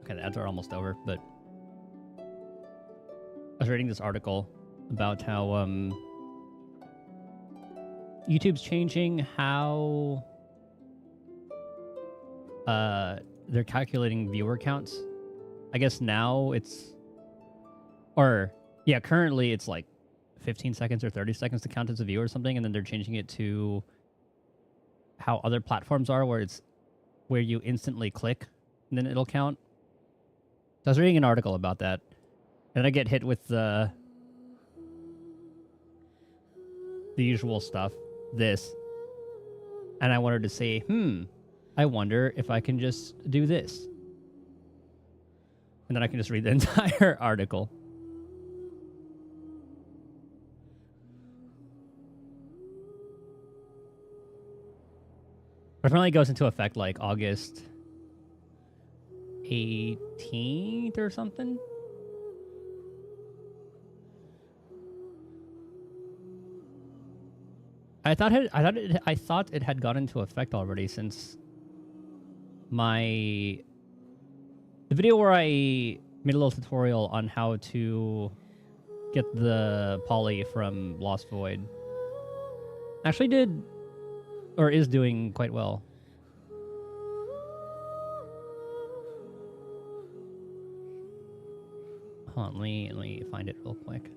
Okay, the ads are almost over, but I was reading this article about how YouTube's changing how they're calculating viewer counts. I guess now it's, or yeah, currently it's like 15 seconds or 30 seconds to count as a view or something, and then they're changing it to how other platforms are, where it's where you instantly click and then it'll count. So I was reading an article about that, and I get hit with the usual stuff, this, and I wanted to say, I wonder if I can just do this. And then I can just read the entire article. But apparently it goes into effect like August 18th or something. I thought it had gone into effect already, since the video where I made a little tutorial on how to get the poly from Lost Void actually did, or is doing, quite well. Hold on, let me find it real quick.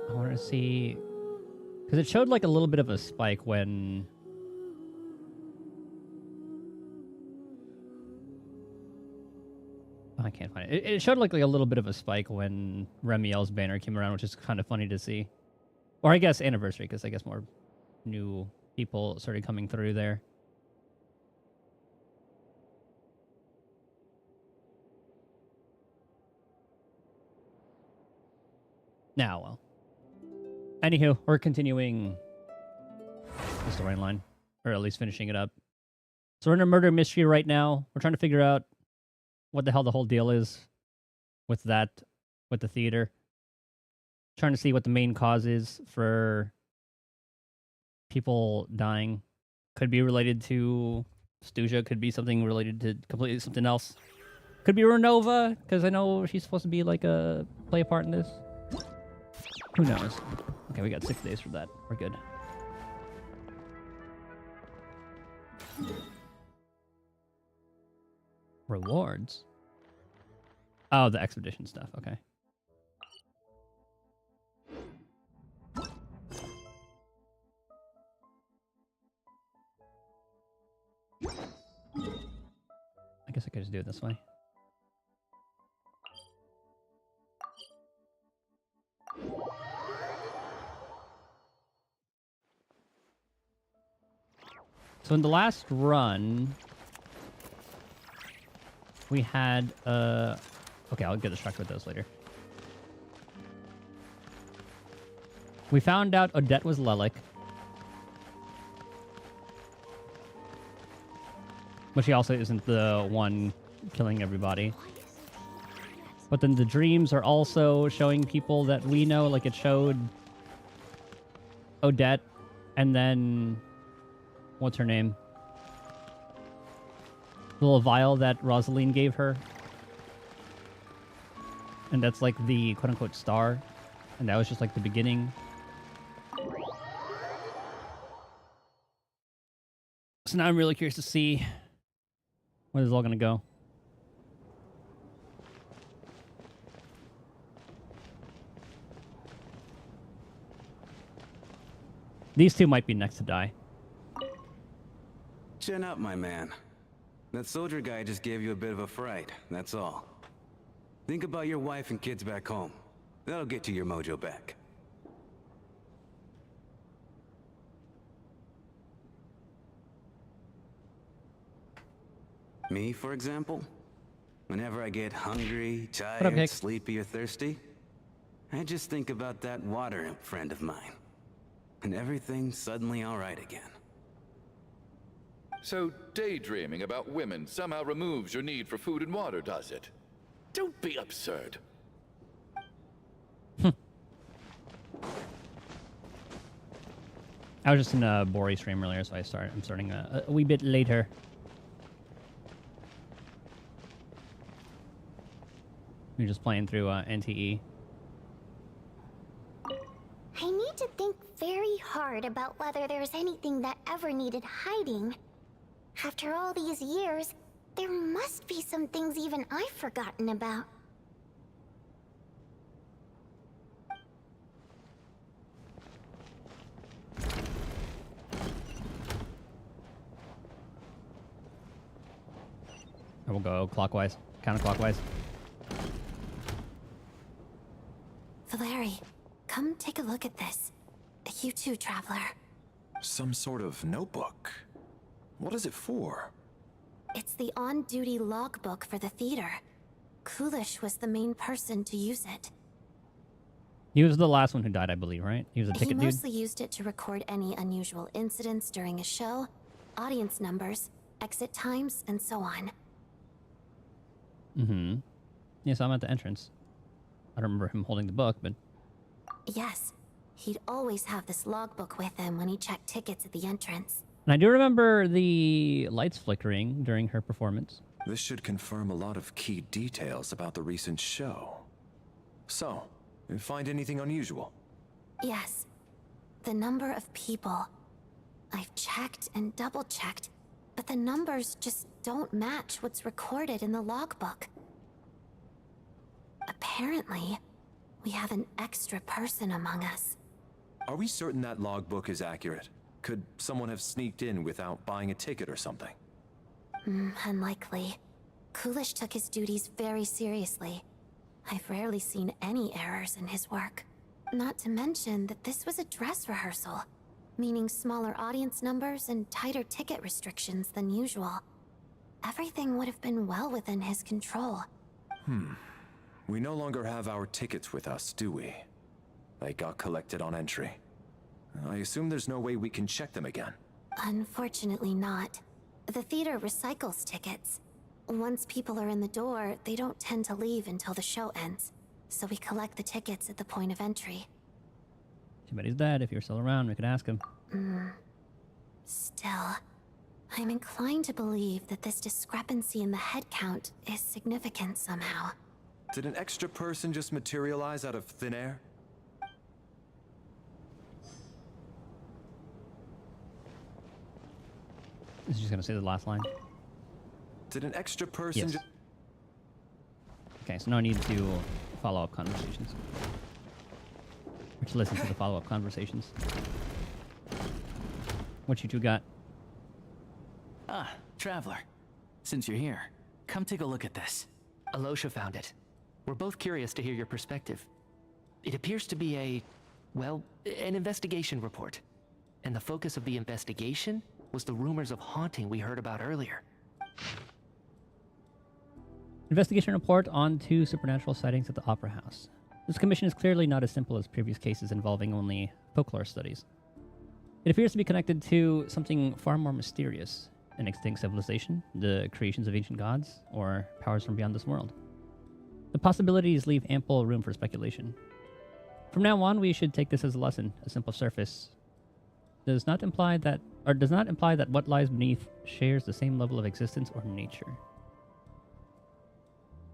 I want to see, because it showed like a little bit of a spike when I can't find it. It showed like a little bit of a spike when Remiel's banner came around, which is kind of funny to see. Or I guess anniversary, because I guess more new people started coming through there. Now, well. Anywho, we're continuing the storyline, or at least finishing it up. So we're in a murder mystery right now. We're trying to figure out what the hell the whole deal is with that, with the theater. Trying to see what the main cause is for people dying. Could be related to Stuja, could be something related to completely something else. Could be Renova, because I know she's supposed to be like play a part in this. Who knows? Okay, we got 6 days for that. We're good. Rewards? Oh, the expedition stuff. Okay. I guess I could just do it this way. So in the last run, we had okay, I'll get distracted with those later. We found out Odette was Lelik, but she also isn't the one killing everybody. But then the dreams are also showing people that we know, like it showed Odette, and then what's her name? The little vial that Rosaline gave her. And that's like the quote-unquote star. And that was just like the beginning. So now I'm really curious to see where this is all going to go. These two might be next to die. Chin up, my man. That soldier guy just gave you a bit of a fright, that's all. Think about your wife and kids back home. That'll get you your mojo back. Me, for example? Whenever I get hungry, tired, sleepy, or thirsty, I just think about that water imp friend of mine. And everything's suddenly alright again. So daydreaming about women somehow removes your need for food and water, does it? Don't be absurd. I was just in a Bori stream earlier, so I'm starting a wee bit later. We're just playing through NTE. I need to think very hard about whether there's anything that ever needed hiding. After all these years, there must be some things even I've forgotten about. I will go clockwise, counterclockwise. Valeri, come take a look at this. You too, Traveler. Some sort of notebook. What is it for? It's the on-duty logbook for the theater. Kulish was the main person to use it. He was the last one who died, I believe, right? He was a He ticket dude. mostly used it to record any unusual incidents during a show, audience numbers, exit times, and so on. Mm-hmm. Yeah, so I'm at the entrance. I don't remember him holding the book, but... Yes, he'd always have this logbook with him when he checked tickets at the entrance. And I do remember the lights flickering during her performance. This should confirm a lot of key details about the recent show. So, you find anything unusual? Yes. The number of people. I've checked and double-checked, but the numbers just don't match what's recorded in the logbook. Apparently, we have an extra person among us. Are we certain that logbook is accurate? Could someone have sneaked in without buying a ticket or something? Unlikely. Kulish took his duties very seriously. I've rarely seen any errors in his work. Not to mention that this was a dress rehearsal, meaning smaller audience numbers and tighter ticket restrictions than usual. Everything would have been well within his control. We no longer have our tickets with us, do we? They got collected on entry. I assume there's no way we can check them again. Unfortunately not. The theater recycles tickets. Once people are in the door, they don't tend to leave until the show ends. So we collect the tickets at the point of entry. Too bad he's dead. If you're still around, we could ask him. Still, I'm inclined to believe that this discrepancy in the head count is significant somehow. Did an extra person just materialize out of thin air? Is he just gonna say the last line? Did an extra person Yes. Okay, so no need to follow-up conversations. Or to listen to the follow-up conversations. What you two got? Ah, Traveler. Since you're here, come take a look at this. Alosha found it. We're both curious to hear your perspective. It appears to be an investigation report. And the focus of the investigation was the rumors of haunting we heard about earlier. Investigation report on 2 supernatural sightings at the Opera House. This commission is clearly not as simple as previous cases involving only folklore studies. It appears to be connected to something far more mysterious. An extinct civilization, the creations of ancient gods, or powers from beyond this world. The possibilities leave ample room for speculation. From now on, we should take this as a lesson. A simple surface does not imply that what lies beneath shares the same level of existence or nature.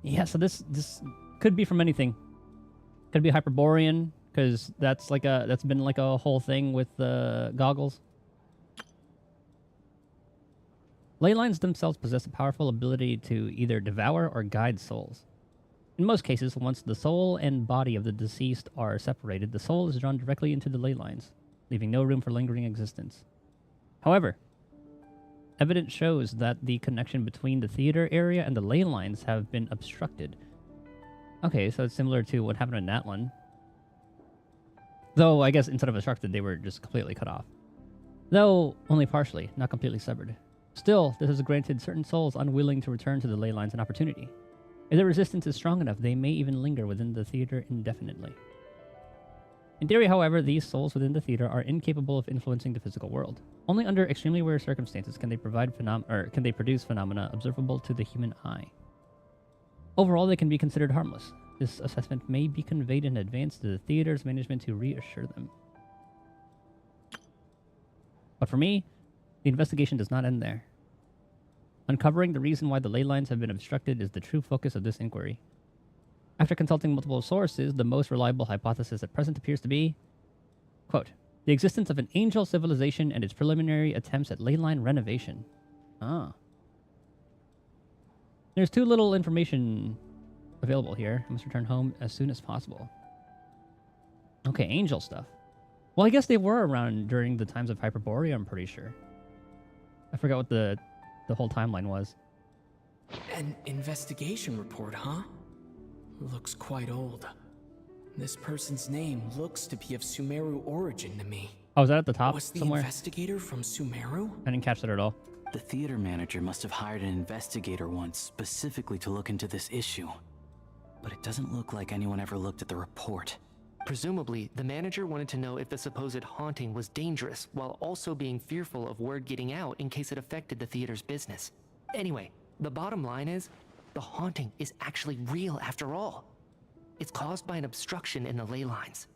Yeah, so this could be from anything. Could be Hyperborean, because that's been like a whole thing with the goggles. Ley lines themselves possess a powerful ability to either devour or guide souls. In most cases, once the soul and body of the deceased are separated, the soul is drawn directly into the ley lines, leaving no room for lingering existence. However, evidence shows that the connection between the theater area and the ley lines have been obstructed. Okay, so it's similar to what happened in Natlan. Though, I guess instead of obstructed, they were just completely cut off. Though, only partially, not completely severed. Still, this has granted certain souls unwilling to return to the ley lines an opportunity. If the resistance is strong enough, they may even linger within the theater indefinitely. In theory, however, these souls within the theater are incapable of influencing the physical world. Only under extremely rare circumstances can they produce phenomena observable to the human eye. Overall, they can be considered harmless. This assessment may be conveyed in advance to the theater's management to reassure them. But for me, the investigation does not end there. Uncovering the reason why the ley lines have been obstructed is the true focus of this inquiry. After consulting multiple sources, the most reliable hypothesis at present appears to be, quote, the existence of an angel civilization and its preliminary attempts at ley line renovation. Ah. There's too little information available here. I must return home as soon as possible. Okay, angel stuff. Well, I guess they were around during the times of Hyperborea, I'm pretty sure. I forgot what the whole timeline was. An investigation report, huh? Looks quite old. This person's name looks to be of Sumeru origin to me. Oh, is that at the top Was the somewhere? investigator from Sumeru? I didn't catch that at all. The theater manager must have hired an investigator once specifically to look into this issue. But it doesn't look like anyone ever looked at the report. Presumably, the manager wanted to know if the supposed haunting was dangerous while also being fearful of word getting out in case it affected the theater's business. Anyway, the bottom line is, the haunting is actually real after all. It's caused by an obstruction in the ley lines.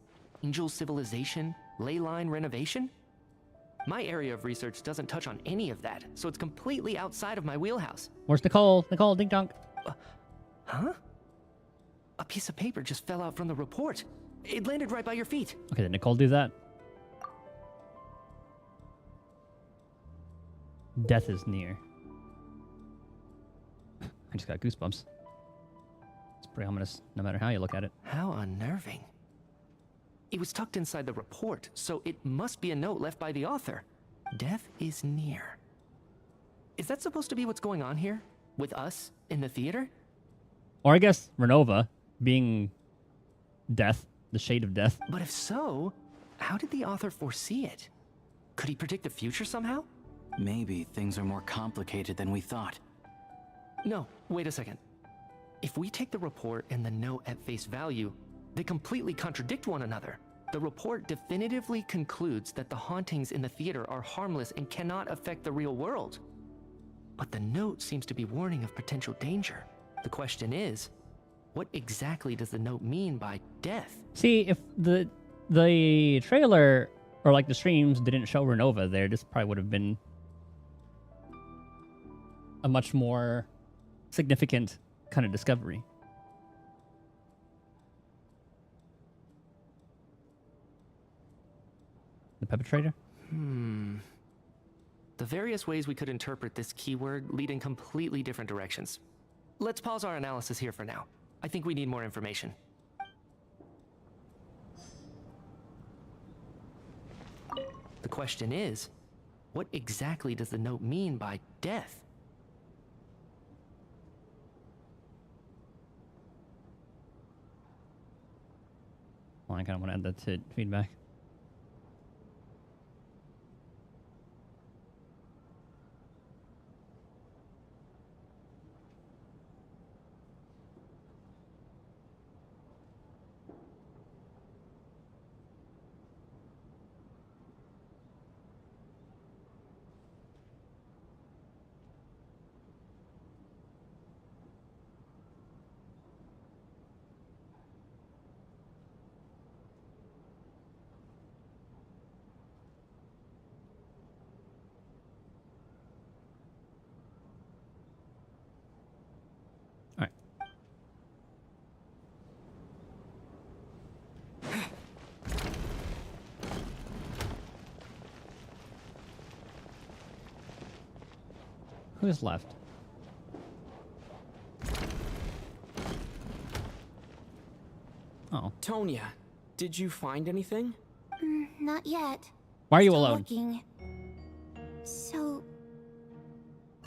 Angel civilization, ley line renovation? My area of research doesn't touch on any of that, so it's completely outside of my wheelhouse. Where's Nicole? Nicole, ding dong. Huh? A piece of paper just fell out from the report. It landed right by your feet. Okay, did Nicole do that? Death is near. I just got goosebumps. It's pretty ominous, no matter how you look at it. How unnerving. It was tucked inside the report, so it must be a note left by the author. Death is near. Is that supposed to be what's going on here? With us in the theater? Or I guess Renova being death, the shade of death. But if so, how did the author foresee it? Could he predict the future somehow? Maybe things are more complicated than we thought. No, wait a second. If we take the report and the note at face value, they completely contradict one another. The report definitively concludes that the hauntings in the theater are harmless and cannot affect the real world. But the note seems to be warning of potential danger. The question is, what exactly does the note mean by death? See, if the trailer or like the streams didn't show Renova there, this probably would have been a much more significant kind of discovery. The perpetrator? The various ways we could interpret this keyword lead in completely different directions. Let's pause our analysis here for now. I think we need more information. The question is, what exactly does the note mean by death? Well, I kind of want to add that to feedback. Who's left? Oh. Tonya, did you find anything? Not yet. Why are you Still alone? Looking. So,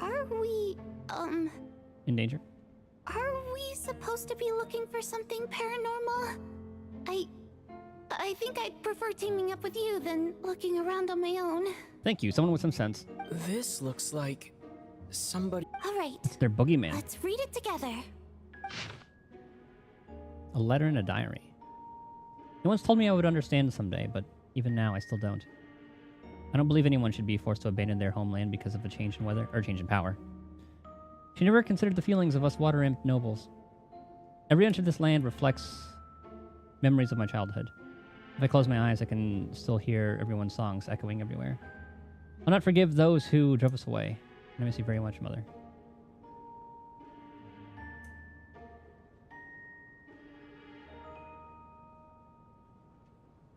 are we, In danger? are we supposed to be looking for something paranormal? I think I'd prefer teaming up with you than looking around on my own. Thank you. Someone with some sense. This looks like somebody. All right, It's their boogeyman. let's read it together. A letter and a diary. You once told me I would understand someday, but even now I still don't. I don't believe anyone should be forced to abandon their homeland because of a change in weather, or change in power. She never considered the feelings of us water imp nobles. Every inch of this land reflects memories of my childhood. If I close my eyes, I can still hear everyone's songs echoing everywhere. I'll not forgive those who drove us away. I miss you very much, Mother.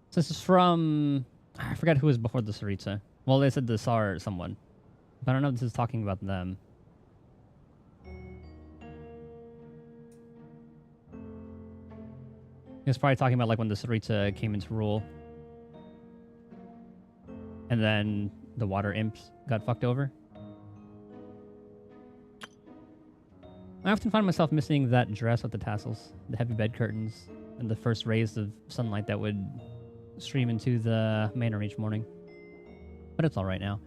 So this is from... I forgot who was before the Tsaritsa. Well, they said the Tsar someone. But I don't know if this is talking about them. It's probably talking about like when the Tsaritsa came into rule. And then the water imps got fucked over. I often find myself missing that dress with the tassels, the heavy bed curtains, and the first rays of sunlight that would stream into the manor each morning. But it's alright now.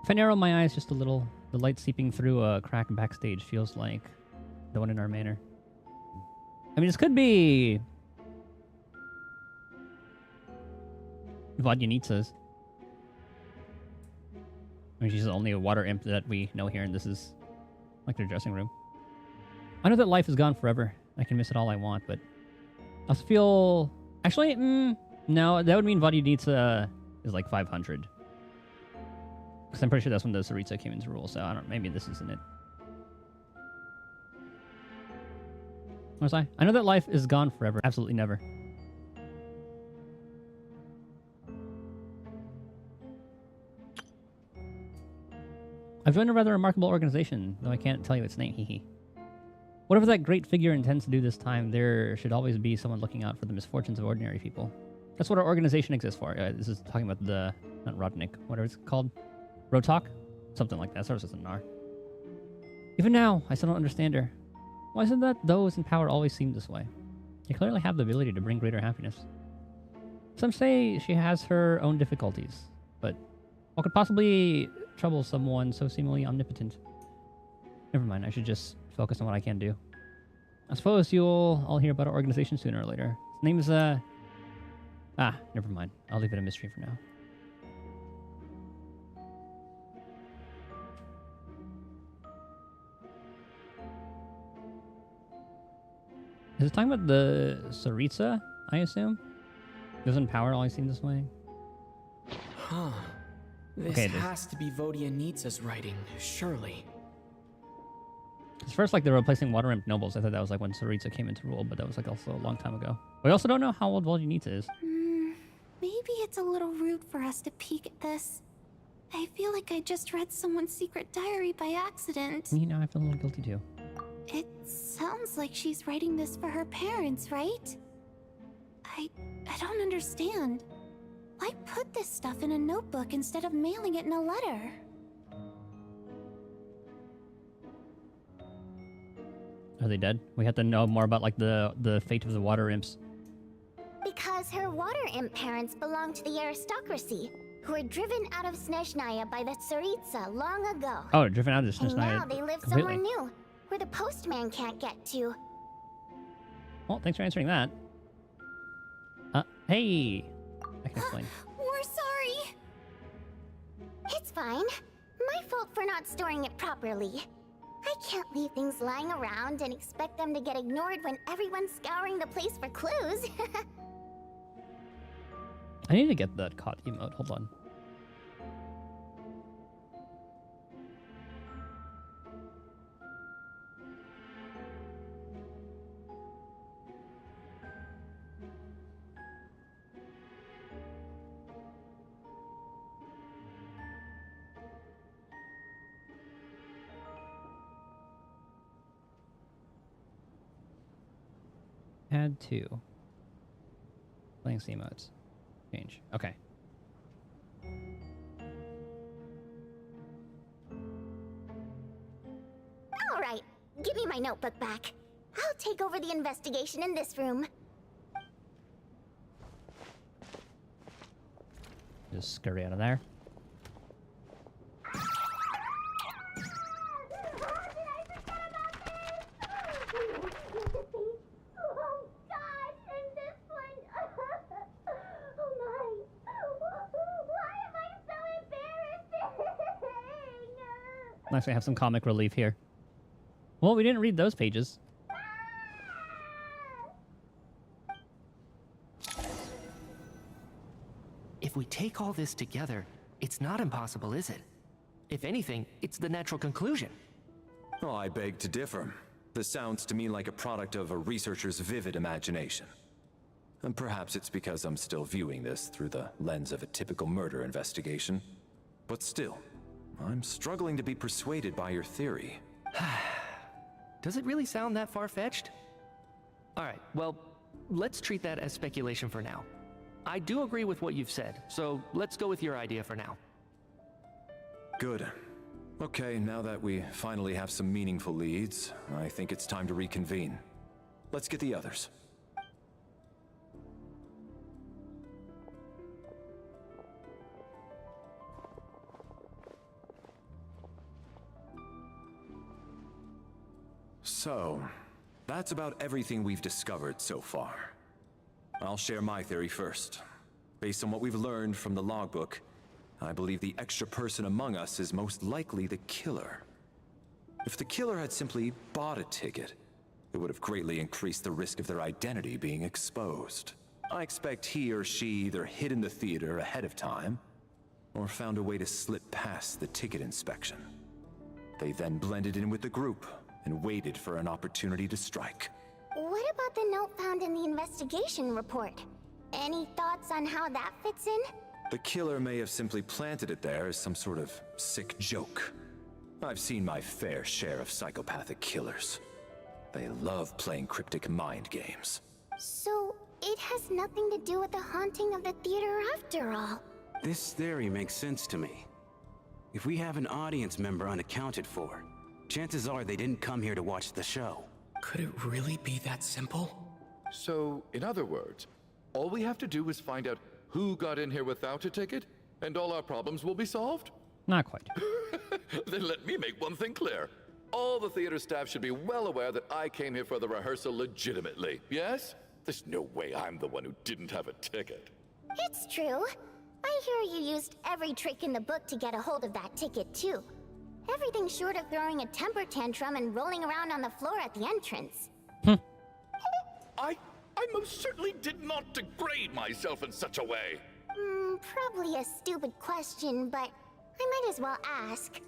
If I narrow my eyes just a little, the light seeping through a crack backstage feels like the one in our manor. I mean, this could be Vodyanitsa's. I mean, she's the only water imp that we know here, and this is like their dressing room. I know that life is gone forever. I can miss it all I want, but I also feel... Actually, no, that would mean Vodyanitsa is like 500. Because I'm pretty sure that's when the Tsaritsa came into rule, so I don't... Maybe this isn't it. What was I? I know that life is gone forever. Absolutely never. I've joined a rather remarkable organization, though I can't tell you its name, hee. Whatever that great figure intends to do this time, there should always be someone looking out for the misfortunes of ordinary people. That's what our organization exists for. This is talking about the... Not Rodnik, whatever it's called. Rotok? Something like that. Starts with an R. Even now, I still don't understand her. Why is it that those in power always seem this way? They clearly have the ability to bring greater happiness. Some say she has her own difficulties, but what could possibly trouble someone so seemingly omnipotent? Never mind, I should just focus on what I can do. I suppose you'll all hear about our organization sooner or later. Its name is, never mind. I'll leave it a mystery for now. Is it talking about the Tsaritsa, I assume? Doesn't power always seem this way? Huh. This has to be Vodyanitsa's writing, surely. It's first like they're replacing water imp nobles. I thought that was like when Tsaritsa came into rule, but that was like also a long time ago. We also don't know how old Vodyanitsa is. Maybe it's a little rude for us to peek at this. I feel like I just read someone's secret diary by accident. You know, I feel a little guilty too. It sounds like she's writing this for her parents, right? I don't understand. Why put this stuff in a notebook instead of mailing it in a letter? Are they dead? We have to know more about like the fate of the water imps. Because her water imp parents belonged to the aristocracy, who were driven out of Snezhnaya by the Tsaritsa long ago. Oh, driven out of Snezhnaya. And now they live completely. somewhere new, where the postman can't get to. Well, thanks for answering that. Hey! I can explain. We're sorry. It's fine. My fault for not storing it properly. I can't leave things lying around and expect them to get ignored when everyone's scouring the place for clues. I need to get that caught emote. Hold on. Add to. Playing C modes. Change. Okay. All right, give me my notebook back. I'll take over the investigation in this room. Just scurry out of there. Nice to have some comic relief here. Well, we didn't read those pages. If we take all this together, it's not impossible, is it? If anything, it's the natural conclusion. Oh, I beg to differ. This sounds to me like a product of a researcher's vivid imagination. And perhaps it's because I'm still viewing this through the lens of a typical murder investigation. But still, I'm struggling to be persuaded by your theory. Does it really sound that far-fetched? Alright, well, let's treat that as speculation for now. I do agree with what you've said, so let's go with your idea for now. Good. Okay, now that we finally have some meaningful leads, I think it's time to reconvene. Let's get the others. So, that's about everything we've discovered so far. I'll share my theory first. Based on what we've learned from the logbook, I believe the extra person among us is most likely the killer. If the killer had simply bought a ticket, it would have greatly increased the risk of their identity being exposed. I expect he or she either hid in the theater ahead of time, or found a way to slip past the ticket inspection. They then blended in with the group and waited for an opportunity to strike. What about the note found in the investigation report? Any thoughts on how that fits in? The killer may have simply planted it there as some sort of sick joke. I've seen my fair share of psychopathic killers. They love playing cryptic mind games. So, it has nothing to do with the haunting of the theater after all. This theory makes sense to me. If we have an audience member unaccounted for, chances are they didn't come here to watch the show. Could it really be that simple? So, in other words, all we have to do is find out who got in here without a ticket, and all our problems will be solved? Not quite. Then let me make one thing clear. All the theater staff should be well aware that I came here for the rehearsal legitimately, yes? There's no way I'm the one who didn't have a ticket. It's true. I hear you used every trick in the book to get a hold of that ticket, too. Everything short of throwing a temper tantrum and rolling around on the floor at the entrance. I most certainly did not degrade myself in such a way. Probably a stupid question, but I might as well ask.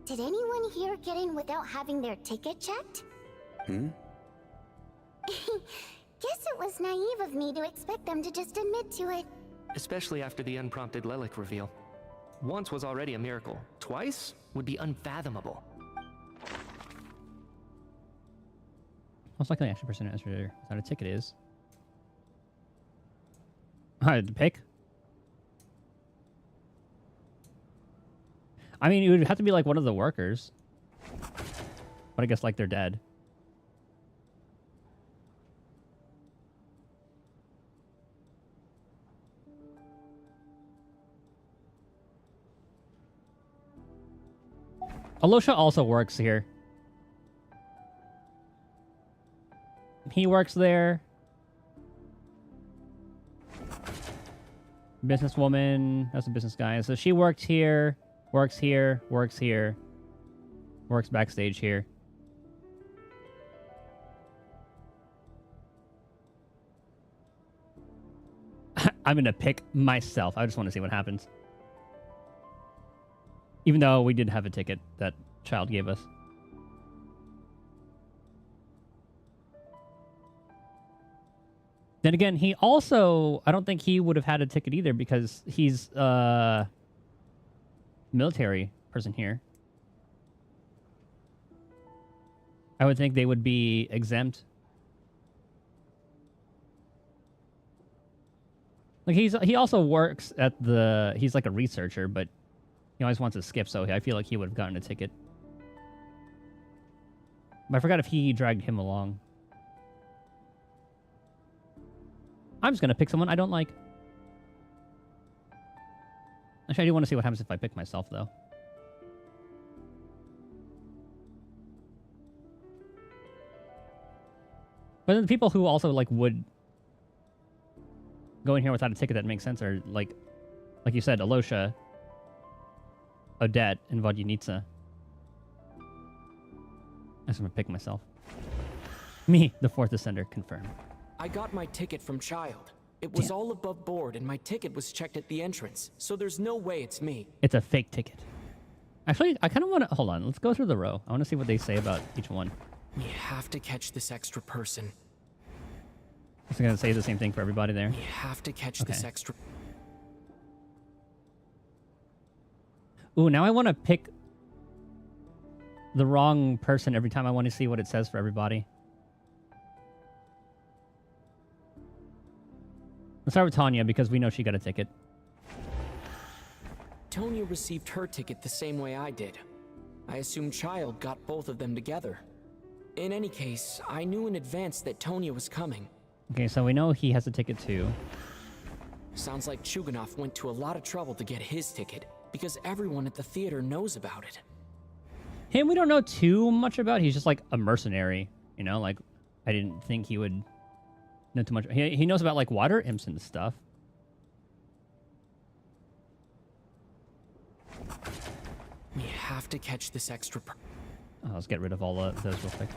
Did anyone here get in without having their ticket checked? Guess it was naive of me to expect them to just admit to it. Especially after the unprompted Lelic reveal. Once was already a miracle. Twice would be unfathomable. Most likely, actually, person answer without a ticket is. I had to pick. I mean, it would have to be like one of the workers. But I guess like they're dead. Alosha also works here. He works there. Businesswoman. That's a business guy. So she worked here, works here, works here, works backstage here. I'm gonna pick myself. I just want to see what happens. Even though we did have a ticket that child gave us. Then again, he also... I don't think he would have had a ticket either because he's a military person here. I would think they would be exempt. Like he also works at the... He's like a researcher, but he always wants to skip, so I feel like he would have gotten a ticket. But I forgot if he dragged him along. I'm just going to pick someone I don't like. Actually, I do want to see what happens if I pick myself, though. But then the people who also, like, would go in here without a ticket that makes sense are, like you said, Alosha, Odette, and Vodyanica. I'm gonna pick myself. Me, the fourth ascender, confirmed. I got my ticket from Child. It was all above board, and my ticket was checked at the entrance, so there's no way it's me. It's a fake ticket. Actually, I kind of want to... Hold on, let's go through the row. I want to see what they say about each one. We have to catch this extra person. Is it going to say the same thing for everybody there? We have to catch this extra... Ooh, now I want to pick the wrong person every time I want to see what it says for everybody. Let's start with Tanya, because we know she got a ticket. Tonya received her ticket the same way I did. I assume Child got both of them together. In any case, I knew in advance that Tonya was coming. Okay, so we know he has a ticket too. Sounds like Chuganov went to a lot of trouble to get his ticket, because everyone at the theater knows about it. Him, we don't know too much about. He's just like a mercenary, you know? Like, I didn't think he would know too much. He knows about like water imps and stuff. We have to catch this extra Oh, let's get rid of all of those real quick.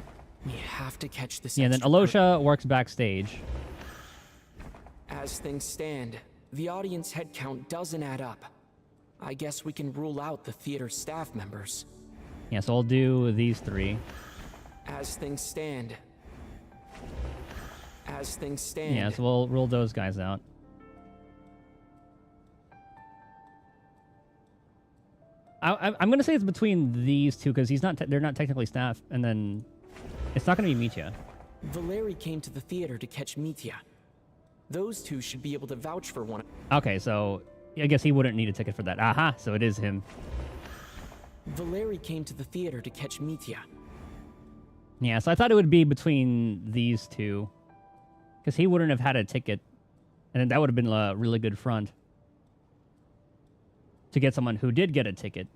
We have to catch this Yeah, and then Alosha works backstage. As things stand, the audience head count doesn't add up. I guess we can rule out the theater staff members. Yeah, so I'll do these three. As things stand. As things stand. Yeah, so we'll rule those guys out. I'm gonna say it's between these two because they're not technically staff, and then it's not gonna be Mitya. Valeri came to the theater to catch Mitya. Those two should be able to vouch for one. Okay, so I guess he wouldn't need a ticket for that. Aha, so it is him. Valeri came to the theater to catch Mitya. Yeah, so I thought it would be between these two. Because he wouldn't have had a ticket. And then that would have been a really good front. To get someone who did get a ticket.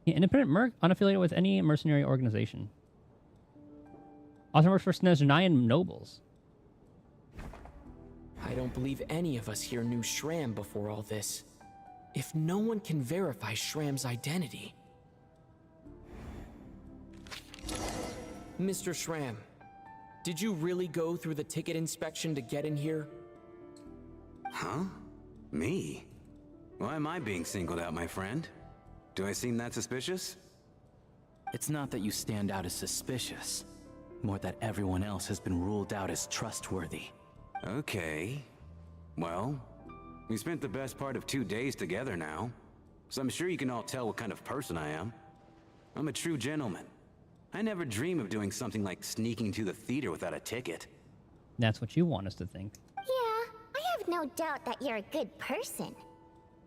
Yeah, independent merc, unaffiliated with any mercenary organization. Also works for Snezhnaya nobles. I don't believe any of us here knew Shram before all this. If no one can verify Shram's identity... Mr. Shram, did you really go through the ticket inspection to get in here? Huh? Me? Why am I being singled out, my friend? Do I seem that suspicious? It's not that you stand out as suspicious, more that everyone else has been ruled out as trustworthy. Okay. Well, we spent the best part of 2 days together now, so I'm sure you can all tell what kind of person I am. I'm a true gentleman. I never dream of doing something like sneaking to the theater without a ticket. That's what you want us to think. Yeah, I have no doubt that you're a good person.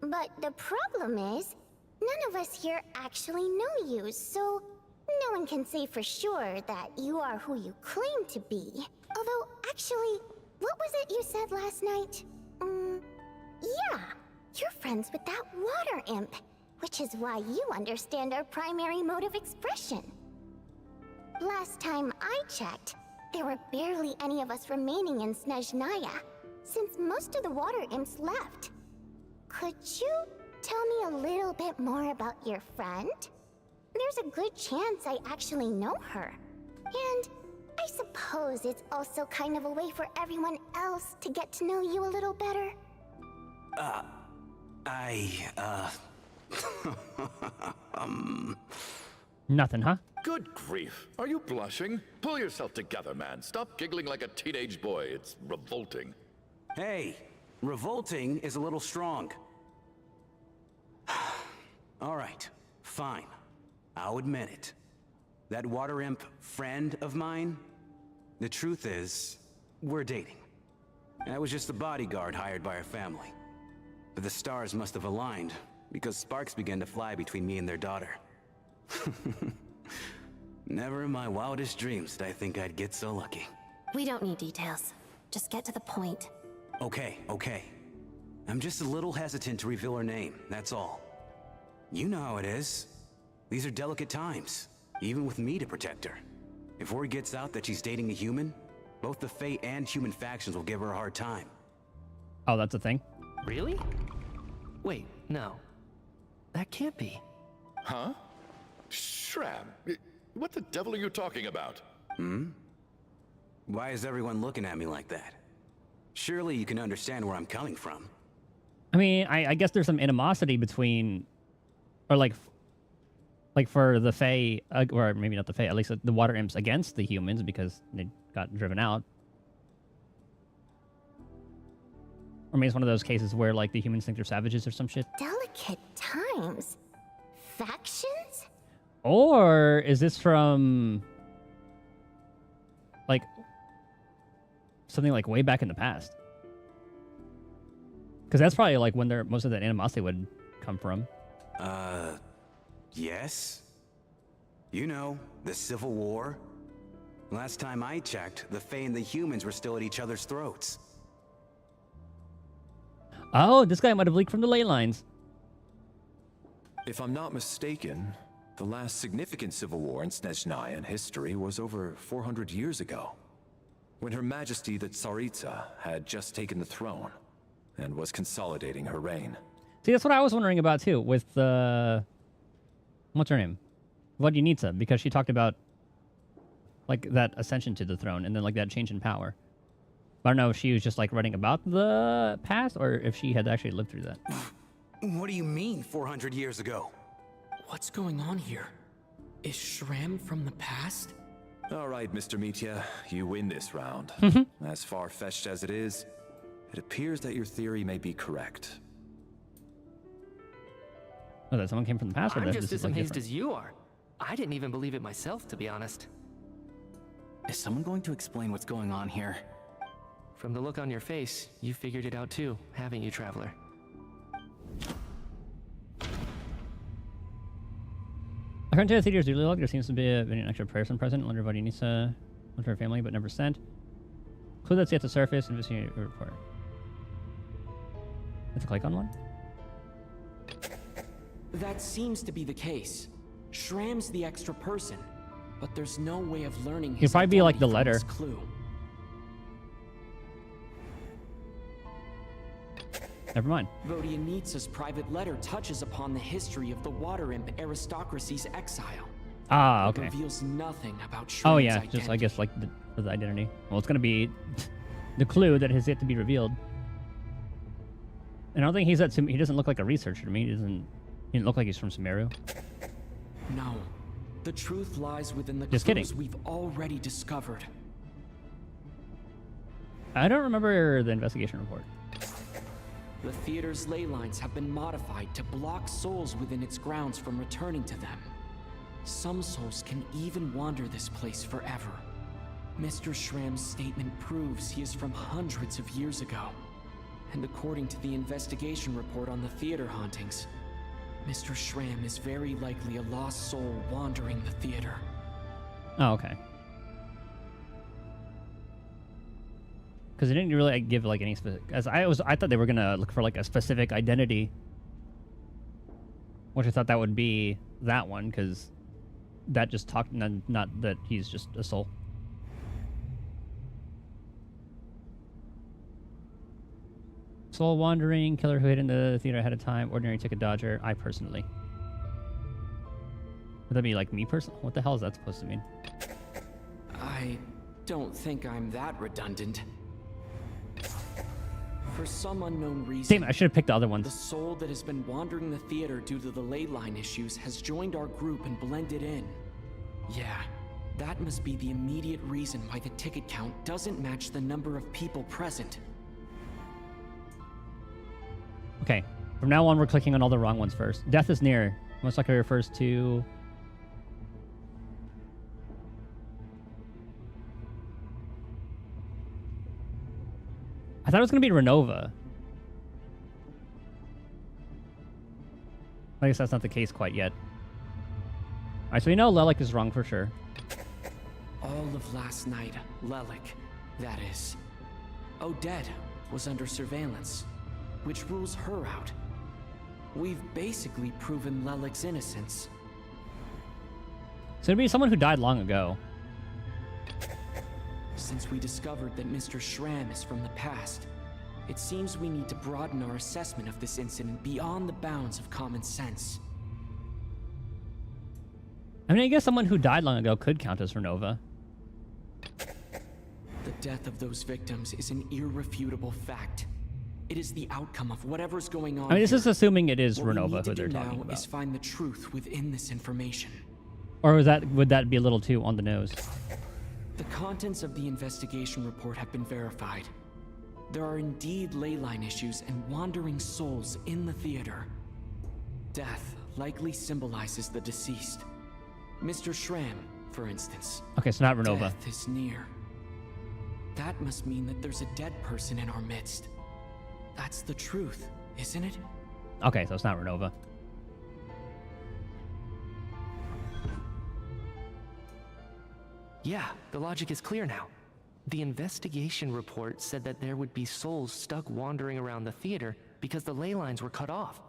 But the problem is, none of us here actually know you, so no one can say for sure that you are who you claim to be. Although, actually, what was it you said last night? Yeah, you're friends with that water imp, which is why you understand our primary mode of expression. Last time I checked, there were barely any of us remaining in Snezhnaya, since most of the water imps left. Could you tell me a little bit more about your friend? There's a good chance I actually know her. And I suppose it's also kind of a way for everyone else to get to know you a little better. Nothing, huh? Good grief. Are you blushing? Pull yourself together, man. Stop giggling like a teenage boy. It's revolting. Hey, revolting is a little strong. All right, fine. I'll admit it. That water imp friend of mine, the truth is, we're dating. I was just a bodyguard hired by our family. But the stars must have aligned, because sparks began to fly between me and their daughter. Never in my wildest dreams did I think I'd get so lucky. We don't need details. Just get to the point. Okay. I'm just a little hesitant to reveal her name, that's all. You know how it is. These are delicate times, even with me to protect her. If word gets out that she's dating a human, both the Fae and human factions will give her a hard time. Oh, that's a thing? Really? Wait, no. That can't be. Huh? Shram, what the devil are you talking about? Why is everyone looking at me like that? Surely you can understand where I'm coming from. I mean, I guess there's some animosity between, or like for the Fae, or maybe not the Fae, at least the water imps against the humans because they got driven out. Or maybe it's one of those cases where like the humans think they're savages or some shit. Delicate times. Factions? Or is this from like something like way back in the past? Because that's probably like when most of that animosity would come from. Yes? You know, the Civil War? Last time I checked, the Fae and the humans were still at each other's throats. Oh, this guy might have leaked from the ley lines. If I'm not mistaken, the last significant civil war in Snezhnaya history was over 400 years ago, when Her Majesty the Tsaritsa had just taken the throne and was consolidating her reign. See, that's what I was wondering about too, with what's her name? Vodyanitsa, because she talked about like that ascension to the throne and then like that change in power. But I don't know if she was just like writing about the past or if she had actually lived through that. What do you mean 400 years ago? What's going on here? Is Shram from the past? All right, Mr. Mitya, you win this round. As far-fetched as it is, it appears that your theory may be correct. Oh, that someone came from the past? Or I'm that just this as is, like, amazed different? as you are. I didn't even believe it myself, to be honest. Is someone going to explain what's going on here? From the look on your face, you figured it out too, haven't you, Traveler? According to the theater's duty log, there seems to be an extra person present under Vodyanitsa, with her family, but never sent. Clue that's yet to surface, investigate a report. Have to click on one? That seems to be the case. Shram's the extra person, but there's no way of learning his He'll probably be like the identity letter. from this clue. Never mind. Vodyanitsa's private letter touches upon the history of the Water Imp aristocracy's exile. Ah, It okay. reveals nothing about Shram's Oh yeah, identity. just I guess like for the identity. Well, it's gonna be the clue that has yet to be revealed. And I don't think he's he doesn't look like a researcher to me. He didn't look like he's from Sumeru. No. The truth lies within the Just clues kidding. we've already discovered. I don't remember the investigation report. The theater's ley lines have been modified to block souls within its grounds from returning to them. Some souls can even wander this place forever. Mr. Shram's statement proves he is from hundreds of years ago. And according to the investigation report on the theater hauntings, Mr. Shram is very likely a lost soul wandering the theater. Oh, okay. Because they didn't really like, give like any specific. As I thought they were gonna look for like a specific identity, which I thought that would be that one, because that just talked, not that he's just a soul. Soul wandering, killer who hid in the theater ahead of time, ordinary ticket dodger. I personally. Would that be like me personally? What the hell is that supposed to mean? I don't think I'm that redundant. For some unknown reason, Damn it, I should have picked the other the ones. soul that has been wandering the theater due to the ley line issues has joined our group and blended in. Yeah, that must be the immediate reason why the ticket count doesn't match the number of people present. Okay, from now on we're clicking on all the wrong ones first. Death is near. Most likely refers to... I thought it was going to be Renova. I guess that's not the case quite yet. Alright, so we know Lelik is wrong for sure. All of last night, Lelik, that is, Odette was under surveillance, which rules her out. We've basically proven Lelik's innocence. So it'd be someone who died long ago. Since we discovered that Mr. Shram is from the past, It seems we need to broaden our assessment of this incident beyond the bounds of common sense. I mean, I guess someone who died long ago could count as Renova. The death of those victims is an irrefutable fact. It is the outcome of whatever's going on. I mean, this here. is assuming it is What we Renova need to who they're do talking now about. is find the truth within this information. Or would that be a little too on the nose? The contents of the investigation report have been verified. There are indeed leyline issues and wandering souls in the theater. Death likely symbolizes the deceased. Mr. Schramm, for instance. Okay, so not Renova. Death is near. That must mean that there's a dead person in our midst. That's the truth, isn't it? Okay, so it's not Renova. Yeah, the logic is clear now. The investigation report said that there would be souls stuck wandering around the theater because the ley lines were cut off.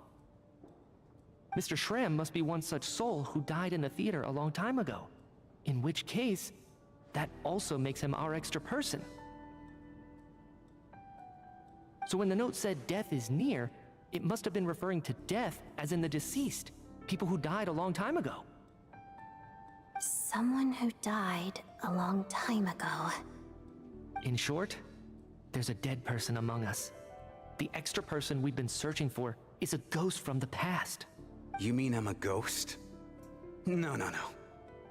Mr. Schramm must be one such soul who died in the theater a long time ago. In which case, that also makes him our extra person. So when the note said death is near, it must have been referring to death as in the deceased, people who died a long time ago. Someone who died a long time ago. In short, there's a dead person among us. The extra person we've been searching for is a ghost from the past. You mean I'm a ghost? No, no, no.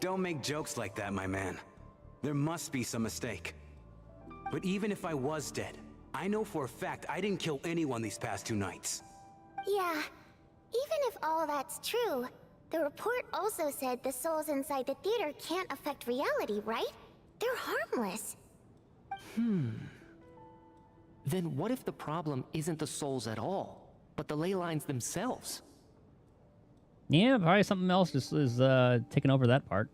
Don't make jokes like that, my man. There must be some mistake. But even if I was dead, I know for a fact I didn't kill anyone these past 2 nights. Yeah, even if all that's true, the report also said the souls inside the theater can't affect reality, right? They're harmless. Then what if the problem isn't the souls at all, but the ley lines themselves? Yeah, probably something else is taking over that part.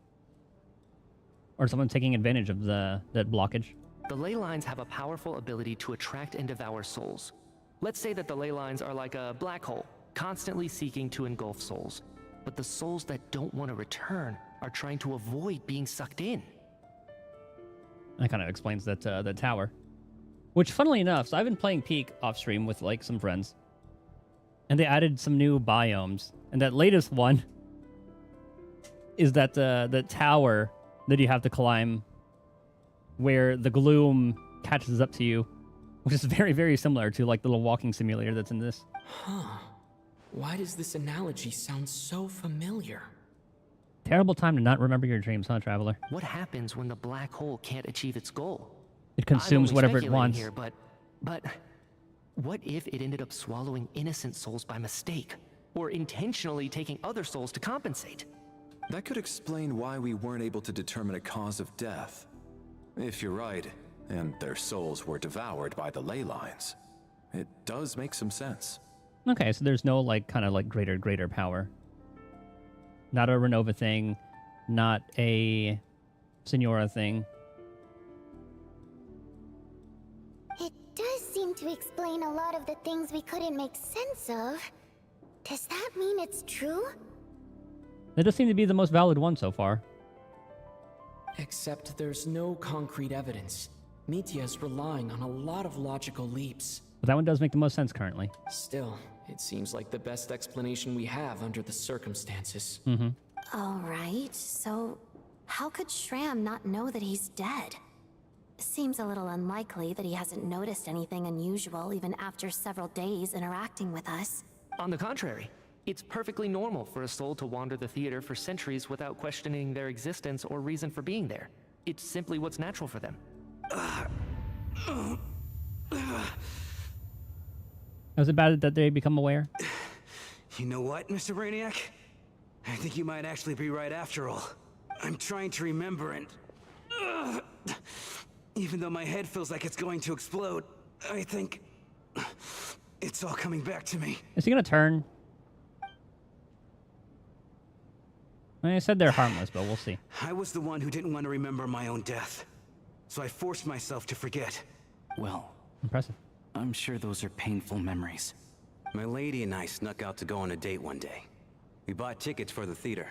Or someone taking advantage of that blockage. The ley lines have a powerful ability to attract and devour souls. Let's say that the ley lines are like a black hole, constantly seeking to engulf souls. But the souls that don't want to return are trying to avoid being sucked in. That kind of explains that tower. Which, funnily enough, so I've been playing Peak off stream with like some friends, and they added some new biomes. And that latest one is that the tower that you have to climb, where the gloom catches up to you, which is very, very similar to like the little walking simulator that's in this. Huh. Why does this analogy sound so familiar? Terrible time to not remember your dreams, huh, Traveler? What happens when the black hole can't achieve its goal? It consumes I'm only whatever it speculating wants. Here, but what if it ended up swallowing innocent souls by mistake, or intentionally taking other souls to compensate? That could explain why we weren't able to determine a cause of death. If you're right, and their souls were devoured by the ley lines, it does make some sense. Okay, so there's no like kind of like greater power. Not a Renova thing, not a Senora thing. It does seem to explain a lot of the things we couldn't make sense of. Does that mean it's true? That does seem to be the most valid one so far. Except there's no concrete evidence. Mitya's relying on a lot of logical leaps. But that one does make the most sense currently. Still, it seems like the best explanation we have under the circumstances. Mm-hmm. All right, so how could Schramm not know that he's dead? Seems a little unlikely that he hasn't noticed anything unusual even after several days interacting with us. On the contrary, it's perfectly normal for a soul to wander the theater for centuries without questioning their existence or reason for being there. It's simply what's natural for them. Was it bad that they become aware? You know what, Mr. Brainiac? I think you might actually be right after all. I'm trying to remember and... even though my head feels like it's going to explode, I think... it's all coming back to me. Is he gonna turn? I said they're harmless, but we'll see. I was the one who didn't want to remember my own death. So I forced myself to forget. Well, Impressive. I'm sure those are painful memories. My lady and I snuck out to go on a date one day. We bought tickets for the theater.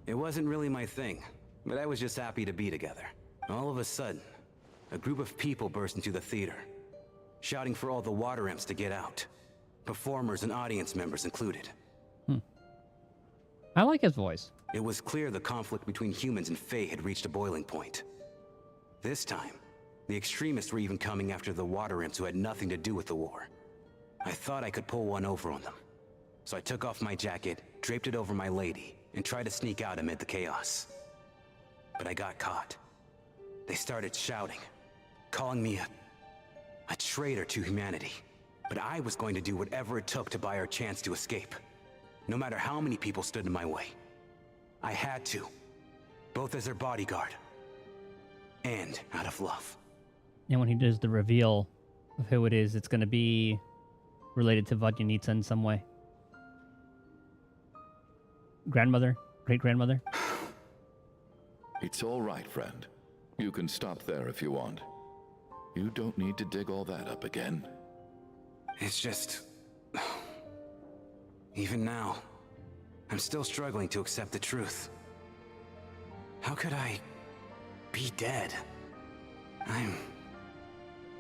It wasn't really my thing, but I was just happy to be together. All of a sudden, a group of people burst into the theater. shouting for all the water imps to get out. Performers and audience members included. I like his voice. It was clear the conflict between humans and Fae had reached a boiling point. This time, the extremists were even coming after the water imps who had nothing to do with the war. I thought I could pull one over on them. So I took off my jacket, draped it over my lady, and tried to sneak out amid the chaos. But I got caught. They started shouting, calling me a traitor to humanity. But I was going to do whatever it took to buy our chance to escape. No matter how many people stood in my way. I had to. Both as their bodyguard. And out of love. And when he does the reveal of who it is, it's going to be related to Vodyanica in some way. Grandmother? Great-grandmother? It's all right, friend. You can stop there if you want. You don't need to dig all that up again. It's just... Even now, I'm still struggling to accept the truth. How could I be dead? I'm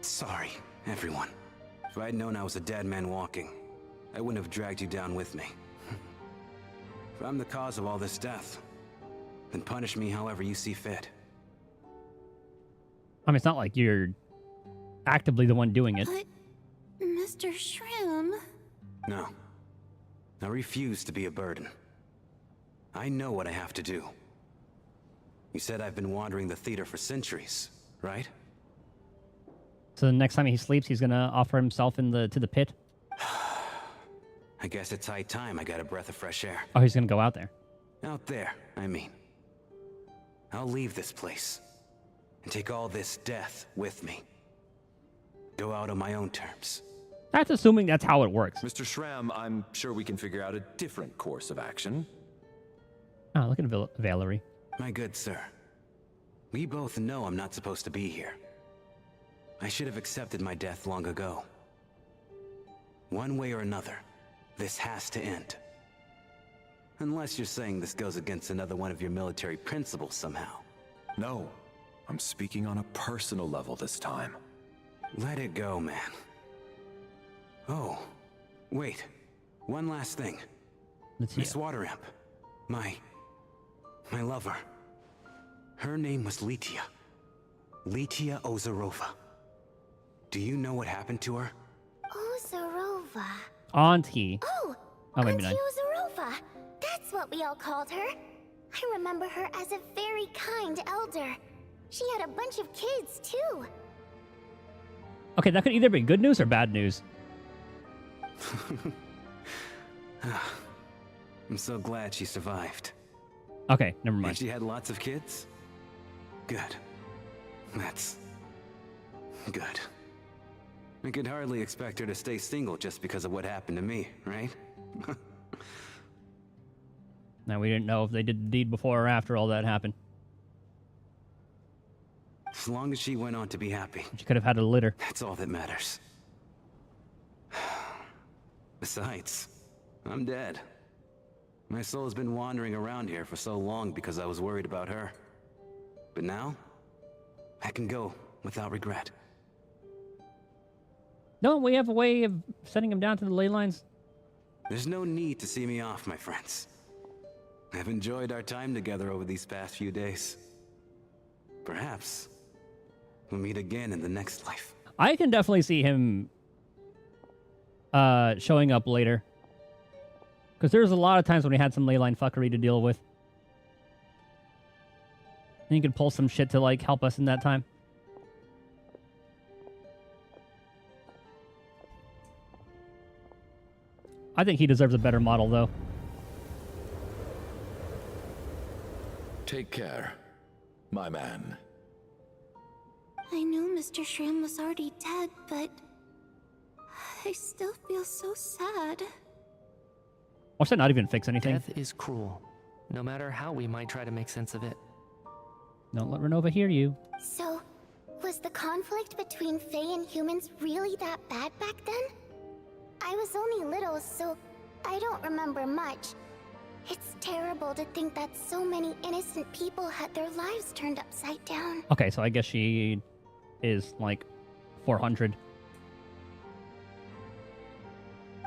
sorry, everyone. If I'd known I was a dead man walking, I wouldn't have dragged you down with me. If I'm the cause of all this death, then punish me however you see fit. I mean, it's not like you're actively the one doing it. But, Mr. Shroom... No. I refuse to be a burden. I know what I have to do. You said I've been wandering the theater for centuries, right? So the next time he sleeps, he's going to offer himself to the pit? I guess it's high time I got a breath of fresh air. Oh, he's going to go out there. Out there, I mean. I'll leave this place. And take all this death with me. Go out on my own terms. That's assuming that's how it works. Mr. Shram, I'm sure we can figure out a different course of action. Oh, look at Valerie. My good sir. We both know I'm not supposed to be here. I should have accepted my death long ago. One way or another, this has to end. Unless you're saying this goes against another one of your military principles somehow. No, I'm speaking on a personal level this time. Let it go, man. Oh, wait. One last thing. Let's see. Miss Water Imp. My lover. Her name was Litia. Litia Ozarova. Do you know what happened to her? Ozarova. Auntie. Oh, maybe Auntie not. Ozarova. That's what we all called her. I remember her as a very kind elder. She had a bunch of kids, too. Okay, that could either be good news or bad news. I'm so glad she survived. Okay, never And mind. she had lots of kids? Good. That's... good. I could hardly expect her to stay single just because of what happened to me, right? Now, we didn't know if they did the deed before or after all that happened. As long as she went on to be happy, She could have had a litter. that's all that matters. Besides, I'm dead. My soul has been wandering around here for so long because I was worried about her. But now, I can go without regret. Don't we have a way of sending him down to the ley lines? There's no need to see me off, my friends. I've enjoyed our time together over these past few days. Perhaps we'll meet again in the next life. I can definitely see him showing up later. Because there's a lot of times when he had some ley line fuckery to deal with. And he could pull some shit to, like, help us in that time. I think he deserves a better model, though. Take care, my man. I knew Mr. Shroom was already dead, but... I still feel so sad. Watch that not even fix anything. Death is cruel, no matter how we might try to make sense of it. Don't let Renova hear you. So, was the conflict between Fae and humans really that bad back then? I was only little, so I don't remember much. It's terrible to think that so many innocent people had their lives turned upside down. Okay, so I guess she is, like, 400.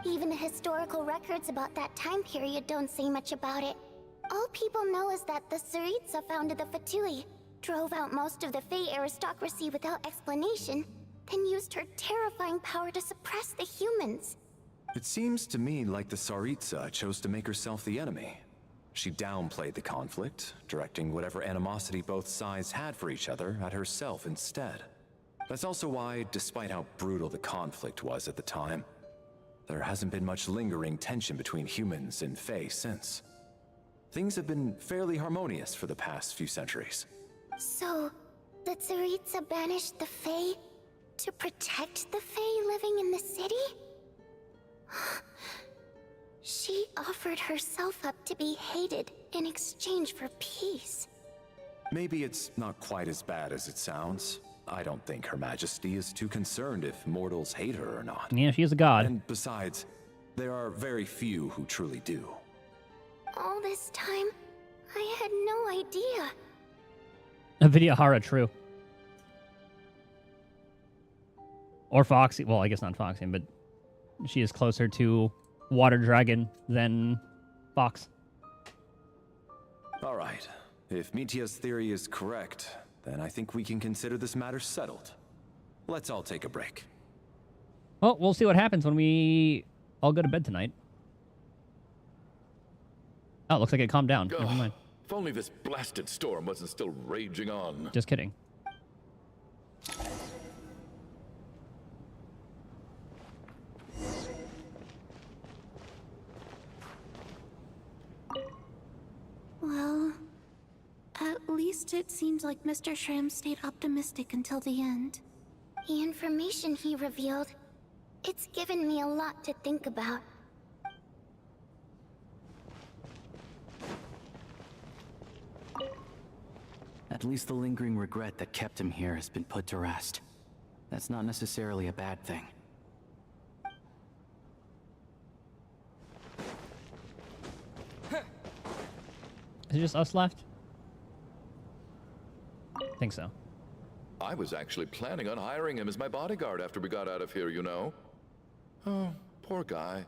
Even the historical records about that time period don't say much about it. All people know is that the Tsaritsa founded the Fatui, drove out most of the Fey aristocracy without explanation, then used her terrifying power to suppress the humans. It seems to me like the Tsaritsa chose to make herself the enemy. She downplayed the conflict, directing whatever animosity both sides had for each other at herself instead. That's also why, despite how brutal the conflict was at the time, there hasn't been much lingering tension between humans and Fey since. Things have been fairly harmonious for the past few centuries. So, the Tsaritsa banished the Fey to protect the Fey living in the city? She offered herself up to be hated in exchange for peace. Maybe it's not quite as bad as it sounds. I don't think Her Majesty is too concerned if mortals hate her or not. Yeah, she is a god. And besides, there are very few who truly do. All this time, I had no idea. Vidyahara, true. Or Foxy. Well, I guess not Foxy, but she is closer to Water Dragon than Fox. All right. If Mitia's theory is correct, then I think we can consider this matter settled. Let's all take a break. Well, we'll see what happens when we all go to bed tonight. Oh, looks like it calmed down. Never mind. If only this blasted storm wasn't still raging on. Just kidding. Well, at least it seems like Mr. Shram stayed optimistic until the end. The information he revealed, it's given me a lot to think about. At least the lingering regret that kept him here has been put to rest. That's not necessarily a bad thing. Is it just us left? I think so. I was actually planning on hiring him as my bodyguard after we got out of here, you know. Oh, poor guy.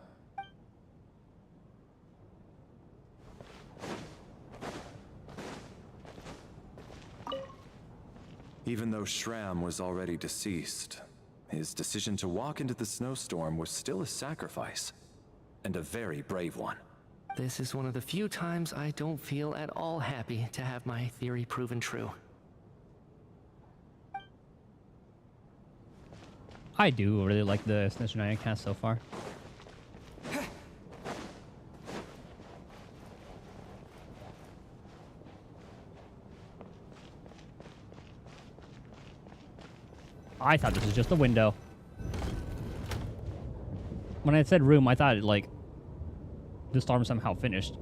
Even though Shram was already deceased, his decision to walk into the snowstorm was still a sacrifice, and a very brave one. This is one of the few times I don't feel at all happy to have my theory proven true. I do really like the Snezhnaya cast so far. I thought this was just a window. When I said room, I thought like the storm somehow finished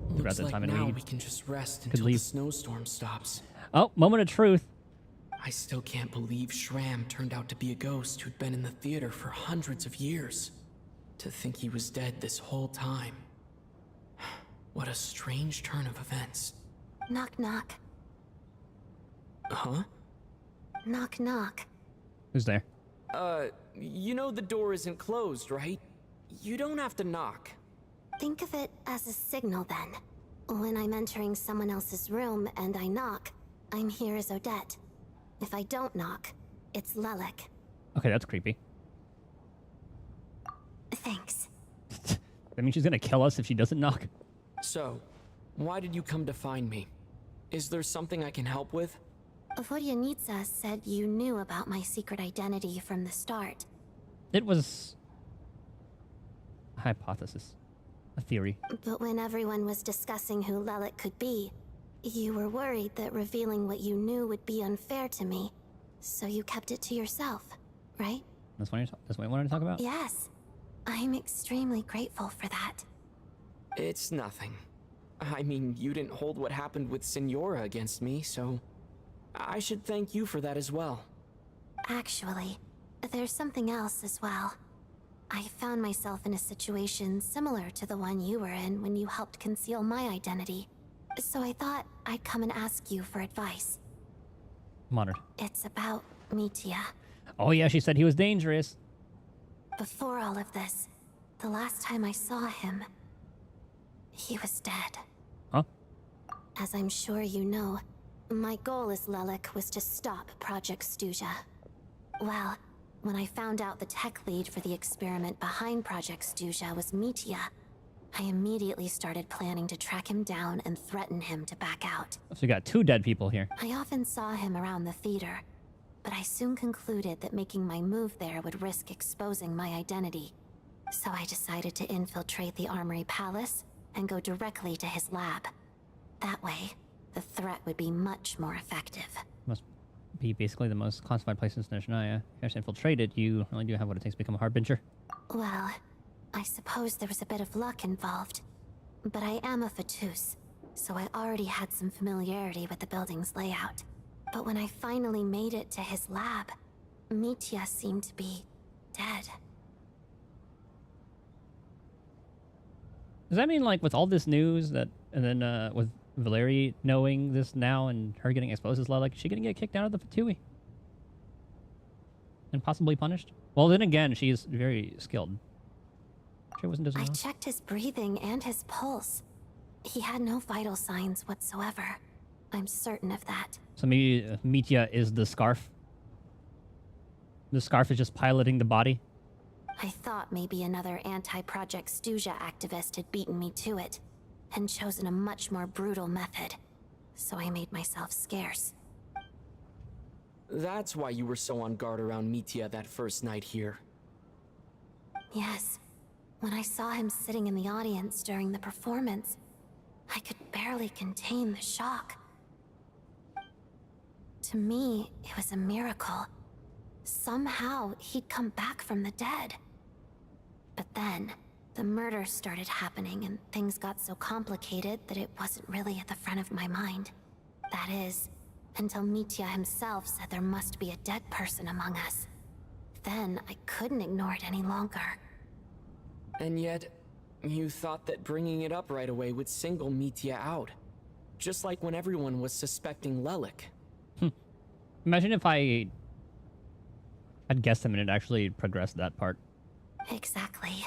throughout Looks the like time, and now we we can just rest could until the leave. snowstorm stops. Oh, moment of truth. I still can't believe Shram turned out to be a ghost who'd been in the theater for hundreds of years. To think he was dead this whole time. What a strange turn of events. Knock knock. Huh? Knock knock. Who's there? You know the door isn't closed, right? You don't have to knock. Think of it as a signal then. When I'm entering someone else's room and I knock, I'm here as Odette. If I don't knock, it's Lelik. Okay, that's creepy. Thanks. That means she's gonna kill us if she doesn't knock. So, why did you come to find me? Is there something I can help with? Vodyanitsa said you knew about my secret identity from the start. It was a hypothesis, a theory. But when everyone was discussing who Lelik could be, you were worried that revealing what you knew would be unfair to me. So you kept it to yourself, right? That's what you wanted to talk about? Yes. I'm extremely grateful for that. It's nothing. I mean, you didn't hold what happened with Signora against me, so I should thank you for that as well. Actually, there's something else as well. I found myself in a situation similar to the one you were in when you helped conceal my identity. So I thought I'd come and ask you for advice. I'm honored. It's about Mitia. Oh yeah, she said he was dangerous. Before all of this, The last time I saw him, he was dead. Huh? As I'm sure you know, my goal as Lelik was to stop Project Stuja. Well, when I found out the tech lead for the experiment behind Project Stuja was Mitya, I immediately started planning to track him down and threaten him to back out. So you got 2 dead people here. I often saw him around the theater, but I soon concluded that making my move there would risk exposing my identity. So I decided to infiltrate the Armory Palace and go directly to his lab. That way, the threat would be much more effective. Must be basically the most classified place in Snezhnaya. If you actually infiltrate it, you really do have what it takes to become a Harbinger. Well, I suppose there was a bit of luck involved. But I am a Fatus, so I already had some familiarity with the building's layout. But when I finally made it to his lab, Mitya seemed to be dead. Does that mean, like, with all this news that, and then with Valeri knowing this now and her getting exposed as Lelik, is she gonna get kicked out of the Fatui? And possibly punished? Well, then again, she is very skilled. Sure wasn't I checked his breathing and his pulse. He had no vital signs whatsoever. I'm certain of that. So maybe Mitya is the scarf? The scarf is just piloting the body? I thought maybe another anti-Project Stuja activist had beaten me to it, and chosen a much more brutal method. So I made myself scarce. That's why you were so on guard around Mitya that first night here. Yes. When I saw him sitting in the audience during the performance, I could barely contain the shock. To me, it was a miracle. Somehow, he'd come back from the dead. But then, the murders started happening and things got so complicated that it wasn't really at the front of my mind. That is, until Mitya himself said there must be a dead person among us. Then, I couldn't ignore it any longer. And yet, you thought that bringing it up right away would single Mitya out. Just like when everyone was suspecting Lelik. Imagine if I'd guessed him and it actually progressed that part. Exactly.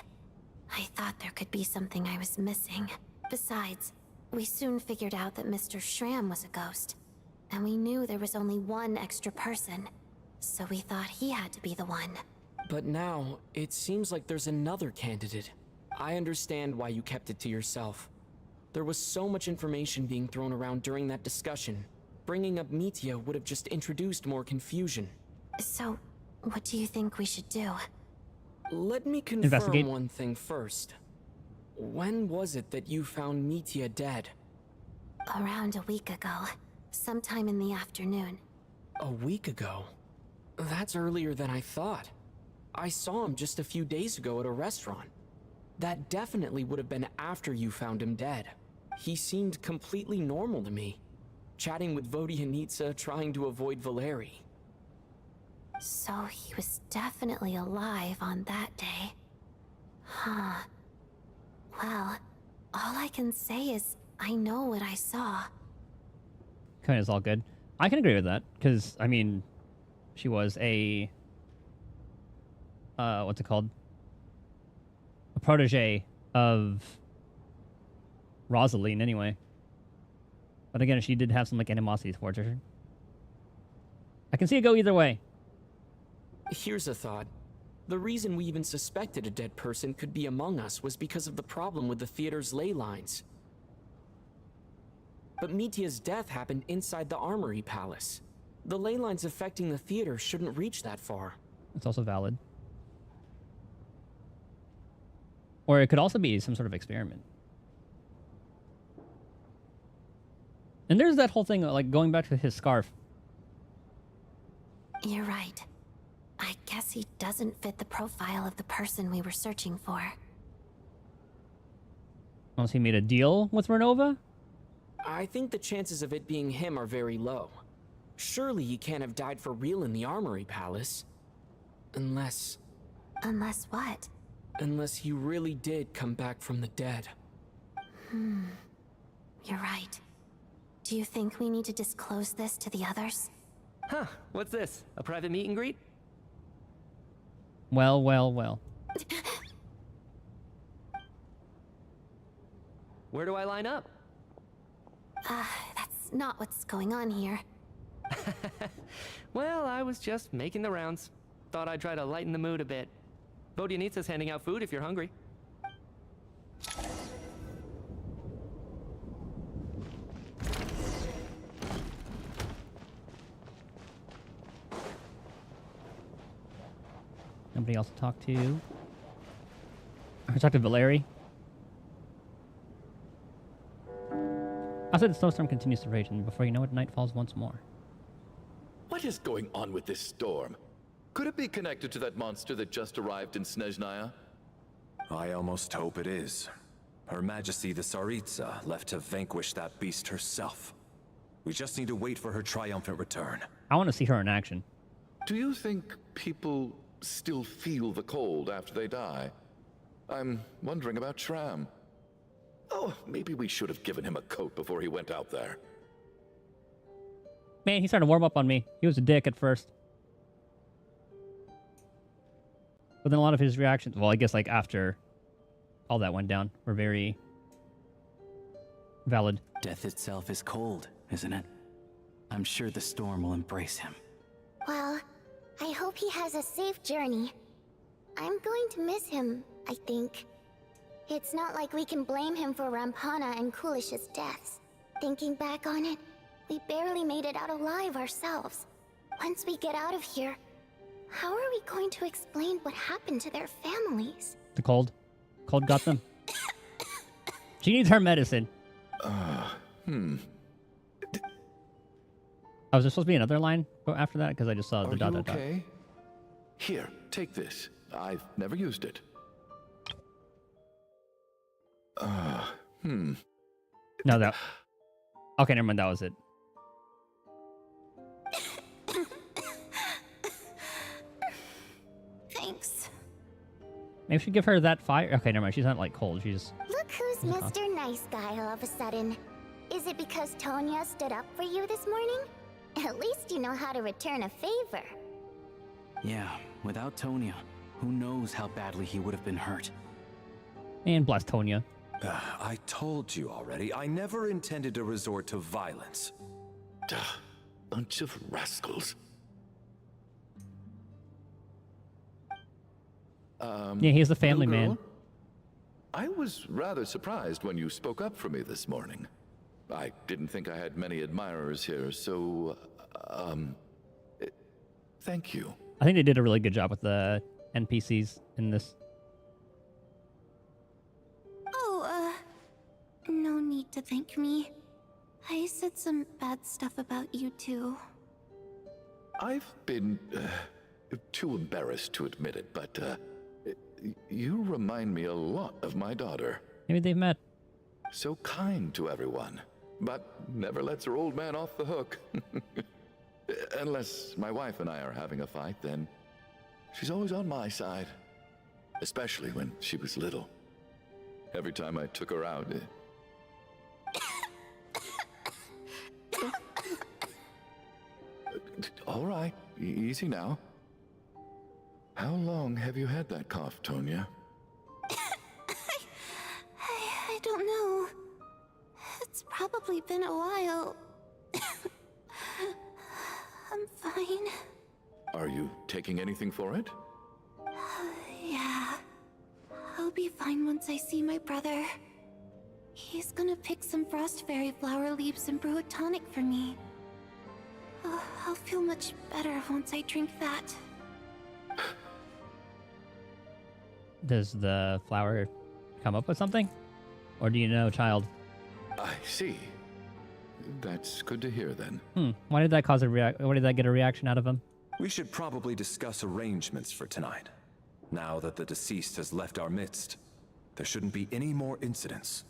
I thought there could be something I was missing. Besides, we soon figured out that Mr. Shram was a ghost. And we knew there was only one extra person. So we thought he had to be the one. But now, it seems like there's another candidate. I understand why you kept it to yourself. There was so much information being thrown around during that discussion. Bringing up Mitya would have just introduced more confusion. So, what do you think we should do? Let me confirm one thing first. When was it that you found Mitya dead? Around a week ago. Sometime in the afternoon. A week ago? That's earlier than I thought. I saw him just a few days ago at a restaurant. That definitely would have been after you found him dead. He seemed completely normal to me. Chatting with Vodyanitsa, trying to avoid Valeri. So he was definitely alive on that day. Huh. Well, all I can say is I know what I saw. Kind of is all good. I can agree with that, because, I mean, she was a... what's it called? A protege of Rosaline, anyway. But again, she did have some, like, animosity towards her. I can see it go either way. Here's a thought. The reason we even suspected a dead person could be among us was because of the problem with the theater's ley lines. But Mitya's death happened inside the Armory Palace. The ley lines affecting the theater shouldn't reach that far. It's also valid. Or it could also be some sort of experiment. And there's that whole thing, like, going back to his scarf. You're right. I guess he doesn't fit the profile of the person we were searching for. Unless he made a deal with Renova? I think the chances of it being him are very low. Surely he can't have died for real in the Armory Palace. Unless... Unless what? Unless he really did come back from the dead. You're right. Do you think we need to disclose this to the others? Huh, what's this? A private meet and greet? Well, well, well. Where do I line up? That's not what's going on here. Well, I was just making the rounds. Thought I'd try to lighten the mood a bit. Vodyanitsa's handing out food if you're hungry. Nobody else to talk to. I talked to Valeri. I said the snowstorm continues to rage, and before you know it, night falls once more. What is going on with this storm? Could it be connected to that monster that just arrived in Snezhnaya? I almost hope it is. Her Majesty the Tsaritsa left to vanquish that beast herself. We just need to wait for her triumphant return. I want to see her in action. Do you think people still feel the cold after they die? I'm wondering about Shram. Oh, maybe we should have given him a coat before he went out there. Man, he's starting to warm up on me. He was a dick at first. But then a lot of his reactions, well, I guess like after all that went down, were very valid. Death itself is cold, isn't it? I'm sure the storm will embrace him. Well, I hope he has a safe journey. I'm going to miss him, I think. It's not like we can blame him for Rampana and Kulish's deaths. Thinking back on it, we barely made it out alive ourselves. Once we get out of here, how are we going to explain what happened to their families? The cold. Cold got them. She needs her medicine. Oh, was there supposed to be another line after that? Because I just saw the dot, dot, dot. Okay? Here, take this. I've never used it. No, that... Okay, never mind. That was it. Thanks. Maybe we should give her that fire. Okay, never mind. She's not like cold. She's... Look who's Mr. Nice Guy all of a sudden. Is it because Tonya stood up for you this morning? At least you know how to return a favor. Yeah, without Tonya, who knows how badly he would have been hurt. And bless Tonya. I told you already, I never intended to resort to violence. Duh, bunch of rascals. Yeah, he's the family little man. girl, I was rather surprised when you spoke up for me this morning. I didn't think I had many admirers here, so, thank you. I think they did a really good job with the NPCs in this. Oh, no need to thank me. I said some bad stuff about you too. I've been too embarrassed to admit it, but you remind me a lot of my daughter. Maybe they've met. So kind to everyone, but never lets her old man off the hook. Unless my wife and I are having a fight, then she's always on my side. Especially when she was little. Every time I took her out, All right, easy now. How long have you had that cough, Tonya? I don't know. It's probably been a while. I'm fine. Are you taking anything for it? Yeah. I'll be fine once I see my brother. He's gonna pick some frost fairy flower leaves and brew a tonic for me. I'll feel much better once I drink that. Does the flower come up with something? Or do you know, child? I see. That's good to hear then. Why did that cause a why did that get a reaction out of him? We should probably discuss arrangements for tonight. Now that the deceased has left our midst, there shouldn't be any more incidents.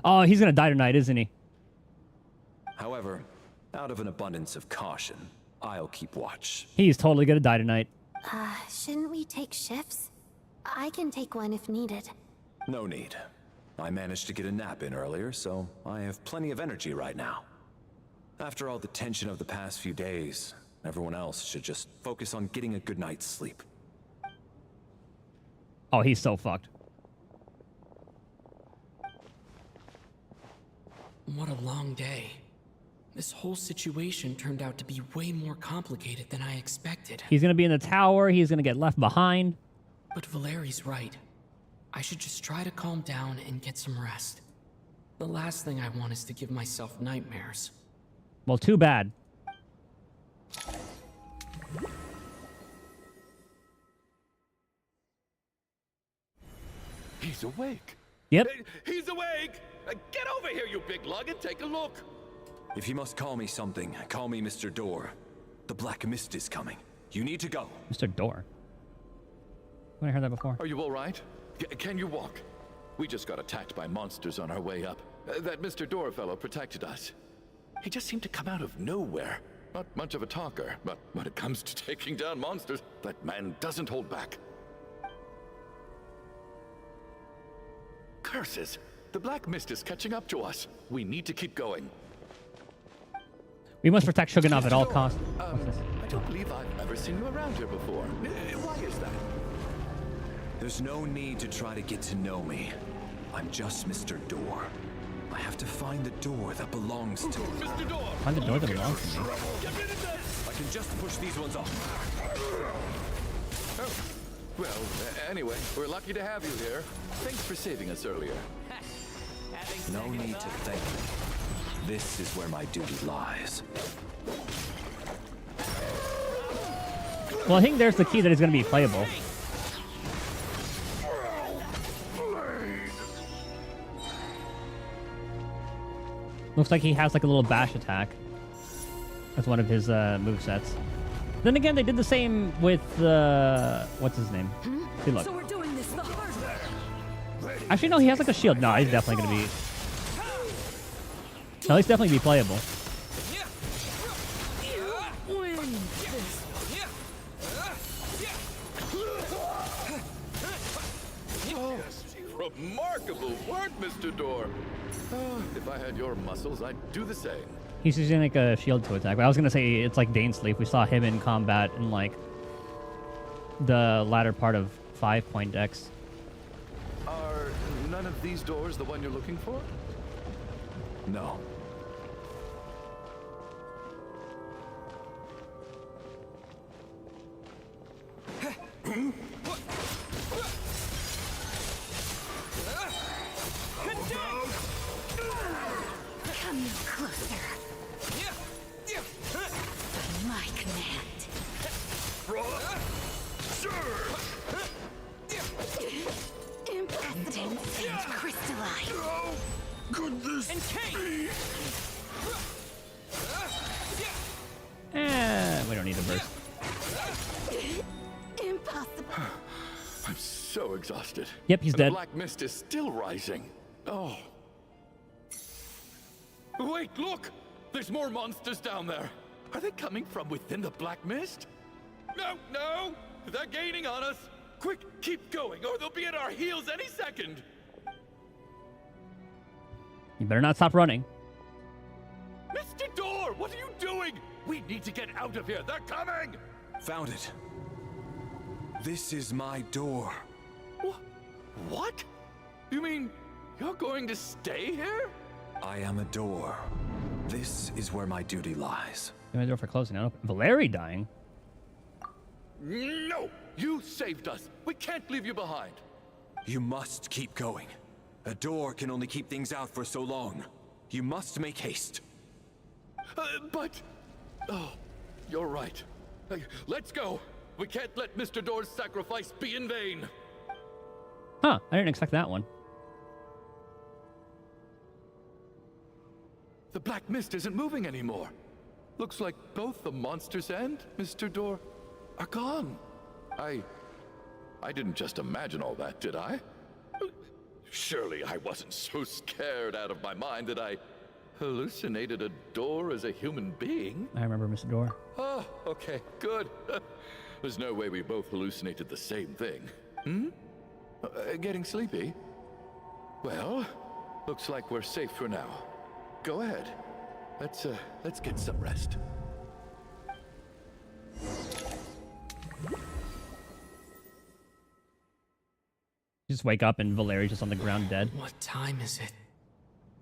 Oh, he's gonna die tonight, isn't he? However, out of an abundance of caution, I'll keep watch. He's totally gonna die tonight. Shouldn't we take shifts? I can take one if needed. No need. I managed to get a nap in earlier, so I have plenty of energy right now. After all the tension of the past few days, everyone else should just focus on getting a good night's sleep. Oh, he's so fucked. What a long day. This whole situation turned out to be way more complicated than I expected. He's gonna be in the tower. He's gonna get left behind. But Valeri's right. I should just try to calm down and get some rest. The last thing I want is to give myself nightmares. Well, too bad. He's awake. Yep. He's awake! Get over here, you big lug, and take a look. If you must call me something, call me Mr. Door. The Black Mist is coming. You need to go. Mr. Door. When I heard that before. Are you all right? Can you walk? We just got attacked by monsters on our way up. That Mr. Door fellow protected us. He just seemed to come out of nowhere. Not much of a talker, but when it comes to taking down monsters, that man doesn't hold back. Curses! The Black Mist is catching up to us. We need to keep going. We must protect Shogunov at all costs. I don't believe I've ever seen you around here before. Why is that? There's no need to try to get to know me. I'm just Mr. Door. I have to find the door that belongs to me. Mr. Door! Find the door that belongs to me. Get rid of this! I can just push these ones off. Oh. Well, anyway, we're lucky to have you here. Thanks for saving us earlier. No need to thank me. This is where my duty lies. Well, I think there's the key that is going to be playable. Looks like he has like a little bash attack. That's one of his movesets. Then again, they did the same with what's his name? See, look. So we're doing this the hard way. Actually, no, he has like a shield. No, he's definitely gonna be. No, he's definitely be playable. Remarkable work, Mr. Door. Oh, if I had your muscles, I'd do the same. He's using like a shield to attack. But I was gonna say it's like Dane's Sleep. We saw him in combat in like the latter part of 5.x. Are none of these doors the one you're looking for? No. Come no closer. My command. Impedance and crystalline. Could this be? We don't need a burst. Impossible. I'm so exhausted. Yep, he's And dead. The black mist is still rising. Oh. Wait, look! There's more monsters down there. Are they coming from within the black mist? No, no! They're gaining on us. Quick, keep going, or they'll be at our heels any second. You better not stop running. Mr. Door, what are you doing? We need to get out of here. They're coming! Found it. This is my door. What? You mean you're going to stay here? I am a door. This is where my duty lies. The door for closing. I don't. Valeri dying. No! You saved us. We can't leave you behind. You must keep going. A door can only keep things out for so long. You must make haste. But... Oh, you're right. Let's go. We can't let Mr. Door's sacrifice be in vain. Huh, I didn't expect that one. The black mist isn't moving anymore. Looks like both the monsters and Mr. Door are gone. I didn't just imagine all that, did I? Surely I wasn't so scared out of my mind that I hallucinated a door as a human being. I remember Mr. Door. Oh, okay, good. There's no way we both hallucinated the same thing. Hmm? Getting sleepy? Well, looks like we're safe for now. Go ahead. Let's get some rest. Just wake up and Valeri's just on the ground dead. What time is it?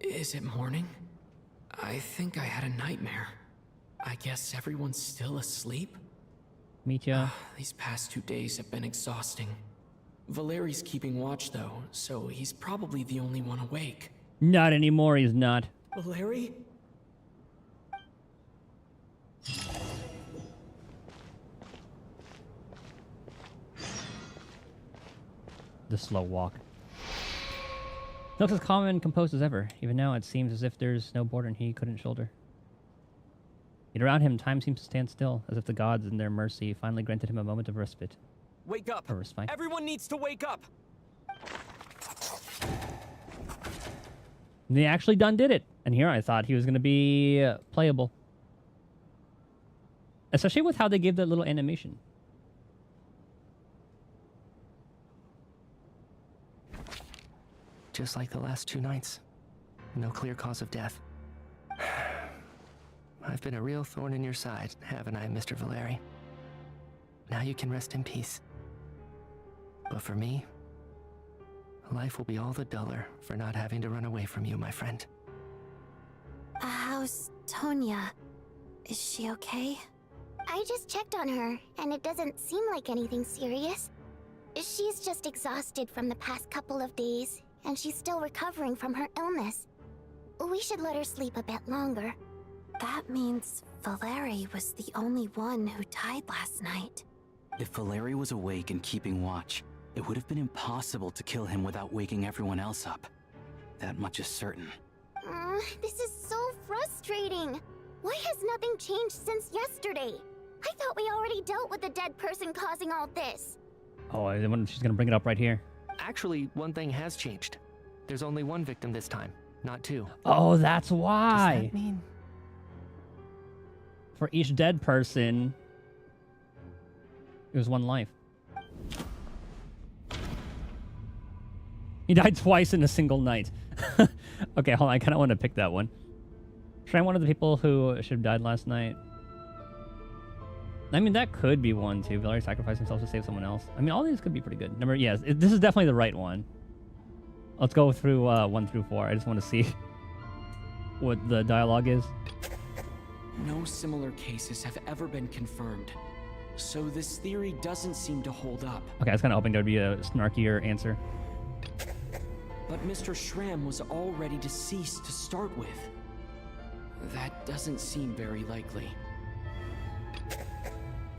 Is it morning? I think I had a nightmare. I guess everyone's still asleep? Mitya. These past 2 days have been exhausting. Valeri's keeping watch though, so he's probably the only one awake. Not anymore, he's not. Valeri? The slow walk. Looks as calm and composed as ever. Even now, it seems as if there's no border he couldn't shoulder. Yet around him, time seems to stand still, as if the gods, in their mercy, finally granted him a moment of respite. Wake up! Or respite. Everyone needs to wake up! And they actually done did it. And here I thought he was going to be playable. Especially with how they gave that little animation. Just like the last 2 nights. No clear cause of death. I've been a real thorn in your side, haven't I, Mr. Valeri? Now you can rest in peace. But for me, life will be all the duller for not having to run away from you, my friend. How's Tonya? Is she okay? I just checked on her, and it doesn't seem like anything serious. She's just exhausted from the past couple of days, and she's still recovering from her illness. We should let her sleep a bit longer. That means Valeri was the only one who died last night. If Valeri was awake and keeping watch, it would have been impossible to kill him without waking everyone else up. That much is certain. This is so frustrating. Why has nothing changed since yesterday? I thought we already dealt with the dead person causing all this. Oh, I wonder if she's going to bring it up right here. Actually, one thing has changed. There's only 1 victim this time, not 2. Oh, that's why. Does that mean... For each dead person, it was 1 life. He died twice in a single night. Okay, hold on. I kind of want to pick that one. Should I one of the people who should have died last night? I mean, that could be one, too. Valeri sacrificed himself to save someone else. I mean, all these could be pretty good. Yes, this is definitely the right one. Let's go through 1 through 4. I just want to see what the dialogue is. No similar cases have ever been confirmed, so this theory doesn't seem to hold up. Okay, I was kind of hoping there would be a snarkier answer. But Mr. Schramm was already deceased to start with. That doesn't seem very likely.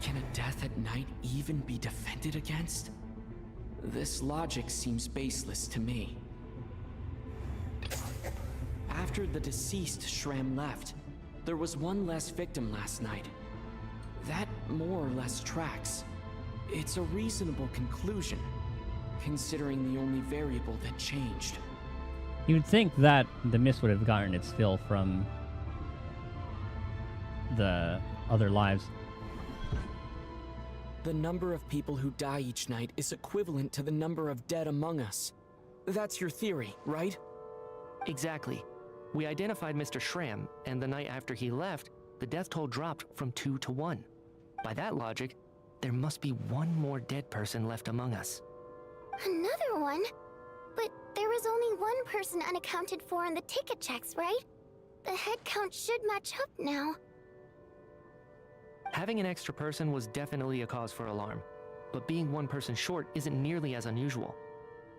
Can a death at night even be defended against? This logic seems baseless to me. After the deceased Schramm left, there was 1 less victim last night. That more or less tracks. It's a reasonable conclusion, considering the only variable that changed. You'd think that the mist would have gotten its fill from the other lives. The number of people who die each night is equivalent to the number of dead among us. That's your theory, right? Exactly. We identified Mr. Schramm, and the night after he left, the death toll dropped from 2 to 1. By that logic, there must be 1 more dead person left among us. Another one? But there was only 1 person unaccounted for in the ticket checks, right? The head count should match up now. Having an extra person was definitely a cause for alarm, but being 1 person short isn't nearly as unusual.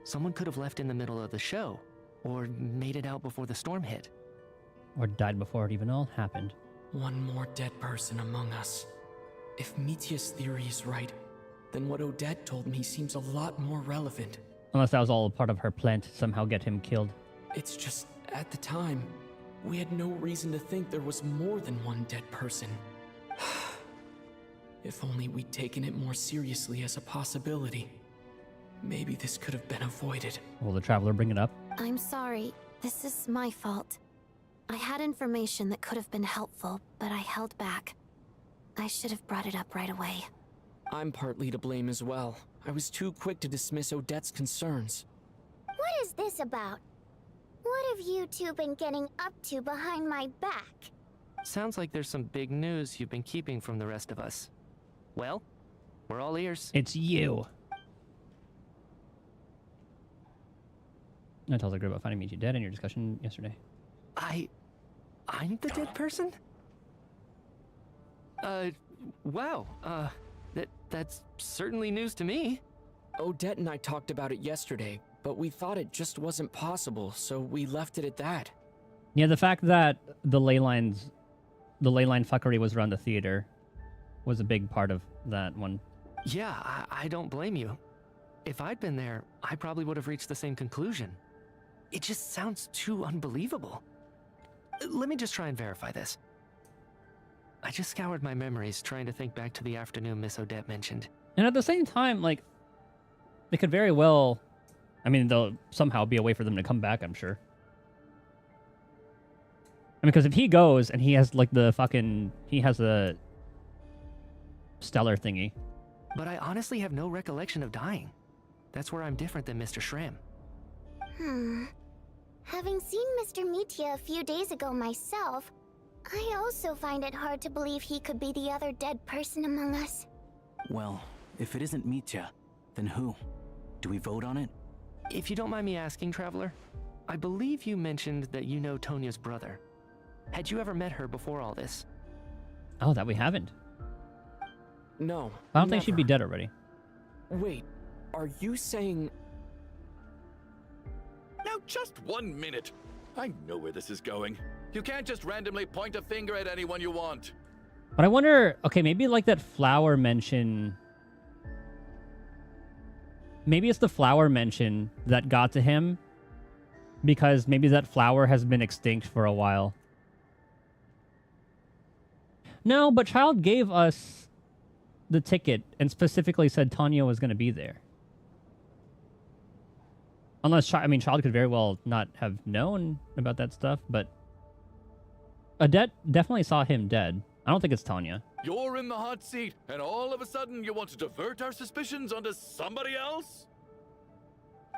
Someone could have left in the middle of the show, or made it out before the storm hit. Or died before it even all happened. 1 more dead person among us. If Mitya's theory is right, then what Odette told me seems a lot more relevant. Unless that was all part of her plan to somehow get him killed. It's just, at the time, we had no reason to think there was more than 1 dead person. If only we'd taken it more seriously as a possibility. Maybe this could have been avoided. Will the Traveler bring it up? I'm sorry. This is my fault. I had information that could have been helpful, but I held back. I should have brought it up right away. I'm partly to blame as well. I was too quick to dismiss Odette's concerns. What is this about? What have you two been getting up to behind my back? Sounds like there's some big news you've been keeping from the rest of us. Well, we're all ears. It's you. I told the group about finding Michi dead in your discussion yesterday. I I'm the dead person? Wow. That's certainly news to me. Odette and I talked about it yesterday, but we thought it just wasn't possible, so we left it at that. Yeah, the fact that the ley line fuckery was around the theater was a big part of that one. Yeah, I don't blame you. If I'd been there, I probably would have reached the same conclusion. It just sounds too unbelievable. Let me just try and verify this. I just scoured my memories trying to think back to the afternoon Miss Odette mentioned. And at the same time, like, they could very well... I mean, there'll somehow be a way for them to come back, I'm sure. I mean, because if he goes and he has, like, the fucking... He has a stellar thingy. But I honestly have no recollection of dying. That's where I'm different than Mr. Shram. Having seen Mr. Mitya a few days ago myself, I also find it hard to believe he could be the other dead person among us. Well, if it isn't Mitya, then who? Do we vote on it? If you don't mind me asking, Traveler, I believe you mentioned that you know Tonya's brother. Had you ever met her before all this? Oh, that we haven't. No. I don't think she'd be dead already. Wait, are you saying... Now, just 1 minute. I know where this is going. You can't just randomly point a finger at anyone you want. But I wonder... Okay, maybe like that flower mention... Maybe it's the flower mention that got to him. Because maybe that flower has been extinct for a while. No, but Child gave us the ticket and specifically said Tanya was going to be there. Unless, Child could very well not have known about that stuff, but... Odette definitely saw him dead. I don't think it's Tanya. You're in the hot seat, and all of a sudden you want to divert our suspicions onto somebody else?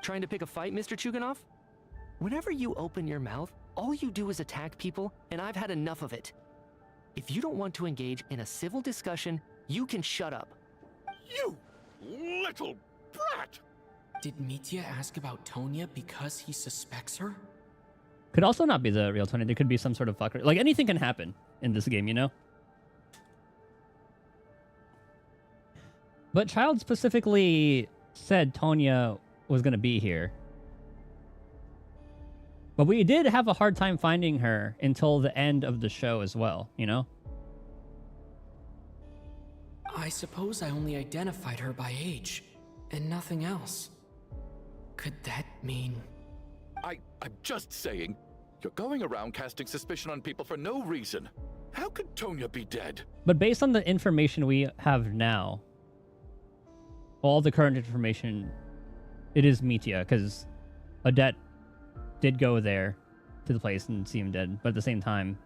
Trying to pick a fight, Mr. Chuganov? Whenever you open your mouth, all you do is attack people, and I've had enough of it. If you don't want to engage in a civil discussion, you can shut up. You little brat! Did Mitya ask about Tonya because he suspects her? Could also not be the real Tony. There could be some sort of fucker. Like, anything can happen in this game, you know? But Child specifically said Tonya was going to be here. But we did have a hard time finding her until the end of the show as well, you know? I suppose I only identified her by age, and nothing else. Could that mean... I'm just saying, you're going around casting suspicion on people for no reason. How could Tonya be dead? But based on the information we have now, all the current information, it is Mitya, because Odette did go there to the place and see him dead. But at the same time,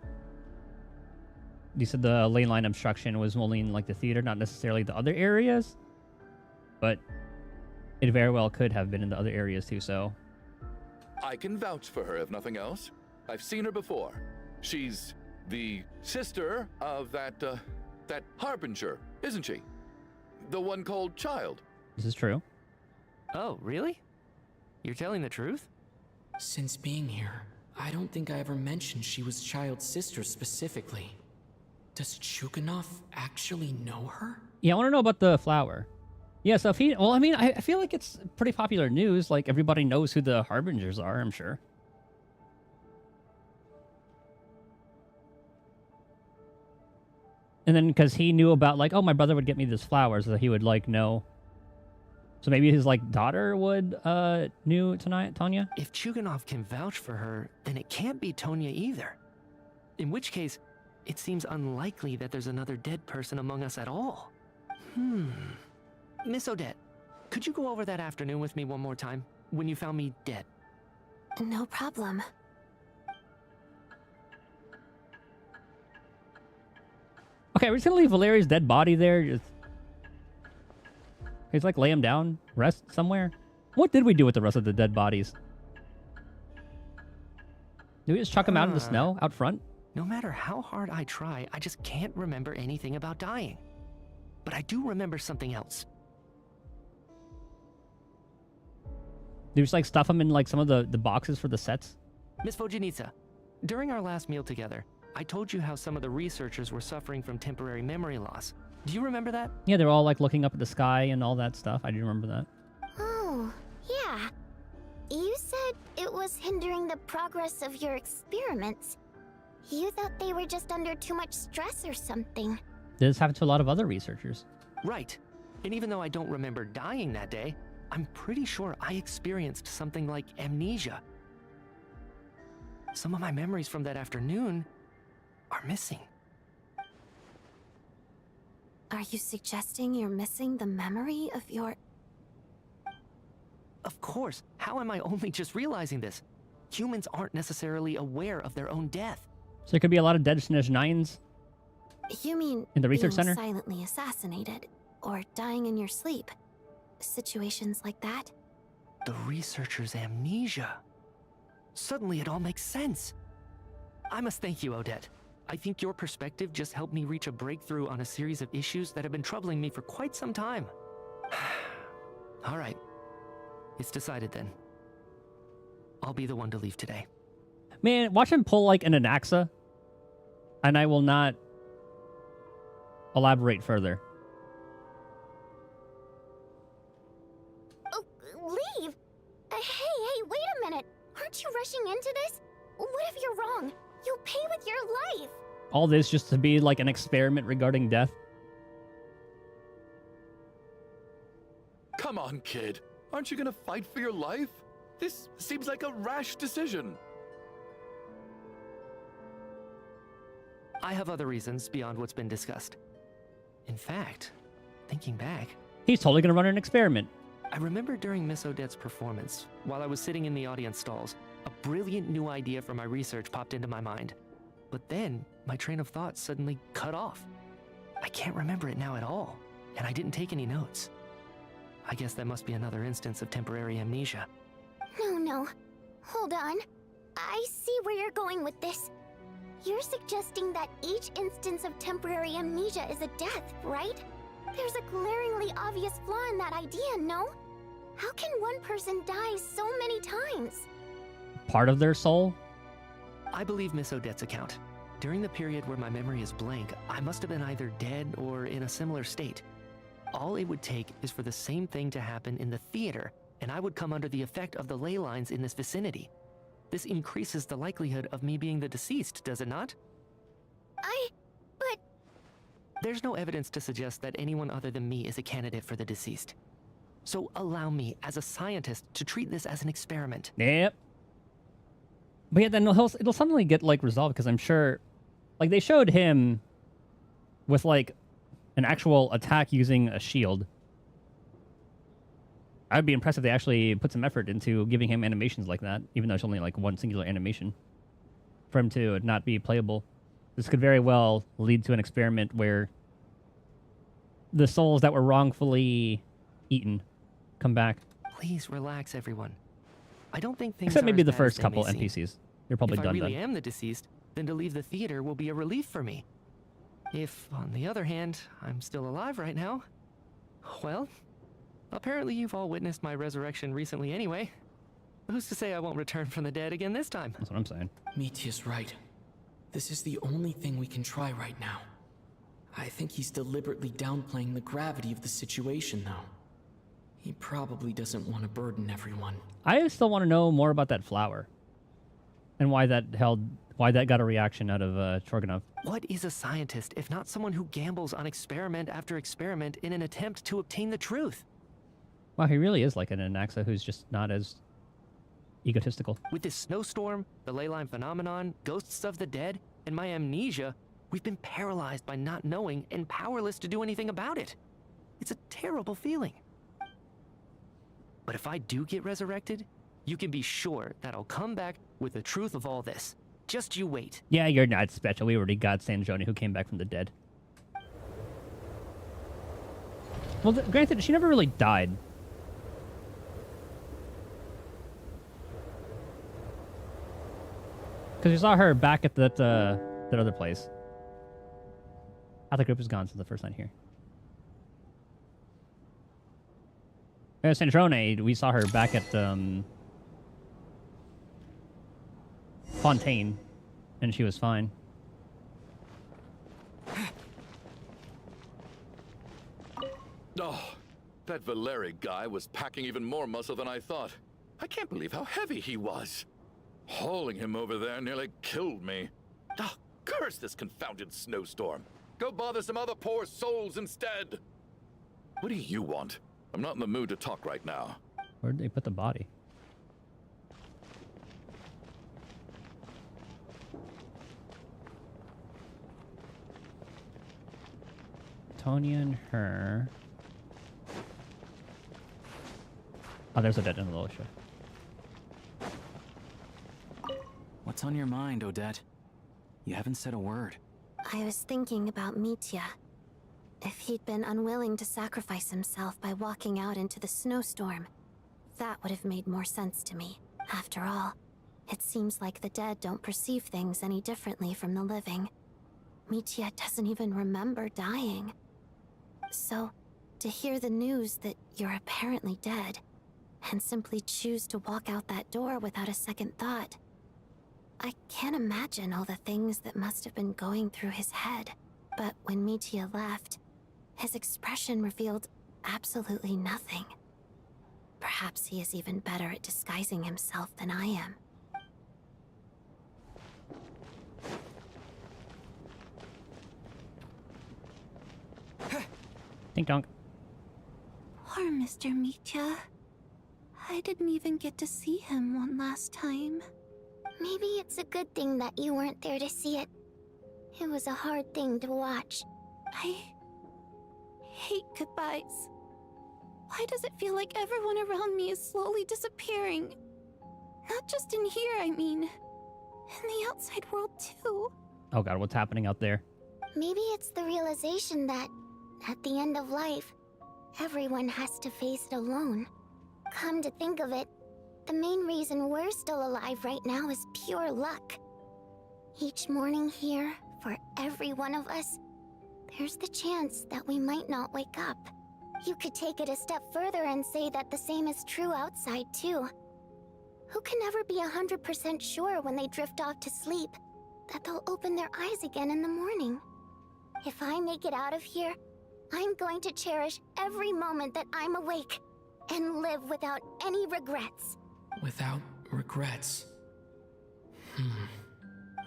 you said the ley line obstruction was only in like the theater, not necessarily the other areas. But it very well could have been in the other areas too, so... I can vouch for her, if nothing else. I've seen her before. She's the sister of that Harbinger, isn't she? The one called Child. This is true. Oh, really? You're telling the truth? Since being here, I don't think I ever mentioned she was Child's sister specifically. Does Chuganov actually know her? Yeah, I want to know about the flower. Yeah, so if he... Well, I mean, I feel like it's pretty popular news. Like, everybody knows who the Harbingers are, I'm sure. And then, because he knew about, like, oh, my brother would get me this flower, so that he would, like, know. So maybe his, like, daughter would, knew Tanya? If Chuganov can vouch for her, then it can't be Tonya either. In which case, it seems unlikely that there's another dead person among us at all. Miss Odette, could you go over that afternoon with me one more time, when you found me dead? No problem. Okay, we're just gonna leave Valeria's dead body there. Just... He's like, lay him down, rest somewhere. What did we do with the rest of the dead bodies? Did we just chuck him out in the snow, out front? No matter how hard I try, I just can't remember anything about dying. But I do remember something else. Did we just, like, stuff him in, like, some of the boxes for the sets? Miss Vojanitsa, during our last meal together, I told you how some of the researchers were suffering from temporary memory loss. Do you remember that? Yeah, they're all like looking up at the sky and all that stuff. I do remember that. Oh, yeah. You said it was hindering the progress of your experiments. You thought they were just under too much stress or something. This happened to a lot of other researchers. Right. And even though I don't remember dying that day, I'm pretty sure I experienced something like amnesia. Some of my memories from that afternoon are missing. Are you suggesting you're missing the memory of your... Of course. How am I only just realizing this? Humans aren't necessarily aware of their own death. So there could be a lot of dead Snezhnayans. You mean in the research being center? silently assassinated or dying in your sleep? Situations like that? The researcher's amnesia. Suddenly it all makes sense. I must thank you, Odette. I think your perspective just helped me reach a breakthrough on a series of issues that have been troubling me for quite some time. All right. It's decided then. I'll be the one to leave today. Man, watch him pull like an Anaxa, and I will not elaborate further. Oh, leave? Hey, wait a minute. Aren't you rushing into this? What if you're wrong? You'll pay with your life. All this just to be like an experiment regarding death. Come on, kid. Aren't you gonna fight for your life? This seems like a rash decision. I have other reasons beyond what's been discussed. In fact, thinking back, He's totally gonna run an experiment. I remember during Miss Odette's performance, while I was sitting in the audience stalls, a brilliant new idea for my research popped into my mind. But then, my train of thought suddenly cut off. I can't remember it now at all, and I didn't take any notes. I guess that must be another instance of temporary amnesia. No. Hold on. I see where you're going with this. You're suggesting that each instance of temporary amnesia is a death, right? There's a glaringly obvious flaw in that idea, no? How can one person die so many times? Part of their soul? I believe Miss Odette's account. During the period where my memory is blank, I must have been either dead or in a similar state. All it would take is for the same thing to happen in the theater, and I would come under the effect of the ley lines in this vicinity. This increases the likelihood of me being the deceased, does it not? But... There's no evidence to suggest that anyone other than me is a candidate for the deceased. So allow me, as a scientist, to treat this as an experiment. Yep. But yeah, then it'll suddenly get like resolved, because I'm sure, like, they showed him with like an actual attack using a shield. I'd be impressed if they actually put some effort into giving him animations like that, even though it's only like one singular animation, for him to not be playable. This could very well lead to an experiment where the souls that were wrongfully eaten come back. Please relax, everyone. I don't think things Except are maybe as the bad first as they couple may seem. NPCs. They're probably If done. I really am the deceased, then to leave the theater will be a relief for me. If, on the other hand, I'm still alive right now, well, apparently you've all witnessed my resurrection recently anyway. Who's to say I won't return from the dead again this time? That's what I'm saying. Mitia's right. This is the only thing we can try right now. I think he's deliberately downplaying the gravity of the situation, though. He probably doesn't want to burden everyone. I still want to know more about that flower, and why that got a reaction out of Chorganov. What is a scientist if not someone who gambles on experiment after experiment in an attempt to obtain the truth? Wow, he really is like an Anaxa who's just not as egotistical. With this snowstorm, the ley line phenomenon, ghosts of the dead, and my amnesia, we've been paralyzed by not knowing and powerless to do anything about it. It's a terrible feeling. But if I do get resurrected, you can be sure that I'll come back with the truth of all this. Just you wait. Yeah, you're not special. We already got Snezhnaya who came back from the dead. Well, granted, she never really died. Because we saw her back at that other place. Half the group is gone since the first night here. Snezhnaya, we saw her back at Fontaine, and she was fine. Oh, that Valeri guy was packing even more muscle than I thought. I can't believe how heavy he was. Hauling him over there nearly killed me. Ah, curse this confounded snowstorm. Go bother some other poor souls instead. What do you want? I'm not in the mood to talk right now. Where'd they put the body? Tonya and her. Oh, there's a dead end Alosia. What's on your mind, Odette? You haven't said a word. I was thinking about Mitya. If he'd been unwilling to sacrifice himself by walking out into the snowstorm, that would have made more sense to me. After all, it seems like the dead don't perceive things any differently from the living. Mitya doesn't even remember dying. So, to hear the news that you're apparently dead, and simply choose to walk out that door without a second thought, I can't imagine all the things that must have been going through his head. But when Mitya left, his expression revealed absolutely nothing. Perhaps he is even better at disguising himself than I am. Ding dong. Poor Mr. Mitya. I didn't even get to see him one last time. Maybe it's a good thing that you weren't there to see it. It was a hard thing to watch. I hate goodbyes. Why does it feel like everyone around me is slowly disappearing? Not just in here, I mean. In the outside world, too. Oh god, what's happening out there? Maybe it's the realization that, at the end of life, everyone has to face it alone. Come to think of it, the main reason we're still alive right now is pure luck. Each morning here, for every one of us, there's the chance that we might not wake up. You could take it a step further and say that the same is true outside, too. Who can never be 100% sure when they drift off to sleep that they'll open their eyes again in the morning? If I make it out of here, I'm going to cherish every moment that I'm awake and live without any regrets. Without regrets.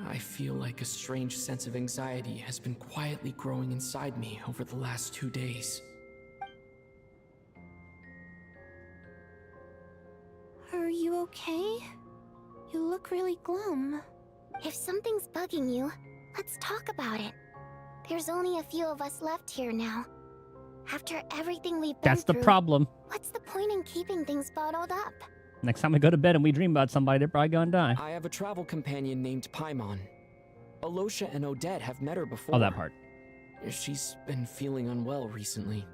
I feel like a strange sense of anxiety has been quietly growing inside me over the last 2 days. Are you okay? You look really glum. If something's bugging you, let's talk about it. There's only a few of us left here now. After everything we've been That's the through, problem. what's the point in keeping things bottled up? Next time we go to bed and we dream about somebody, they're probably gonna die. I have a travel companion named Paimon. Alosia and Odette have met her before. Oh, that part. She's been feeling unwell recently.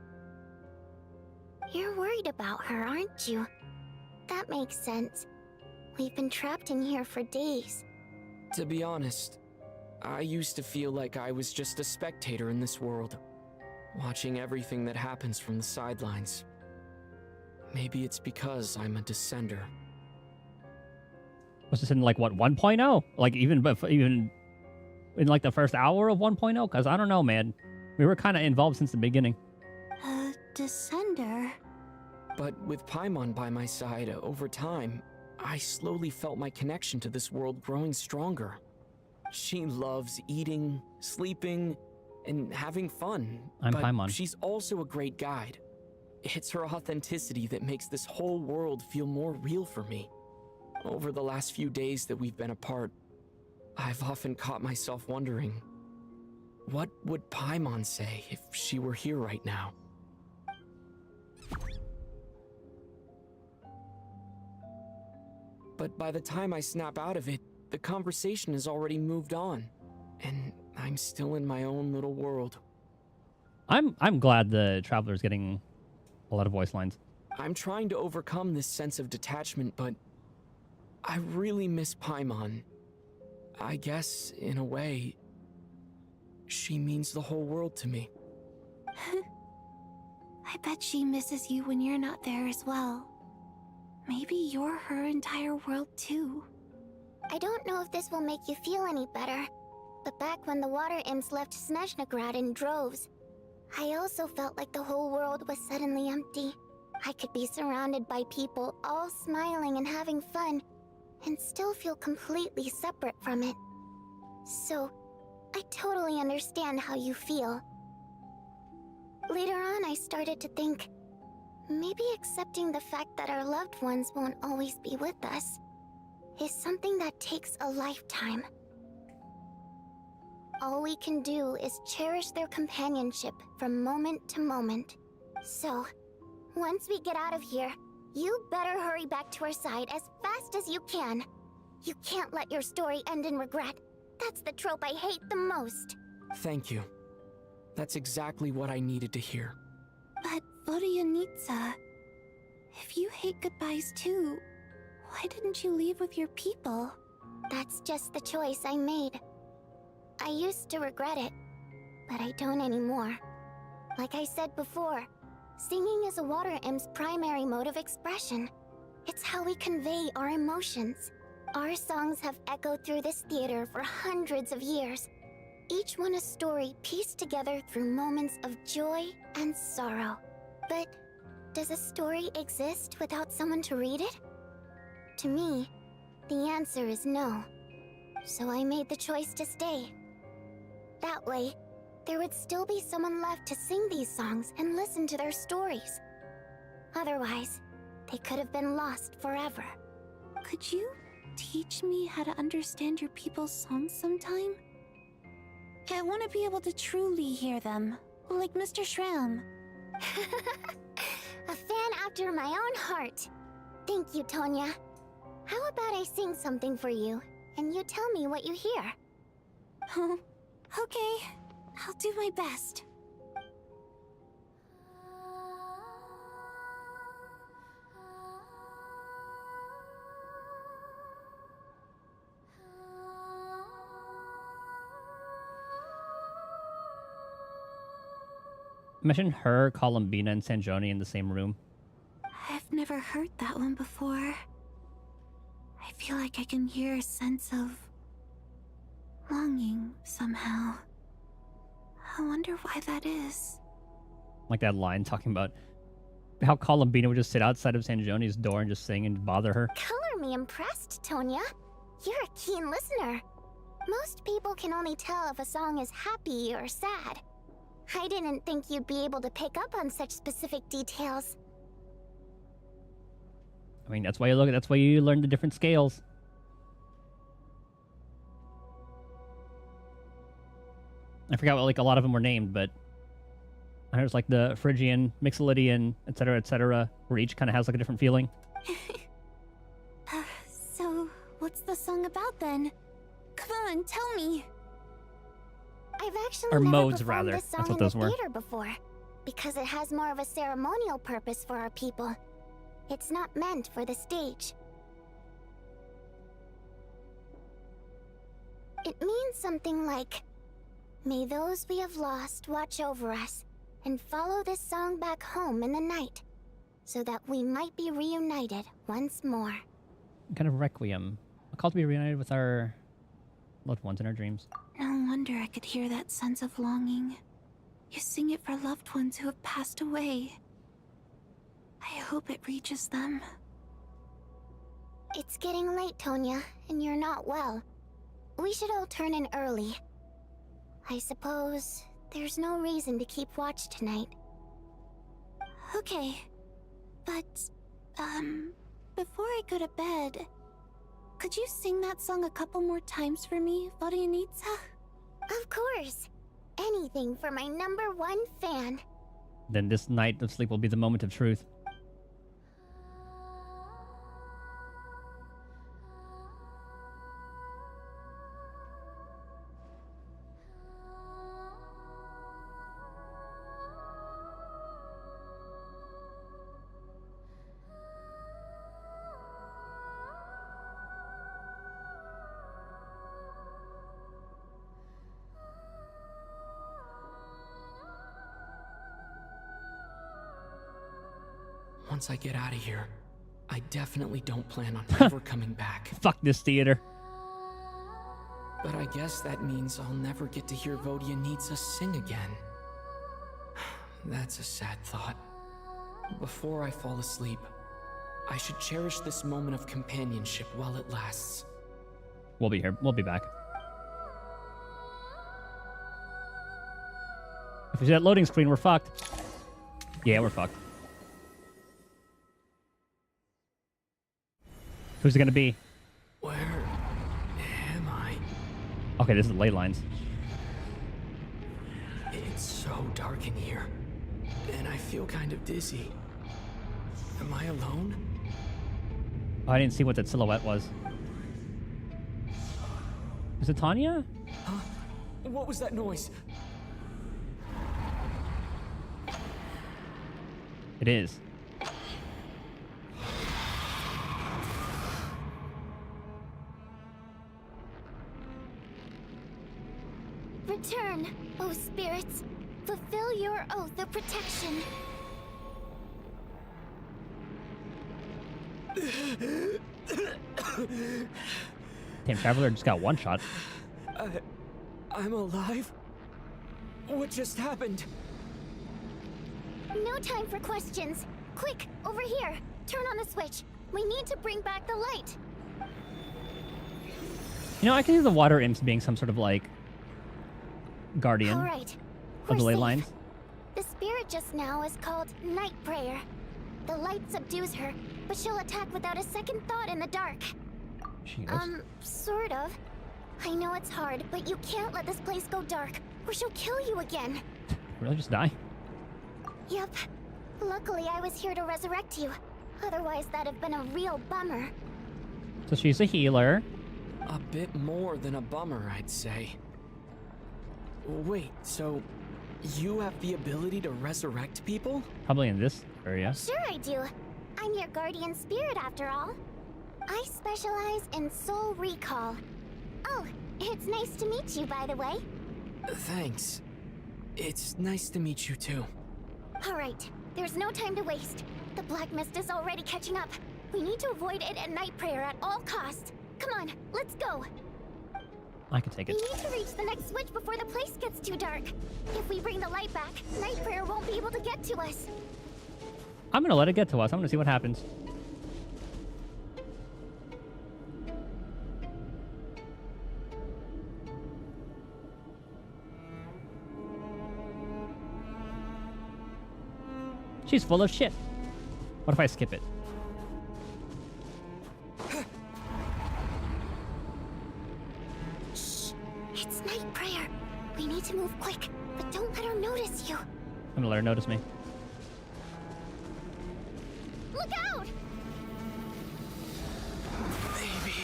You're worried about her, aren't you? That makes sense. We've been trapped in here for days. To be honest, I used to feel like I was just a spectator in this world, watching everything that happens from the sidelines. Maybe it's because I'm a descender. Was this in like what 1.0? Like even in like the first hour of 1.0? Because I don't know, man. We were kind of involved since the beginning. Descender? But with Paimon by my side, over time, I slowly felt my connection to this world growing stronger. She loves eating, sleeping, and having fun. I'm but Paimon. She's also a great guide. It's her authenticity that makes this whole world feel more real for me. Over the last few days that we've been apart, I've often caught myself wondering, what would Paimon say if she were here right now? But by the time I snap out of it, the conversation has already moved on, and I'm still in my own little world. I'm glad the Traveler's getting a lot of voice lines. I'm trying to overcome this sense of detachment, but I really miss Paimon. I guess, in a way, she means the whole world to me. I bet she misses you when you're not there as well. Maybe you're her entire world too. I don't know if this will make you feel any better, but back when the water imps left Snezhnaya in droves, I also felt like the whole world was suddenly empty. I could be surrounded by people, all smiling and having fun, and still feel completely separate from it. So, I totally understand how you feel. Later on, I started to think, maybe accepting the fact that our loved ones won't always be with us is something that takes a lifetime. All we can do is cherish their companionship from moment to moment. So, once we get out of here, you better hurry back to our side as fast as you can. You can't let your story end in regret. That's the trope I hate the most. Thank you. That's exactly what I needed to hear. But Vodyanitsa, if you hate goodbyes too, why didn't you leave with your people? That's just the choice I made. I used to regret it, but I don't anymore. Like I said before, singing is a water imp's primary mode of expression. It's how we convey our emotions. Our songs have echoed through this theater for hundreds of years, each one a story pieced together through moments of joy and sorrow. But does a story exist without someone to read it? To me, the answer is no. So I made the choice to stay. That way, there would still be someone left to sing these songs and listen to their stories. Otherwise, they could have been lost forever. Could you teach me how to understand your people's songs sometime? I want to be able to truly hear them, like Mr. Shram. A fan after my own heart. Thank you, Tonya. How about I sing something for you, and you tell me what you hear? Oh, okay. I'll do my best. Imagine her, Columbina, and Snezhnaya in the same room. I've never heard that one before. I feel like I can hear a sense of longing somehow. I wonder why that is. Like that line talking about how Columbina would just sit outside of Snezhnaya's door and just sing and bother her. Color me impressed, Tonya. You're a keen listener. Most people can only tell if a song is happy or sad. I didn't think you'd be able to pick up on such specific details. I mean, that's why you learn the different scales. I forgot what like a lot of them were named, but there's like the Phrygian, Mixolydian, etc., where each kind of has like a different feeling. So, what's the song about then? Come on, tell me. I've actually Or never modes, performed rather. this song That's what in those the were. theater before, because it has more of a ceremonial purpose for our people. It's not meant for the stage. It means something like, "May those we have lost watch over us, and follow this song back home in the night, so that we might be reunited once more." Kind of requiem. A call to be reunited with our loved ones in our dreams. No wonder I could hear that sense of longing. You sing it for loved ones who have passed away. I hope it reaches them. It's getting late, Tonya, and you're not well. We should all turn in early. I suppose there's no reason to keep watch tonight. Okay. But, before I go to bed, could you sing that song a couple more times for me, Vodyanitsa? Of course. Anything for my #1 fan. Then this night of sleep will be the moment of truth. Once I get out of here, I definitely don't plan on ever coming back. Fuck this theater. But I guess that means I'll never get to hear Vodyanitsa sing again. That's a sad thought. Before I fall asleep, I should cherish this moment of companionship while it lasts. We'll be here. We'll be back. If we see that loading screen, we're fucked. Yeah, we're fucked. Who's it gonna be? Where am I? Okay, this is the ley lines. It's so dark in here, and I feel kind of dizzy. Am I alone? Oh, I didn't see what that silhouette was. Is it Tanya? Huh? What was that noise? It is. Return, O spirits. Fulfill your oath of protection. Damn, Traveler just got one shot. I'm alive? What just happened? No time for questions. Quick, over here. Turn on the switch. We need to bring back the light. You know, I can see the water imps being some sort of like guardian All right. of the ley safe. lines. The spirit just now is called Night Prayer. The light subdues her, but she'll attack without a second thought in the dark. She is. Sort of. I know it's hard, but you can't let this place go dark, or she'll kill you again. Really, just die? Yep. Luckily, I was here to resurrect you. Otherwise, that'd have been a real bummer. So she's a healer. A bit more than a bummer, I'd say. Wait, so you have the ability to resurrect people? Probably in this area. Sure I do. I'm your guardian spirit after all. I specialize in soul recall. Oh, it's nice to meet you, by the way. Thanks. It's nice to meet you too. All right, there's no time to waste. The black mist is already catching up. We need to avoid it at Night Prayer at all costs. Come on, let's go. I can take We it. need to reach the next switch before the place gets too dark. If we bring the light back, Night Prayer won't be able to get to us. I'm gonna let it get to us. I'm gonna see what happens. She's full of shit. What if I skip it? Shh, it's Night Prayer. We need to move quick, but don't let her notice you. I'm gonna let her notice me. Look out! Maybe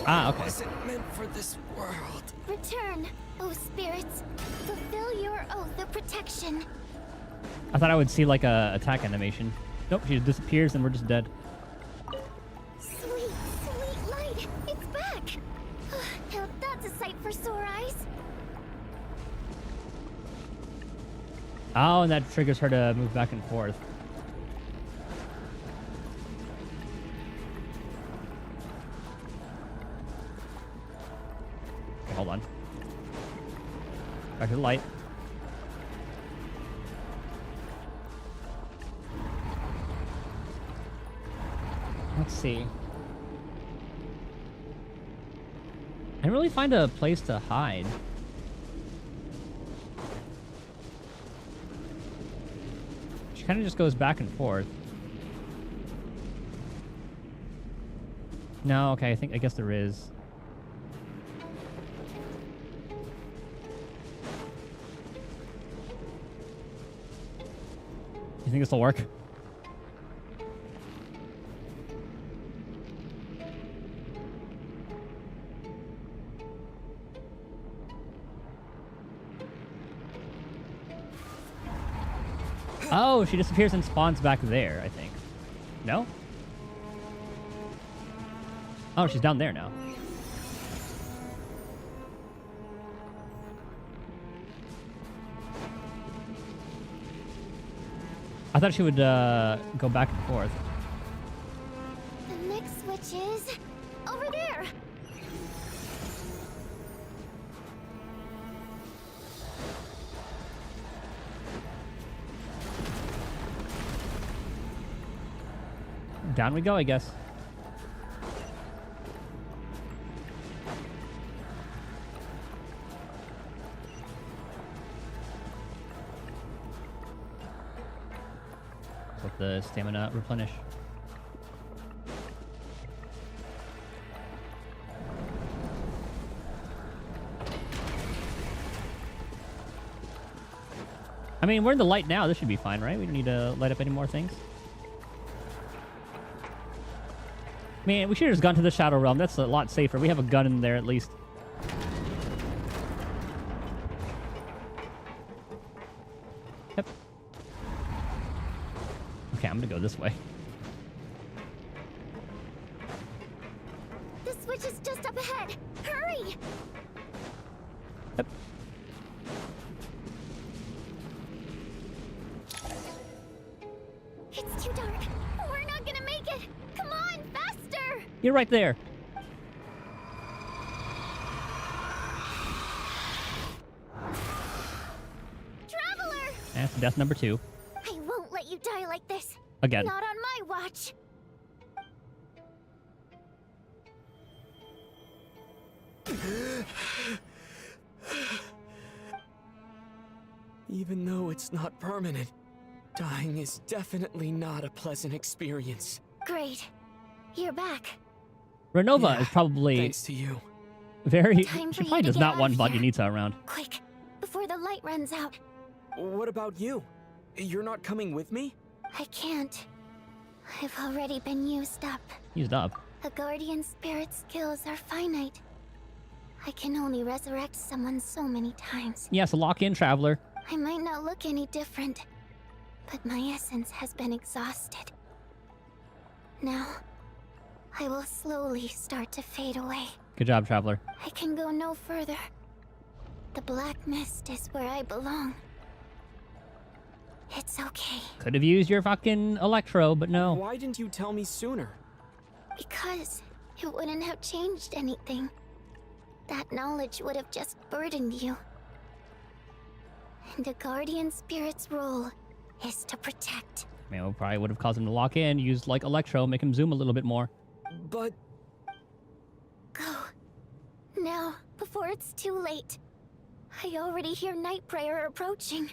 Ah, okay. wasn't meant for this world. Return, O spirits. Fulfill your oath of protection. I thought I would see like a attack animation. Nope, she just disappears and we're just dead. Sweet, sweet light. It's back. Now that's a sight for sore eyes. Oh, and that triggers her to move back and forth. Okay, hold on. Back to the light. Let's see. I didn't really find a place to hide. She kind of just goes back and forth. No, okay, I guess there is. You think this will work? Oh, she disappears and spawns back there, I think. No? Oh, she's down there now. I thought she would go back and forth. The next switch is over there. Down we go, I guess. Let the stamina replenish. I mean, we're in the light now. This should be fine, right? We don't need to light up any more things. Man, we should have just gone to the Shadow Realm. That's a lot safer. We have a gun in there at least. Yep. Okay, I'm gonna go this way. The switch is just up ahead. Hurry! Yep. It's too dark. We're not gonna make it. Come on, faster! You're right there. Traveler! That's death number 2. I won't let you die like this. Again. Not on my watch. Even though it's not permanent, dying is definitely not a pleasant experience. Great. You're back. Renova Yeah, is probably thanks to you. very... Time She for probably you to does get not out want of Vodyanitsa around. Quick, before the light runs out. What about you? You're not coming with me? I can't. I've already been used up. Used up. A guardian spirit's skills are finite. I can only resurrect someone so many times. Yeah, so lock in, Traveler. I might not look any different, but my essence has been exhausted. Now, I will slowly start to fade away. Good job, Traveler. I can go no further. The black mist is where I belong. It's okay. Could have used your fucking Electro, but no. Why didn't you tell me sooner? Because it wouldn't have changed anything. That knowledge would have just burdened you. And a guardian spirit's role is to protect. I mean, we probably would have caused him to lock in, use like Electro, make him zoom a little bit more. But... Go. Now, before it's too late. I already hear Night Prayer approaching.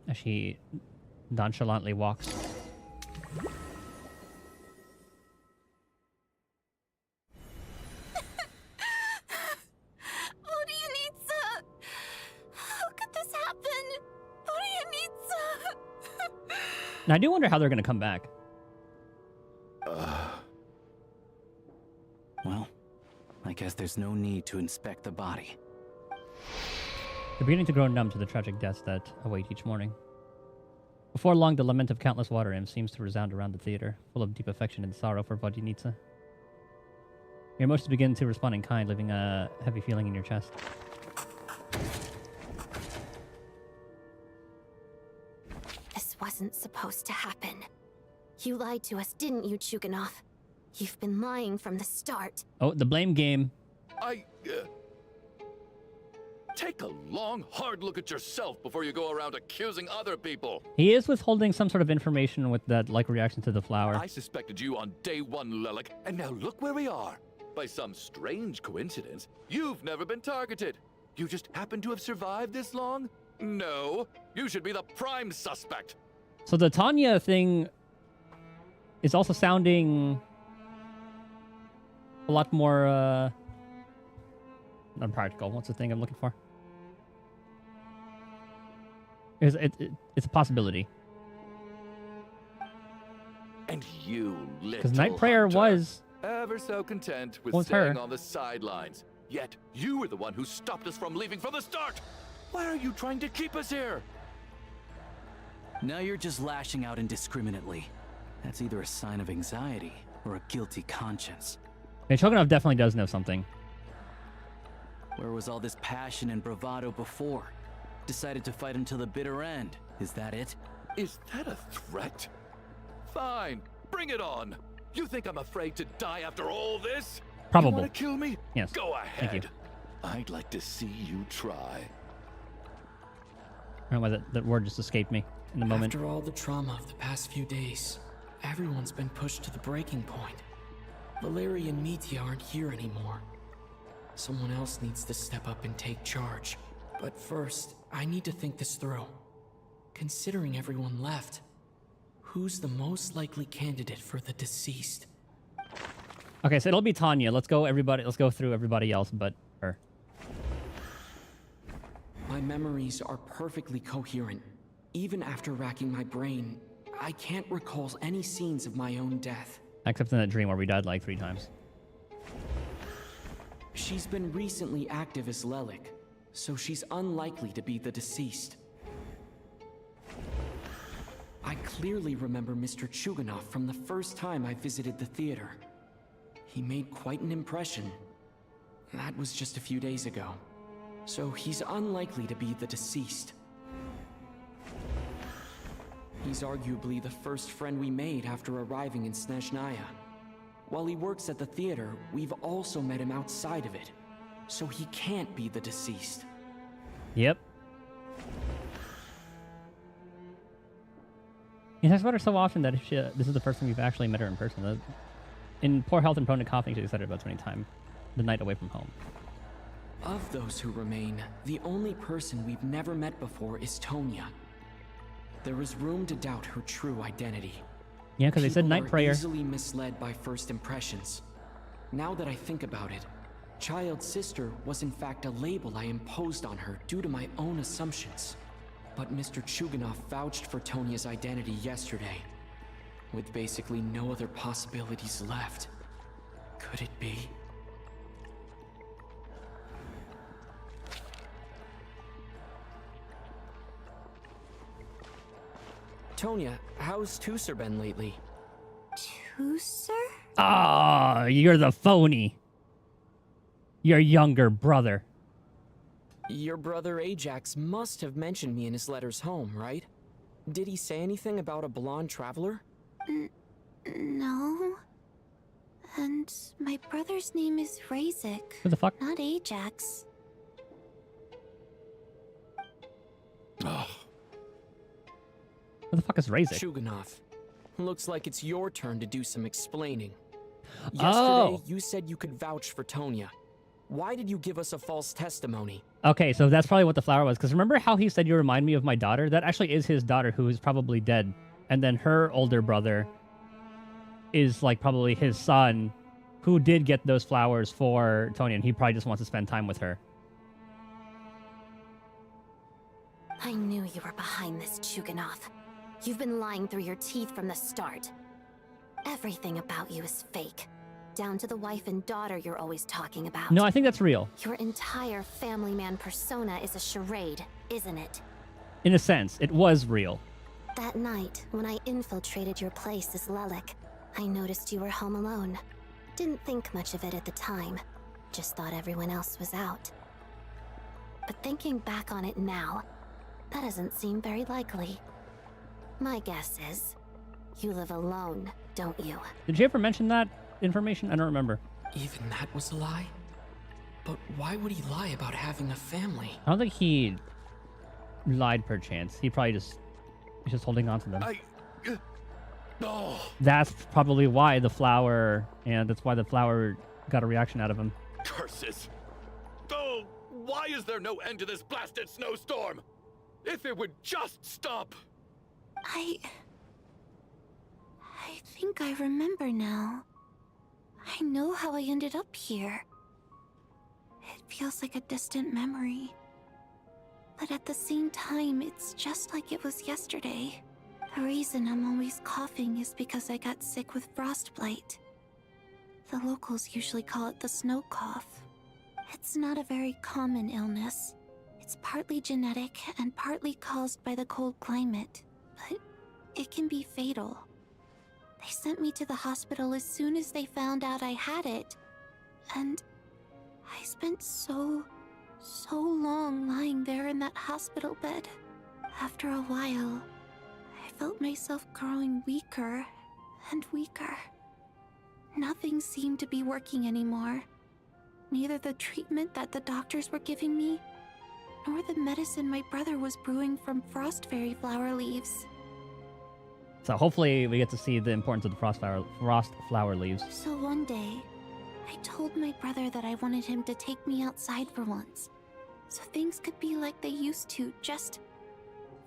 As she nonchalantly walks. Vodyanitsa! How could this happen? Vodyanitsa! Now, I do wonder how they're going to come back. Well, I guess there's no need to inspect the body. They're beginning to grow numb to the tragic deaths that await each morning. Before long, the lament of countless water imps seems to resound around the theater, full of deep affection and sorrow for Vodyanitsa. Your emotions begin to respond in kind, leaving a heavy feeling in your chest. This wasn't supposed to happen. You lied to us, didn't you, Chuganov? You've been lying from the start. Oh, the blame game. Take a long, hard look at yourself before you go around accusing other people. He is withholding some sort of information with that, like, reaction to the flower. I suspected you on day one, Lelik, and now look where we are. By some strange coincidence, you've never been targeted. You just happen to have survived this long? No, you should be the prime suspect. So the Tanya thing is also sounding a lot more, unpractical. What's the thing I'm looking for? It's a possibility. And you, little Because Night Prayer hunter, was... ever so content with was staying her. on the sidelines. Yet you were the one who stopped us from leaving from the start. Why are you trying to keep us here? Now you're just lashing out indiscriminately. That's either a sign of anxiety or a guilty conscience. And Shogunov definitely does know something. Where was all this passion and bravado before? Decided to fight until the bitter end. Is that it? Is that a threat? Fine, bring it on. You think I'm afraid to die after all this? Probable. You want to kill me? Yes. Go Thank you. ahead. I'd like to see you try. I don't know why that word just escaped me in the moment. After all the trauma of the past few days, everyone's been pushed to the breaking point. Valeria and Mitya aren't here anymore. Someone else needs to step up and take charge. But first, I need to think this through. Considering everyone left, who's the most likely candidate for the deceased? Okay, so it'll be Tanya. Let's go through everybody else but her. My memories are perfectly coherent. Even after racking my brain, I can't recall any scenes of my own death. Except in that dream where we died like 3 times. She's been recently active as Lelik, so she's unlikely to be the deceased. I clearly remember Mr. Chuganov from the first time I visited the theater. He made quite an impression. That was just a few days ago. So he's unlikely to be the deceased. He's arguably the first friend we made after arriving in Snezhnaya. While he works at the theater, we've also met him outside of it. So he can't be the deceased. Yep. He talks about her so often that this is the first time we've actually met her in person. In poor health and prone to coughing, she said it about 20 times the night away from home. Of those who remain, the only person we've never met before is Tonya. There is room to doubt her true identity. Yeah, because they said night People are prayer. easily misled by first impressions. Now that I think about it, Child's sister was in fact a label I imposed on her due to my own assumptions. But Mr. Chuganov vouched for Tonya's identity yesterday. With basically no other possibilities left. Could it be? Tonya, how's Tusser been lately? Tusser? Ah, you're the phony. Your younger brother. Your brother Ajax must have mentioned me in his letters home, right? Did he say anything about a blonde traveler? No. And my brother's name is Razik. Who the fuck? Not Ajax. Who the fuck is Razik? Chuganov. Looks like it's your turn to do some explaining. Oh. Yesterday, you said you could vouch for Tonya. Why did you give us a false testimony? Okay, so that's probably what the flower was. Because remember how he said you remind me of my daughter? That actually is his daughter, who is probably dead. And then her older brother is like probably his son, who did get those flowers for Tonya, and he probably just wants to spend time with her. I knew you were behind this, Chuganov. You've been lying through your teeth from the start. Everything about you is fake. Down to the wife and daughter you're always talking about. No, I think that's real. Your entire family man persona is a charade, isn't it? In a sense, it was real. That night, when I infiltrated your place as Lelik, I noticed you were home alone. Didn't think much of it at the time. Just thought everyone else was out. But thinking back on it now, that doesn't seem very likely. My guess is, you live alone, don't you? Did you ever mention that information? I don't remember. Even that was a lie? But why would he lie about having a family? I don't think he lied per chance. He probably he's just holding on to them. That's probably why the flower, and that's why the flower got a reaction out of him. Curses! Oh, why is there no end to this blasted snowstorm? If it would just stop! I think I remember now. I know how I ended up here. It feels like a distant memory. But at the same time, it's just like it was yesterday. The reason I'm always coughing is because I got sick with frostbite. The locals usually call it the snow cough. It's not a very common illness. It's partly genetic and partly caused by the cold climate, but it can be fatal. They sent me to the hospital as soon as they found out I had it. And I spent so long lying there in that hospital bed. After a while, I felt myself growing weaker and weaker. Nothing seemed to be working anymore. Neither the treatment that the doctors were giving me, nor the medicine my brother was brewing from frost fairy flower leaves. So hopefully we get to see the importance of the frost flower leaves. So one day, I told my brother that I wanted him to take me outside for once, so things could be like they used to, just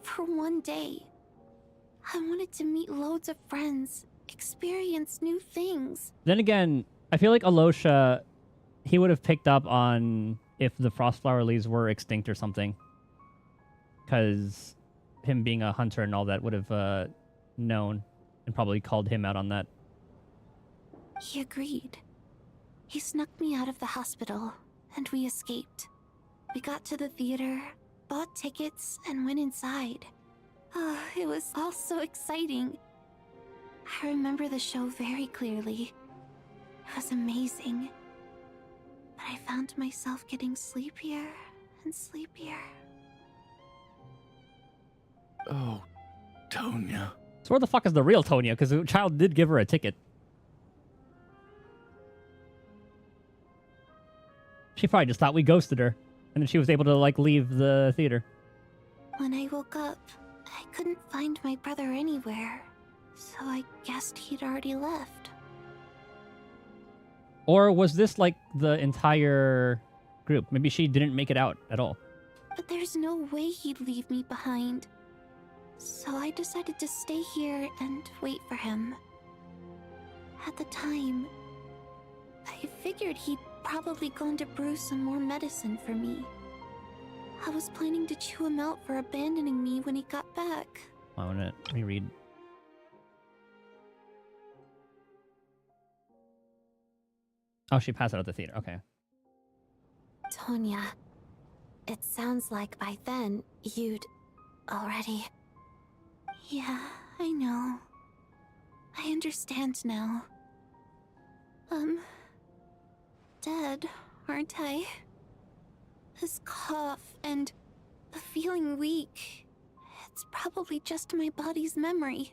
for one day. I wanted to meet loads of friends, experience new things. Then again, I feel like Alosha, he would have picked up on if the frost flower leaves were extinct or something. Because him being a hunter and all that would have known and probably called him out on that. He agreed. He snuck me out of the hospital, and we escaped. We got to the theater, bought tickets, and went inside. It was all so exciting. I remember the show very clearly. It was amazing. But I found myself getting sleepier and sleepier. Oh, Tonya. So where the fuck is the real Tonya? Because the child did give her a ticket. She probably just thought we ghosted her. And then she was able to, like, leave the theater. When I woke up, I couldn't find my brother anywhere. So I guessed he'd already left. Or was this, like, the entire group? Maybe she didn't make it out at all. But there's no way he'd leave me behind. So I decided to stay here and wait for him. At the time, I figured he'd probably gone to brew some more medicine for me. I was planning to chew him out for abandoning me when he got back. Let me read. Oh, she passed out at the theater. Okay. Tonya, it sounds like by then you'd already... Yeah, I know. I understand now. Dead, aren't I? This cough and the feeling weak, it's probably just my body's memory.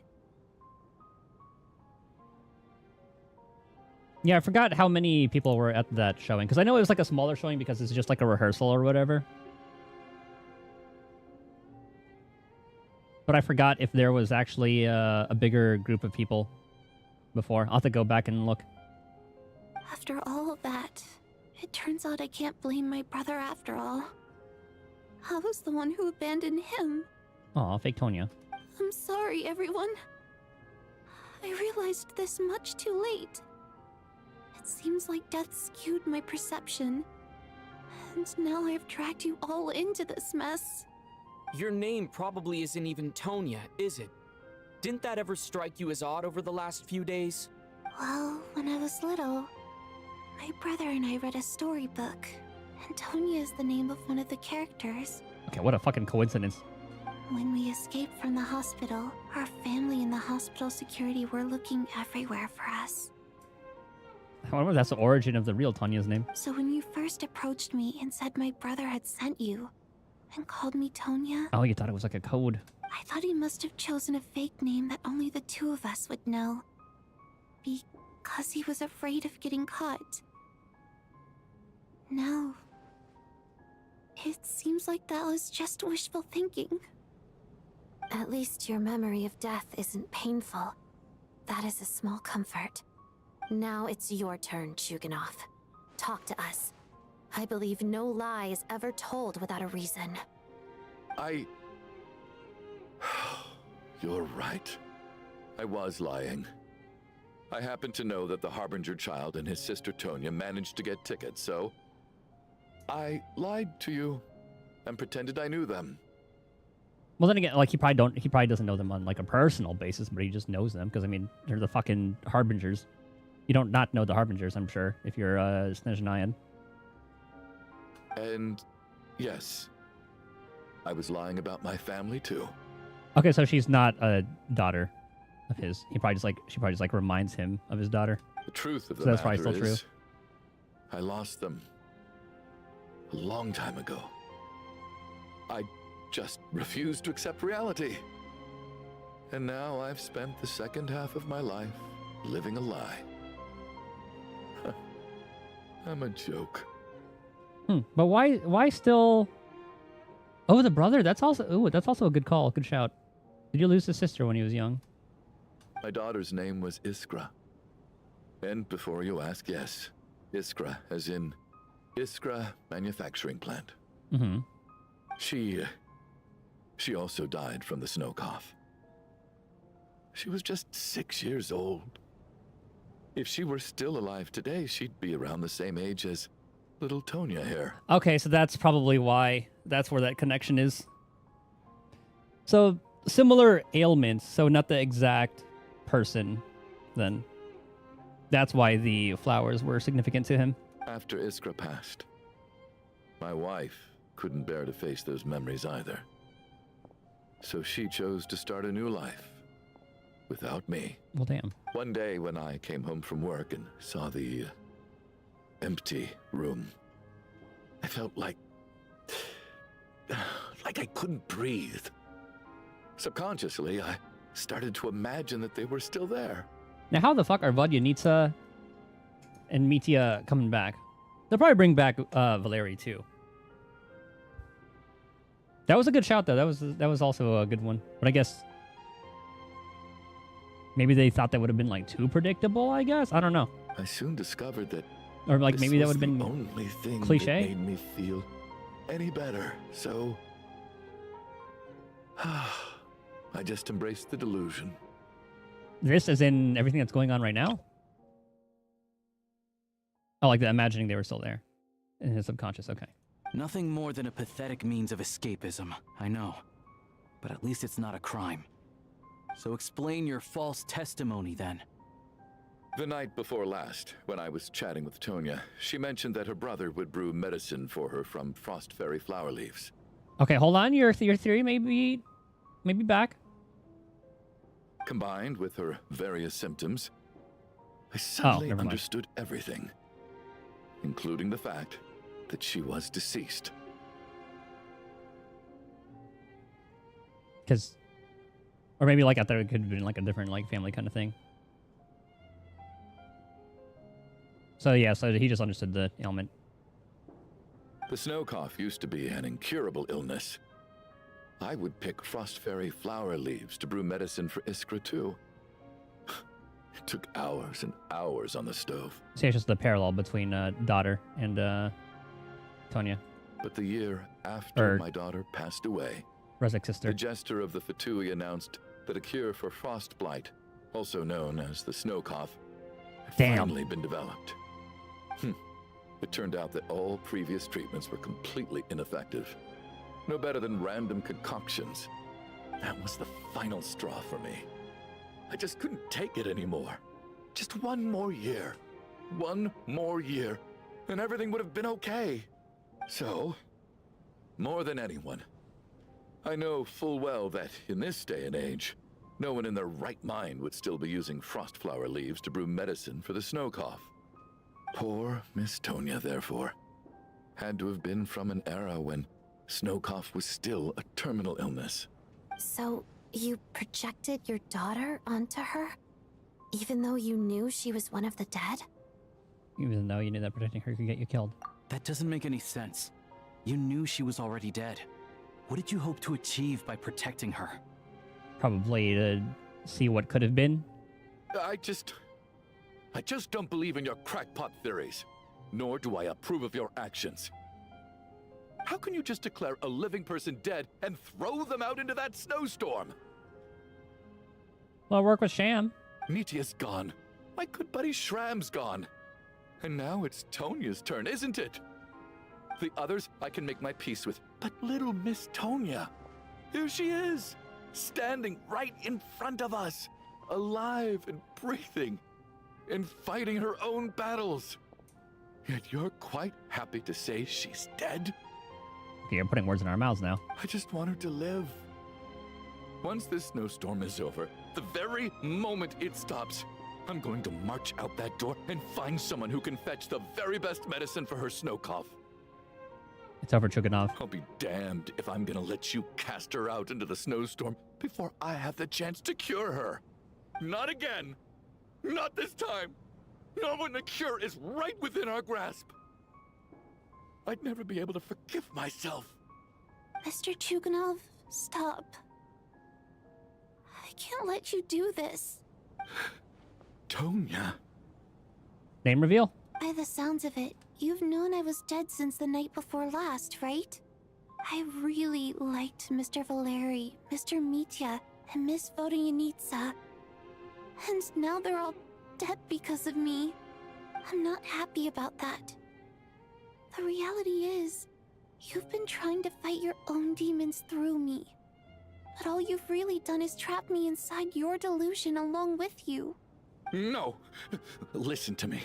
Yeah, I forgot how many people were at that showing. Because I know it was like a smaller showing because it's just like a rehearsal or whatever. But I forgot if there was actually a bigger group of people before. I'll have to go back and look. After all of that, it turns out I can't blame my brother after all. I was the one who abandoned him. Aw, fake Tonya. I'm sorry, everyone. I realized this much too late. It seems like death skewed my perception. And now I've dragged you all into this mess. Your name probably isn't even Tonya, is it? Didn't that ever strike you as odd over the last few days? Well, when I was little, my brother and I read a storybook, and Tonya is the name of one of the characters. Okay, what a fucking coincidence. When we escaped from the hospital, our family and the hospital security were looking everywhere for us. I wonder if that's the origin of the real Tonya's name. So when you first approached me and said my brother had sent you, and called me Tonya... Oh, you thought it was like a code. I thought he must have chosen a fake name that only the two of us would know. Because he was afraid of getting caught. Now... it seems like that was just wishful thinking. At least your memory of death isn't painful. That is a small comfort. Now it's your turn, Chuganov. Talk to us. I believe no lie is ever told without a reason. You're right. I was lying. I happen to know that the Harbinger child and his sister Tonya managed to get tickets, so... I lied to you and pretended I knew them. Well, then again, like, he probably doesn't know them on, like, a personal basis, but he just knows them, because, I mean, they're the fucking Harbingers. You don't not know the Harbingers, I'm sure, if you're Snezhnayan. And yes, I was lying about my family too. Okay, so she's not a daughter of his. She probably just like reminds him of his daughter. The truth of the that's matter probably still is, true. I lost them a long time ago. I just refused to accept reality. And now I've spent the second half of my life living a lie. I'm a joke. But why still Oh, the brother. That's also a good call. Good shout. Did you lose a sister when he was young? My daughter's name was Iskra. And before you ask, yes, Iskra, as in Iskra Manufacturing Plant. Mm-hmm. She also died from the snow cough. She was just 6 years old. If she were still alive today, she'd be around the same age as little Tonya here. Okay, so that's probably why. That's where that connection is. So, similar ailments, so not the exact person, then. That's why the flowers were significant to him. After Iskra passed, my wife couldn't bear to face those memories either. So she chose to start a new life. Without me. Well, damn. One day when I came home from work and saw the empty room, I felt like I couldn't breathe. Subconsciously, I started to imagine that they were still there. Now, how the fuck are Vodyanitsa and Mitya coming back? They'll probably bring back Valeri too. That was a good shout, though. That was also a good one. But I guess maybe they thought that would have been like too predictable. I guess I don't know. I soon discovered that, or like maybe that would have been the only thing cliche. that made me feel any better. So I just embraced the delusion. This is in everything that's going on right now. Oh, like the imagining they were still there in his subconscious. Okay. Nothing more than a pathetic means of escapism, I know. But at least it's not a crime. So explain your false testimony, then. The night before last, when I was chatting with Tonya, she mentioned that her brother would brew medicine for her from frost fairy flower leaves. Okay, hold on. Your theory may be back. Combined with her various symptoms, I suddenly understood everything, including the fact that she was deceased. Because, or maybe like I thought it could have been like a different like family kind of thing. So yeah, so he just understood the ailment. The snow cough used to be an incurable illness. I would pick frost fairy flower leaves to brew medicine for Iskra too. It took hours and hours on the stove. See, it's just the parallel between daughter and Tonya. But the year after my daughter passed away, Rezek's sister, the jester of the Fatui announced that a cure for frost blight, also known as the snow cough, had finally been developed. It turned out that all previous treatments were completely ineffective. No better than random concoctions. That was the final straw for me. I just couldn't take it anymore. Just one more year. One more year, and everything would have been okay. So, more than anyone, I know full well that in this day and age, no one in their right mind would still be using frost flower leaves to brew medicine for the snow cough. Poor Miss Tonya, therefore, had to have been from an era when snow cough was still a terminal illness. So, you projected your daughter onto her? Even though you knew she was one of the dead? Even though you knew that protecting her could get you killed. That doesn't make any sense. You knew she was already dead. What did you hope to achieve by protecting her? Probably to see what could have been. I just don't believe in your crackpot theories, nor do I approve of your actions. How can you just declare a living person dead and throw them out into that snowstorm? Well, work with Sham. Mitya's gone. My good buddy Shram's gone. And now it's Tonya's turn, isn't it? The others I can make my peace with, but little Miss Tonya, here she is, standing right in front of us, alive and breathing, and fighting her own battles. Yet you're quite happy to say she's dead? Okay, you're putting words in our mouths now. I just want her to live. Once this snowstorm is over, the very moment it stops, I'm going to march out that door and find someone who can fetch the very best medicine for her snow cough. It's over, Chuganov. I'll be damned if I'm gonna let you cast her out into the snowstorm before I have the chance to cure her. Not again. Not this time. Not when the cure is right within our grasp. I'd never be able to forgive myself. Mr. Chuganov, stop. I can't let you do this. Tonya. Name reveal? By the sounds of it, you've known I was dead since the night before last, right? I really liked Mr. Valeri, Mr. Mitya, and Miss Vodyanitsa. And now they're all dead because of me. I'm not happy about that. The reality is, you've been trying to fight your own demons through me. But all you've really done is trap me inside your delusion along with you. No! Listen to me.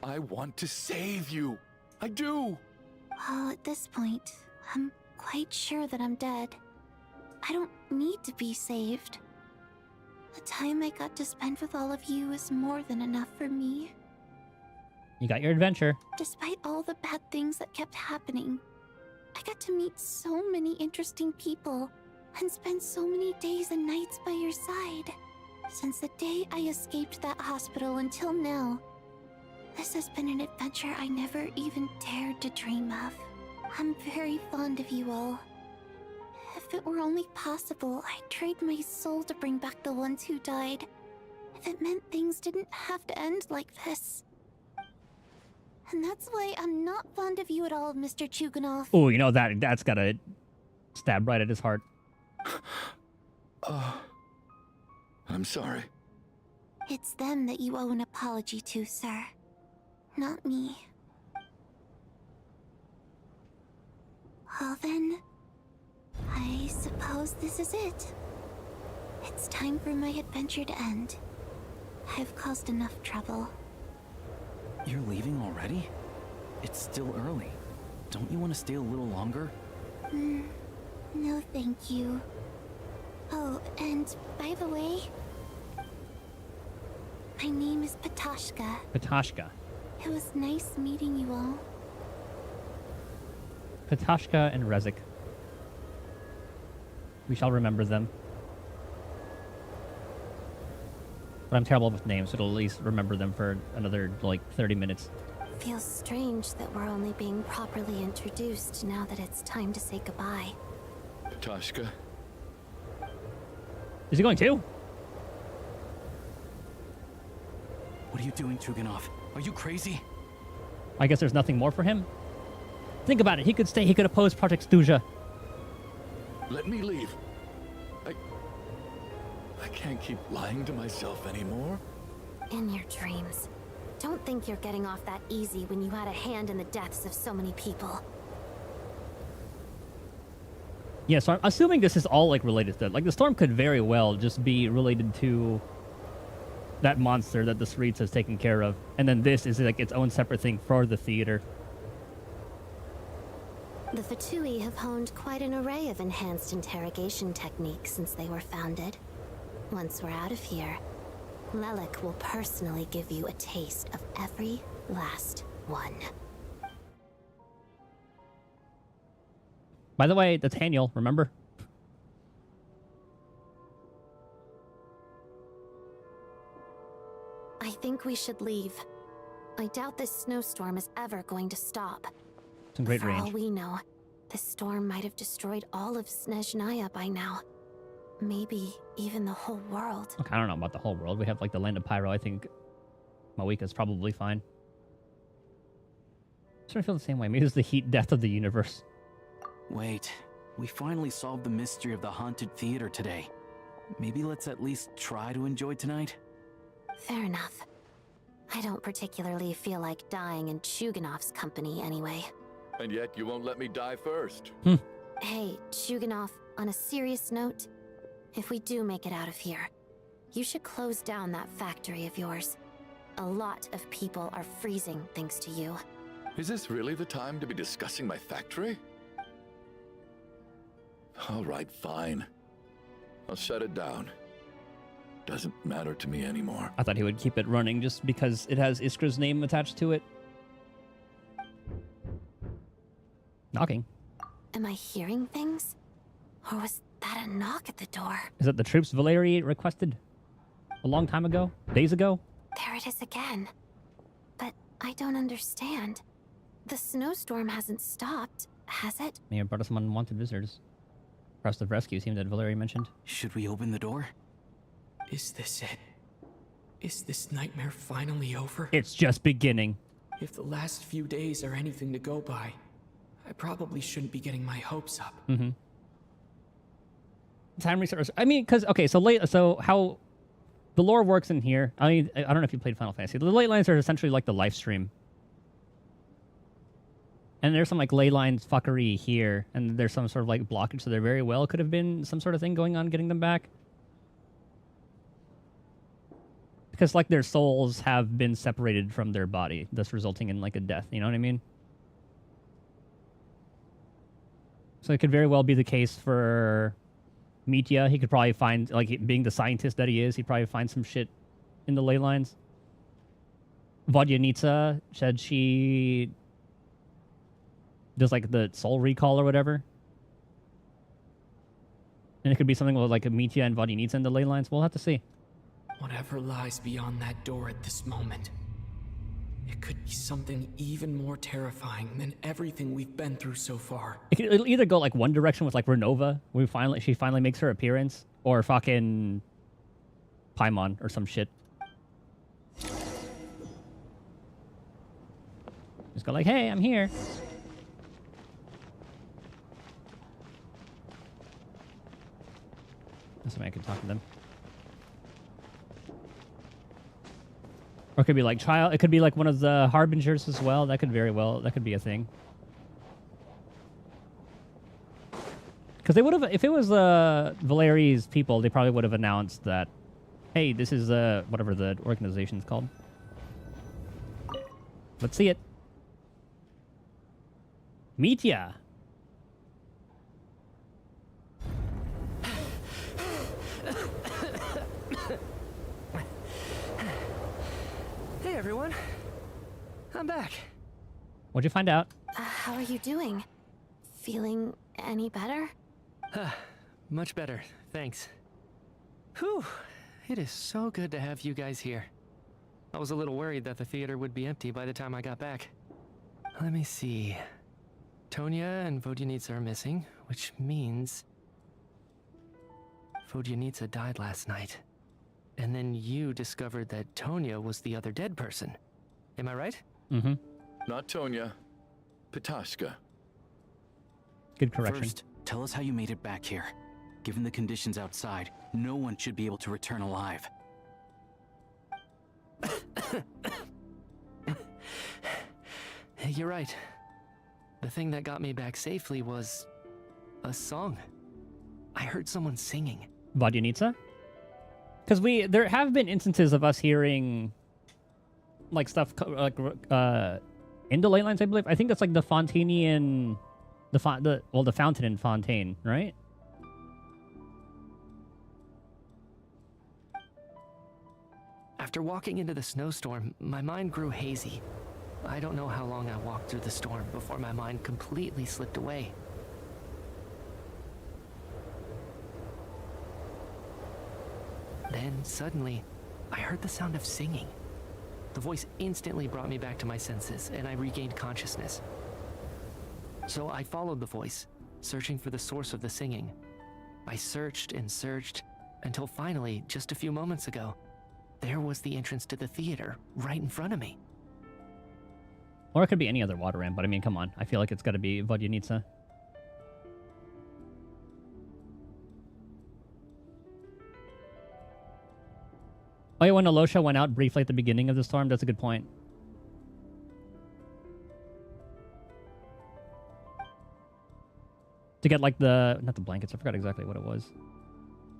I want to save you. I do! Well, at this point, I'm quite sure that I'm dead. I don't need to be saved. The time I got to spend with all of you is more than enough for me. You got your adventure. Despite all the bad things that kept happening, I got to meet so many interesting people and spend so many days and nights by your side. Since the day I escaped that hospital until now, this has been an adventure I never even dared to dream of. I'm very fond of you all. If it were only possible, I'd trade my soul to bring back the ones who died. If it meant things didn't have to end like this. And that's why I'm not fond of you at all, Mr. Chuganov. Oh, you know that's gotta stab right at his heart. I'm sorry. It's them that you owe an apology to, sir. Not me. Well then, I suppose this is it. It's time for my adventure to end. I've caused enough trouble. You're leaving already? It's still early. Don't you want to stay a little longer? No thank you. Oh, and by the way, my name is Patashka. Patashka. It was nice meeting you all. Patashka and Rezik. We shall remember them. But I'm terrible with names, so it'll at least remember them for another, like, 30 minutes. Feels strange that we're only being properly introduced now that it's time to say goodbye. Patashka. Is he going too? What are you doing, Chuganov? Are you crazy? I guess there's nothing more for him. Think about it. He could stay. He could oppose Project Stuja. Let me leave. I can't keep lying to myself anymore. In your dreams. Don't think you're getting off that easy when you had a hand in the deaths of so many people. Yeah, so I'm assuming this is all, like, related to... Like, the storm could very well just be related to that monster that the Sreeds has taken care of. And then this is, like, its own separate thing for the theater. The Fatui have honed quite an array of enhanced interrogation techniques since they were founded. Once we're out of here, Lelik will personally give you a taste of every last one. By the way, that's Haniel, remember? I think we should leave. I doubt this snowstorm is ever going to stop. Some great For all range. we know, this storm might have destroyed all of Snezhnaya by now. Maybe even the whole world. Okay, I don't know about the whole world. We have, like, the land of Pyro. I think Mawika's probably fine. I sort of feel the same way. Maybe it's the heat death of the universe. Wait, we finally solved the mystery of the haunted theater today. Maybe let's at least try to enjoy tonight? Fair enough. I don't particularly feel like dying in Chuganov's company anyway. And yet you won't let me die first. Hey, Chuganov, on a serious note, if we do make it out of here, you should close down that factory of yours. A lot of people are freezing thanks to you. Is this really the time to be discussing my factory? All right, fine. I'll shut it down. Doesn't matter to me anymore. I thought he would keep it running just because it has Iskra's name attached to it. Knocking. Am I hearing things? Or was that a knock at the door? Is that the troops Valeri requested a long time ago? Days ago? There it is again. But I don't understand. The snowstorm hasn't stopped, has it? May have brought us some unwanted visitors. Request of rescue team that Valeria mentioned. Should we open the door? Is this it? Is this nightmare finally over? It's just beginning. If the last few days are anything to go by, I probably shouldn't be getting my hopes up. Mm-hmm. Time reset. I mean, because okay, so how the lore works in here. I mean, I don't know if you played Final Fantasy. The ley lines are essentially like the live stream, and there's some like ley lines fuckery here, and there's some sort of like blockage. So there very well could have been some sort of thing going on getting them back, because like their souls have been separated from their body, thus resulting in like a death. You know what I mean? So it could very well be the case for Mitya. He could probably find, like, being the scientist that he is, he'd probably find some shit in the ley lines. Vodyanitsa said she does, like, the soul recall or whatever. And it could be something with, like, a Mitya and Vodyanitsa in the ley lines. We'll have to see. Whatever lies beyond that door at this moment, it could be something even more terrifying than everything we've been through so far. It'll either go like one direction with like Renova, where she finally makes her appearance, or fucking Paimon or some shit. Just go like, hey, I'm here. That's why I can talk to them. Or it could be like child. It could be like one of the harbingers as well. That could be a thing. Because they would have, if it was Valeri's people, they probably would have announced that, hey, this is whatever the organization's called. Let's see it. Mitya. Hey everyone, I'm back. What'd you find out? How are you doing? Feeling any better? Much better, thanks. Whew, it is so good to have you guys here. I was a little worried that the theater would be empty by the time I got back. Let me see. Tonya and Vodyanitsa are missing, which means Vodyanitsa died last night. And then you discovered that Tonya was the other dead person. Am I right? Mm-hmm. Not Tonya. Petashka. Good correction. First, tell us how you made it back here. Given the conditions outside, no one should be able to return alive. You're right. The thing that got me back safely was a song. I heard someone singing. Vodyanitsa? Because there have been instances of us hearing like stuff like in the ley lines, I believe. I think that's like the Fontanian, the fountain in Fontaine, right? After walking into the snowstorm, my mind grew hazy. I don't know how long I walked through the storm before my mind completely slipped away. Then, suddenly, I heard the sound of singing. The voice instantly brought me back to my senses, and I regained consciousness. So I followed the voice, searching for the source of the singing. I searched and searched, until finally, just a few moments ago, there was the entrance to the theater, right in front of me. Or it could be any other water ramp, but I mean, come on. I feel like it's got to be Vodyanitsa. Oh yeah, when Alosha went out briefly at the beginning of the storm, that's a good point. To get like not the blankets, I forgot exactly what it was.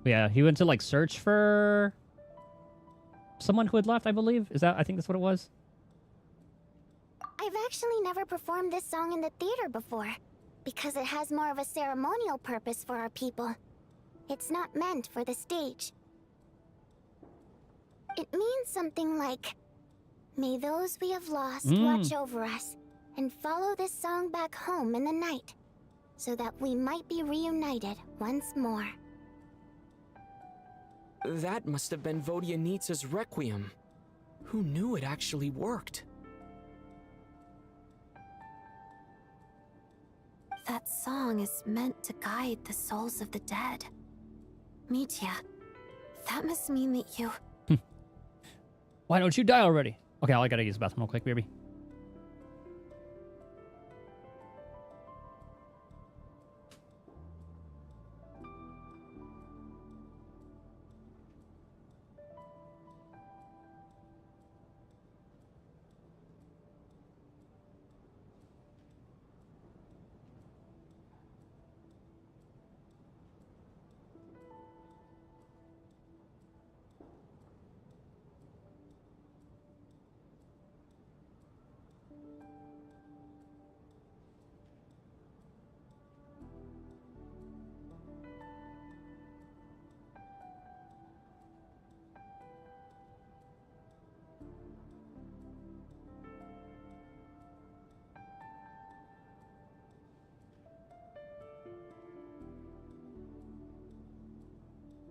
But yeah, he went to like search for someone who had left, I believe. I think that's what it was. I've actually never performed this song in the theater before, because it has more of a ceremonial purpose for our people. It's not meant for the stage. It means something like, may those we have lost watch over us, and follow this song back home in the night, so that we might be reunited once more. That must have been Vodyanitsa's Requiem. Who knew it actually worked? That song is meant to guide the souls of the dead. Mitya, that must mean that you... Why don't you die already? Okay, I gotta use the bathroom real quick, baby.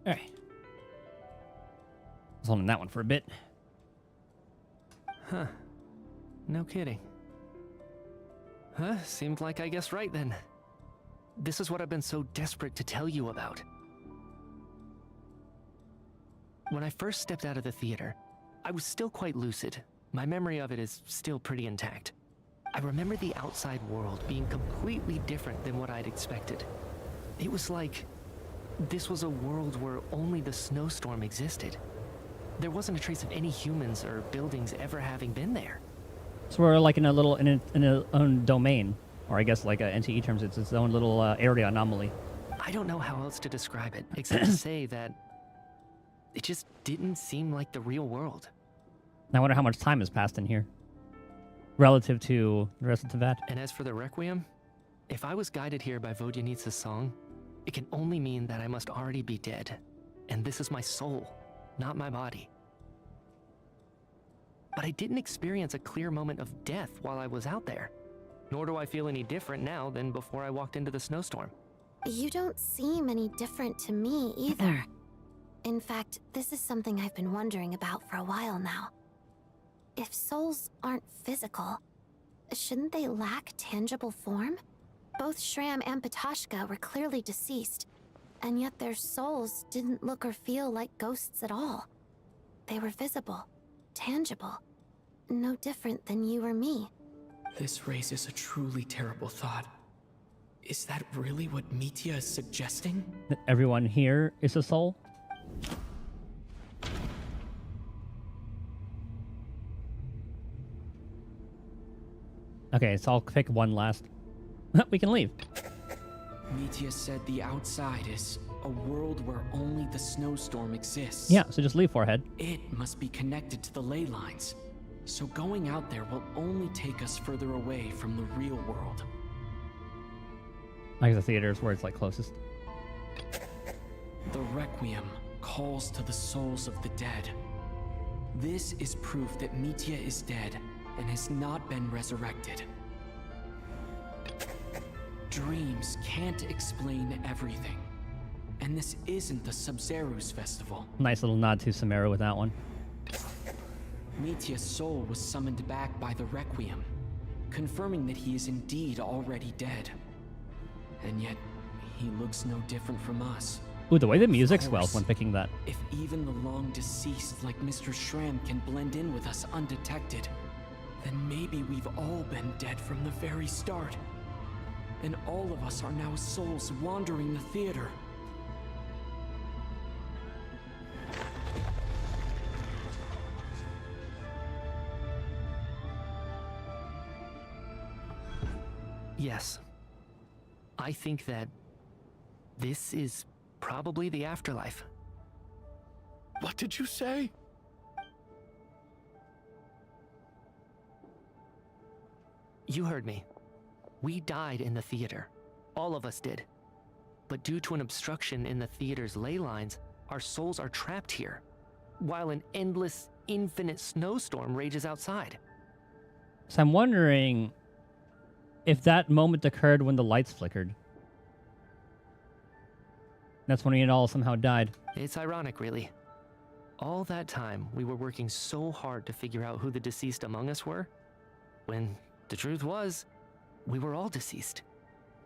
Alright. I was holding that one for a bit. Huh. No kidding. Huh? Seemed like I guessed right then. This is what I've been so desperate to tell you about. When I first stepped out of the theater, I was still quite lucid. My memory of it is still pretty intact. I remember the outside world being completely different than what I'd expected. It was like this was a world where only the snowstorm existed. There wasn't a trace of any humans or buildings ever having been there. So we're like in a little, in a own domain. Or I guess like NTE terms, it's its own little area anomaly. I don't know how else to describe it, except to say that it just didn't seem like the real world. I wonder how much time has passed in here. Relative to the rest of Teyvat. And as for the Requiem, if I was guided here by Vodyanitsa's song, it can only mean that I must already be dead. And this is my soul, not my body. But I didn't experience a clear moment of death while I was out there. Nor do I feel any different now than before I walked into the snowstorm. You don't seem any different to me either. In fact, this is something I've been wondering about for a while now. If souls aren't physical, shouldn't they lack tangible form? Both Shram and Patoshka were clearly deceased, and yet their souls didn't look or feel like ghosts at all. They were visible, tangible, no different than you or me. This raises a truly terrible thought. Is that really what Mitya is suggesting? That everyone here is a soul? Okay, so I'll pick one last. We can leave. Mitya said the outside is a world where only the snowstorm exists. Yeah, so just leave, Forehead. It must be connected to the ley lines. So going out there will only take us further away from the real world. I guess the theater is where it's like closest. The Requiem calls to the souls of the dead. This is proof that Mitya is dead and has not been resurrected. Dreams can't explain everything. And this isn't the Sub-Zeru's festival. Nice little nod to Sumeru with that one. Mitya's soul was summoned back by the Requiem, confirming that he is indeed already dead. And yet, he looks no different from us. Ooh, the way the music swells when picking that. If even the long-deceased like Mr. Shram can blend in with us undetected, then maybe we've all been dead from the very start. And all of us are now souls wandering the theater. Yes. I think that this is probably the afterlife. What did you say? You heard me. We died in the theater. All of us did. But due to an obstruction in the theater's ley lines, our souls are trapped here, while an endless, infinite snowstorm rages outside. So I'm wondering if that moment occurred when the lights flickered. That's when we all somehow died. It's ironic, really. All that time, we were working so hard to figure out who the deceased among us were, when the truth was, we were all deceased.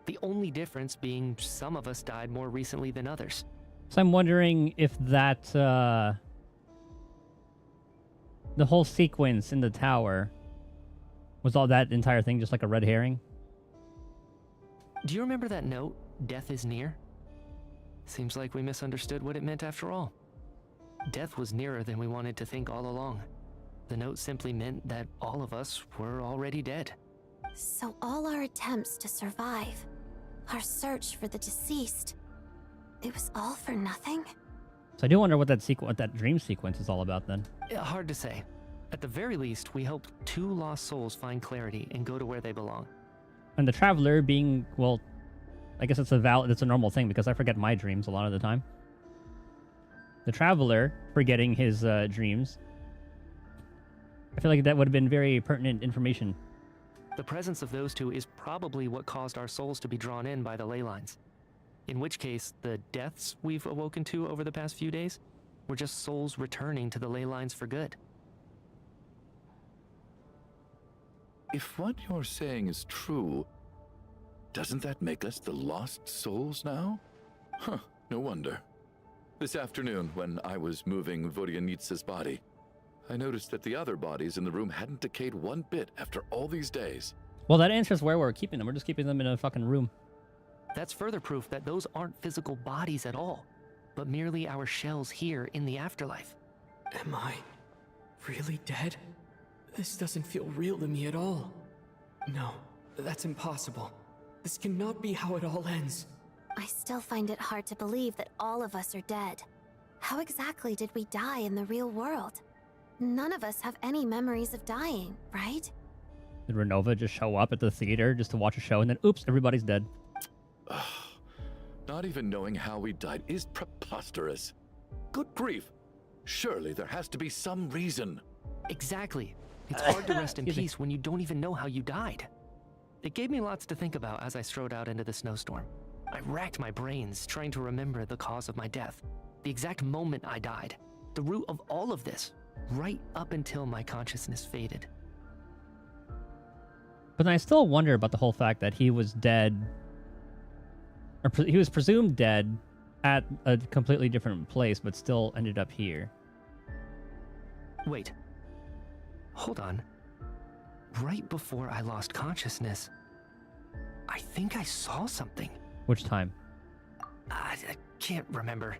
The only difference being some of us died more recently than others. So I'm wondering if that, the whole sequence in the tower, was all that entire thing just like a red herring? Do you remember that note, "Death is near"? Seems like we misunderstood what it meant after all. Death was nearer than we wanted to think all along. The note simply meant that all of us were already dead. So all our attempts to survive, our search for the deceased, it was all for nothing? So I do wonder what that dream sequence is all about then. Hard to say. At the very least, we hoped 2 lost souls find clarity and go to where they belong. And the traveler being, well, I guess it's a normal thing because I forget my dreams a lot of the time. The traveler forgetting his dreams. I feel like that would have been very pertinent information. The presence of those 2 is probably what caused our souls to be drawn in by the ley lines. In which case, the deaths we've awoken to over the past few days were just souls returning to the ley lines for good. If what you're saying is true, doesn't that make us the lost souls now? Huh, no wonder. This afternoon, when I was moving Vodyanitsa's body, I noticed that the other bodies in the room hadn't decayed one bit after all these days. Well, that answers where we're keeping them. We're just keeping them in a fucking room. That's further proof that those aren't physical bodies at all, but merely our shells here in the afterlife. Am I really dead? This doesn't feel real to me at all. No, that's impossible. This cannot be how it all ends. I still find it hard to believe that all of us are dead. How exactly did we die in the real world? None of us have any memories of dying, right? Did Renova just show up at the theater just to watch a show and then, oops, everybody's dead? Not even knowing how we died is preposterous. Good grief. Surely there has to be some reason. Exactly. It's hard to rest in peace when you don't even know how you died. It gave me lots to think about as I strode out into the snowstorm. I racked my brains trying to remember the cause of my death, the exact moment I died, the root of all of this, right up until my consciousness faded. But I still wonder about the whole fact that he was dead, or he was presumed dead at a completely different place, but still ended up here. Wait. Hold on. Right before I lost consciousness, I think I saw something. Which time? I can't remember.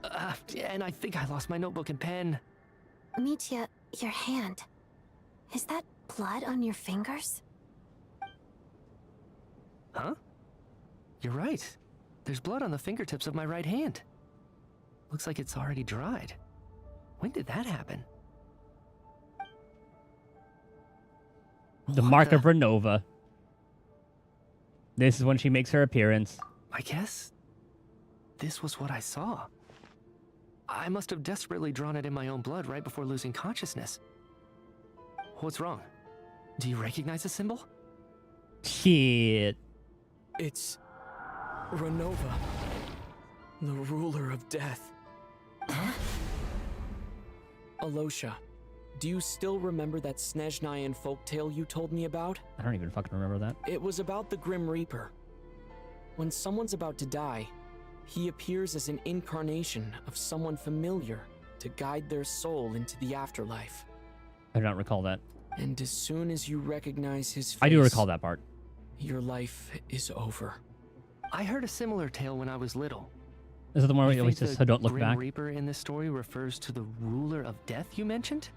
And I think I lost my notebook and pen. Mitya, your hand. Is that blood on your fingers? Huh? You're right. There's blood on the fingertips of my right hand. Looks like it's already dried. When did that happen? The mark of Renova. This is when she makes her appearance. I guess this was what I saw. I must have desperately drawn it in my own blood right before losing consciousness. What's wrong? Do you recognize the symbol? Shit. It's Renova, the ruler of death. Alosha, do you still remember that Snezhnayan folktale you told me about? I don't even fucking remember that. It was about the Grim Reaper. When someone's about to die, he appears as an incarnation of someone familiar to guide their soul into the afterlife. I do not recall that. And as soon as you recognize his face, I do recall that part. Your life is over. I heard a similar tale when I was little. Is it the one where You he always think says, the "Oh, don't look Grim back"? Reaper in this story refers to the ruler of death you mentioned?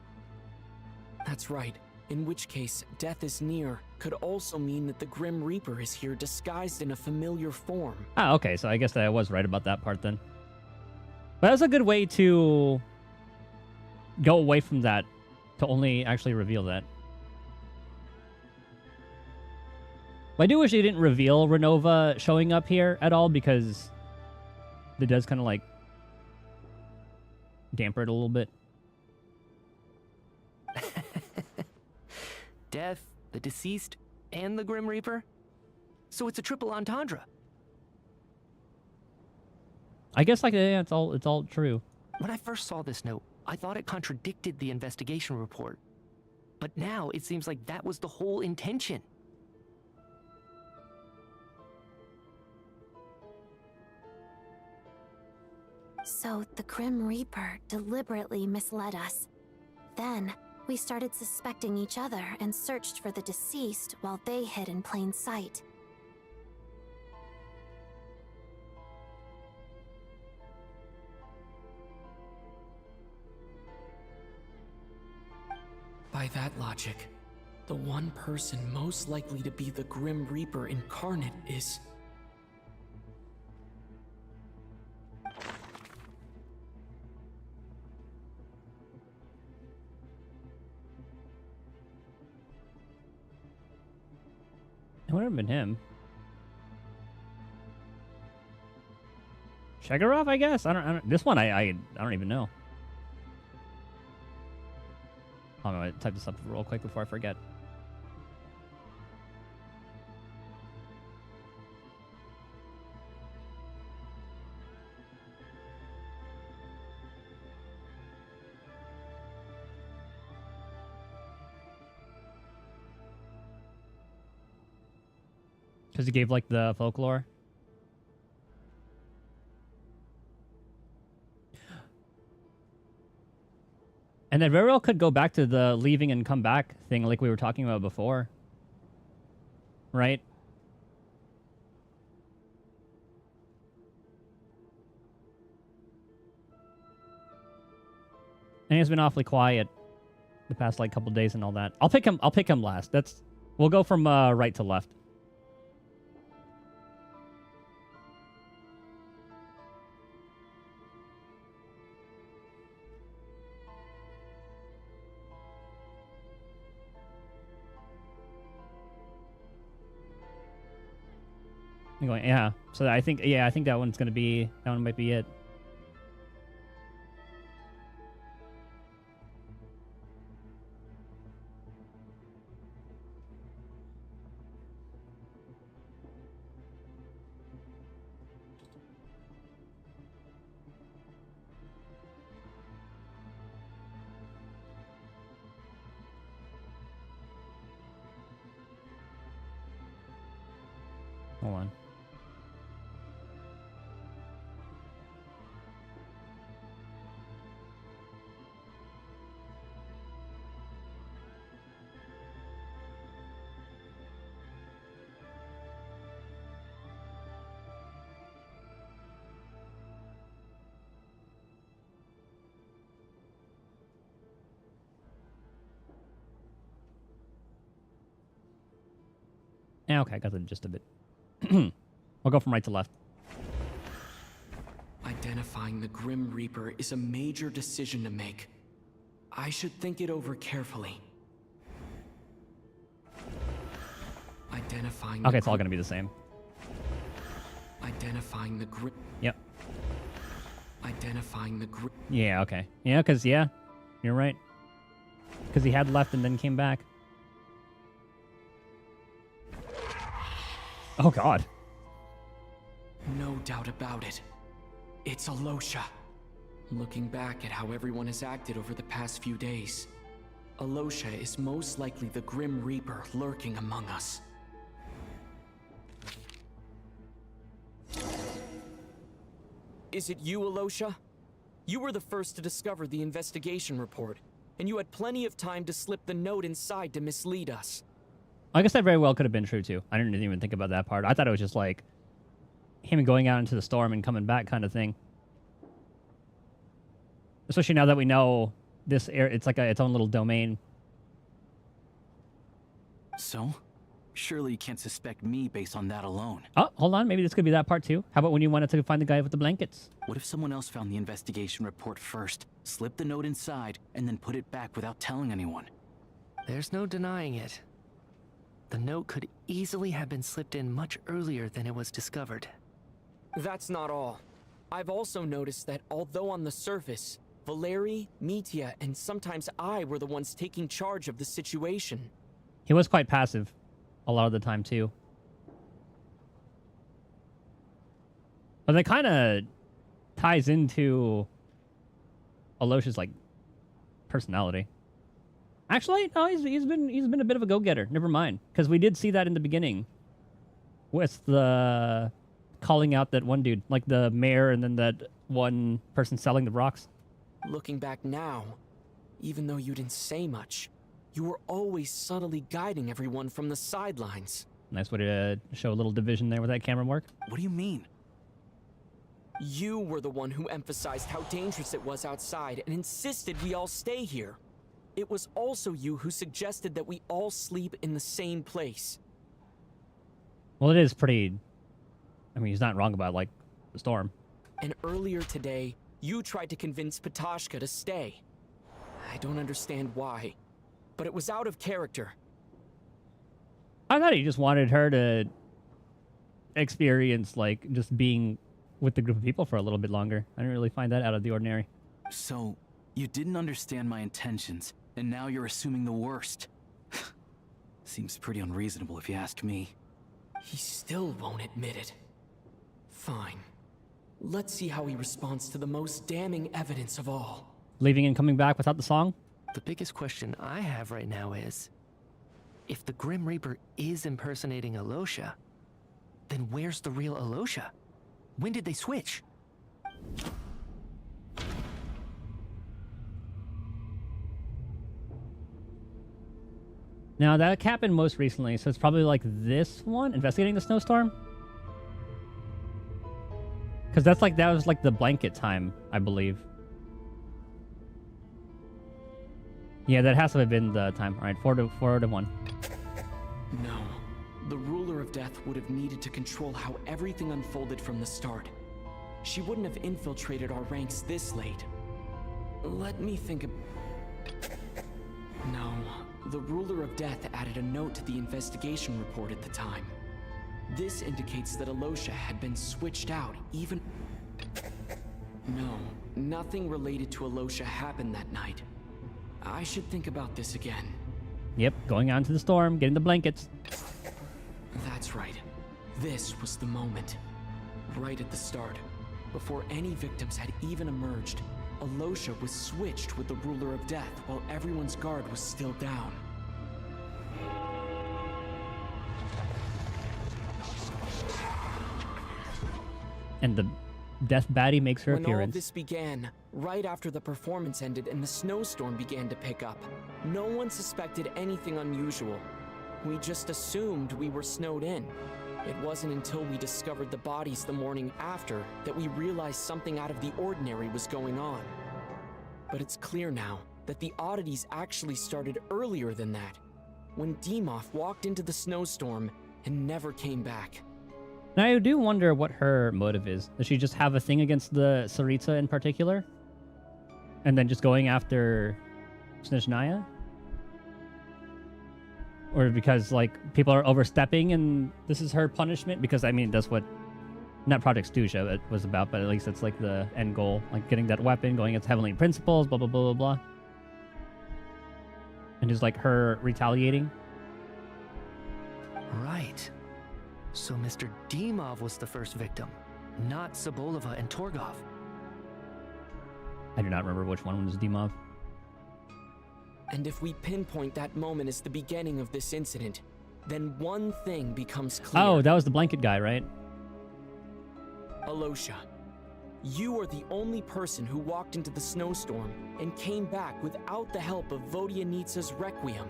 That's right. In which case, death is near could also mean that the Grim Reaper is here disguised in a familiar form. Ah, okay, so I guess I was right about that part then. But that's a good way to go away from that, to only actually reveal that. But I do wish they didn't reveal Renova showing up here at all, because it does kind of like damper it a little bit. Death, the deceased, and the Grim Reaper? So it's a triple entendre. I guess like yeah, it's all true. When I first saw this note, I thought it contradicted the investigation report. But now it seems like that was the whole intention. So the Grim Reaper deliberately misled us. Then, we started suspecting each other and searched for the deceased while they hid in plain sight. By that logic, the one person most likely to be the Grim Reaper incarnate is... It would have been him. Shegorov, I guess. I don't. This one, I don't even know. I'm gonna type this up real quick before I forget. Because he gave like the folklore. And that very well could go back to the leaving and come back thing like we were talking about before. Right? And he's been awfully quiet the past like couple days and all that. I'll pick him last. We'll go from right to left. I'm going, yeah. So I think that one's gonna be, that one might be it. Hold on. Yeah, okay, I got the gist of it. I'll go from right to left. Identifying the Grim Reaper is a major decision to make. I should think it over carefully. Identifying. Okay, it's all gonna be the same. Identifying the Grim. Yep. Identifying the Grim. Yeah, okay. Yeah, because, yeah, you're right. Because he had left and then came back. Oh, God. No doubt about it. It's Alosha. Looking back at how everyone has acted over the past few days, Alosha is most likely the Grim Reaper lurking among us. Is it you, Alosha? You were the first to discover the investigation report, and you had plenty of time to slip the note inside to mislead us. I guess that very well could have been true, too. I didn't even think about that part. I thought it was just like him going out into the storm and coming back kind of thing. Especially now that we know this it's like its own little domain. So? Surely you can't suspect me based on that alone. Oh, hold on. Maybe this could be that part, too. How about when you wanted to find the guy with the blankets? What if someone else found the investigation report first, slipped the note inside, and then put it back without telling anyone? There's no denying it. The note could easily have been slipped in much earlier than it was discovered. That's not all. I've also noticed that although on the surface, Valeri, Mitya, and sometimes I were the ones taking charge of the situation. He was quite passive a lot of the time, too. But that kind of ties into Alosha's, like, personality. Actually, no, he's been a bit of a go-getter. Never mind, because we did see that in the beginning with the calling out that one dude, like the mayor, and then that one person selling the rocks. Looking back now, even though you didn't say much, you were always subtly guiding everyone from the sidelines. Nice way to show a little division there with that camera work. What do you mean? You were the one who emphasized how dangerous it was outside and insisted we all stay here. It was also you who suggested that we all sleep in the same place. Well, it is pretty... I mean, he's not wrong about, like, the storm. And earlier today, you tried to convince Patashka to stay. I don't understand why, but it was out of character. I thought he just wanted her to experience, like, just being with the group of people for a little bit longer. I didn't really find that out of the ordinary. So, you didn't understand my intentions, and now you're assuming the worst. Seems pretty unreasonable if you ask me. He still won't admit it. Fine. Let's see how he responds to the most damning evidence of all. Leaving and coming back without the song? The biggest question I have right now is, if the Grim Reaper is impersonating Alosha, then where's the real Alosha? When did they switch? Now, that happened most recently, so it's probably like this one, investigating the snowstorm? Because that was like the blanket time, I believe. Yeah, that has to have been the time. All right, 4 to 1. No. The ruler of death would have needed to control how everything unfolded from the start. She wouldn't have infiltrated our ranks this late. Let me think. No. The ruler of death added a note to the investigation report at the time. This indicates that Alosha had been switched out even... No, nothing related to Alosha happened that night. I should think about this again. Yep, going out into the storm, getting the blankets. That's right. This was the moment. Right at the start, before any victims had even emerged, Alosha was switched with the ruler of death while everyone's guard was still down. And the death baddie makes her When all appearance. this began, right after the performance ended and the snowstorm began to pick up, no one suspected anything unusual. We just assumed we were snowed in. It wasn't until we discovered the bodies the morning after that we realized something out of the ordinary was going on. But it's clear now that the oddities actually started earlier than that, when Dimov walked into the snowstorm and never came back. Now, I do wonder what her motive is. Does she just have a thing against the Tsaritsa in particular? And then just going after Snezhnaya? Or because, like, people are overstepping and this is her punishment? Because, I mean, that's what... Not Project Stusha it was about, but at least it's, like, the end goal. Like, getting that weapon, going against Heavenly Principles, blah, blah, blah, blah, blah. And just, like, her retaliating. Right. So Mr. Dimov was the first victim, not Sobolova and Torgov. I do not remember which one was Dimov. And if we pinpoint that moment as the beginning of this incident, then one thing becomes clear. Oh, that was the blanket guy, right? Alosha, you are the only person who walked into the snowstorm and came back without the help of Vodyanitsa's Requiem.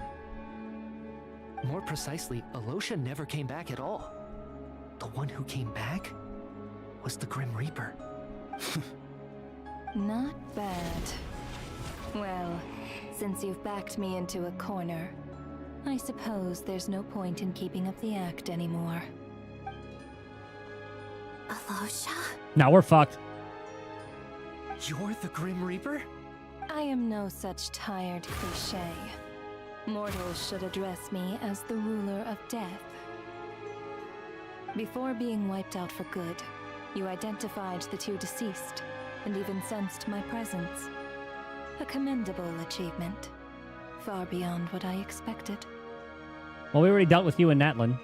More precisely, Alosha never came back at all. The one who came back was the Grim Reaper. Not bad. Well, since you've backed me into a corner, I suppose there's no point in keeping up the act anymore. Alosha? Now we're fucked. You're the Grim Reaper? I am no such tired cliché. Mortals should address me as the ruler of death. Before being wiped out for good, you identified the two deceased, and even sensed my presence. A commendable achievement. Far beyond what I expected. Well, we already dealt with you in Natlan.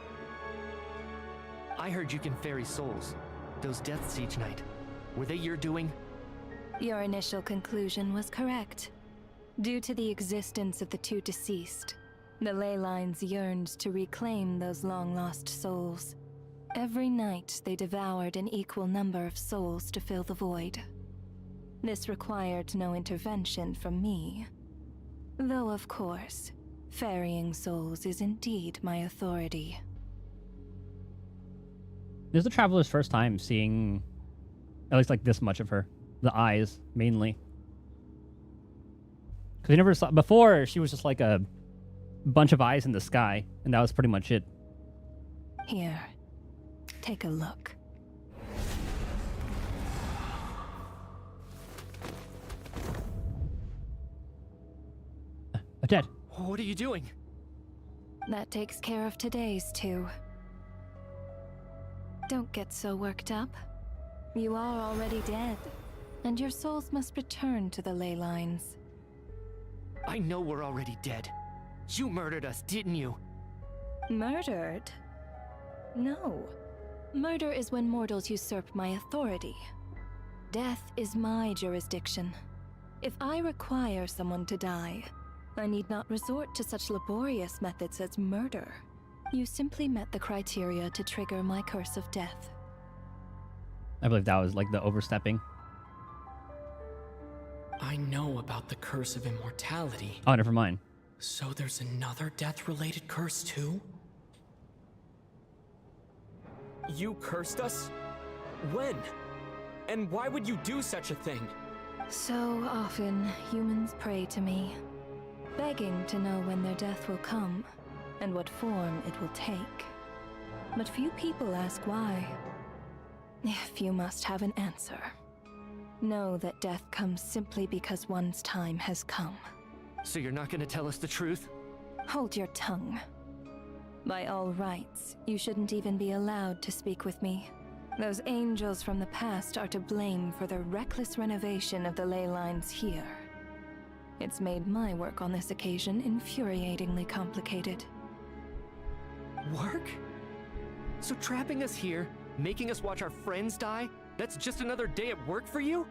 I heard you can ferry souls. Those deaths each night. Were they your doing? Your initial conclusion was correct. Due to the existence of the two deceased, the ley lines yearned to reclaim those long-lost souls. Every night they devoured an equal number of souls to fill the void. This required no intervention from me. Though, of course, ferrying souls is indeed my authority. This is the Traveler's first time seeing at least like this much of her. The eyes, mainly. Because you never saw... Before, she was just like a bunch of eyes in the sky, and that was pretty much it. Here, take a look. Dead. What are you doing? That takes care of today's two. Don't get so worked up. You are already dead, and your souls must return to the ley lines. I know we're already dead. You murdered us, didn't you? Murdered? No. Murder is when mortals usurp my authority. Death is my jurisdiction. If I require someone to die, I need not resort to such laborious methods as murder. You simply met the criteria to trigger my curse of death. I believe that was like the overstepping. I know about the curse of immortality. Oh, never mind. So there's another death-related curse too? You cursed us? When? And why would you do such a thing? So often, humans pray to me, begging to know when their death will come, and what form it will take. But few people ask why. If you must have an answer, know that death comes simply because one's time has come. So you're not gonna tell us the truth? Hold your tongue. By all rights, you shouldn't even be allowed to speak with me. Those angels from the past are to blame for the reckless renovation of the ley lines here. It's made my work on this occasion infuriatingly complicated. Work? So trapping us here, making us watch our friends die, that's just another day at work for you?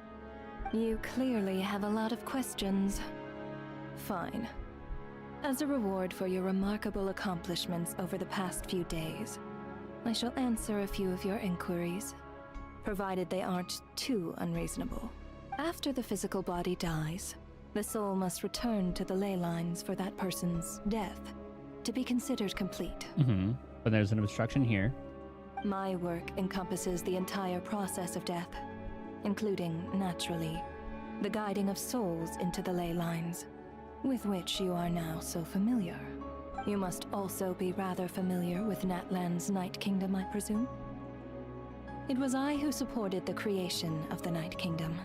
You clearly have a lot of questions. Fine. As a reward for your remarkable accomplishments over the past few days, I shall answer a few of your inquiries, provided they aren't too unreasonable. After the physical body dies, the soul must return to the ley lines for that person's death to be considered complete. But there's an obstruction here. My work encompasses the entire process of death, including, naturally, the guiding of souls into the ley lines, with which you are now so familiar. You must also be rather familiar with Natlan's Night Kingdom, I presume? It was I who supported the creation of the Night Kingdom.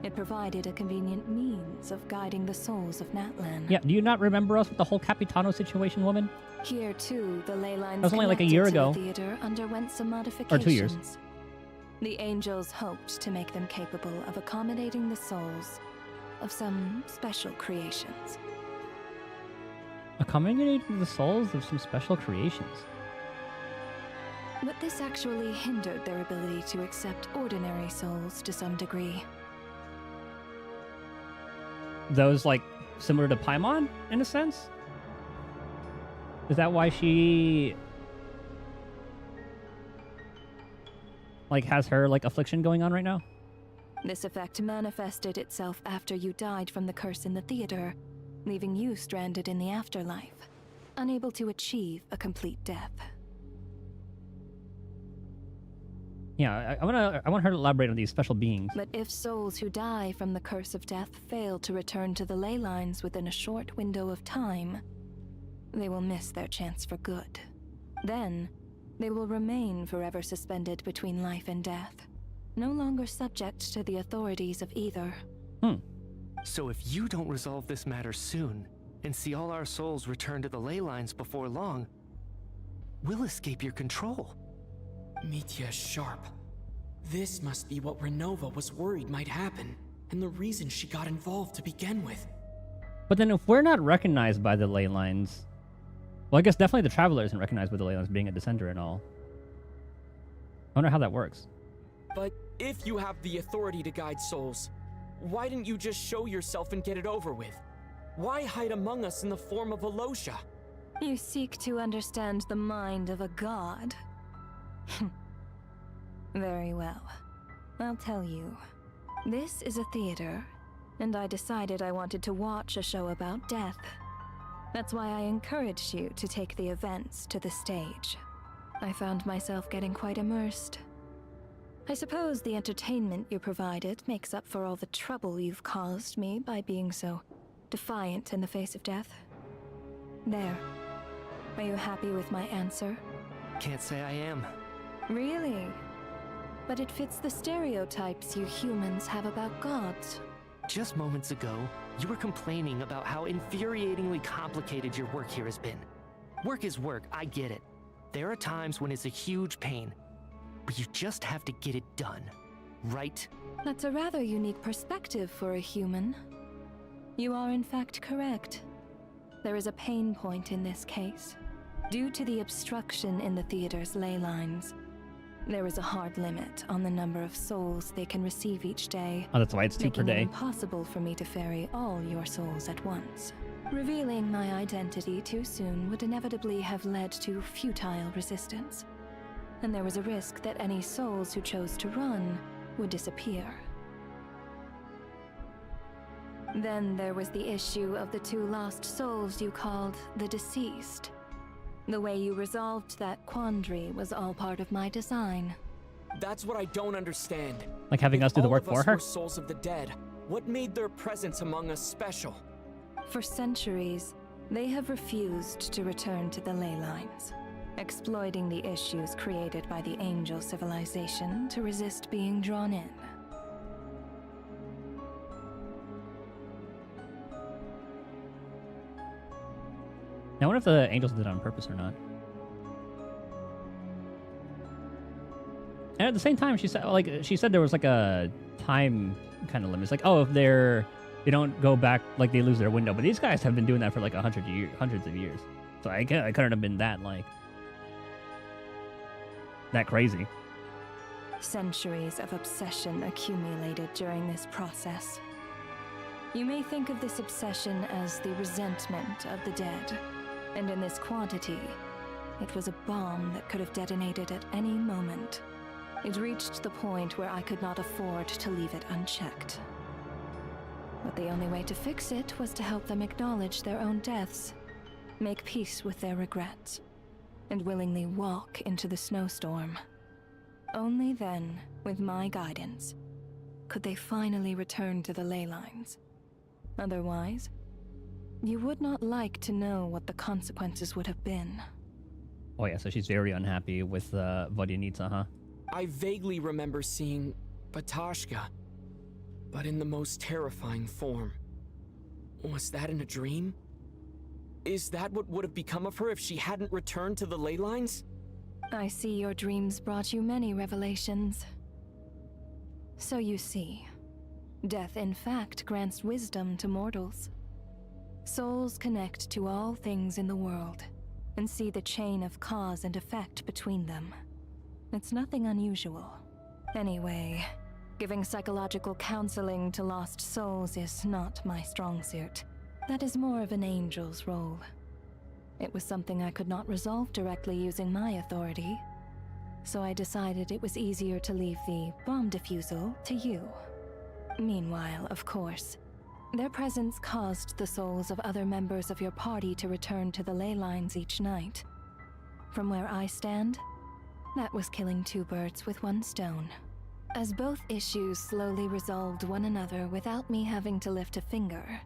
It provided a convenient means of guiding the souls of Natlan. Yeah, do you not remember us with the whole Capitano situation, woman? Here, too, the ley lines That was only like a year ago. The theater underwent some modifications. Or 2 years. The angels hoped to make them capable of accommodating the souls of some special creations. Accommodating the souls of some special creations. But this actually hindered their ability to accept ordinary souls to some degree. Those, like, similar to Paimon, in a sense? Is that why she... like, has her, like, affliction going on right now? This effect manifested itself after you died from the curse in the theater, leaving you stranded in the afterlife, unable to achieve a complete death. Yeah, I want her to elaborate on these special beings. But if souls who die from the curse of death fail to return to the ley lines within a short window of time, they will miss their chance for good. Then, they will remain forever suspended between life and death, no longer subject to the authorities of either. So if you don't resolve this matter soon, and see all our souls return to the ley lines before long, we'll escape your control. Mitya is sharp. This must be what Renova was worried might happen, and the reason she got involved to begin with. But then if we're not recognized by the ley lines... Well, I guess definitely the Traveler isn't recognized by the ley lines being a dissenter and all. I wonder how that works. But if you have the authority to guide souls, why didn't you just show yourself and get it over with? Why hide among us in the form of Alosha? You seek to understand the mind of a god. Very well. I'll tell you. This is a theater, and I decided I wanted to watch a show about death. That's why I encouraged you to take the events to the stage. I found myself getting quite immersed. I suppose the entertainment you provided makes up for all the trouble you've caused me by being so defiant in the face of death. There. Are you happy with my answer? Can't say I am. Really? But it fits the stereotypes you humans have about gods. Just moments ago, you were complaining about how infuriatingly complicated your work here has been. Work is work, I get it. There are times when it's a huge pain, but you just have to get it done, right? That's a rather unique perspective for a human. You are in fact correct. There is a pain point in this case. Due to the obstruction in the theater's ley lines, there is a hard limit on the number of souls they can receive each day. Oh, that's why it's 2 per making it day. impossible for me to ferry all your souls at once. Revealing my identity too soon would inevitably have led to futile resistance, and there was a risk that any souls who chose to run would disappear. Then there was the issue of the 2 lost souls you called the deceased. The way you resolved that quandary was all part of my design. That's what I don't understand. Like having us do the work for her? Were souls of the dead. What made their presence among us special? For centuries, they have refused to return to the ley lines, exploiting the issues created by the angel civilization to resist being drawn in. Now, I wonder if the angels did it on purpose or not. And at the same time, she said there was like a time kind of limit. It's like, oh, if they don't go back, like they lose their window. But these guys have been doing that for like hundreds of years. So I couldn't have been that crazy. Centuries of obsession accumulated during this process. You may think of this obsession as the resentment of the dead. And in this quantity, it was a bomb that could have detonated at any moment. It reached the point where I could not afford to leave it unchecked. But the only way to fix it was to help them acknowledge their own deaths, make peace with their regrets, and willingly walk into the snowstorm. Only then, with my guidance, could they finally return to the ley lines. Otherwise, you would not like to know what the consequences would have been. Oh yeah, so she's very unhappy with Vodyanica, huh? I vaguely remember seeing Batashka, but in the most terrifying form. Was that in a dream? Is that what would have become of her if she hadn't returned to the ley lines? I see your dreams brought you many revelations. So you see, death in fact grants wisdom to mortals. Souls connect to all things in the world and see the chain of cause and effect between them. It's nothing unusual. Anyway, giving psychological counseling to lost souls is not my strong suit. That is more of an angel's role. It was something I could not resolve directly using my authority, so I decided it was easier to leave the bomb defusal to you. Meanwhile, of course, their presence caused the souls of other members of your party to return to the ley lines each night. From where I stand, that was killing 2 birds with 1 stone. As both issues slowly resolved one another without me having to lift a finger,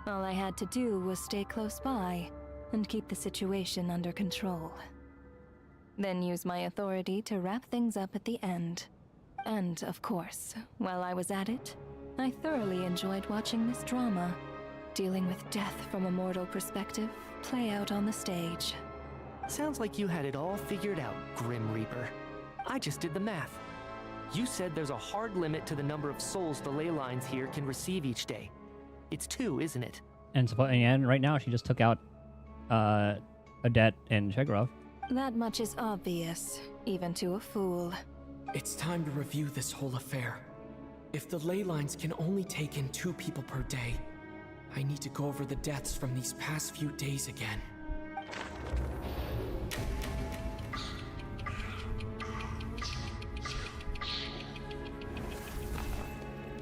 all I had to do was stay close by and keep the situation under control. Then use my authority to wrap things up at the end. And, of course, while I was at it, I thoroughly enjoyed watching this drama, dealing with death from a mortal perspective, play out on the stage. Sounds like you had it all figured out, Grim Reaper. I just did the math. You said there's a hard limit to the number of souls the ley lines here can receive each day. It's 2, isn't it? And right now she just took out Adet and Chegarov. That much is obvious, even to a fool. It's time to review this whole affair. If the ley lines can only take in 2 people per day, I need to go over the deaths from these past few days again.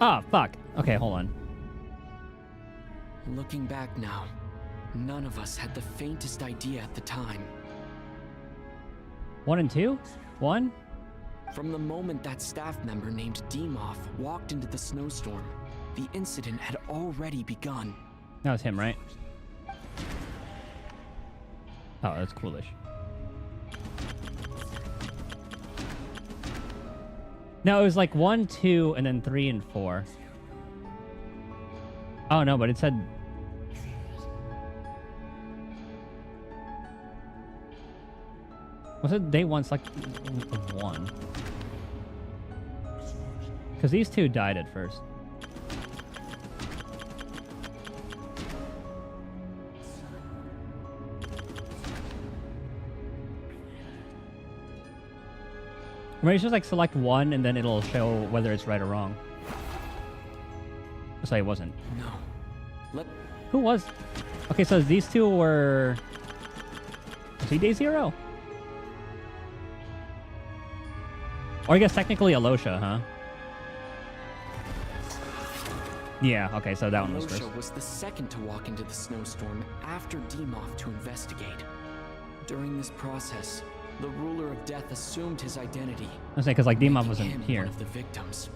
Ah, fuck. Okay, hold on. Looking back now, none of us had the faintest idea at the time. 1 and 2? 1? From the moment that staff member named Demoff walked into the snowstorm, the incident had already begun. That was him, right? Oh, that's coolish. No, it was like 1, 2, and then 3 and 4. Oh no, but it said... Was it day 1 select 1? Because these two died at first. Maybe it's just like select 1 and then it'll show whether it's right or wrong. Sorry, it wasn't. No. Who was? Okay, so these two were... Was he day 0? Or I guess technically Alosha, huh? Yeah, okay, so that one was first. Alosha was the second to walk into the snowstorm after Demoff to investigate. During this process, the ruler of death assumed his identity. I was saying, because like Demoff making wasn't him here. One of the victims.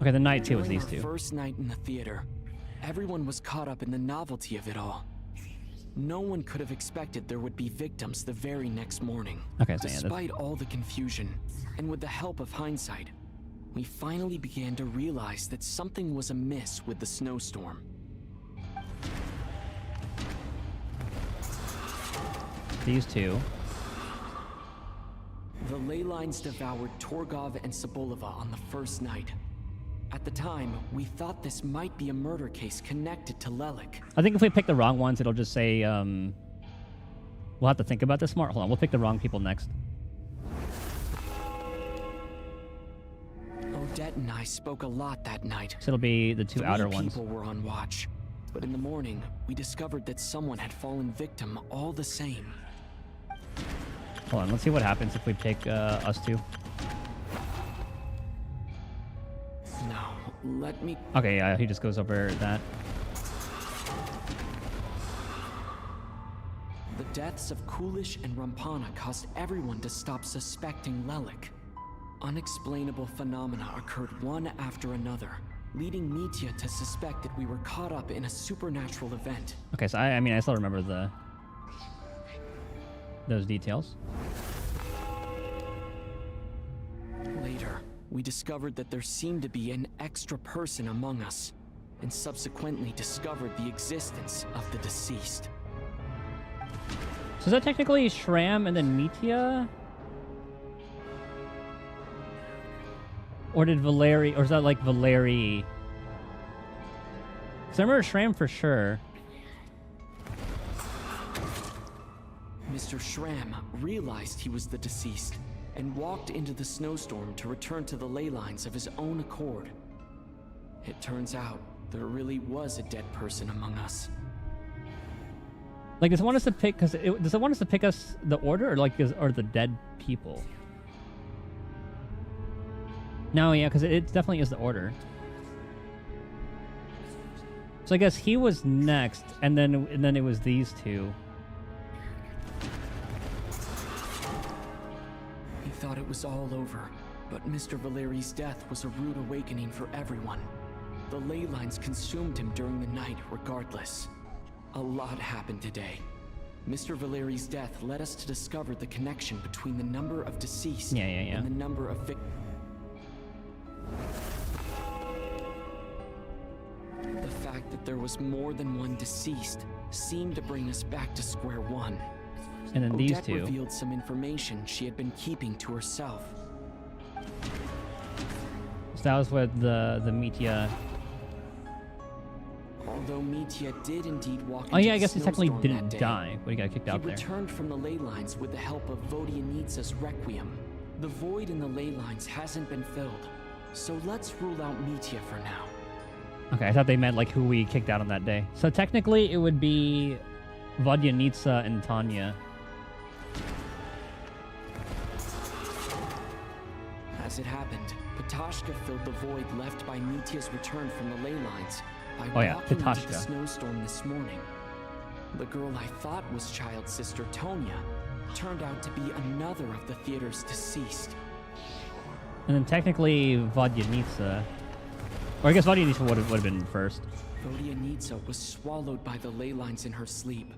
Okay, the night 2 was During these our two. first night in the theater, everyone was caught up in the novelty of it all. No one could have expected there would be victims the very next morning. Okay, so yeah, Despite all the confusion, and with the help of hindsight, we finally began to realize that something was amiss with the snowstorm. These two. The ley lines devoured Torgov and Sobolova on the first night. At the time, we thought this might be a murder case connected to Lelik. I think if we pick the wrong ones, it'll just say, we'll have to think about this more. Hold on, we'll pick the wrong people next. Odette and I spoke a lot that night. So it'll be the two outer ones. People were on watch, but in the morning, we discovered that someone had fallen victim all the same. Hold on, let's see what happens if we pick us two. No, let me... Okay, yeah, he just goes over that. The deaths of Kulish and Rampana caused everyone to stop suspecting Lelik. Unexplainable phenomena occurred one after another, leading Mitya to suspect that we were caught up in a supernatural event. Okay, so I mean, I still remember those details. Later, we discovered that there seemed to be an extra person among us, and subsequently discovered the existence of the deceased. So is that technically Shram and then Mitya? Or did Valeri, or is that like Valeri? Because I remember Shram for sure. Mr. Shram realized he was the deceased and walked into the snowstorm to return to the ley lines of his own accord. It turns out there really was a dead person among us. Like, does it want us to pick? Does it want us to pick us the order, or like, or the dead people? No, yeah, because it definitely is the order. So I guess he was next, and then it was these two. He thought it was all over, but Mr. Valeri's death was a rude awakening for everyone. The ley lines consumed him during the night regardless. A lot happened today. Mr. Valeri's death led us to discover the connection between the number of deceased and the number of victims. The fact that there was more than one deceased seemed to bring us back to square one. And then these Odette two revealed some information she had been keeping to herself. So that was what the Mitya. Although Mitya did indeed walk Oh into yeah, I the guess he technically snowstorm didn't that day, die, but he got kicked out he there. returned from the ley lines with the help of Vodianitsa's Requiem. The void in the ley lines hasn't been filled, so let's rule out Mitya for now. Okay, I thought they meant like who we kicked out on that day. So technically it would be Vodyanitsa and Tanya. As it happened, Ptashka filled the void left by Mitya's return from the ley lines by Oh yeah, walking into the Ptashka. snowstorm this morning. The girl I thought was child sister Tonya turned out to be another of the theater's deceased. And then technically Vodyanitsa, or I guess Vodyanitsa would have been first. Vodyanitsa was swallowed by the ley lines in her sleep,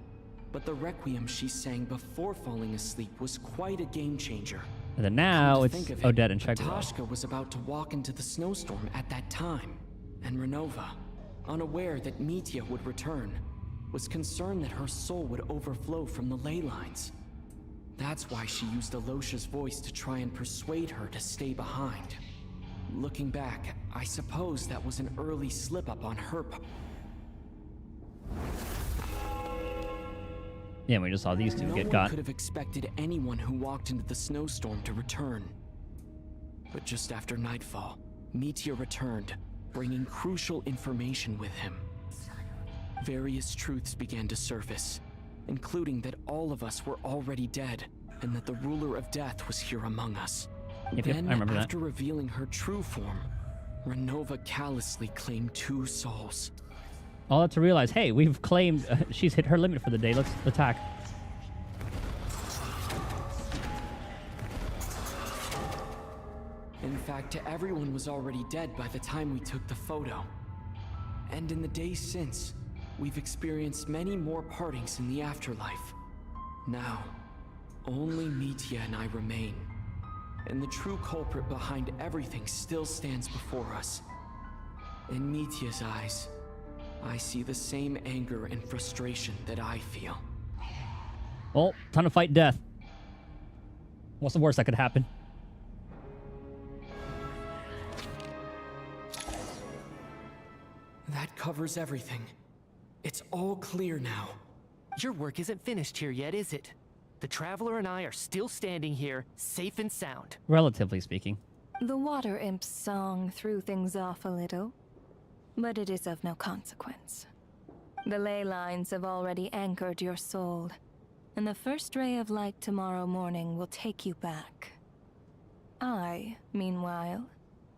but the requiem she sang before falling asleep was quite a game changer. And then now Come to it's think of it, Odette and Chegro. Ptashka was about to walk into the snowstorm at that time, and Renova, unaware that Mitya would return, was concerned that her soul would overflow from the ley lines. That's why she used Alosha's voice to try and persuade her to stay behind. Looking back, I suppose that was an early slip-up on her part. Yeah, we just saw these two No get one got. could have expected anyone who walked into the snowstorm to return. But just after nightfall, Mitya returned, bringing crucial information with him. Various truths began to surface, including that all of us were already dead, and that the ruler of death was here among us. Yep, Then, I remember that. after revealing her true form, Renova callously claimed 2 souls. All that to realize, hey, we've claimed she's hit her limit for the day. Let's attack. In fact, everyone was already dead by the time we took the photo. And in the days since, we've experienced many more partings in the afterlife. Now, only Mitya and I remain. And the true culprit behind everything still stands before us. In Mitya's eyes, I see the same anger and frustration that I feel. Well, time to fight death. What's the worst that could happen? That covers everything. It's all clear now. Your work isn't finished here yet, is it? The Traveler and I are still standing here, safe and sound. Relatively speaking. The Water Imp's song threw things off a little, but it is of no consequence. The ley lines have already anchored your soul, and the first ray of light tomorrow morning will take you back. I, meanwhile,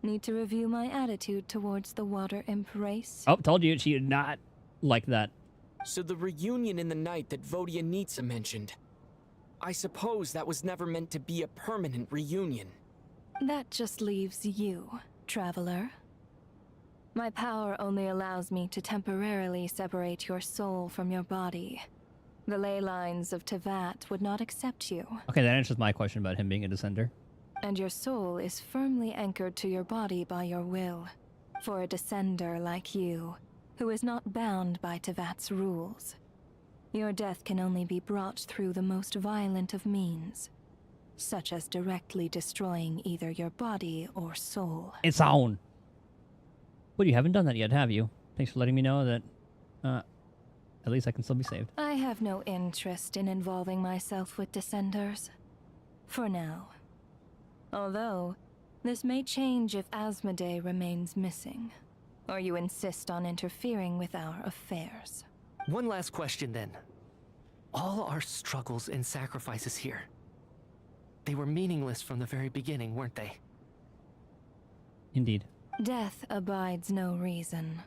need to review my attitude towards the Water Imp race. Oh, told you she did not like that. So the reunion in the night that Vodyanitsa mentioned, I suppose that was never meant to be a permanent reunion. That just leaves you, Traveler. My power only allows me to temporarily separate your soul from your body. The ley lines of Tevat would not accept you. Okay, that answers my question about him being a descender. And your soul is firmly anchored to your body by your will. For a descender like you, who is not bound by Tevat's rules, your death can only be brought through the most violent of means, such as directly destroying either your body or soul. It's on. But you haven't done that yet, have you? Thanks for letting me know that, at least I can still be saved. I have no interest in involving myself with Descenders. For now. Although, this may change if Asmodee remains missing, or you insist on interfering with our affairs. One last question then. All our struggles and sacrifices here, they were meaningless from the very beginning, weren't they? Indeed. Death abides no reason.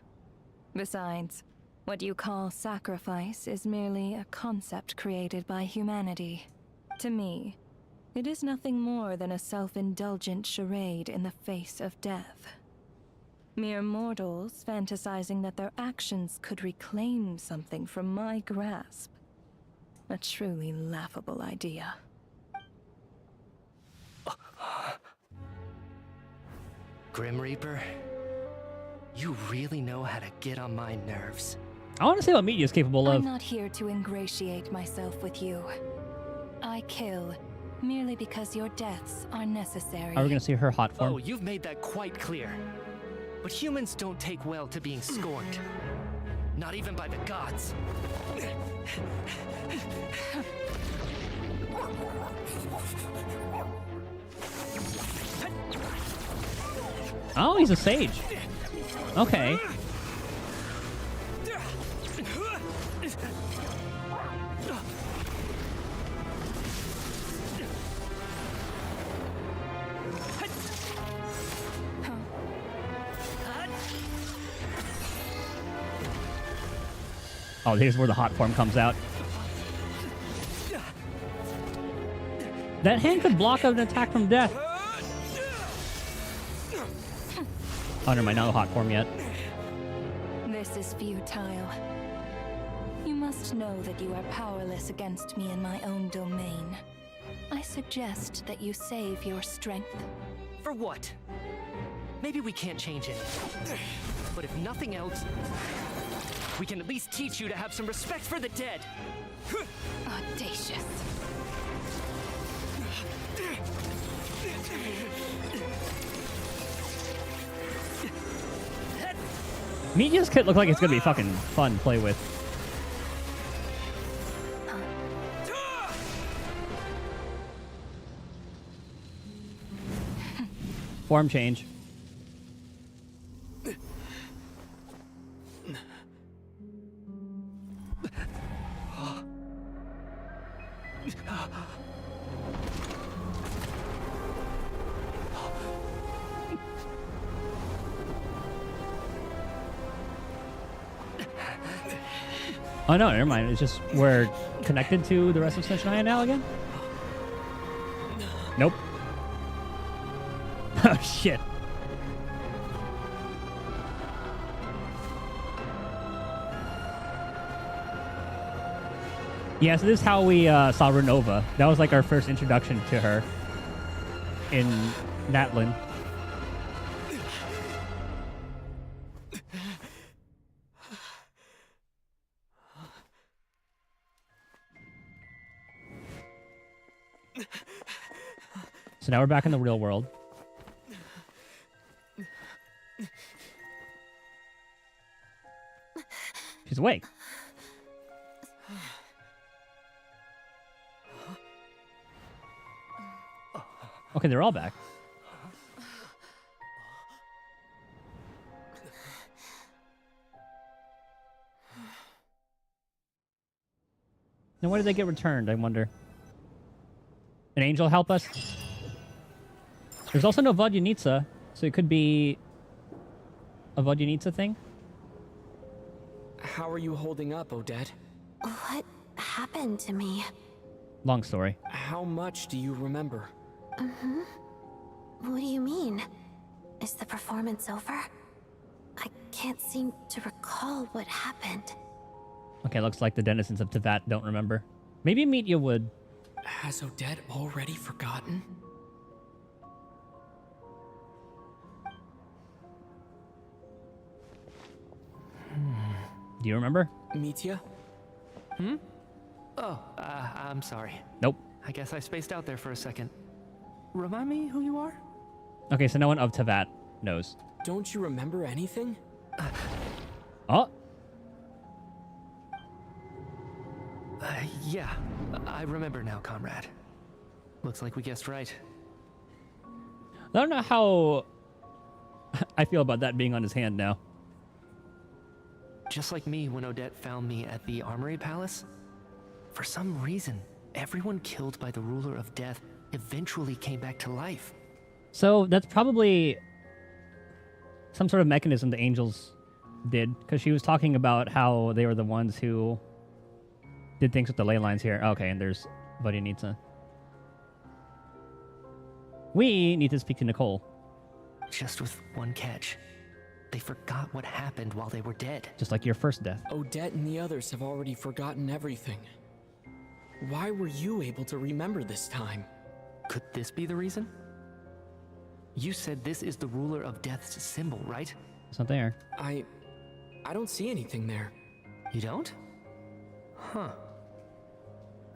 Besides, what you call sacrifice is merely a concept created by humanity. To me, it is nothing more than a self-indulgent charade in the face of death. Mere mortals fantasizing that their actions could reclaim something from my grasp. A truly laughable idea. Grim Reaper, you really know how to get on my nerves. I want to see what media is capable of. I'm not here to ingratiate myself with you. I kill merely because your deaths are necessary. Are we going to see her hot form? Oh, you've made that quite clear. But humans don't take well to being scorned. Not even by the gods. Oh, he's a sage. Okay. Oh, here's where the hot form comes out. That hand could block an attack from death. Oh, never mind, not the hot form yet. This is futile. You must know that you are powerless against me in my own domain. I suggest that you save your strength. For what? Maybe we can't change anything. But if nothing else, we can at least teach you to have some respect for the dead. Audacious. Meteor's kit look like it's gonna be fucking fun to play with. Form change. Oh no, never mind. It's just we're connected to the rest of Snezhnaya now again? Nope. Oh shit. Yeah, so this is how we saw Renova. That was like our first introduction to her in Natlin. So now we're back in the real world. She's awake. Okay, they're all back. Now why did they get returned, I wonder? An angel help us? There's also no Vodyanitsa, so it could be a Vodyanitsa thing? How are you holding up, Odette? What happened to me? Long story. How much do you remember? What do you mean? Is the performance over? I can't seem to recall what happened. Okay, looks like the denizens of Tevat don't remember. Maybe Meetya would. Has Odette already forgotten? Do you remember? Meetya? Oh, I'm sorry. Nope. I guess I spaced out there for a second. Remind me who you are? Okay, so no one of Tevat knows. Don't you remember anything? Oh! Yeah, I remember now, comrade. Looks like we guessed right. I don't know how I feel about that being on his hand now. Just like me when Odette found me at the Armory Palace. For some reason, everyone killed by the Ruler of Death eventually came back to life. So that's probably some sort of mechanism the angels did, because she was talking about how they were the ones who did things with the ley lines here. Okay, and there's Vodyanitsa. We need to speak to Nicole. Just with one catch. They forgot what happened while they were dead. Just like your first death. Odette and the others have already forgotten everything. Why were you able to remember this time? Could this be the reason? You said this is the Ruler of Death's symbol, right? It's not there. I don't see anything there. You don't? Huh.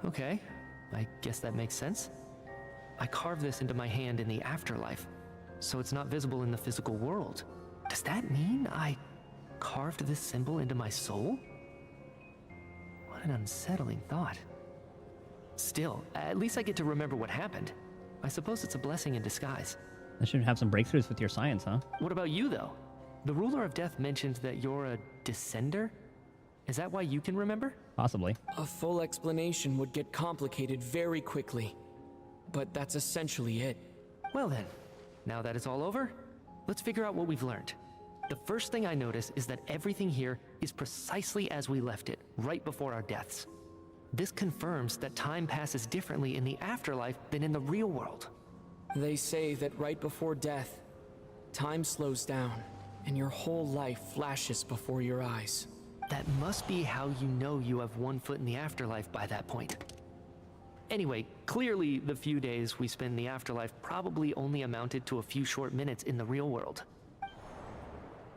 Okay, I guess that makes sense. I carved this into my hand in the afterlife, so it's not visible in the physical world. Does that mean I carved this symbol into my soul? What an unsettling thought. Still, at least I get to remember what happened. I suppose it's a blessing in disguise. I should have some breakthroughs with your science, huh? What about you, though? The Ruler of Death mentioned that you're a descender? Is that why you can remember? Possibly. A full explanation would get complicated very quickly. But that's essentially it. Well then, now that it's all over, let's figure out what we've learned. The first thing I notice is that everything here is precisely as we left it, right before our deaths. This confirms that time passes differently in the afterlife than in the real world. They say that right before death, time slows down, and your whole life flashes before your eyes. That must be how you know you have one foot in the afterlife by that point. Anyway, clearly the few days we spend in the afterlife probably only amounted to a few short minutes in the real world.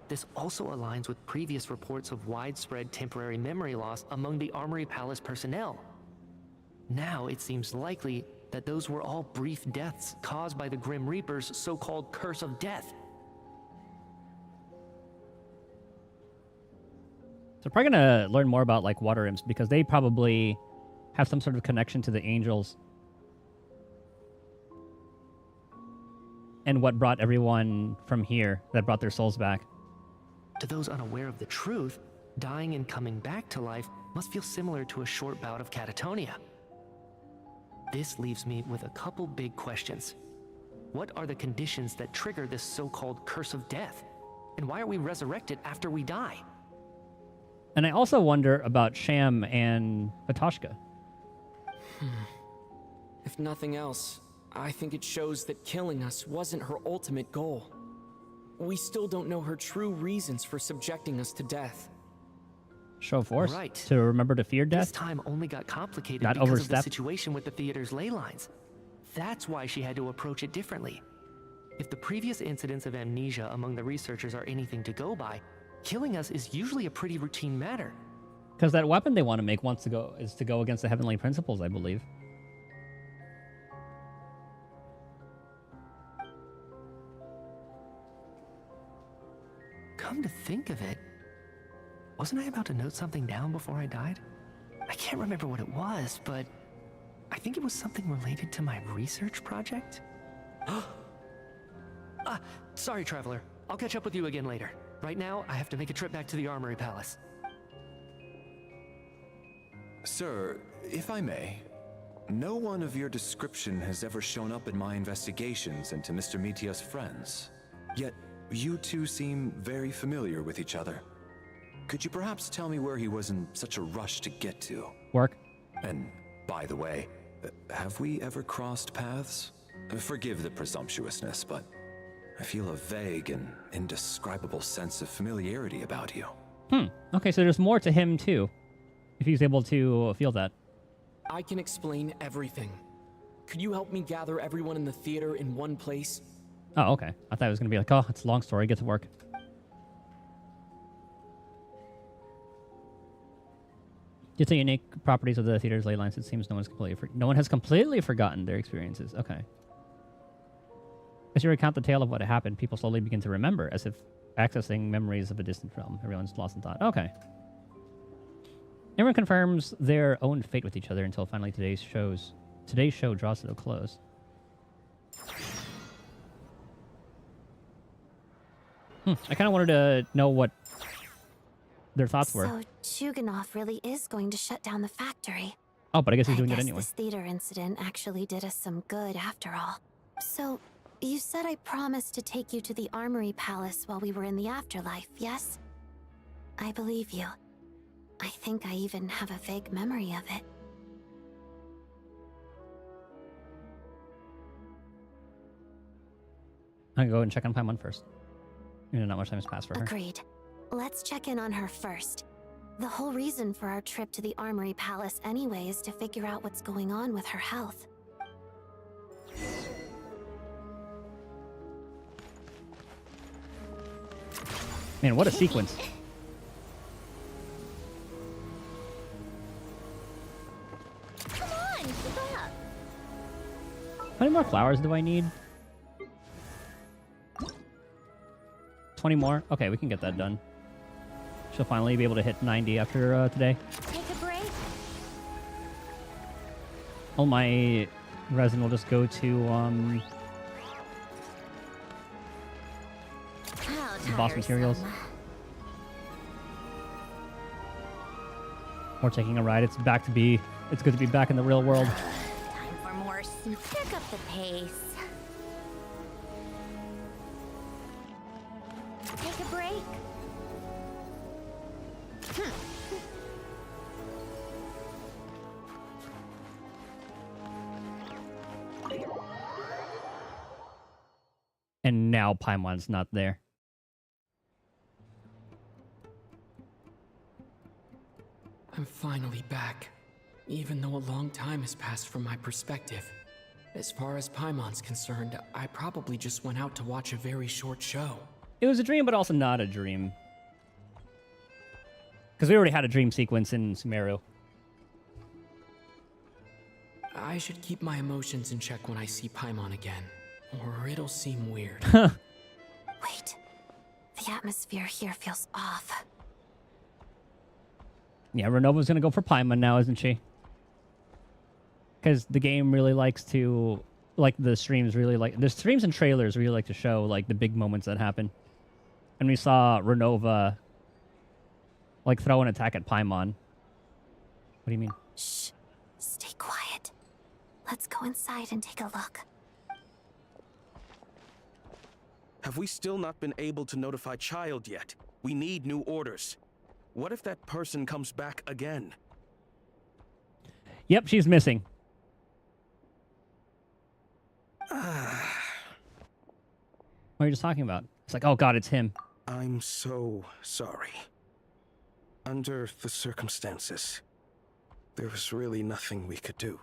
This also aligns with previous reports of widespread temporary memory loss among the Armory Palace personnel. Now it seems likely that those were all brief deaths caused by the Grim Reaper's so-called curse of death. So we're probably gonna learn more about like water imps because they probably have some sort of connection to the angels. And what brought everyone from here, that brought their souls back. To those unaware of the truth, dying and coming back to life must feel similar to a short bout of catatonia. This leaves me with a couple big questions. What are the conditions that trigger this so-called curse of death? And why are we resurrected after we die? And I also wonder about Sham and Patoshka. If nothing else, I think it shows that killing us wasn't her ultimate goal. We still don't know her true reasons for subjecting us to death. Show force? Right. To remember to fear death? This time only got complicated Not because of overstep? the situation with the theater's ley lines. That's why she had to approach it differently. If the previous incidents of amnesia among the researchers are anything to go by, killing us is usually a pretty routine matter. Because that weapon they want to make is to go against the heavenly principles, I believe. Come to think of it, wasn't I about to note something down before I died? I can't remember what it was, but I think it was something related to my research project. Sorry, Traveler. I'll catch up with you again later. Right now, I have to make a trip back to the Armory Palace. Sir, if I may, no one of your description has ever shown up in my investigations into Mr. Mitia's friends. Yet, you two seem very familiar with each other. Could you perhaps tell me where he was in such a rush to get to? Work. And, by the way, have we ever crossed paths? Forgive the presumptuousness, but I feel a vague and indescribable sense of familiarity about you. Okay, so there's more to him, too. If he's able to feel that. I can explain everything. Could you help me gather everyone in the theater in one place? Oh, okay. I thought it was going to be like, oh, it's a long story. Get to work. Due to the unique properties of the theater's ley lines, it seems no one has completely forgotten their experiences. Okay. As you recount the tale of what happened, people slowly begin to remember, as if accessing memories of a distant realm. Everyone's lost in thought. Okay. Everyone confirms their own fate with each other until finally today's show draws to a close. I kind of wanted to know what their thoughts were. So Chuganov really is going to shut down the factory. Oh, but I guess he's doing it anyway. This theater incident actually did us some good after all. So, you said I promised to take you to the Armory Palace while we were in the afterlife, yes? I believe you. I think I even have a vague memory of it. I'm gonna go and check on Paimon first. You know, not much time has passed for her. Agreed. Let's check in on her first. The whole reason for our trip to the Armory Palace anyway is to figure out what's going on with her health. Man, what a sequence. Come on, keep up. How many more flowers do I need? 20 more? Okay, we can get that done. She'll finally be able to hit 90 after today. Take a break. All my resin will just go to the boss materials. Or taking a ride. It's good to be back in the real world. Time for more soup. Pick up the pace. Take a break. break. And now Paimon's not there. I'm finally back, even though a long time has passed from my perspective. As far as Paimon's concerned, I probably just went out to watch a very short show. It was a dream, but also not a dream. Because we already had a dream sequence in Sumeru. I should keep my emotions in check when I see Paimon again, or it'll seem weird. Wait. The atmosphere here feels off. Yeah, Renova's gonna go for Paimon now, isn't she? Because the game really likes to, like, the streams and trailers really like to show, like, the big moments that happen. And we saw Renova, like, throw an attack at Paimon. What do you mean? Shh. Stay quiet. Let's go inside and take a look. Have we still not been able to notify Child yet? We need new orders. What if that person comes back again? Yep, she's missing. Ah. What are you just talking about? It's like, oh god, it's him. I'm so sorry. Under the circumstances, there was really nothing we could do.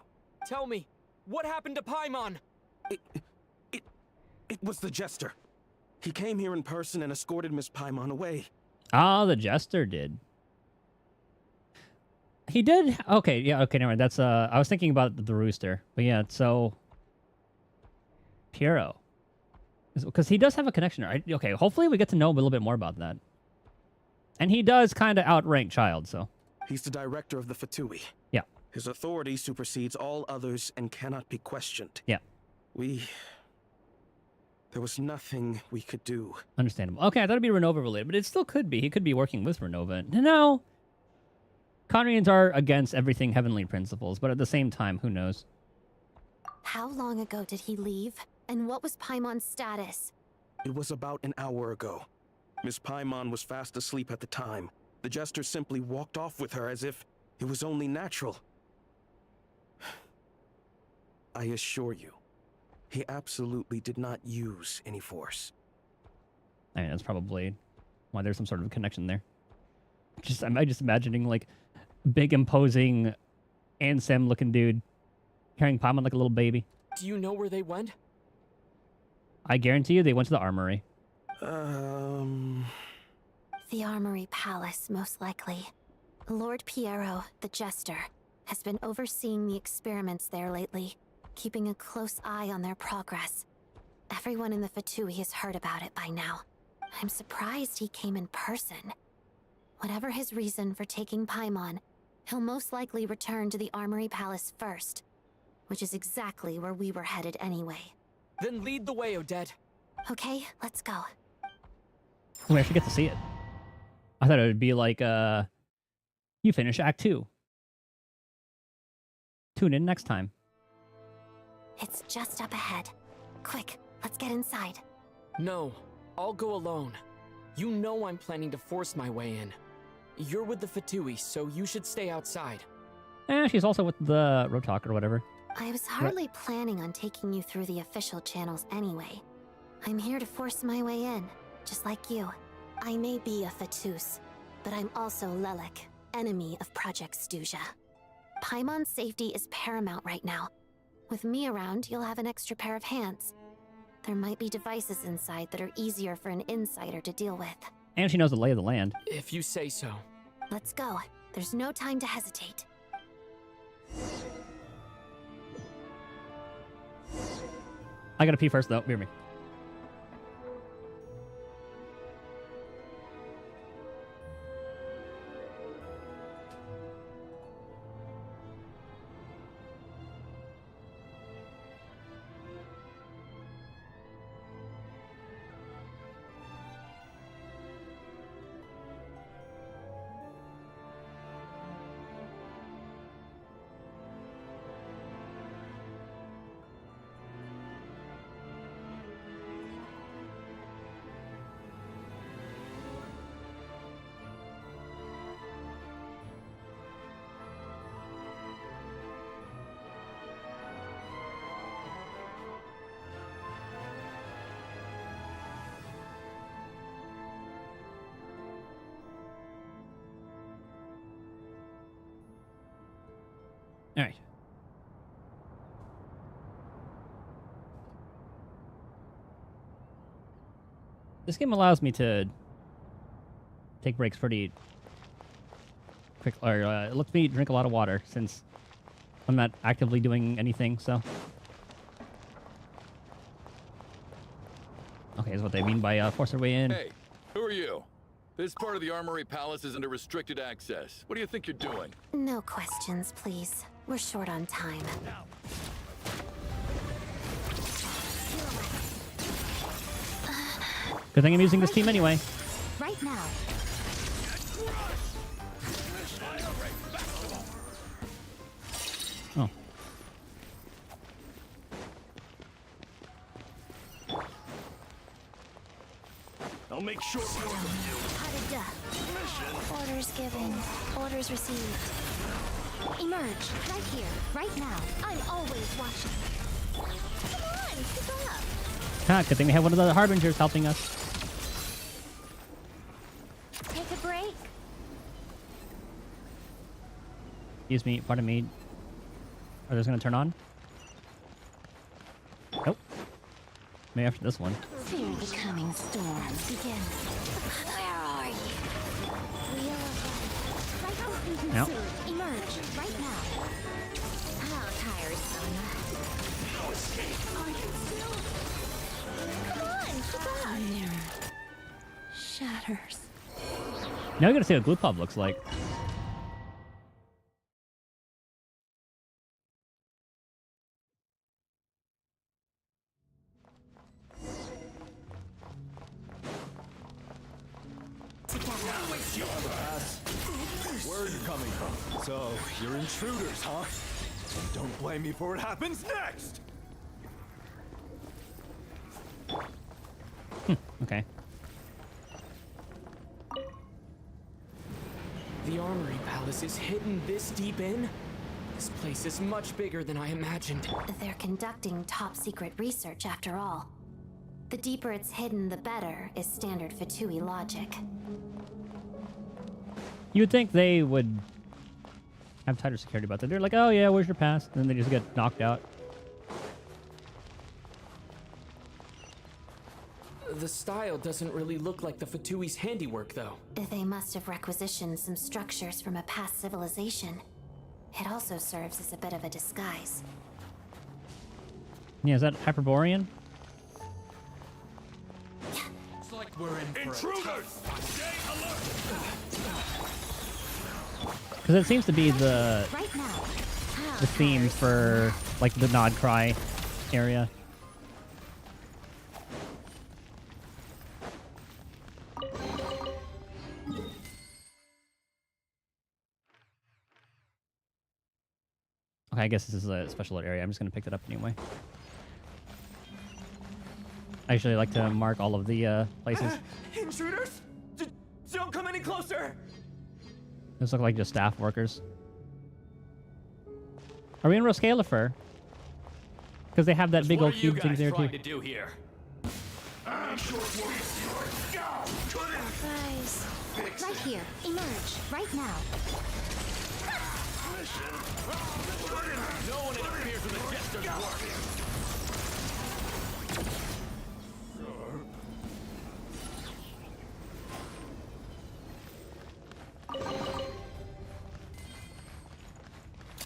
Tell me, what happened to Paimon? It was the Jester. He came here in person and escorted Miss Paimon away. Ah, the Jester did. He did? Okay, yeah, okay, never mind. That's, I was thinking about the Rooster. But yeah, so... Piero. Because he does have a connection, right? Okay, hopefully we get to know a little bit more about that. And he does kind of outrank Child, so... He's the director of the Fatui. Yeah. His authority supersedes all others and cannot be questioned. Yeah. There was nothing we could do. Understandable. Okay, I thought it'd be Renova related, but it still could be. He could be working with Renova. No. Conrians are against everything Heavenly Principles, but at the same time, who knows? How long ago did he leave? And what was Paimon's status? It was about an hour ago. Miss Paimon was fast asleep at the time. The Jester simply walked off with her as if it was only natural. I assure you, he absolutely did not use any force. I mean, that's probably why there's some sort of connection there. I'm just imagining, like, big, imposing, Ansem-looking dude carrying Paimon like a little baby. Do you know where they went? I guarantee you they went to the armory. The Armory Palace, most likely. Lord Piero, the Jester, has been overseeing the experiments there lately, keeping a close eye on their progress. Everyone in the Fatui has heard about it by now. I'm surprised he came in person. Whatever his reason for taking Paimon, he'll most likely return to the Armory Palace first, which is exactly where we were headed anyway. Then lead the way, Odette. Okay, let's go. We actually get to see it. I thought it would be like, you finish Act 2. Tune in next time. It's just up ahead. Quick, let's get inside. No, I'll go alone. You know I'm planning to force my way in. You're with the Fatui, so you should stay outside. She's also with the Rotok or whatever. I was hardly planning on taking you through the official channels anyway. I'm here to force my way in, just like you. I may be a Fatus, but I'm also Lelik, enemy of Project Stuja. Paimon's safety is paramount right now. With me around, you'll have an extra pair of hands. There might be devices inside that are easier for an insider to deal with. And she knows the lay of the land. If you say so. Let's go. There's no time to hesitate. I gotta pee first, though. Hear me. All right. This game allows me to take breaks pretty quick, or it lets me drink a lot of water since I'm not actively doing anything, so. Okay, is what they mean by force their way in. Hey, who are you? This part of the Armory Palace is under restricted access. What do you think you're doing? No questions, please. We're short on time. Good thing I'm using this team anyway. Right now. Oh. I'll make short work of you. Orders given. Orders received. Emerge. Right here. Right now. I'm always watching. Come on, keep up. Ah, good thing we have one of the Harbingers helping us. Take a break. Excuse me, pardon me. Are those gonna turn on? Nope. Maybe after this one. Fear the coming storm. Begin. Where are you? Wheel of life. Right Nope. soon. Emerge. Right now. How tiresome. No escape. Are you still? Come on, keep on. Mirror shatters. Now we gotta see what Glue Pop looks like. Where are you coming from? So, you're intruders, huh? Don't blame me for what happens next! Okay. The Armory Palace is hidden this deep in? This place is much bigger than I imagined. They're conducting top-secret research, after all. The deeper it's hidden, the better, is standard Fatui logic. You would think they would have tighter security about that. They're like, oh yeah, where's your pass? And then they just get knocked out. The style doesn't really look like the Fatui's handiwork, though. They must have requisitioned some structures from a past civilization. It also serves as a bit of a disguise. Yeah, is that Hyperborean? It's like we're in for intruders! Stay alert! Because it seems to be the Right now. theme for like the Nod Cry area. Okay, I guess this is a special area. I'm just gonna pick it up anyway. I usually like to mark all of the places. Intruders? Don't come any closer! Those look like just staff workers. Are we in Roscalifer? Because they have that big old cube thing there too. To do here? Guys, right here. Emerge. Right now. No one interferes with the Jester's work!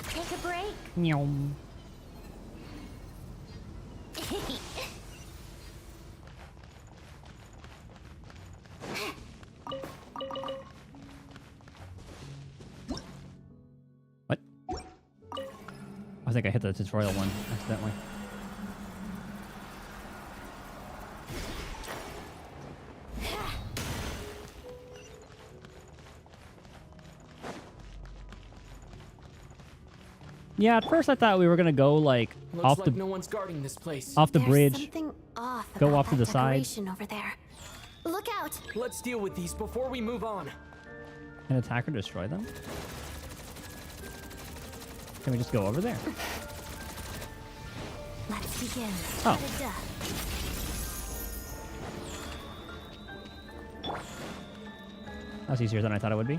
Take a break. Meow. What? I think I hit the tutorial one accidentally. Yeah, at first I thought we were gonna go like Looks off like the no one's guarding this place. off the There's bridge. something off Go about off to that the side. decoration over there. Look out! Let's deal with these before we move on. Can attacker destroy them? Can we just go over there? Let's begin. Oh. That's easier than I thought it would be.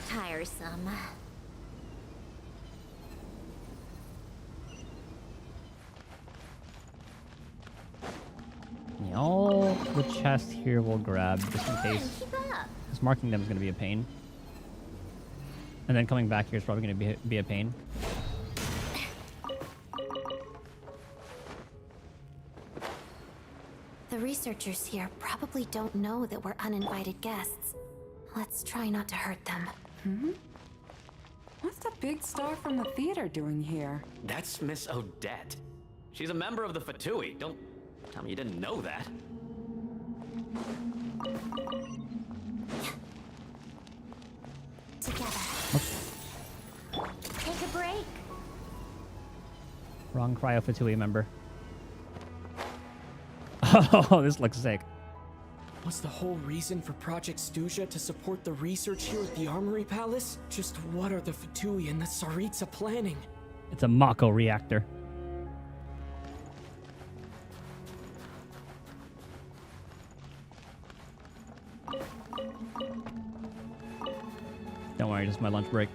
tiresome. Yeah, all the chest here we'll grab just in case. Keep up. Because marking them is going to be a pain. And then coming back here is probably going to be a pain. The researchers here probably don't know that we're uninvited guests. Let's try not to hurt them. Hmm? What's the big star from the theater doing here? That's Miss Odette. She's a member of the Fatui. Don't tell me you didn't know that. Together. Take a break. Wrong Cryo Fatui member. Oh, this looks sick. Was the whole reason for Project Stuja to support the research here at the Armory Palace? Just what are the Fatui and the Tsaritsa planning? It's a Mako reactor. Don't worry, just my lunch break.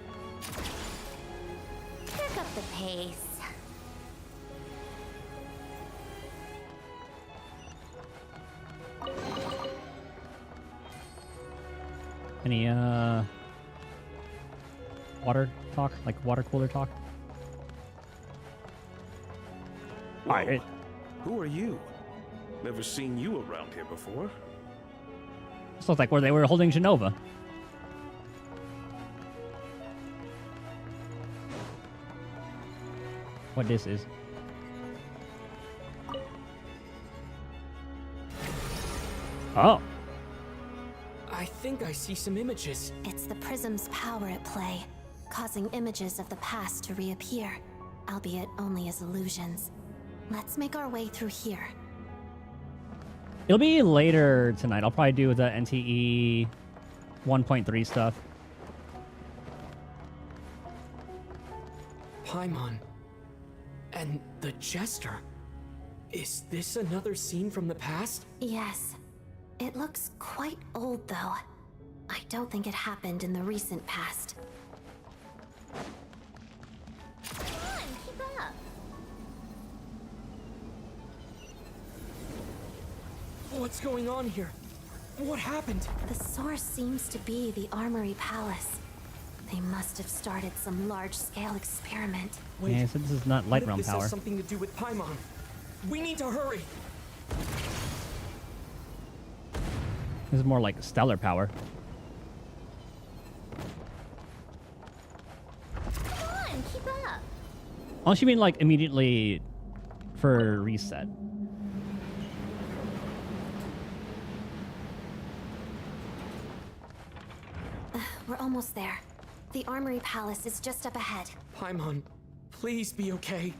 Pick up the pace. Any water talk? Like water cooler talk? Alright. Who are you? Never seen you around here before. This looks like where they were holding Genova. What this is. Oh. I think I see some images. It's the prism's power at play, causing images of the past to reappear, albeit only as illusions. Let's make our way through here. It'll be later tonight. I'll probably do the NTE 1.3 stuff. Paimon. And the Jester. Is this another scene from the past? Yes. It looks quite old, though. I don't think it happened in the recent past. Come on, keep up. What's going on here? What happened? The source seems to be the Armory Palace. They must have started some large-scale experiment. Wait, yeah, so this is not light what if realm this power. has something to do with Paimon? We need to hurry. This is more like stellar power. Come on, keep up. Unless you mean like immediately for reset. We're almost there. The Armory Palace is just up ahead. Paimon, please be okay.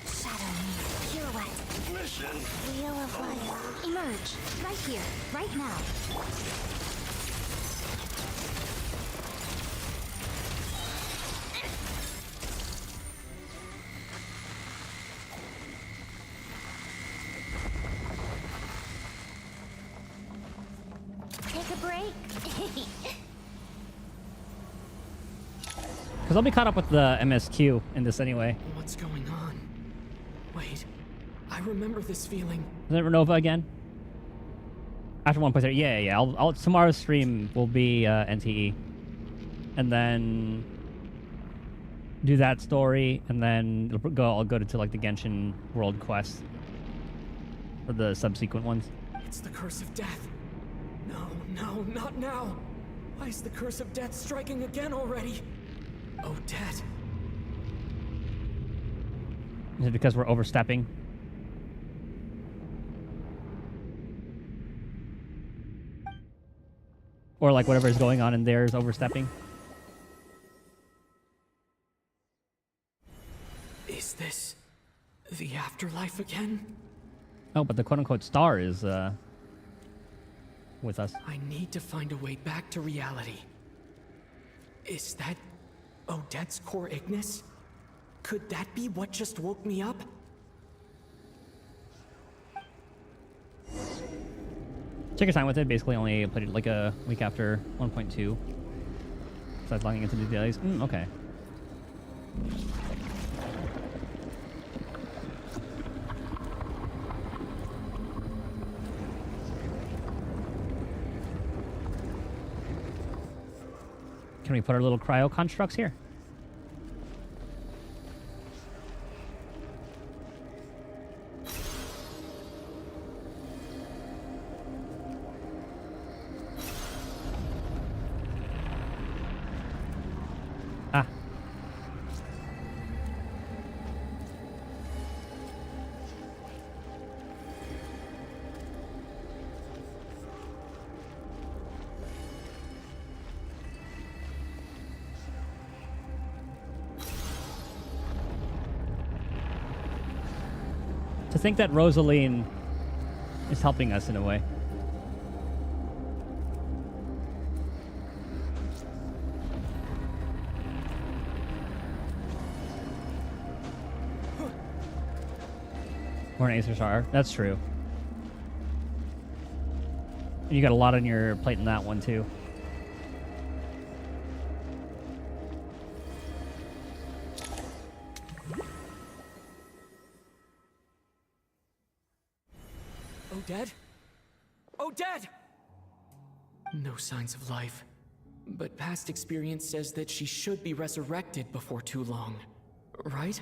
Shadow me. Pirouette. Mission. Wheel of life. Emerge. Right here. Right now. Take a break. Because I'll be caught up with the MSQ in this anyway. What's going on? Wait, I remember this feeling. Is it Renova again? After 1.3, yeah. I'll tomorrow's stream will be NTE, and then do that story, and then I'll go to like the Genshin World Quest for the subsequent ones. It's the curse of death. No, not now. Why is the curse of death striking again already? Odette. Is it because we're overstepping? Or like whatever is going on in there is overstepping? Is this the afterlife again? Oh, but the quote-unquote star is with us. I need to find a way back to reality. Is that Odette's core Ignis? Could that be what just woke me up? Take your time with it. Basically, only played it like a week after 1.2. Besides logging into new dailies. Okay. Can we put our little cryo constructs here? Ah. To think that Rosaline is helping us in a way. Or an Acer Star. That's true. You got a lot on your plate in that one too. Odette? Odette! No signs of life. But past experience says that she should be resurrected before too long. Right?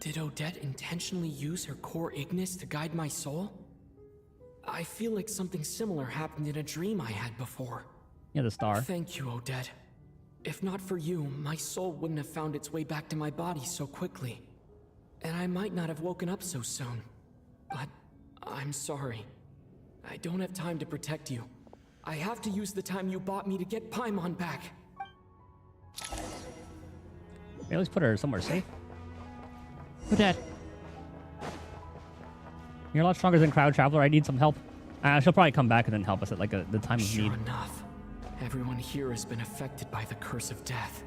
Did Odette intentionally use her core Ignis to guide my soul? I feel like something similar happened in a dream I had before. Yeah, the star. Thank you, Odette. If not for you, my soul wouldn't have found its way back to my body so quickly. And I might not have woken up so soon. But I'm sorry. I don't have time to protect you. I have to use the time you bought me to get Paimon back. Maybe let's put her somewhere safe. Odette. You're a lot stronger than Crowd Traveler. I need some help. She'll probably come back and then help us at like the time of need. Sure enough. Everyone here has been affected by the curse of death.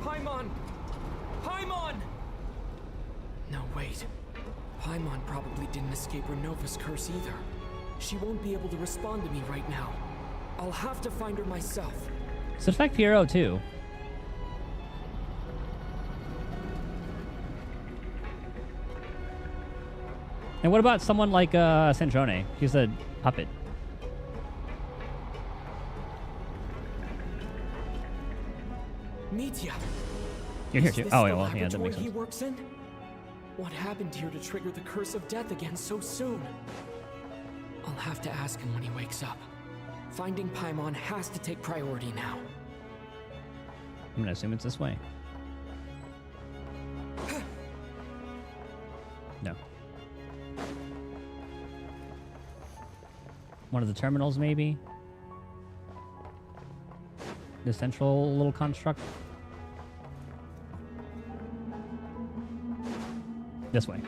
Paimon! Paimon! No, wait. Paimon probably didn't escape Renova's curse either. She won't be able to respond to me right now. I'll have to find her myself. Does it affect Piero too? And what about someone like Snezhnaya? She's a puppet. Mitya! You're here too. Oh, yeah, well, yeah, that laboratory makes he sense. works in? What happened here to trigger the curse of death again so soon? I'll have to ask him when he wakes up. Finding Paimon has to take priority now. I'm gonna assume it's this way. No. One of the terminals, maybe? The central little construct? This way.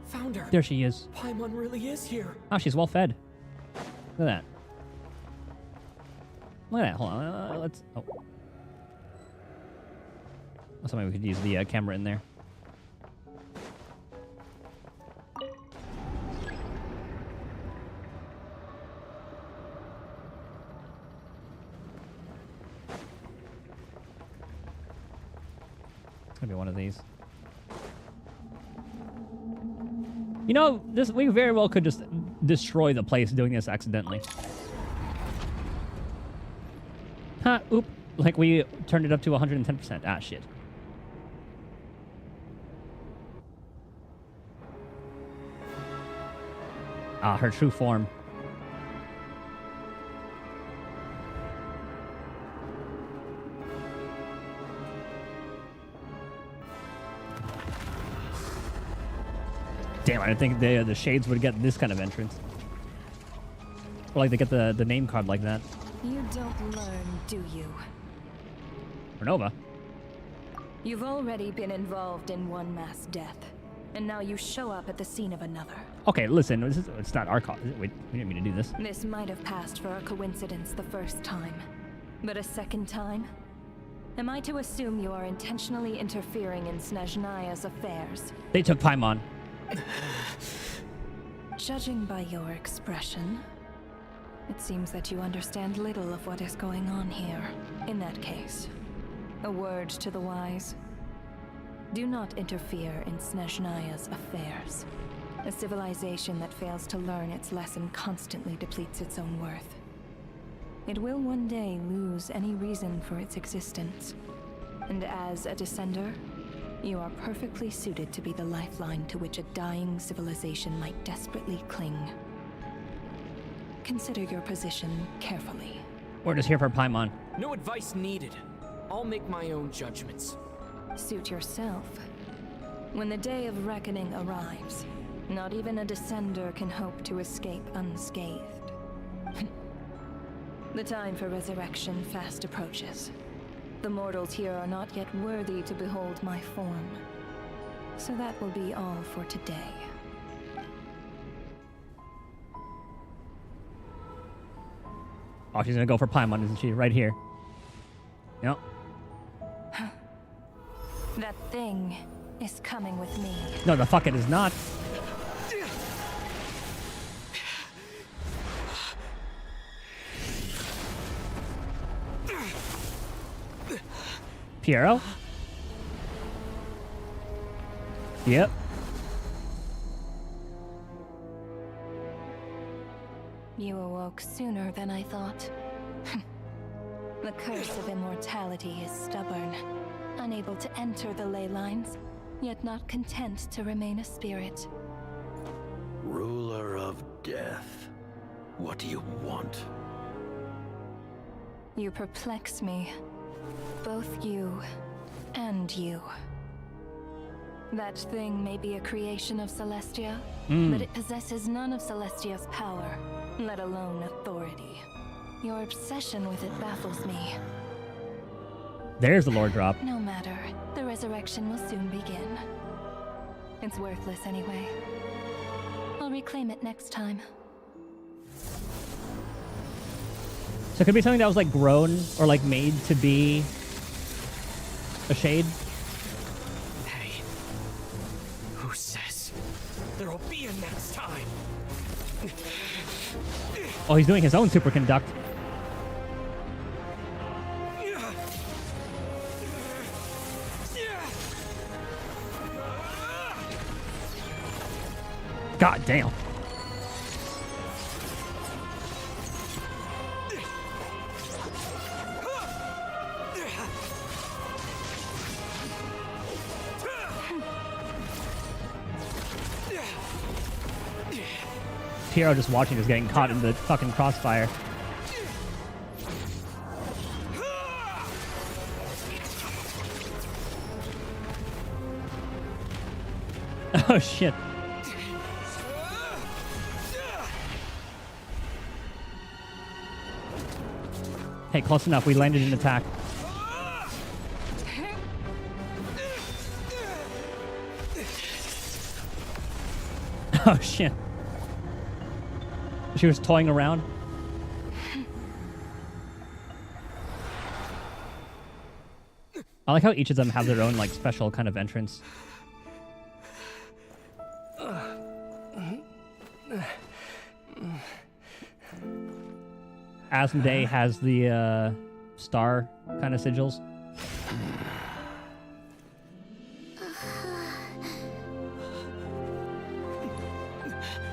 Found her. There she is. Paimon really is here. Oh, she's well fed. Look at that. Look at that. Hold on. Let's. Oh. Somebody we could use the camera in there. It's gonna be one of these. You know, we very well could just destroy the place doing this accidentally. Huh, oop. Like we turned it up to 110%. Ah, shit. Ah, her true form. Damn, I didn't think the shades would get this kind of entrance. Or like they get the name card like that. You don't learn, do you? Renova. You've already been involved in one mass death, and now you show up at the scene of another. Okay, listen, it's not our call. We didn't mean to do this. This might have passed for a coincidence the first time, but a second time? Am I to assume you are intentionally interfering in Snezhnaya's affairs? They took Paimon. Judging by your expression, it seems that you understand little of what is going on here. In that case, a word to the wise. Do not interfere in Snezhnaya's affairs. A civilization that fails to learn its lesson constantly depletes its own worth. It will one day lose any reason for its existence. And as a descender, you are perfectly suited to be the lifeline to which a dying civilization might desperately cling. Consider your position carefully. We're just here for Paimon. No advice needed. I'll make my own judgments. Suit yourself. When the day of reckoning arrives, not even a descender can hope to escape unscathed. The time for resurrection fast approaches. The mortals here are not yet worthy to behold my form. So that will be all for today. Oh, she's gonna go for Paimon, isn't she? Right here. Yep. That thing is coming with me. No, the fuck it is not. Piero? Yep. You awoke sooner than I thought. The curse of immortality is stubborn, unable to enter the ley lines, yet not content to remain a spirit. Ruler of death, what do you want? You perplex me. Both you and you. That thing may be a creation of Celestia, but it possesses none of Celestia's power, let alone authority. Your obsession with it baffles me. There's the lore drop. No matter, the resurrection will soon begin. It's worthless anyway. I'll reclaim it next time. So it could be something that was like grown or like made to be a shade. Hey, who says there will be a next time? Oh, he's doing his own superconduct. God damn. Piero just watching is getting caught in the fucking crossfire. Oh shit. Hey, close enough. We landed an attack. Oh shit. She was toying around. I like how each of them have their own like special kind of entrance. Asmodee has the star kind of sigils.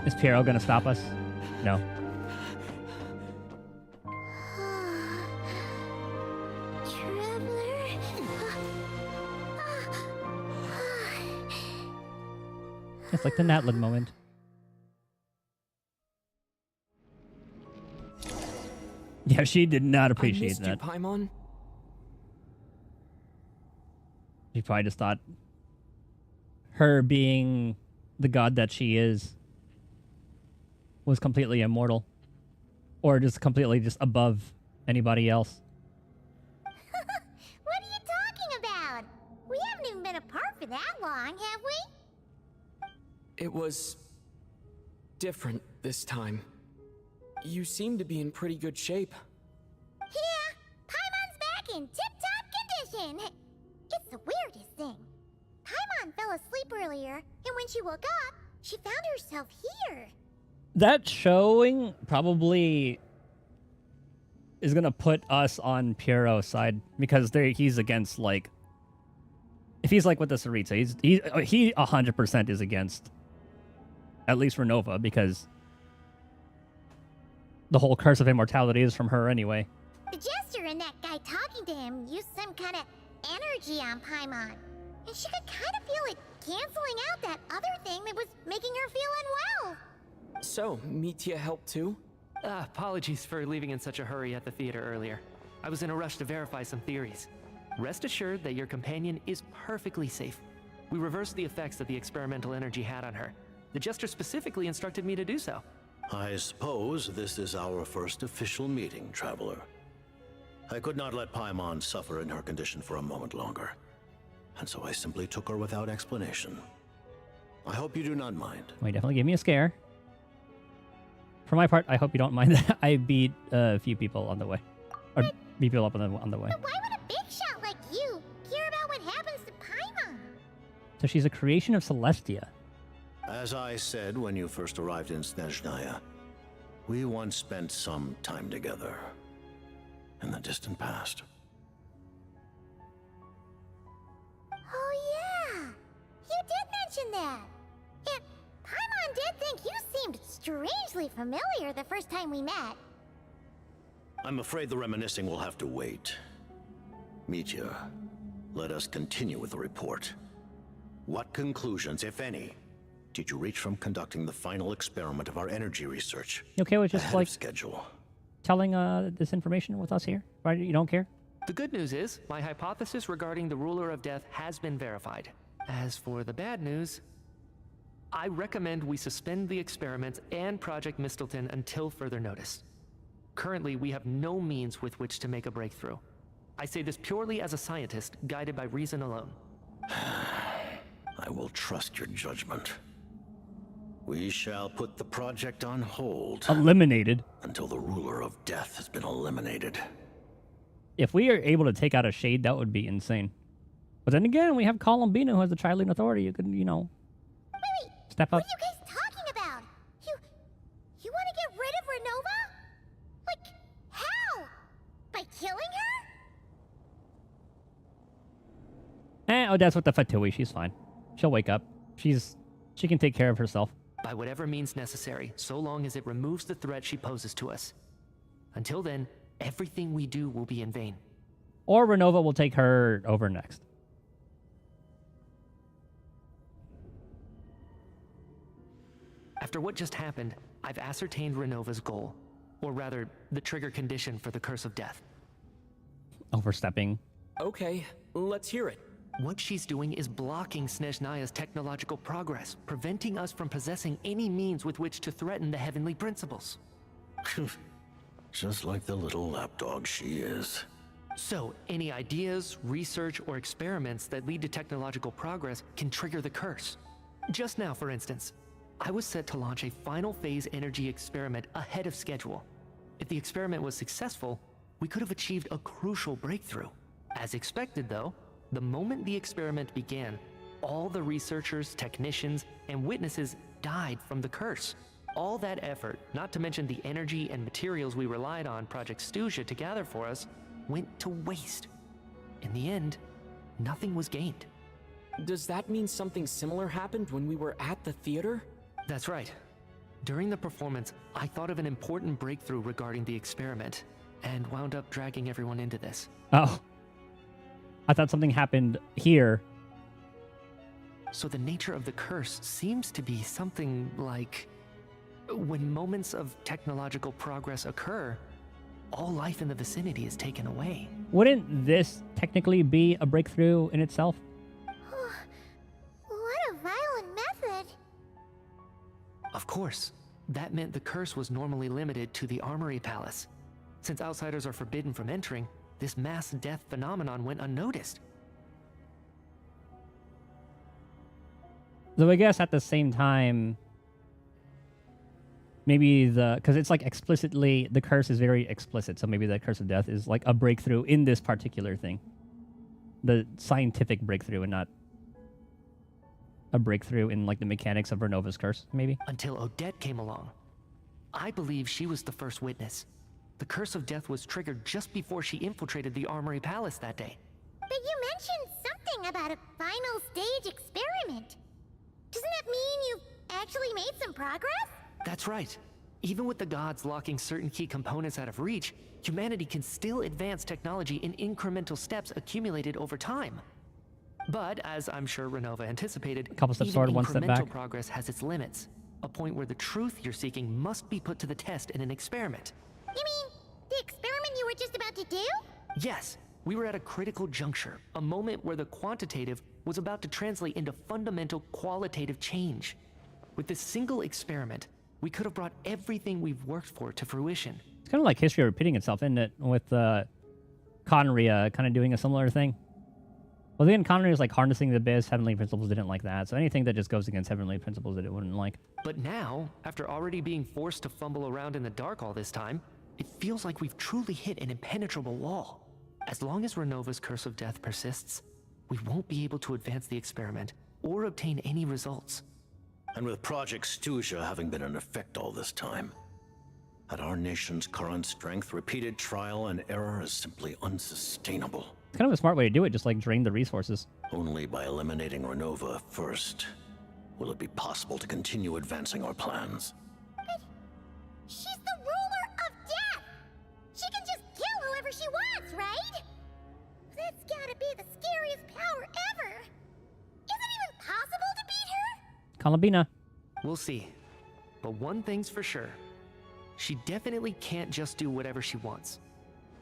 Is Piero gonna stop us? No. It's like the Natlan moment. Yeah, she did not appreciate that. You, Paimon. She probably just thought her being the god that she is was completely immortal. Or just completely just above anybody else. What are you talking about? We haven't even been apart for that long, have we? It was different this time. You seem to be in pretty good shape. Yeah, Paimon's back in tip-top in. It's the weirdest thing. Paimon fell asleep earlier, and when she woke up, she found herself here. That showing probably is gonna put us on Piero's side because he's against, like, if he's like with the Saritsa, he 100% is against at least Renova, because the whole curse of immortality is from her anyway. The Jester and that guy talking to him used some kind of energy on Paimon, and she could kind of feel it canceling out that other thing that was making her feel unwell. So, Mitya helped too? Apologies for leaving in such a hurry at the theater earlier. I was in a rush to verify some theories. Rest assured that your companion is perfectly safe. We reversed the effects that the experimental energy had on her. The Jester specifically instructed me to do so. I suppose this is our first official meeting, Traveler. I could not let Paimon suffer in her condition for a moment longer, and so I simply took her without explanation. I hope you do not mind. Well, you definitely gave me a scare. For my part, I hope you don't mind that I beat a few people on the way. Or beat people up on the way. But why would a big shot like you care about what happens to Paimon? So she's a creation of Celestia. As I said when you first arrived in Snezhnaya, we once spent some time together in the distant past. Oh yeah, you did mention that. And Paimon did think you seemed strangely familiar the first time we met. I'm afraid the reminiscing will have to wait. Mitya, let us continue with the report. What conclusions, if any, did you reach from conducting the final experiment of our energy research? You okay with just ahead like of schedule? telling this information with us here? Right? You don't care? The good news is, my hypothesis regarding the Ruler of Death has been verified. As for the bad news, I recommend we suspend the experiments and Project Mistleton until further notice. Currently, we have no means with which to make a breakthrough. I say this purely as a scientist, guided by reason alone. I will trust your judgment. We shall put the project on hold. Eliminated. Until the Ruler of Death has been eliminated. If we are able to take out a shade, that would be insane. But then again, we have Columbina, who has the Triline Authority. You could, Wait, step up. what are you guys talking about? You want to get rid of Renova? Like, how? By killing her? Oh, that's what the Fatui. She's fine. She'll wake up. She can take care of herself. By whatever means necessary, so long as it removes the threat she poses to us. Until then, everything we do will be in vain. Or Renova will take her over next. After what just happened, I've ascertained Renova's goal. Or rather, the trigger condition for the Curse of Death. Overstepping. Okay, let's hear it. What she's doing is blocking Snezhnaya's technological progress, preventing us from possessing any means with which to threaten the heavenly principles. Just like the little lapdog she is. So, any ideas, research, or experiments that lead to technological progress can trigger the curse. Just now, for instance, I was set to launch a final phase energy experiment ahead of schedule. If the experiment was successful, we could have achieved a crucial breakthrough. As expected, though, the moment the experiment began, all the researchers, technicians, and witnesses died from the curse. All that effort, not to mention the energy and materials we relied on Project Stuzia to gather for us, went to waste. In the end, nothing was gained. Does that mean something similar happened when we were at the theater? That's right. During the performance, I thought of an important breakthrough regarding the experiment, and wound up dragging everyone into this. Oh. I thought something happened here. So the nature of the curse seems to be something like, when moments of technological progress occur, all life in the vicinity is taken away. Wouldn't this technically be a breakthrough in itself? What a violent method. Of course, that meant the curse was normally limited to the Armory Palace. Since outsiders are forbidden from entering, this mass death phenomenon went unnoticed. Though I guess at the same time, maybe because it's like explicitly, the curse is very explicit, so maybe the Curse of Death is like a breakthrough in this particular thing. the scientific breakthrough and not a breakthrough in like the mechanics of Renova's curse, maybe. Until Odette came along. I believe she was the first witness. The curse of death was triggered just before she infiltrated the Armory Palace that day. But you mentioned something about a final stage experiment. Doesn't that mean you've actually made some progress? That's right. Even with the gods locking certain key components out of reach, humanity can still advance technology in incremental steps accumulated over time. But, as I'm sure Renova anticipated, a couple steps even forward, one step back. incremental progress has its limits. A point where the truth you're seeking must be put to the test in an experiment. You mean the experiment you were just about to do? Yes, we were at a critical juncture, a moment where the quantitative was about to translate into fundamental qualitative change. With this single experiment, we could have brought everything we've worked for to fruition. It's kind of like history repeating itself, isn't it? With Connery kind of doing a similar thing. Well, then Connery was like harnessing the abyss. Heavenly Principles didn't like that. So anything that just goes against Heavenly Principles that it wouldn't like. But now, after already being forced to fumble around in the dark all this time, it feels like we've truly hit an impenetrable wall. As long as Renova's curse of death persists, we won't be able to advance the experiment or obtain any results. And with Project Stuzha having been in effect all this time, at our nation's current strength, repeated trial and error is simply unsustainable. It's kind of a smart way to do it, just like drain the resources. Only by eliminating Renova first will it be possible to continue advancing our plans. But she's the ruler of death! She can just kill whoever she wants, right? That's gotta be the scariest power ever! Is it even possible to beat her? Columbina. We'll see. But one thing's for sure. She definitely can't just do whatever she wants.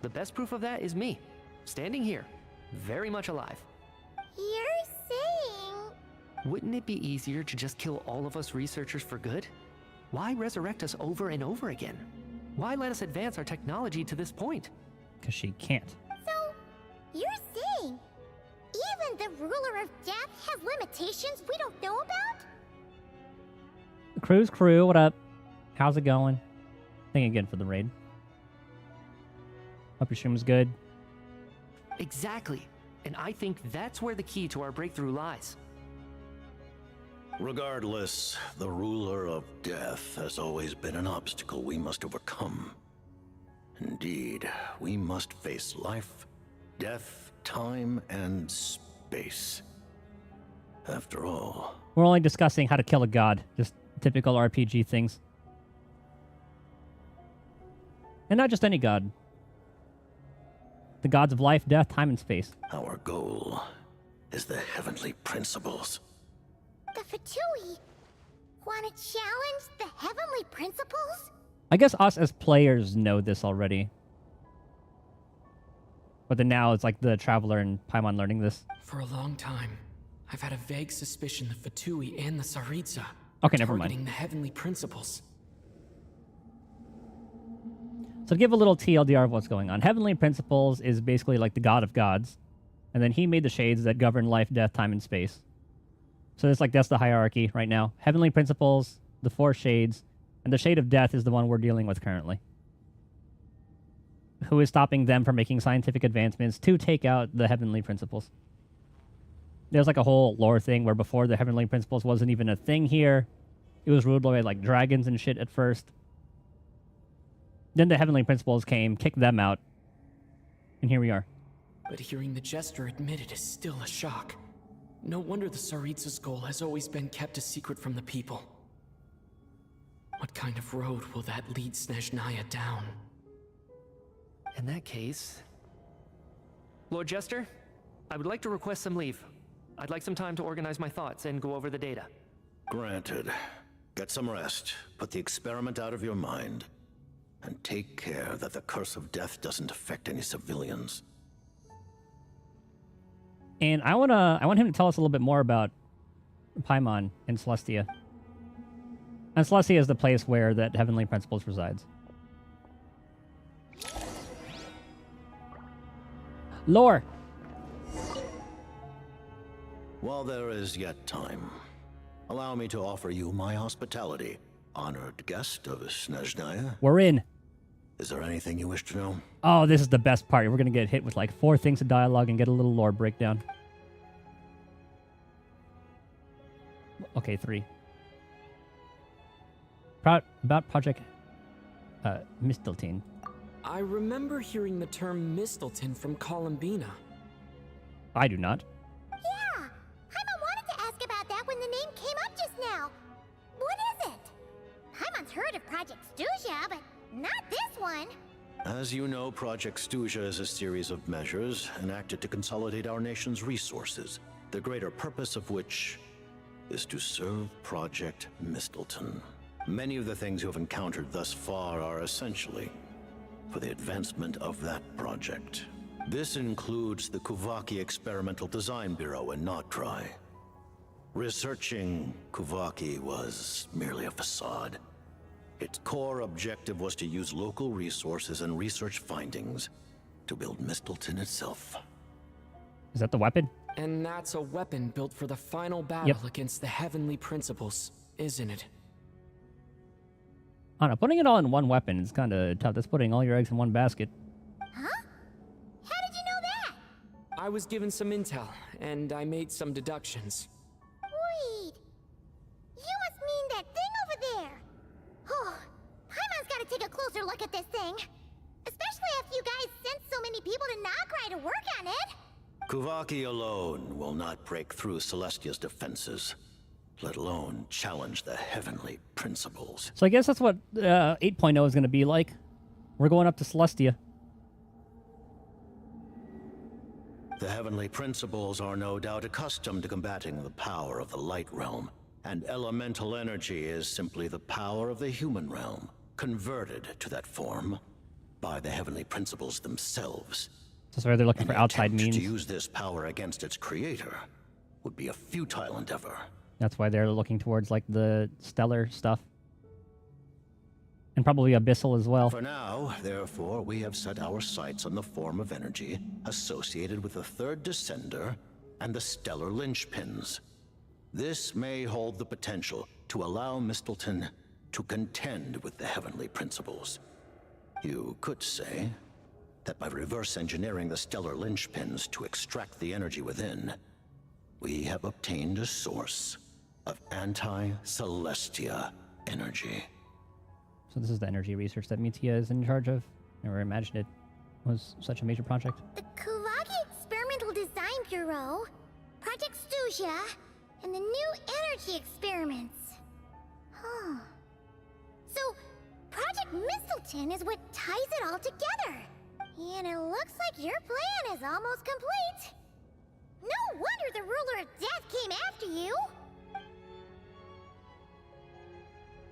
The best proof of that is me, standing here, very much alive. You're saying... Wouldn't it be easier to just kill all of us researchers for good? Why resurrect us over and over again? Why let us advance our technology to this point? Because she can't. So, you're saying even the ruler of death has limitations we don't know about? Crew's crew, what up? How's it going? Thank you again for the raid. Hope your stream was good. Exactly. And I think that's where the key to our breakthrough lies. Regardless, the ruler of death has always been an obstacle we must overcome. Indeed, we must face life, death, time, and space. After all... We're only discussing how to kill a god. Just typical RPG things. And not just any god. The gods of life, death, time, and space. Our goal is the heavenly principles. The Fatui want to challenge the heavenly principles? I guess us as players know this already. But then now it's like the Traveler and Paimon learning this. For a long time, I've had a vague suspicion the Fatui and the Tsaritsa Okay, are never mind. targeting the heavenly principles. So to give a little TLDR of what's going on, Heavenly Principles is basically like the god of gods. And then he made the shades that govern life, death, time, and space. So it's like that's the hierarchy right now. Heavenly Principles, the four shades, and the shade of death is the one we're dealing with currently. Who is stopping them from making scientific advancements to take out the Heavenly Principles. There's like a whole lore thing where before the Heavenly Principles wasn't even a thing here. It was ruled by like dragons and shit at first. Then the Heavenly Principles came, kicked them out, and here we are. But hearing the Jester admit it is still a shock. No wonder the Tsaritsa's goal has always been kept a secret from the people. What kind of road will that lead Snezhnaya down? In that case... Lord Jester, I would like to request some leave. I'd like some time to organize my thoughts and go over the data. Granted. Get some rest, put the experiment out of your mind, and take care that the curse of death doesn't affect any civilians. And I want him to tell us a little bit more about Paimon and Celestia. And Celestia is the place where that Heavenly Principles resides. Lore! While there is yet time, allow me to offer you my hospitality, honored guest of Snezhnaya. We're in. Is there anything you wish to know? Oh, this is the best part. We're gonna get hit with like 4 things of dialogue and get a little lore breakdown. Okay, 3. About Project Misteltein. I remember hearing the term Misteltein from Columbina. I do not. Yeah, Paimon wanted to ask about that when the name came up just now. What is it? Paimon's heard of Project Stuja, but not this one. As you know, Project Stuja is a series of measures enacted to consolidate our nation's resources, the greater purpose of which is to serve Project Misteltein. Many of the things you have encountered thus far are essentially for the advancement of that project. This includes the Kuvaki Experimental Design Bureau in Notri. Researching Kuvaki was merely a facade. Its core objective was to use local resources and research findings to build Misteltein itself. Is that the weapon? And that's a weapon built for the final battle against the Heavenly Principles, isn't it? I don't know, putting it all in one weapon is kind of tough. That's putting all your eggs in one basket. Huh? How did you know that? I was given some intel, and I made some deductions. Wait. You must mean that thing over there. Oh, Paimon's gotta take a closer look at this thing. Especially after you guys sent so many people to Notri to work on it. Kuvaki alone will not break through Celestia's defenses, let alone challenge the Heavenly Principles. So I guess that's what 8.0 is going to be like. We're going up to Celestia. The Heavenly Principles are no doubt accustomed to combating the power of the Light Realm, and elemental energy is simply the power of the human realm, converted to that form by the Heavenly Principles themselves. So sorry, they're looking for outside means. To use this power against its creator would be a futile endeavor. That's why they're looking towards like the stellar stuff. And probably abyssal as well. For now, therefore, we have set our sights on the form of energy associated with the third descender and the stellar linchpins. This may hold the potential to allow Misteltein to contend with the Heavenly Principles. You could say that by reverse engineering the stellar linchpins to extract the energy within, we have obtained a source of anti-Celestia energy. So this is the energy research that Mitia is in charge of. Never imagined it was such a major project. The Kuvaki Experimental Design Bureau, Project Stuja, and the new energy experiments. Huh. So, Project Misteltein is what ties it all together. And it looks like your plan is almost complete. No wonder the Ruler of Death came after you.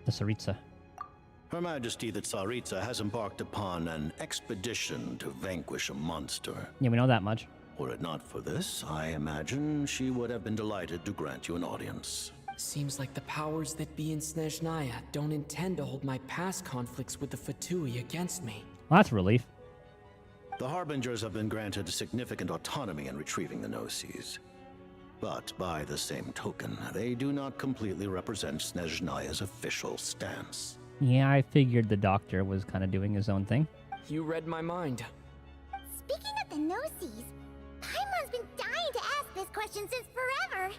The Tsaritsa. Her Majesty the Tsaritsa has embarked upon an expedition to vanquish a monster. Yeah, we know that much. Were it not for this, I imagine she would have been delighted to grant you an audience. Seems like the powers that be in Snezhnaya don't intend to hold my past conflicts with the Fatui against me. Well, that's a relief. The Harbingers have been granted significant autonomy in retrieving the Gnosis. But by the same token, they do not completely represent Snezhnaya's official stance. Yeah, I figured the doctor was kind of doing his own thing. You read my mind. Speaking of the Gnosis, Paimon's been dying to ask this question since forever.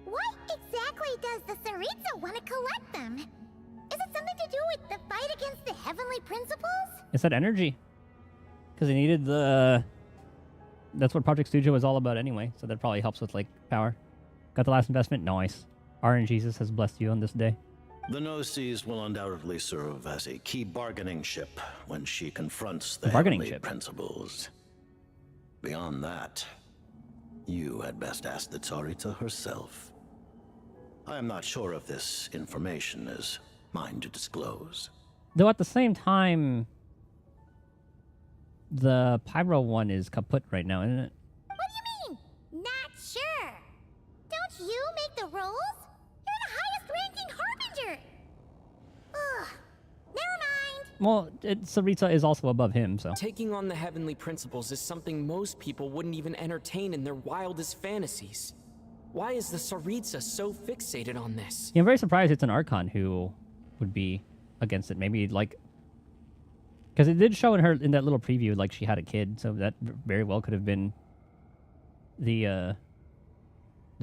What exactly does the Tsaritsa want to collect them? Is it something to do with the fight against the Heavenly Principles? It said energy. Because they needed the... That's what Project Studio was all about anyway, so that probably helps with, like, power. Got the last investment? Nice. RNGesus has blessed you on this day. The Gnosis will undoubtedly serve as a key bargaining chip when she confronts the Heavenly Principles. Beyond that, you had best ask the Tsaritsa herself. I am not sure if this information is mine to disclose. Though at the same time, the Pyro one is kaput right now, isn't it? What do you mean? Not sure. Don't you make the rules? You're the highest ranking Harbinger. Ugh. Never mind. Well, Tsaritsa is also above him, so... Taking on the Heavenly Principles is something most people wouldn't even entertain in their wildest fantasies. Why is the Tsaritsa so fixated on this? Yeah, I'm very surprised it's an Archon who would be against it. Maybe, like, Because it did show in that little preview like she had a kid, so that very well could have been the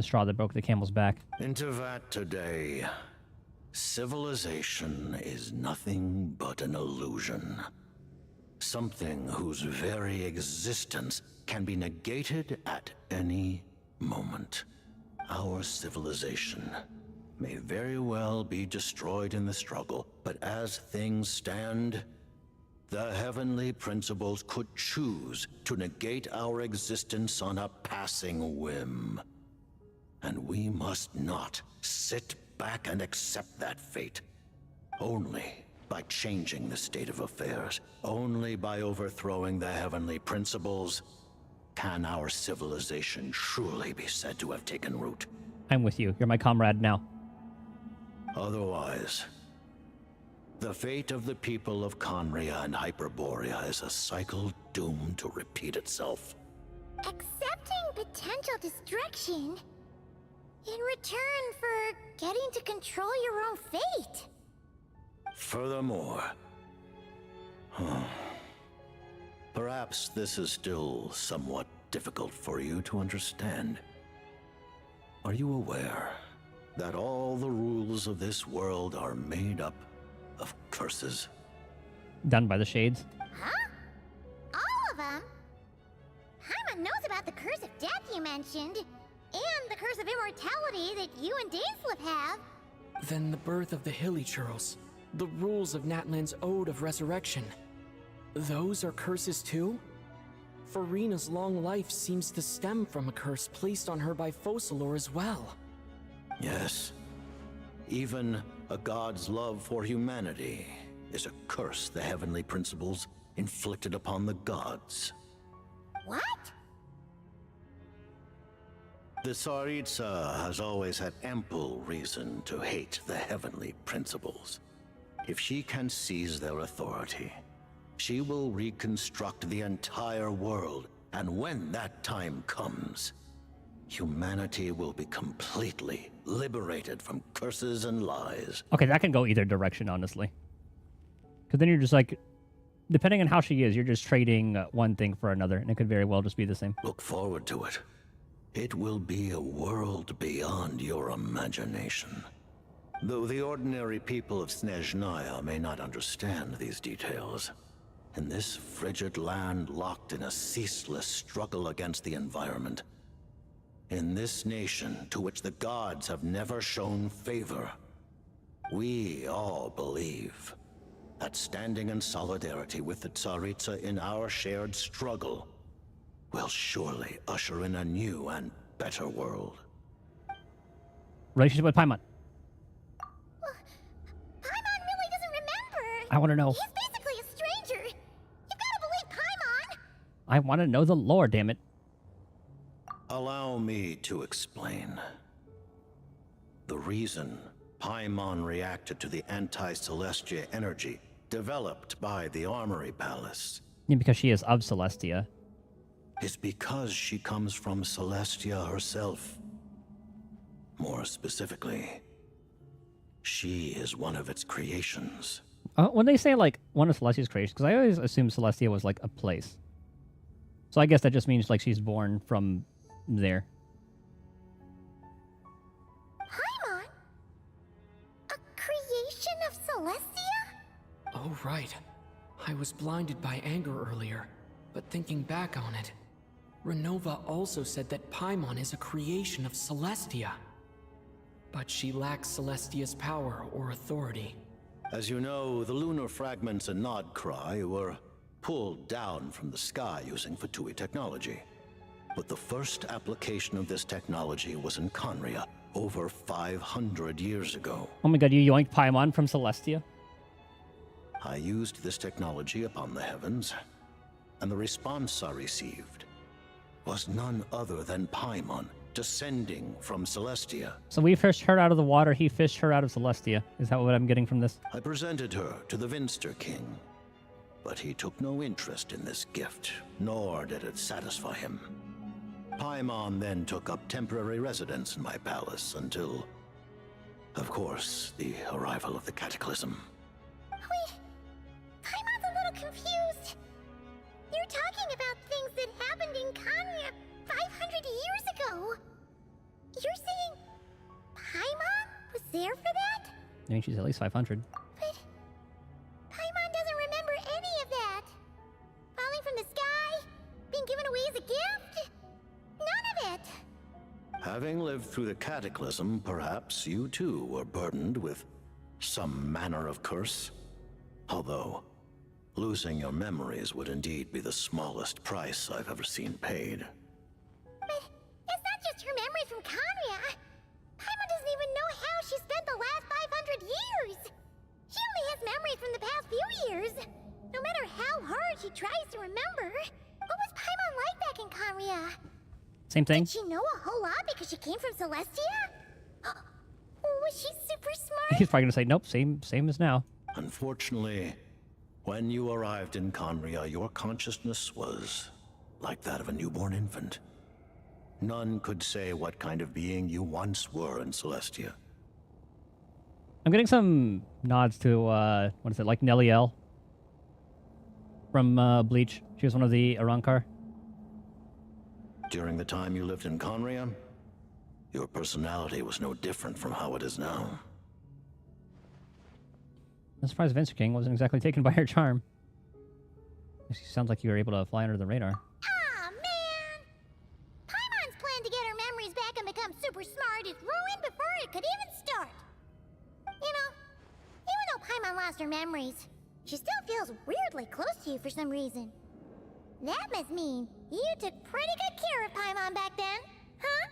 straw that broke the camel's back. Intervat today. Civilization is nothing but an illusion. Something whose very existence can be negated at any moment. Our civilization may very well be destroyed in the struggle, but as things stand, the heavenly principles could choose to negate our existence on a passing whim. And we must not sit back and accept that fate. Only by changing the state of affairs, only by overthrowing the heavenly principles, can our civilization truly be said to have taken root. I'm with you. You're my comrade now. Otherwise, the fate of the people of Conria and Hyperborea is a cycle doomed to repeat itself. Accepting potential destruction in return for getting to control your own fate. Furthermore, perhaps this is still somewhat difficult for you to understand. Are you aware that all the rules of this world are made up of curses? Done by the shades. Huh? All of them? Paimon knows about the curse of death you mentioned, and the curse of immortality that you and Dainsleif have. Then the birth of the Hilly Churls, the rules of Natlan's Ode of Resurrection. Those are curses too? Farina's long life seems to stem from a curse placed on her by Focalor as well. Yes. Even a god's love for humanity is a curse the heavenly principles inflicted upon the gods. What? The Tsaritsa has always had ample reason to hate the heavenly principles. If she can seize their authority, she will reconstruct the entire world, and when that time comes, humanity will be completely liberated from curses and lies. Okay, that can go either direction, honestly. Because then you're just like, depending on how she is, you're just trading one thing for another, and it could very well just be the same. Look forward to it. It will be a world beyond your imagination. Though the ordinary people of Snezhnaya may not understand these details, in this frigid land locked in a ceaseless struggle against the environment, in this nation to which the gods have never shown favor, we all believe that standing in solidarity with the Tsaritsa in our shared struggle will surely usher in a new and better world. Relationship with Paimon. Paimon really doesn't remember. I want to know. He's basically a stranger. You've got to believe Paimon. I want to know the lore, damn it. Allow me to explain. The reason Paimon reacted to the anti-Celestia energy developed by the Armory Palace. Yeah, because she is of Celestia. Is because she comes from Celestia herself. More specifically, she is one of its creations. When they say, like, one of Celestia's creations, because I always assumed Celestia was, like, a place. So I guess that just means, like, she's born from there. Paimon? A creation of Celestia? Oh, right. I was blinded by anger earlier, but thinking back on it, Renova also said that Paimon is a creation of Celestia. But she lacks Celestia's power or authority. As you know, the lunar fragments in Nodcry were pulled down from the sky using Fatui technology. But the first application of this technology was in Conria over 500 years ago. Oh my god, you yoinked Paimon from Celestia? I used this technology upon the heavens, and the response I received was none other than Paimon descending from Celestia. So we fished her out of the water, he fished her out of Celestia. Is that what I'm getting from this? I presented her to the Vinster King, but he took no interest in this gift, nor did it satisfy him. Paimon then took up temporary residence in my palace until, of course, the arrival of the Cataclysm. Wait, Paimon's a little confused. in Kanya 500 years ago. You're saying Paimon was there for that? I mean, she's at least 500. But Paimon doesn't remember any of that. Falling from the sky, being given away as a gift, none of it. Having lived through the cataclysm, perhaps you too were burdened with some manner of curse. Although, losing your memories would indeed be the smallest price I've ever seen paid. But it's not just her memories from Kanya. Paimon doesn't even know how she spent the last 500 years. She only has memories from the past few years. No matter how hard she tries to remember, what was Paimon like back in Kanya? Same thing. Did she know a whole lot because she came from Celestia? Was she super smart? He's probably gonna say, nope, same as now. Unfortunately, when you arrived in Conria, your consciousness was like that of a newborn infant. None could say what kind of being you once were in Celestia. I'm getting some nods to, what is it, like Nelliel from Bleach. She was one of the Arankar. During the time you lived in Conria, your personality was no different from how it is now. I'm surprised Venture King wasn't exactly taken by her charm. She sounds like you were able to fly under the radar. Aw, man! Paimon's plan to get her memories back and become super smart is ruined before it could even start. You know, even though Paimon lost her memories, she still feels weirdly close to you for some reason. That must mean you took pretty good care of Paimon back then, huh?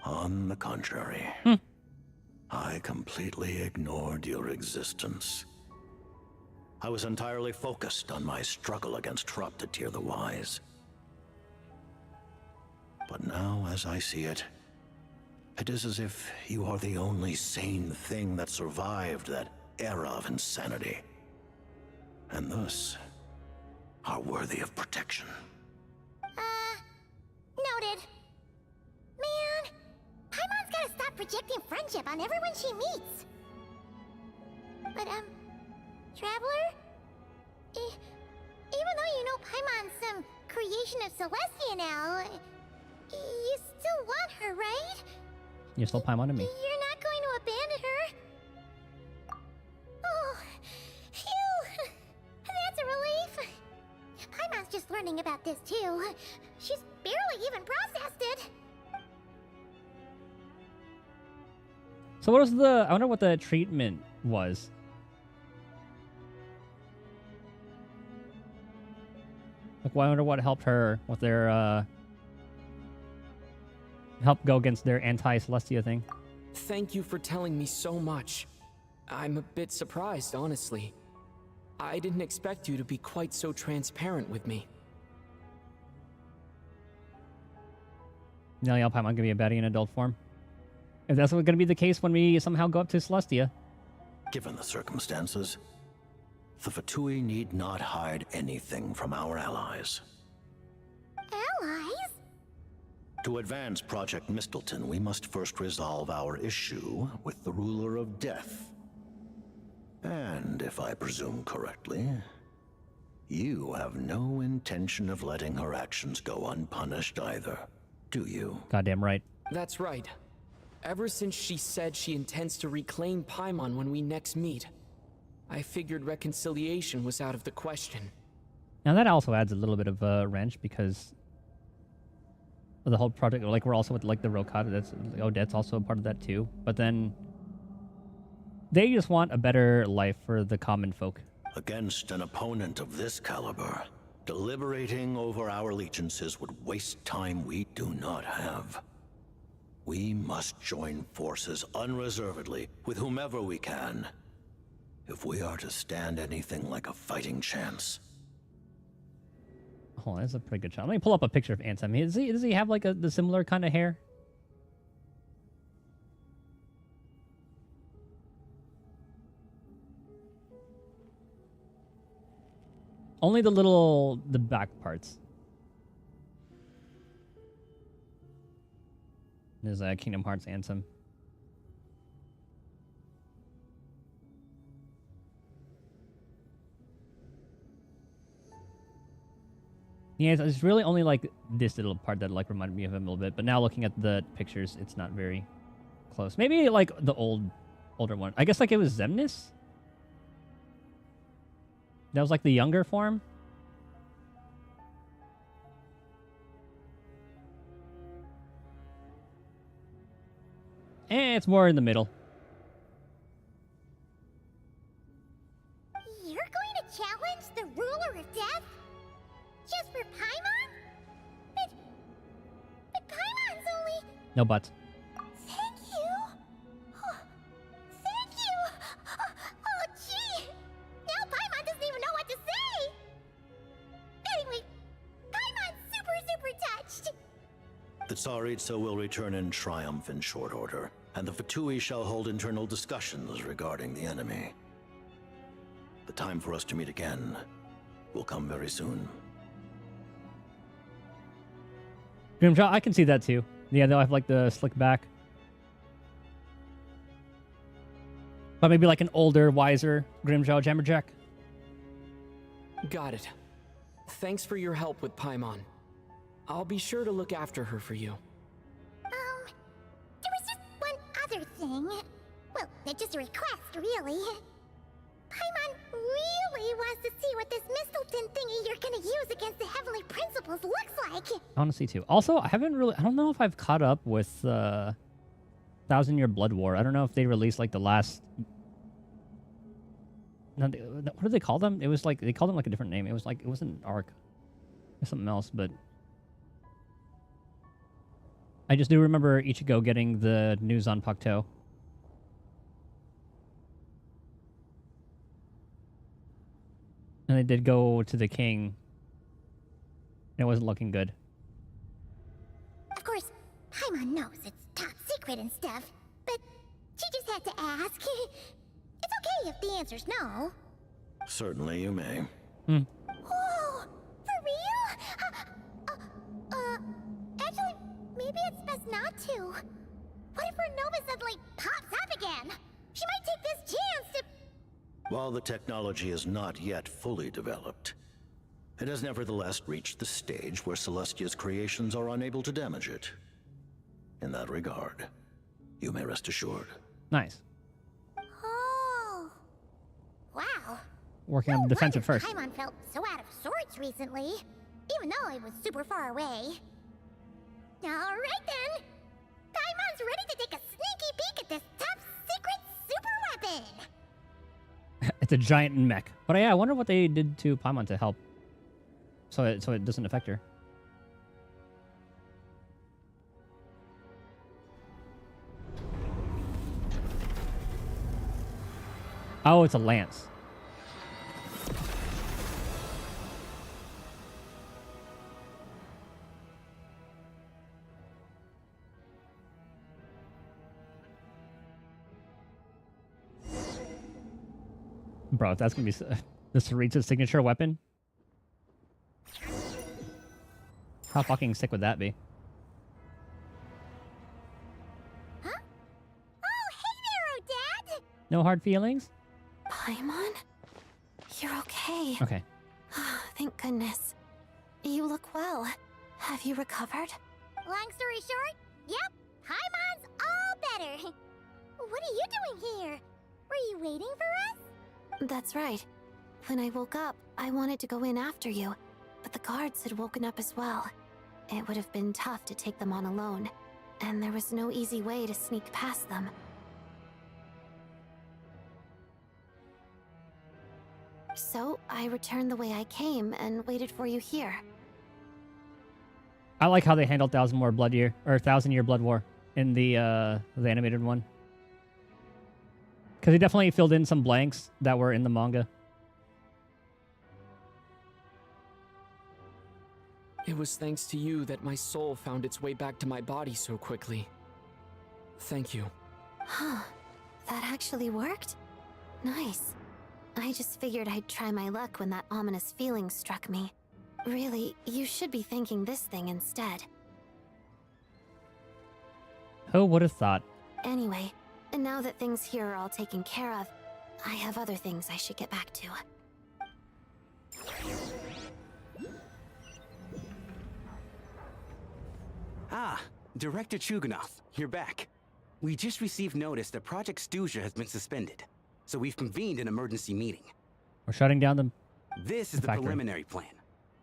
On the contrary, I completely ignored your existence. I was entirely focused on my struggle against Troptatir the Wise. But now, as I see it, it is as if you are the only sane thing that survived that era of insanity. And thus, are worthy of protection. Noted. Man, Paimon's gotta stop projecting friendship on everyone she meets. But, Traveler? Even though you know Paimon's some creation of Celestia now, you still want her, right? You're still Paimon to me. You're not going to abandon her? Oh, phew! That's a relief. Paimon's just learning about this too. She's barely even processed it. So what was the... I wonder what the treatment was. Like, I wonder what helped her with their, help go against their anti-Celestia thing. Thank you for telling me so much. I'm a bit surprised, honestly. I didn't expect you to be quite so transparent with me. Nelliel Paimon gonna be a baddie in adult form. If that's going to be the case when we somehow go up to Celestia. Given the circumstances, the Fatui need not hide anything from our allies. Allies? To advance Project Mistleton, we must first resolve our issue with the Ruler of Death. And if I presume correctly, you have no intention of letting her actions go unpunished either, do you? Goddamn right. That's right. Ever since she said she intends to reclaim Paimon when we next meet, I figured reconciliation was out of the question. Now that also adds a little bit of a wrench because of the whole project. Like we're also with like the Rokata. That's Odette's also a part of that too. But then they just want a better life for the common folk. Against an opponent of this caliber, deliberating over our allegiances would waste time we do not have. We must join forces unreservedly with whomever we can, if we are to stand anything like a fighting chance. Oh, that's a pretty good shot. Let me pull up a picture of Ansem. Does he have like the similar kind of hair? Only the back parts. There's a Kingdom Hearts Ansem. Yeah, it's really only like this little part that like reminded me of him a little bit. But now looking at the pictures, it's not very close. Maybe like the older one. I guess like it was Xemnas. That was like the younger form. It's more in the middle. You're going to challenge the ruler of death? Just for Paimon? But Paimon's only... No buts. Thank you. Oh, thank you. Oh, gee. Now Paimon doesn't even know what to say. Anyway, Paimon's super touched. The Tsaritsa will return in triumph in short order, and the Fatui shall hold internal discussions regarding the enemy. The time for us to meet again will come very soon. Grimjaw, I can see that too. Yeah, they'll have like the slick back. But maybe like an older, wiser Grimjaw Jammerjack. Got it. Thanks for your help with Paimon. I'll be sure to look after her for you. There was just one other thing. Well, just a request, really. Paimon really wants to see what this Mistelton thingy you're gonna use against the Heavenly Principles looks like. I want to see too. Also, I don't know if I've caught up with 1,000-Year Blood War. I don't know if they released like the last... No, what do they call them? It was like, they called them like a different name. It was like, it wasn't an arc. It was something else, but... I just do remember Ichigo getting the news on Pakuto. And they did go to the king. And it wasn't looking good. Of course, Paimon knows it's top secret and stuff, but she just had to ask. It's okay if the answer's no. Certainly you may. Oh, for real? Actually, maybe it's best not to. What if her Nova suddenly pops up again? She might take this chance to... While the technology is not yet fully developed, it has nevertheless reached the stage where Celestia's creations are unable to damage it. In that regard, you may rest assured. Nice. Oh. Wow. Working on the defensive first. Paimon felt so out of sorts recently, even though it was super far away. Alright then. Paimon's ready to take a sneaky peek at this top secret super weapon. It's a giant mech. But yeah, I wonder what they did to Paimon to help. So it doesn't affect her. Oh, it's a lance. Bro, that's gonna be the Tsaritsa's signature weapon. How fucking sick would that be? Huh? Oh, hey there, Odette! No hard feelings? Paimon? You're okay. Okay. Thank goodness. You look well. Have you recovered? Long story short, yep, Paimon's all better. What are you doing here? Were you waiting for us? That's right. When I woke up, I wanted to go in after you, but the guards had woken up as well. It would have been tough to take them on alone, and there was no easy way to sneak past them. So, I returned the way I came and waited for you here. I like how they handled 1,000-Year Blood War in the animated one. Because he definitely filled in some blanks that were in the manga. It was thanks to you that my soul found its way back to my body so quickly. Thank you. Huh. That actually worked? Nice. I just figured I'd try my luck when that ominous feeling struck me. Really, you should be thanking this thing instead. Who would have thought? Anyway, and now that things here are all taken care of, I have other things I should get back to. Ah, Director Chuganov, you're back. We just received notice that Project Stuzha has been suspended, so we've convened an emergency meeting. We're shutting down the This is the factory. preliminary plan.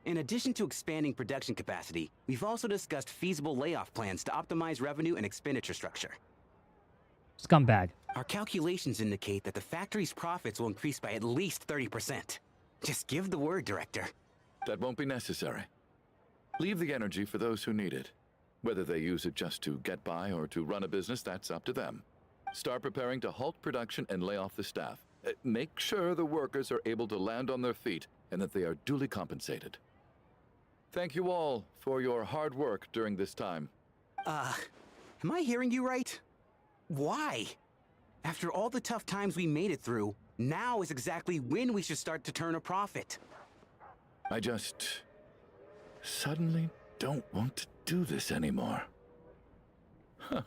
In addition to expanding production capacity, we've also discussed feasible layoff plans to optimize revenue and expenditure structure. Scumbag. Our calculations indicate that the factory's profits will increase by at least 30%. Just give the word, Director. That won't be necessary. Leave the energy for those who need it. Whether they use it just to get by or to run a business, that's up to them. Start preparing to halt production and lay off the staff. Make sure the workers are able to land on their feet and that they are duly compensated. Thank you all for your hard work during this time. Am I hearing you right? Why? After all the tough times we made it through, now is exactly when we should start to turn a profit. I just suddenly don't want to do this anymore. Huh.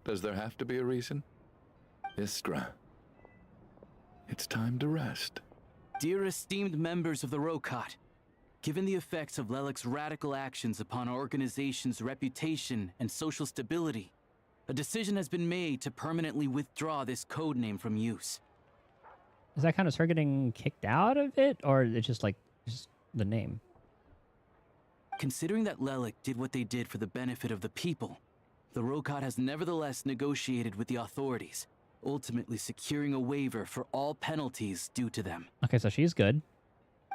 Does there have to be a reason? Iskra, it's time to rest. Dear esteemed members of the Rokat, given the effects of Lelik's radical actions upon our organization's reputation and social stability, a decision has been made to permanently withdraw this codename from use. Is that kind of her getting kicked out of it, or it's just like just the name? Considering that Lelik did what they did for the benefit of the people, the Rokat has nevertheless negotiated with the authorities, ultimately securing a waiver for all penalties due to them. Okay, so she's good.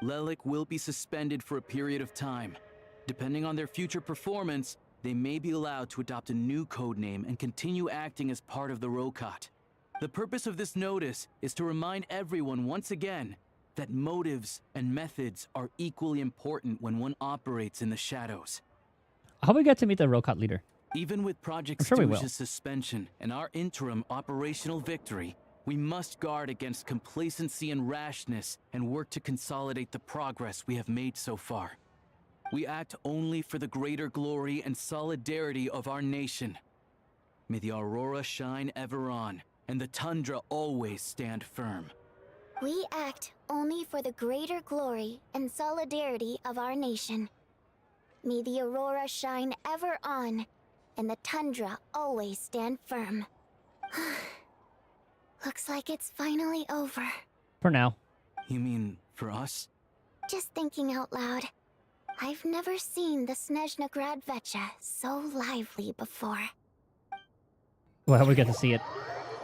Lelik will be suspended for a period of time. Depending on their future performance, they may be allowed to adopt a new codename and continue acting as part of the Rokat. The purpose of this notice is to remind everyone once again that motives and methods are equally important when one operates in the shadows. I hope we get to meet the Rokat leader. Even with Project I'm sure we will. Stuzha's suspension and our interim operational victory, we must guard against complacency and rashness and work to consolidate the progress we have made so far. We act only for the greater glory and solidarity of our nation. May the aurora shine ever on, and the tundra always stand firm. We act only for the greater glory and solidarity of our nation. May the aurora shine ever on, and the tundra always stand firm. Looks like it's finally over. For now. You mean for us? Just thinking out loud. I've never seen the Snezhnaya Vecha so lively before. Well, we get to see it.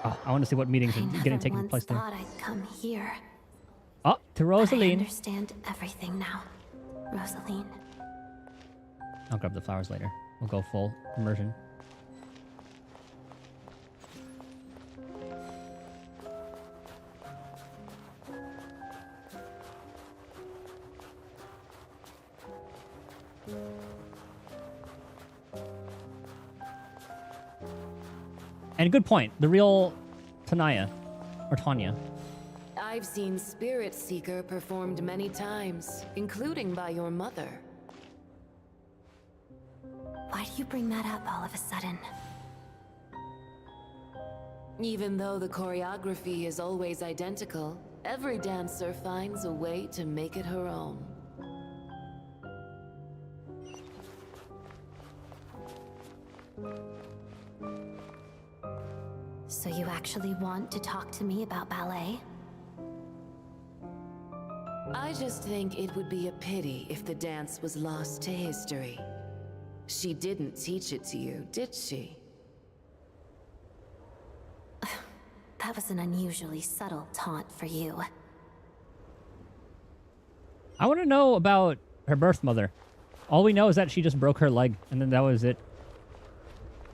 Oh, I want to see what meetings are getting taken place there. I thought I'd come here. Oh, to I Rosaline. understand everything now, Rosaline. I'll grab the flowers later. We'll go full immersion. And good point. The real Tanaya, or Tanya. I've seen Spirit Seeker performed many times, including by your mother. Why do you bring that up all of a sudden? Even though the choreography is always identical, every dancer finds a way to make it her own. So you actually want to talk to me about ballet? I just think it would be a pity if the dance was lost to history. She didn't teach it to you, did she? That was an unusually subtle taunt for you. I want to know about her birth mother. All we know is that she just broke her leg, and then that was it.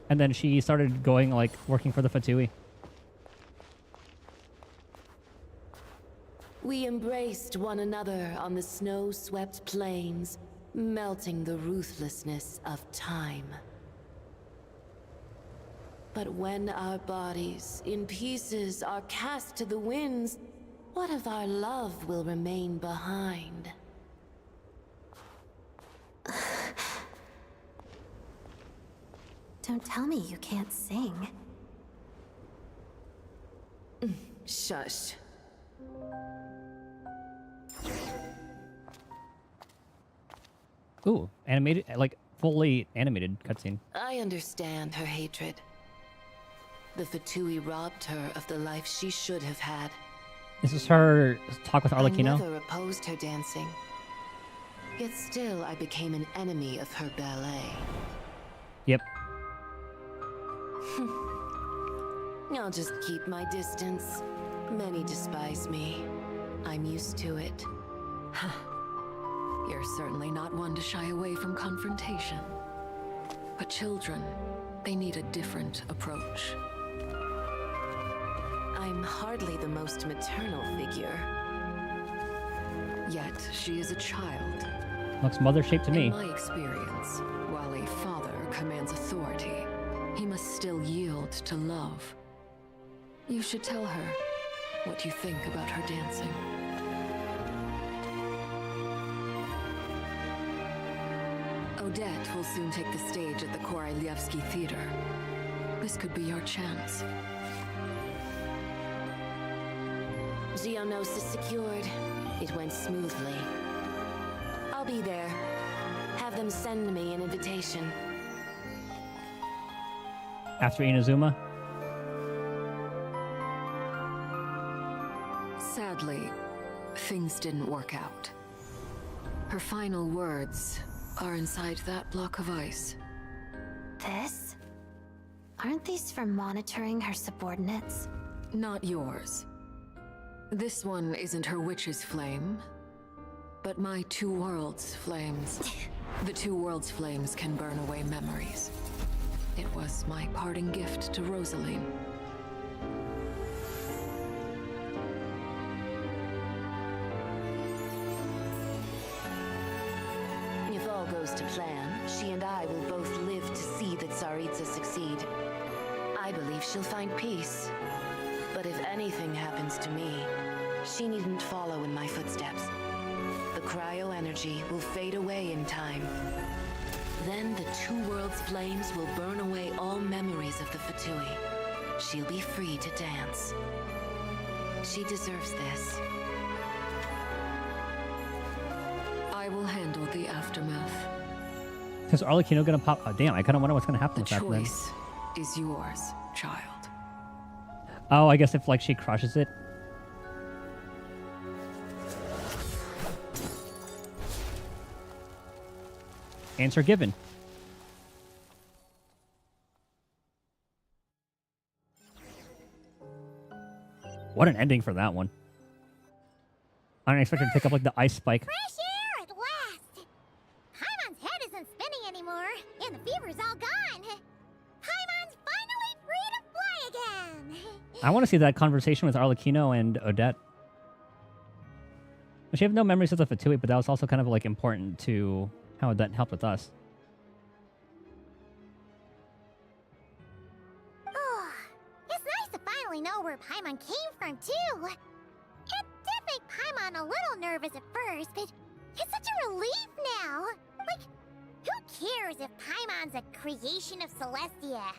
And then she started going, like, working for the Fatui. We embraced one another on the snow-swept plains, melting the ruthlessness of time. But when our bodies, in pieces, are cast to the winds, what of our love will remain behind? Don't tell me you can't sing. Shush. Ooh, animated, like fully animated cutscene. I understand her hatred. The Fatui robbed her of the life she should have had. This is her talk with I Arlecchino. never opposed her dancing. Yet still, I became an enemy of her ballet. Yep. I'll just keep my distance. Many despise me. I'm used to it. You're certainly not one to shy away from confrontation. But children, they need a different approach. I'm hardly the most maternal figure. Yet, she is a child. Looks mother-shaped to me. In my experience, while a father commands authority, he must still yield to love. You should tell her what you think about her dancing. Odette will soon take the stage at the Koralyevsky Theater. This could be your chance. Geonosis secured. It went smoothly. I'll be there. Have them send me an invitation. After Inazuma? Sadly, things didn't work out. Her final words are inside that block of ice. This? Aren't these for monitoring her subordinates? Not yours. This one isn't her witch's flame, but my two worlds' flames. The two worlds' flames can burn away memories. It was my parting gift to Rosaline. If all goes to plan, she and I will both live to see that Tsaritsa succeed. I believe she'll find peace. But if anything happens to me, she needn't follow in my footsteps. The cryo-energy will fade away in time. Then the two worlds' flames will burn away all memories of the Fatui. She'll be free to dance. She deserves this. I will handle the aftermath. Is Arlecchino gonna pop? Oh, damn, I kind of wonder what's gonna happen with that then. Choice is yours, child. Oh, I guess if like she crushes it. Answer given. What an ending for that one. I didn't expect her to pick up like the ice spike. Fresh air at last! Paimon's head isn't spinning anymore, and the fever's all gone. Paimon's finally free to fly again! I want to see that conversation with Arlecchino and Odette. She have no memories of the Fatui, but that was also kind of like important to how Odette helped with us. Oh, it's nice to finally know where Paimon came from, too. It did make Paimon a little nervous at first, but it's such a relief now. Like, who cares if Paimon's a creation of Celestia?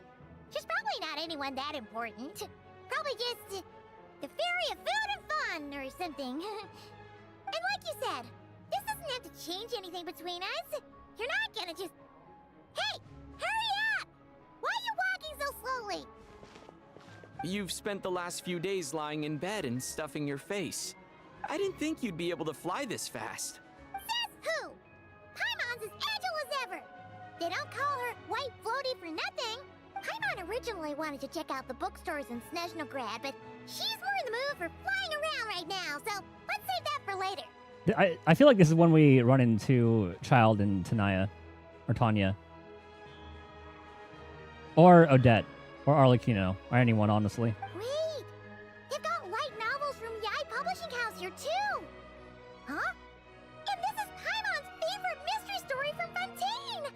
She's probably not anyone that important. Probably just the fairy of food and fun or something. And like you said, this doesn't have to change anything between us. You're not gonna just... Hey! Hurry up! Why are you walking so slowly? You've spent the last few days lying in bed and stuffing your face. I didn't think you'd be able to fly this fast. Says who? Paimon's as agile as ever. They don't call her White Floaty for nothing. Paimon originally wanted to check out the bookstores in Snezhnaya, but she's more in the mood for flying around right now, so let's save that for later. I feel like this is when we run into Child and Tanaya. Or Tanya. Or Odette. Or Arlecchino. Or anyone, honestly. Wait! They've got light novels from Yai Publishing House here, too! Huh? And this is Paimon's favorite mystery story from Fontaine!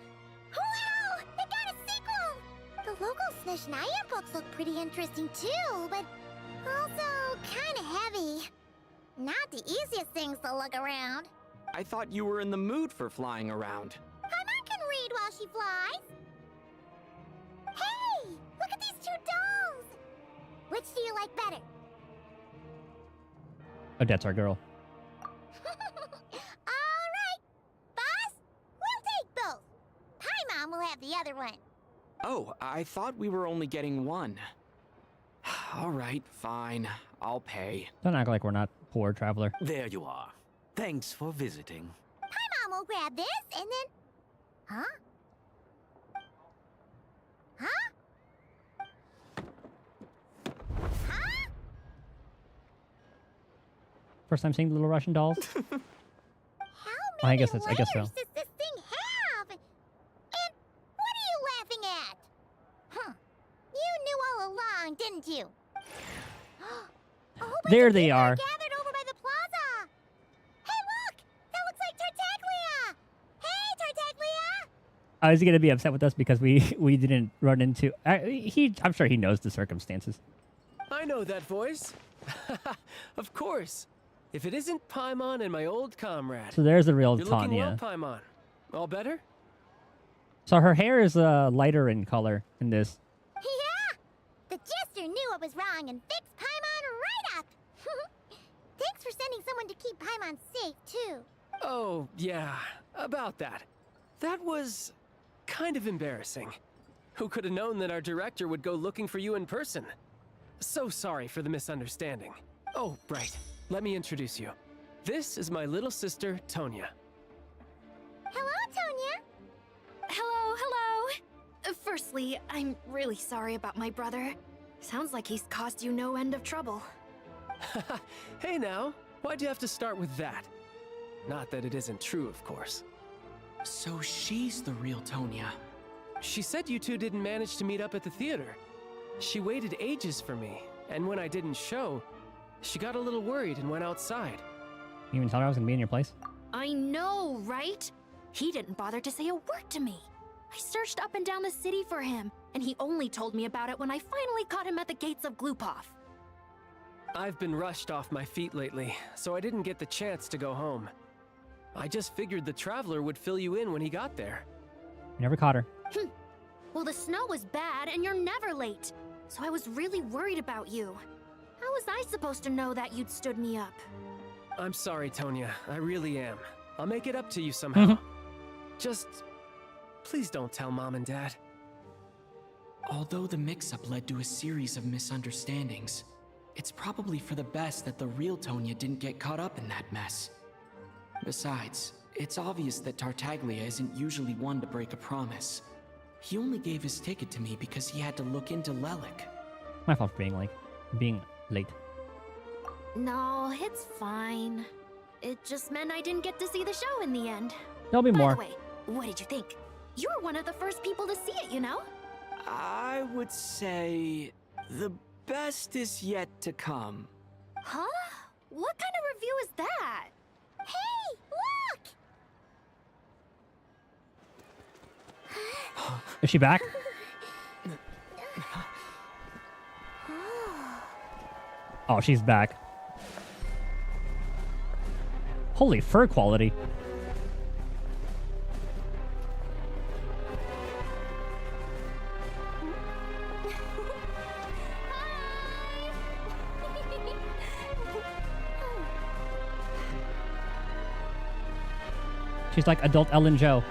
Wow! They got a sequel! The local Snezhnaya books look pretty interesting, too, but also kinda heavy. Not the easiest things to look around. I thought you were in the mood for flying around. Paimon can read while she flies. Hey! Look at these two dolls! Which do you like better? Odette's our girl. Alright! Boss, we'll take both. I thought we were only getting one. All right, fine. I'll pay. Don't act like we're not poor, traveler. There you are. Thanks for visiting. Paimon will grab this and then... Huh? Huh? Huh? First time seeing the little Russian dolls? How I guess so. layers does this thing have? And what are you laughing at? Huh. You knew all along, didn't you? There they are. Gathered over by the plaza. Hey, look! That looks like Tartaglia! Hey, Tartaglia! Oh, is he gonna be upset with us because we didn't run into? I'm sure he knows the circumstances. I know that voice. Of course. If it isn't Paimon and my old comrade. So there's the real You're looking well, Tanya. Paimon. All better? So her hair is lighter in color in this. Yeah! The jester knew I was wrong and fixed Paimon right up! Thanks for sending someone to keep Paimon safe, too. Oh, yeah. About that. That was kind of embarrassing. Who could have known that our director would go looking for you in person? So sorry for the misunderstanding. Oh, right. Let me introduce you. This is my little sister, Tonya. Hello, Tonya. Hello, hello. Firstly, I'm really sorry about my brother. Sounds like he's caused you no end of trouble. Hey now, why'd you have to start with that? Not that it isn't true, of course. So she's the real Tonya. She said you two didn't manage to meet up at the theater. She waited ages for me, and when I didn't show, she got a little worried and went outside. You even tell her I was gonna be in your place? I know, right? He didn't bother to say a word to me. I searched up and down the city for him, and he only told me about it when I finally caught him at the gates of Glupov. I've been rushed off my feet lately, so I didn't get the chance to go home. I just figured the Traveler would fill you in when he got there. You never caught her. Well, the snow was bad, and you're never late. So I was really worried about you. How was I supposed to know that you'd stood me up? I'm sorry, Tonya. I really am. I'll make it up to you somehow. Just... please don't tell Mom and Dad. Although the mix-up led to a series of misunderstandings, it's probably for the best that the real Tonya didn't get caught up in that mess. Besides, it's obvious that Tartaglia isn't usually one to break a promise. He only gave his ticket to me because he had to look into Lelik. My fault for being late. No, it's fine. It just meant I didn't get to see the show in the end. There'll be more. By the way, what did you think? You were one of the first people to see it, you know? I would say the best is yet to come. Huh? What kind of review is that? Hey, look! Is she back? Oh, she's back. Holy fur quality. She's like adult Ellen Joe.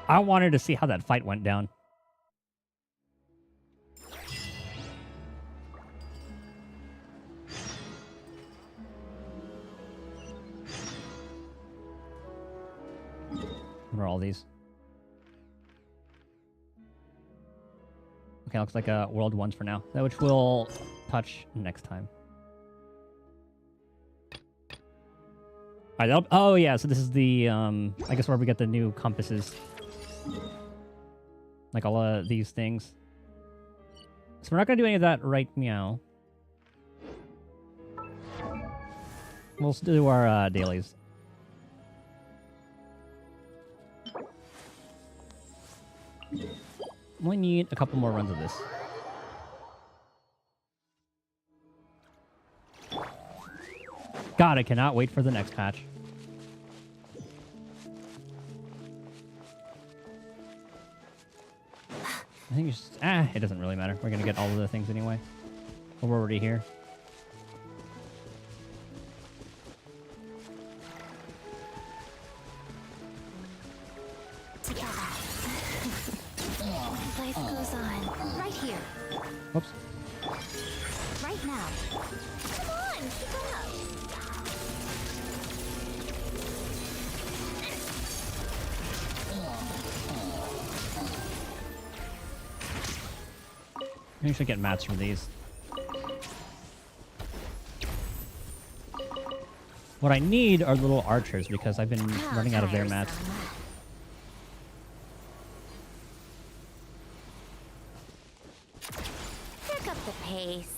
I wanted to see how that fight went down. What are all these? Okay, looks like world ones for now, which we'll touch next time. All right, oh yeah, so this is the I guess where we get the new compasses. Like all of these things. So we're not gonna do any of that right meow. We'll do our dailies. Only need a couple more runs of this. God, I cannot wait for the next patch. I think it's just, it doesn't really matter. We're gonna get all of the things anyway. We're already here. Life goes on. Right here. Whoops. Right now. Come on, keep up. We should get mats from these. What I need are little archers because I've been running out of their mats. Pick up the pace.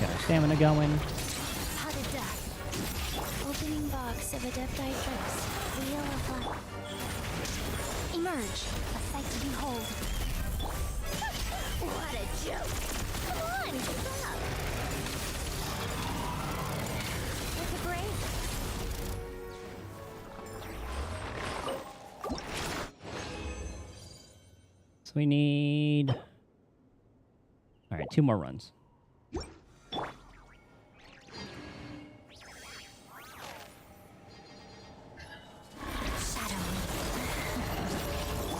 Get our stamina going. Pot of death. Opening box of adepti tricks. Wheel of luck. Emerge. A sight to behold. What a joke. Come on, keep up. Take a break. So we need... Alright, 2 more runs.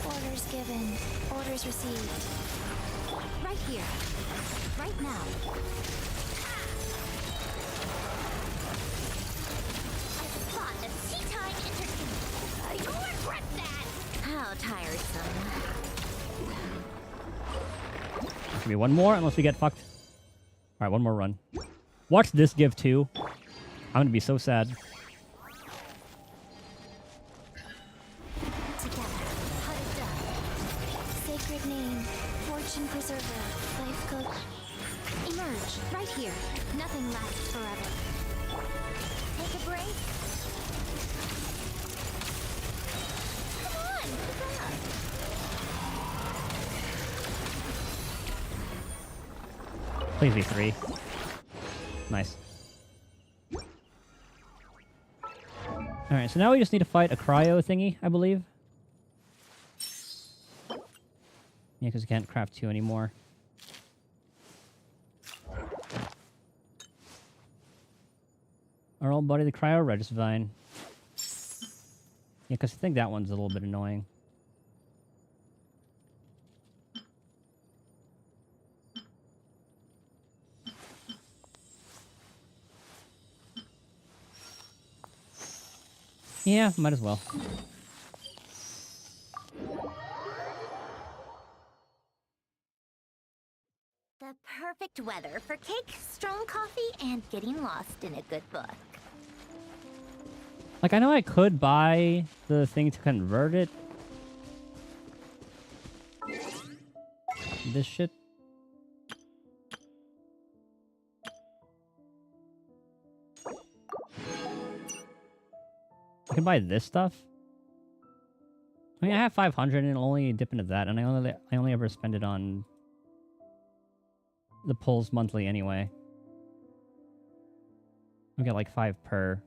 Orders given. Orders received. Right here. Right now. I spot a tea time entertainment. You'll regret that. How tiresome. Give me one more unless we get fucked. Alright, one more run. Watch this give too. I'm gonna be so sad. Together. Pot of death. Sacred name. Fortune preserver. Life coach. Emerge. Right here. Nothing lasts forever. Take a break. Come on, keep up. Please be 3. Nice. Alright, so now we just need to fight a cryo thingy, I believe. Yeah, because we can't craft 2 anymore. Our old buddy, the cryo Regisvine. Yeah, because I think that one's a little bit annoying. Yeah, might as well. The perfect weather for cake, strong coffee, and getting lost in a good book. Like, I know I could buy the thing to convert it. This shit. I can buy this stuff. I mean, I have 500 and it'll only dip into that, and I only ever spend it on the pulls monthly anyway. I get like 5 per.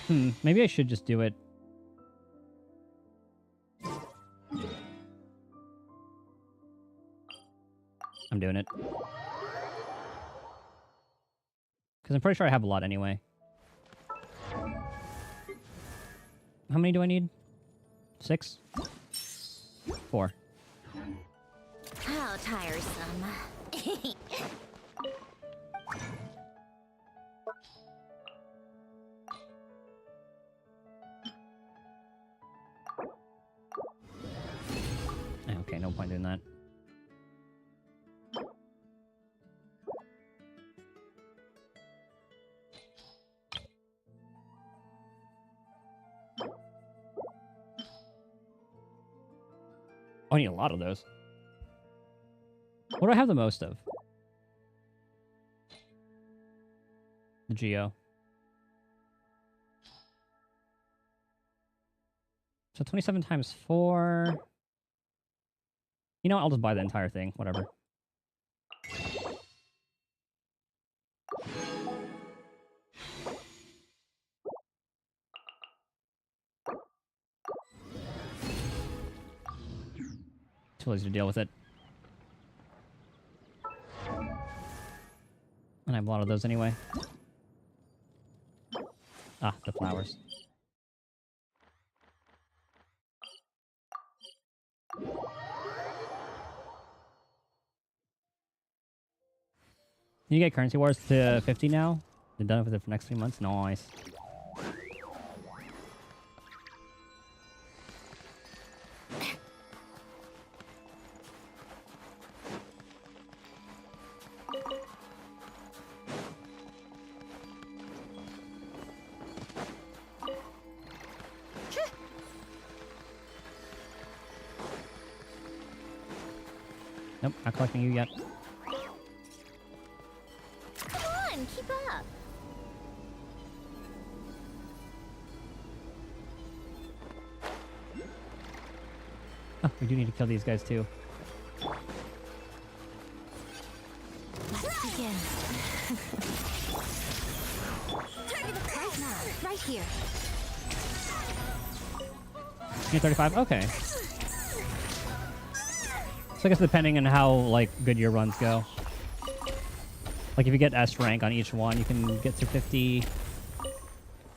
Maybe I should just do it. I'm doing it. Because I'm pretty sure I have a lot anyway. How many do I need? 6? 4. How tiresome. Okay, no point doing that. Oh, I need a lot of those. What do I have the most of? The Geo. So 27 times 4. You know what? I'll just buy the entire thing. Whatever. Too lazy to deal with it. And I have a lot of those anyway. Ah, the flowers. You get currency wars to 50 now? They're done with it for the next 3 months? Nice. Nope, not collecting you yet. Come on, keep up. Oh, we do need to kill these guys too. Let's begin. Right now, right here. You're 35? Okay. So I guess depending on how, like, good your runs go. Like, if you get S rank on each one, you can get to 50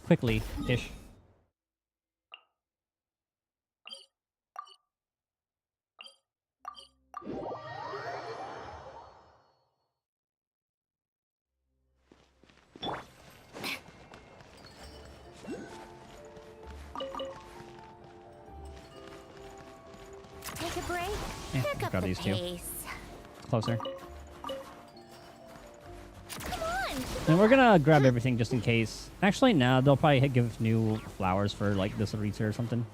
quickly-ish. Take a break. Yeah, Pick up grab the these two. pace. Closer. Come on. And we're gonna grab everything just in case. Actually, no, they'll probably give new flowers for, like, this Arita or something.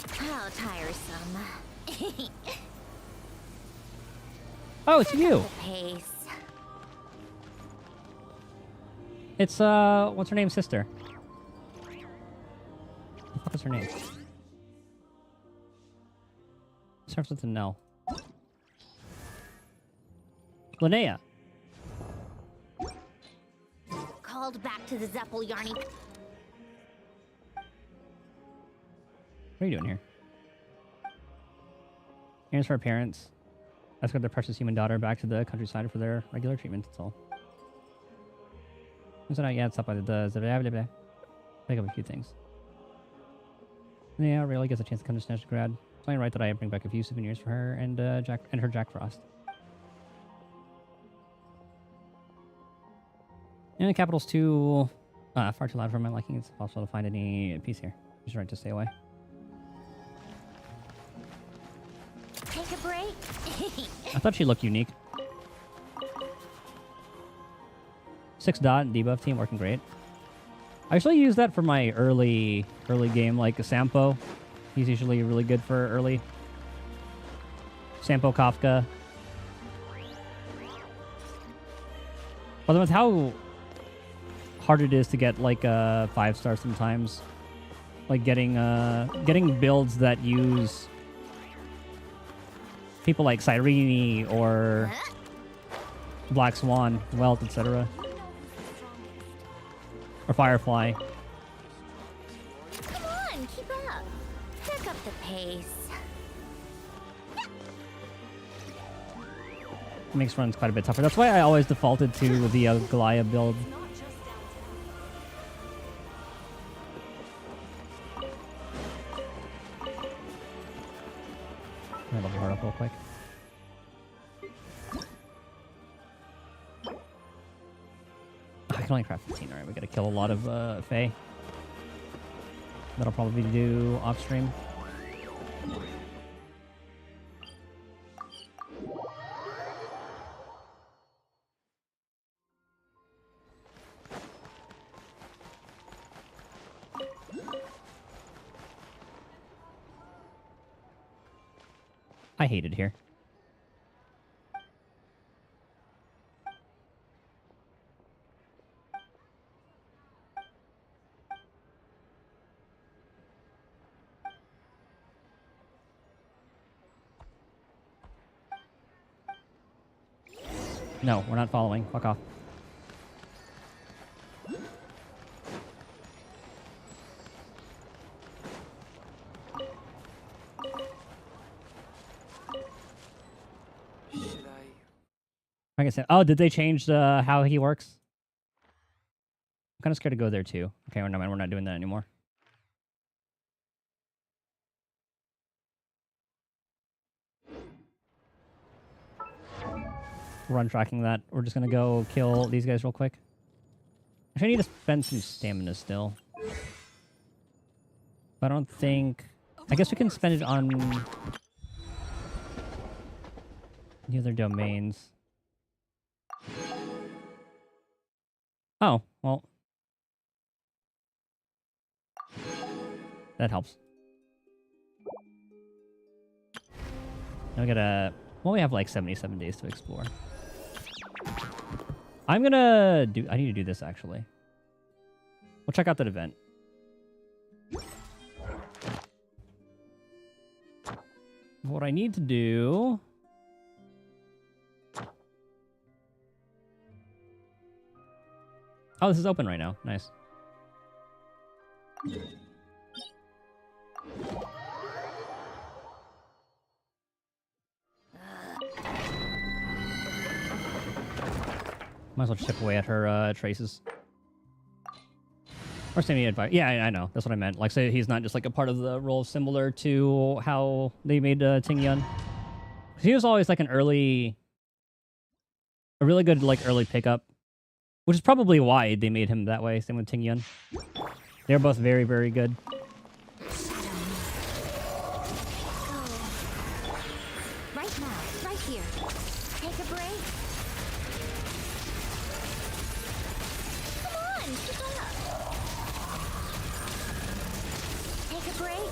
How tiresome. Oh, it's you! The pace. It's, what's her name? Sister. What the fuck is her name? Starts with an L. Linnea. Called back to the Zeppel, Yarny. What are you doing here? Here's for her parents. Escort their precious human daughter back to the countryside for their regular treatment, that's all. So yeah, it's up by the blah. Pick up a few things. Yeah, rarely gets a chance to come to Snezhnaya. It's only right that I bring back a few souvenirs for her and her Jack Frost. And the capital's too far too loud for my liking. It's impossible to find any peace here. Just right to stay away. Take a break. I thought she looked unique. 6 dot debuff team working great. I usually use that for my early game, like a Sampo. He's usually really good for early. Sampo Kafka. But with how hard it is to get like 5 stars sometimes, like getting builds that use people like Cyrene or Black Swan, Welt, etc. Or Firefly. Come on, keep up. Pick up the pace. It makes runs quite a bit tougher. That's why I always defaulted to the Goliath build. I'm gonna level her up real quick. I can only craft 15. Alright, we gotta kill a lot of Fae. That'll probably do off stream. I hate it here. No, we're not following. Fuck off. Like I said, oh, did they change how he works? I'm kind of scared to go there too. Okay, never mind. We're not doing that anymore. We're untracking that. We're just gonna go kill these guys real quick. Actually, I need to spend some stamina still. But I don't think... I guess we can spend it on the other domains. Oh, well. That helps. Now we gotta... Well, we have like 77 days to explore. I'm gonna do... I need to do this, actually. We'll check out that event. What I need to do... Oh, this is open right now. Nice. Might as well chip away at her traces. Or send me advice. Yeah, I know. That's what I meant. Like, say he's not just like a part of the role similar to how they made Ting Yun. He was always like an early... A really good like early pickup. Which is probably why they made him that way. Same with Ting Yun. They're both very, very good. Right now, right here. Take a break. Come on, keep up. Take a break.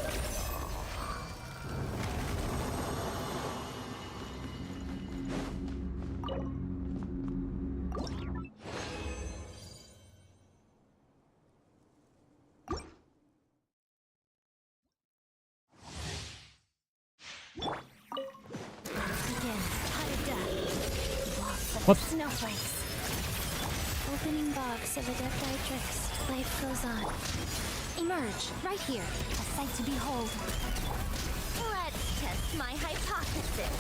Whoops. Snowflakes. Opening box of a Death Life goes on. Emerge, right here. A sight to behold. Let's test my hypothesis.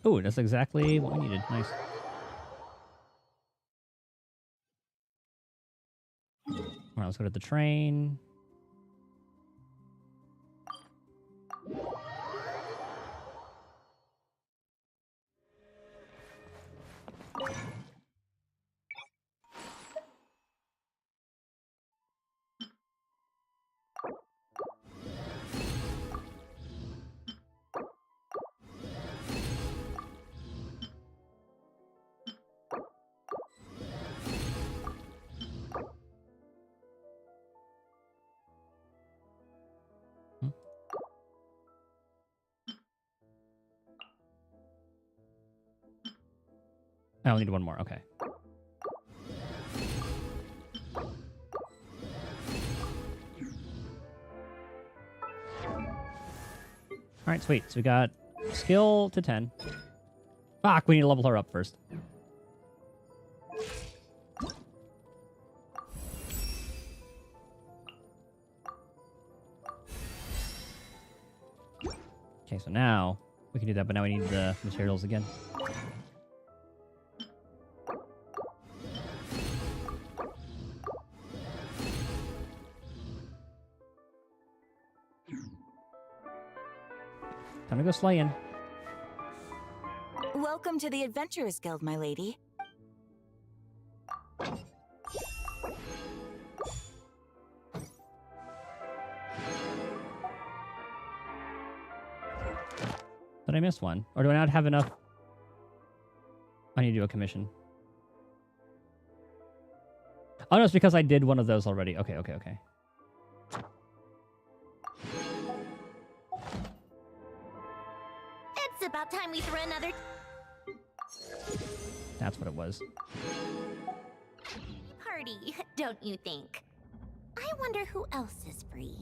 Ooh, that's exactly what we needed. Nice. Alright, let's go to the train. I only need one more. Okay. Alright, sweet. So we got skill to 10. Fuck, we need to level her up first. Okay, so now we can do that, but now we need the materials again. Time to go slaying. Welcome to the Adventurers Guild, my lady. Did I miss one? Or do I not have enough? I need to do a commission. Oh no, it's because I did one of those already. Okay, okay, okay. It's about time we threw another That's what it was. party, don't you think? I wonder who else is free.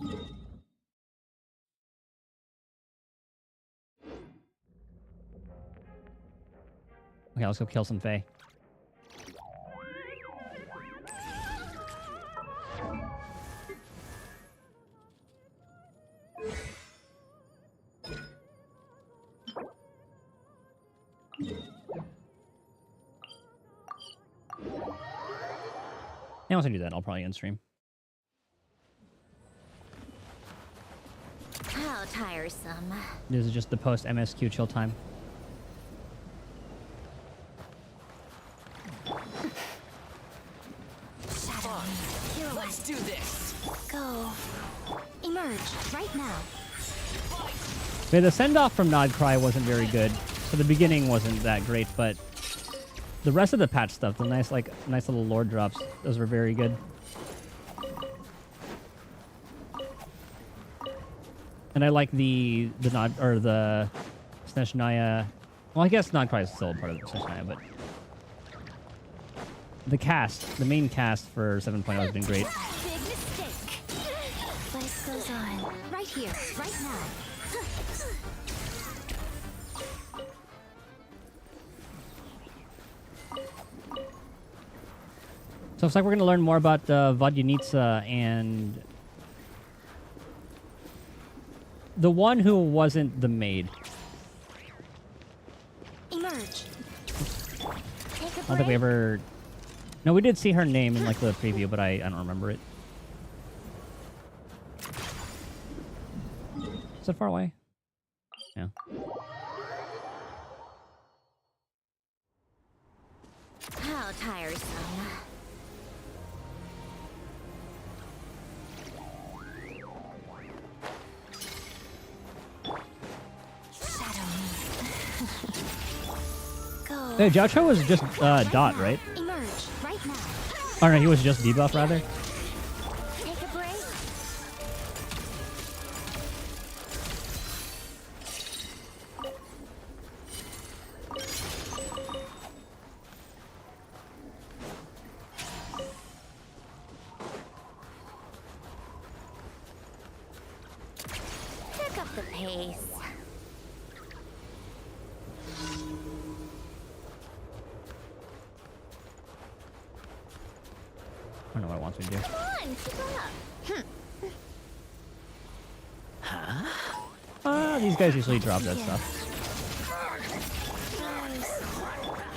Okay, let's go kill some Fae. Yeah, once I do that, I'll probably end stream. How tiresome. This is just the post MSQ chill time. Let's do this. Go. Emerge right now. Yeah, the send-off from Nodcry wasn't very good. So the beginning wasn't that great, but the rest of the patch stuff, the nice little lore drops, those were very good. And I like the Snezhnaya. Well, I guess Nodcry is still a part of the Snezhnaya, but the main cast for 7.0 has been great. Big mistake. Life goes on. Right here, right now. So it's like we're going to learn more about Vodyanitsa and the one who wasn't the maid. Emerge. I don't think we ever... No, we did see her name in like the preview, but I don't remember it. Is it far away? Yeah. How tiresome. Go. Hey, Jiaocho was just Dot, right? Emerge right now. Or no, he was just debuff, rather. Take a break. Pick up the pace. I don't know what it wants me to do. Come on, keep up. These guys usually drop that stuff.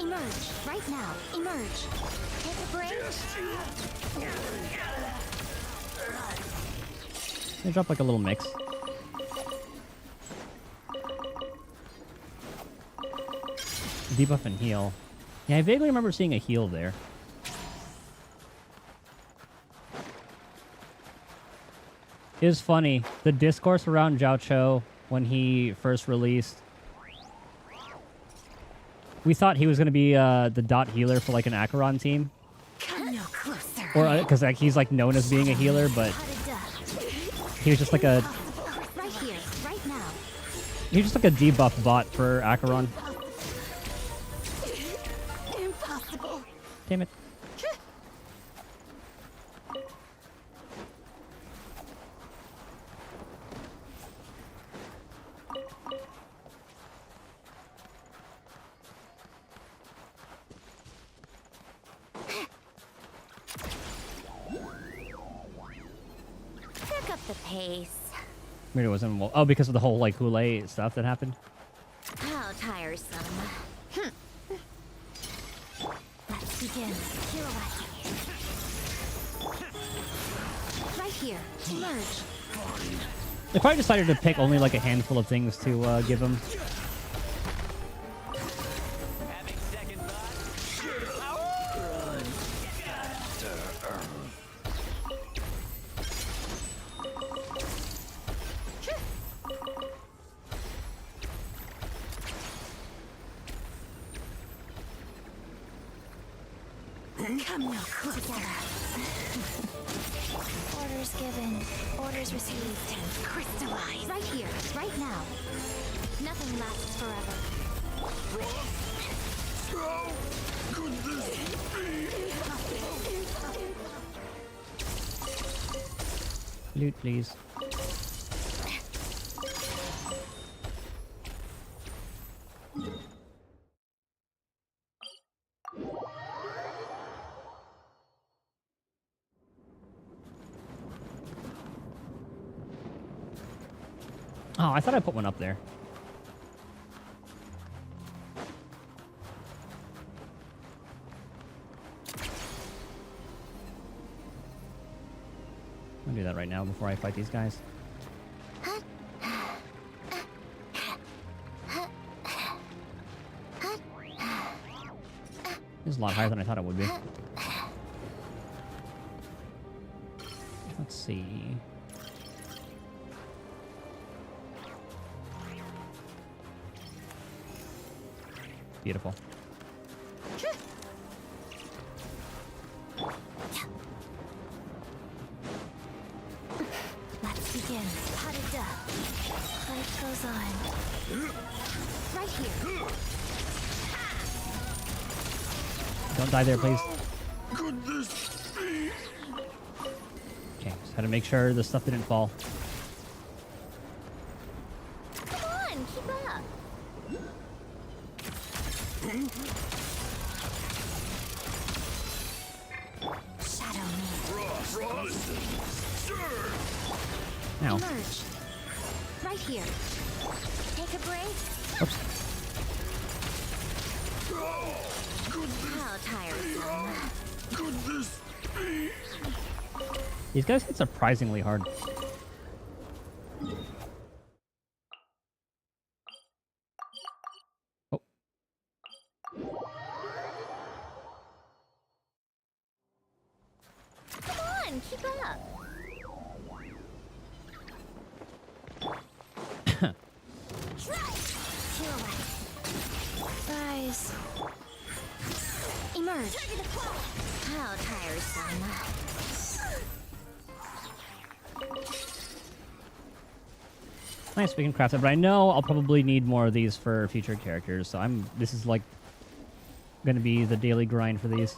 Emerge right now. Emerge. Take a break. They drop like a little mix. Debuff and heal. Yeah, I vaguely remember seeing a heal there. It was funny. The discourse around Jiaocho when he first released. We thought he was going to be the Dot healer for like an Acheron team. Come no closer. Or because like, he's like known as being a healer, but he was just like a Right here, right now. he was just like a debuff bot for Acheron. Impossible. Damn it. Pick up the pace. Maybe it wasn't. Oh, because of the whole like Hule stuff that happened. How tiresome. Let's begin. Pirouette. Right here. Emerge. They probably decided to pick only like a handful of things to give him. Come no closer. Orders given. Orders received. Crystallize. Right here. Right now. Nothing lasts forever. How could this be? Loot, please. Oh, I thought I put one up there. I'll do that right now before I fight these guys. This is a lot higher than I thought it would be. Let's see. Beautiful. Let's begin. Harada. Life goes on. Right here. Don't die there, please. Could this be? Okay, just had to make sure the stuff didn't fall. Come on, keep up. Shadow me. Ow. Emerge. Right here. Take a break. Oops. How tiresome. Could this be? These guys hit surprisingly hard. Oh. Come on, keep up. Rise. Emerge. How tiresome. Nice, we can craft it, but I know I'll probably need more of these for future characters, so this is like gonna be the daily grind for these.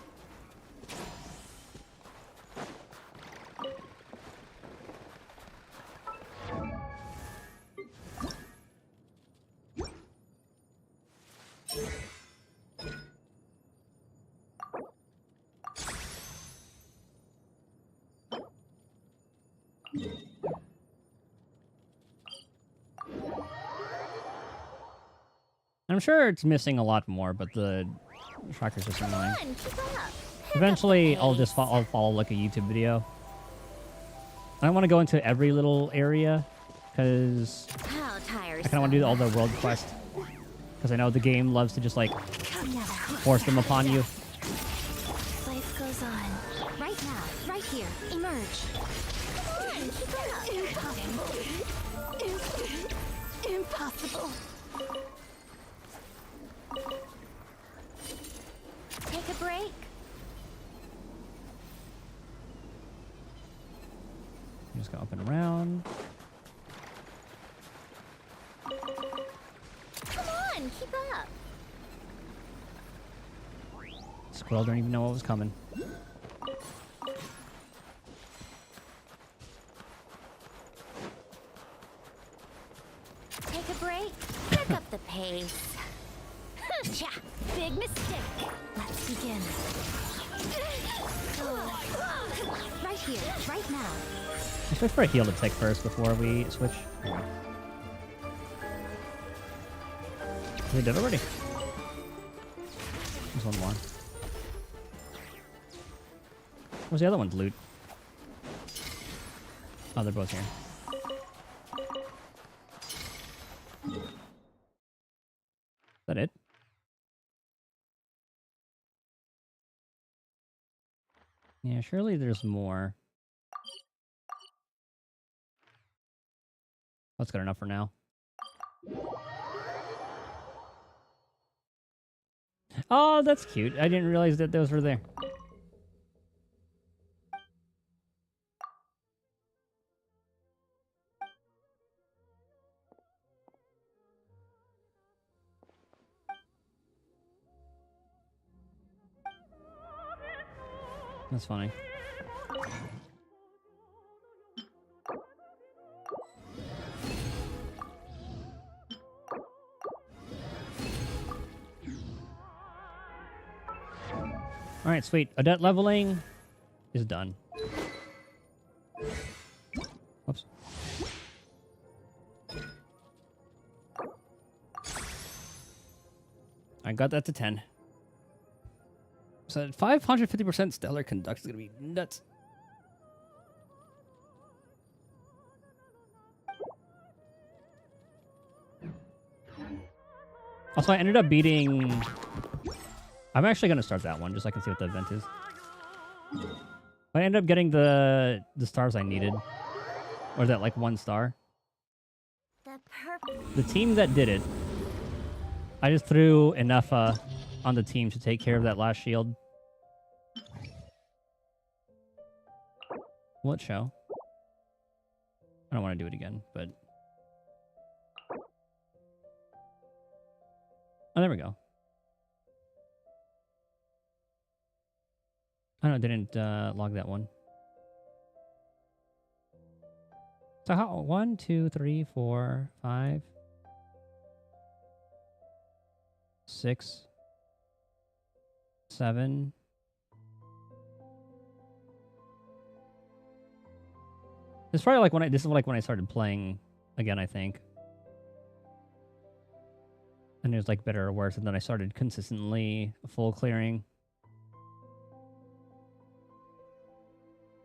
I'm sure it's missing a lot more, but the tracker's just annoying. Eventually, I'll follow like a YouTube video. I don't want to go into every little area because How I tiresome. kind of want to do all the world quests. Because I know the game loves to just like force them upon you. Life goes on. Right now, right here. Emerge. Come on, keep up. Impossible. Take a break. Just go up and around. Come on, keep up. Squirrel didn't even know what was coming. Take a break. Pick up the pace. Cha! Big mistake. Let's begin. Right here, right now. Let's wait for a heal to tick first before we switch. We did already. There's one more. Where's the other one's loot? Oh, they're both here. Is that it? Yeah, surely there's more. That's good enough for now. Oh, that's cute. I didn't realize that those were there. That's funny. All right, sweet. Adept leveling is done. Whoops. I got that to 10. So 550% stellar conduct is gonna be nuts. Also, I ended up beating... I'm actually gonna start that one just so I can see what the event is. I ended up getting the stars I needed. Or that like 1 star. The team that did it, I just threw enough on the team to take care of that last shield. Will it show? I don't want to do it again, but... Oh, there we go. Oh, no, it didn't log that one. So how? 1, 2, 3, 4, 5, 6, 7. It's probably like when this is like when I started playing again, I think. And it was like better or worse, and then I started consistently full clearing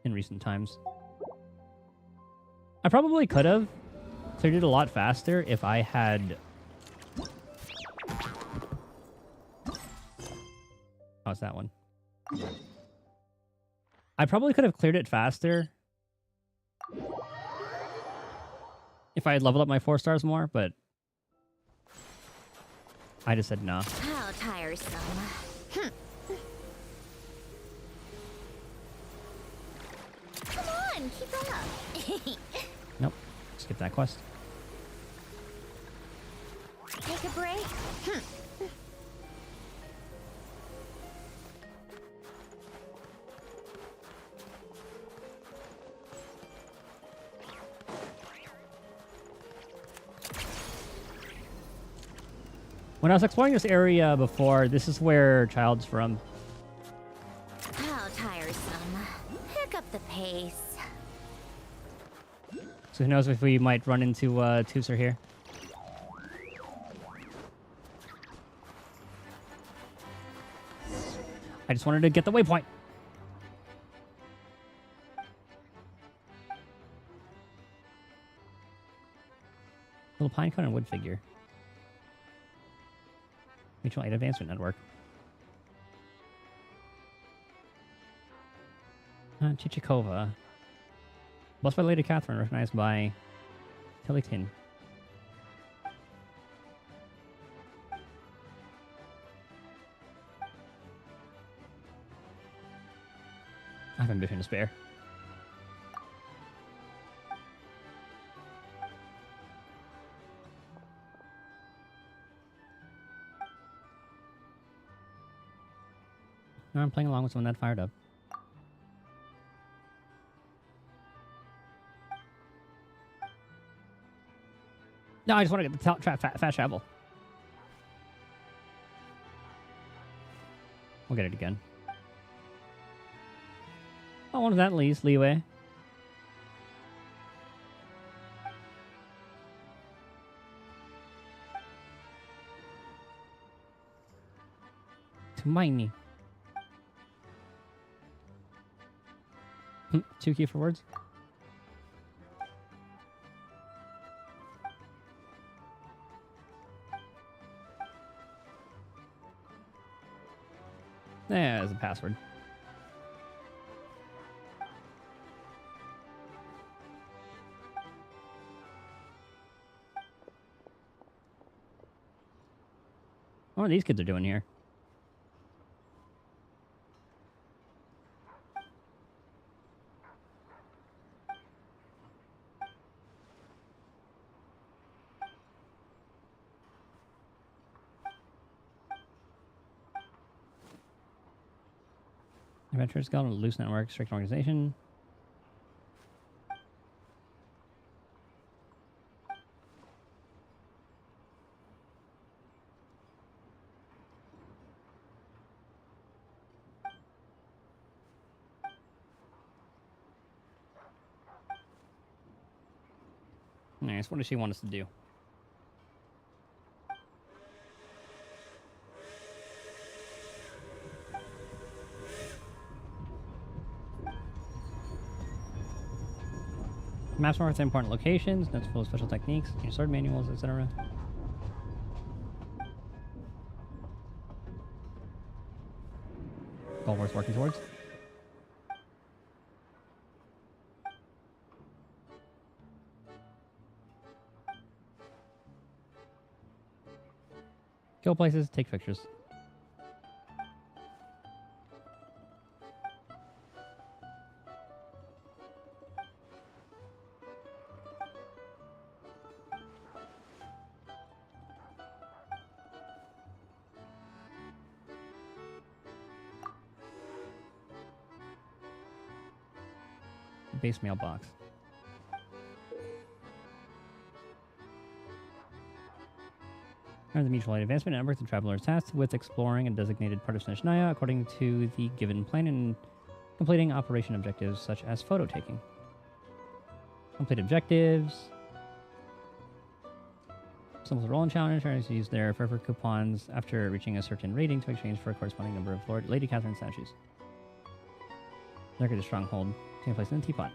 in recent times. I probably could have cleared it a lot faster if I had... Oh, it's that one. I probably could have cleared it faster if I had leveled up my 4 stars more, but I just said nah. How tiresome. Come on, keep up. Nope. Skip that quest. Take a break. When I was exploring this area before, this is where Child's from. How tiresome. Pick up the pace. So who knows if we might run into Tooser here. I just wanted to get the waypoint. Little pinecone and wood figure. Mutual Aid Advancement Network. Chichikova. Blessed by Lady Catherine, recognized by Tillyton. I have ambition to spare. No, I'm playing along with someone that fired up. No, I just want to get the fast travel. We'll get it again. Oh, one of that least leeway. To mine. 2 key for words. There's a password. What are these kids are doing here? Adventurers Guild, loose network, strict organization. Nice. What does she want us to do? Maps mark the important locations, notes full of special techniques, change sword manuals, etc. Goal worth working towards. Kill places, take pictures. Base mailbox. The mutual aid advancement network, the traveler is tasked with exploring a designated part of Snezhnaya according to the given plan and completing operation objectives such as photo taking. Complete objectives. Some roll and challenge trying to use their forever coupons after reaching a certain rating to exchange for a corresponding number of Lady Catherine statues. Lurk at the stronghold. Taking place in the teapot.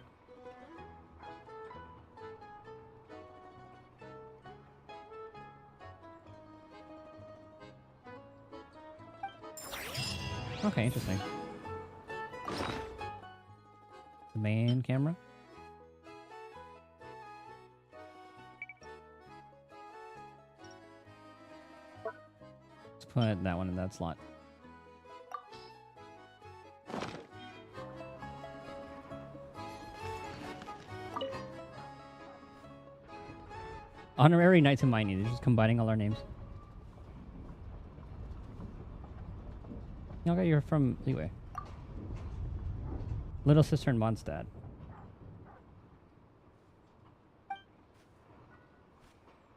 Okay, interesting. The main camera. Let's put that one in that slot. Honorary Knights of Mining. They're just combining all our names. Okay, you're from Leeway. Little Sister in Mondstadt.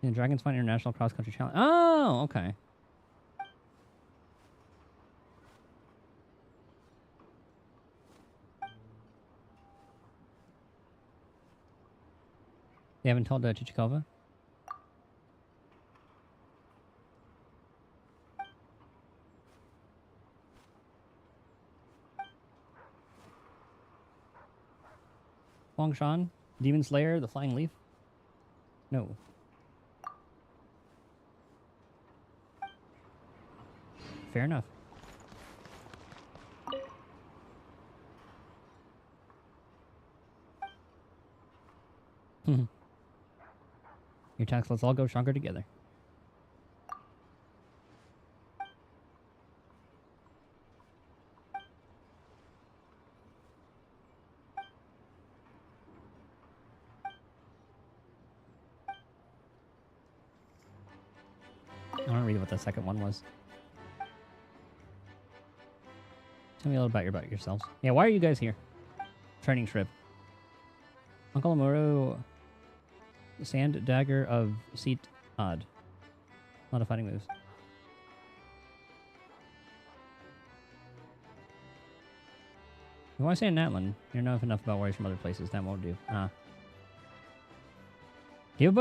The Dragon's Fight International Cross Country Challenge. Oh, okay. They haven't told Chichikova? Huangshan? Demon Slayer? The Flying Leaf? No. Fair enough. Your tax, let's all go stronger together. I don't read what the second one was. Tell me a little about yourselves. Yeah, why are you guys here? Training trip. Uncle Amuro, Sand Dagger of Seat Odd. A lot of fighting moves. You want to stay in Natlan? You know enough about warriors from other places. That won't do. Gave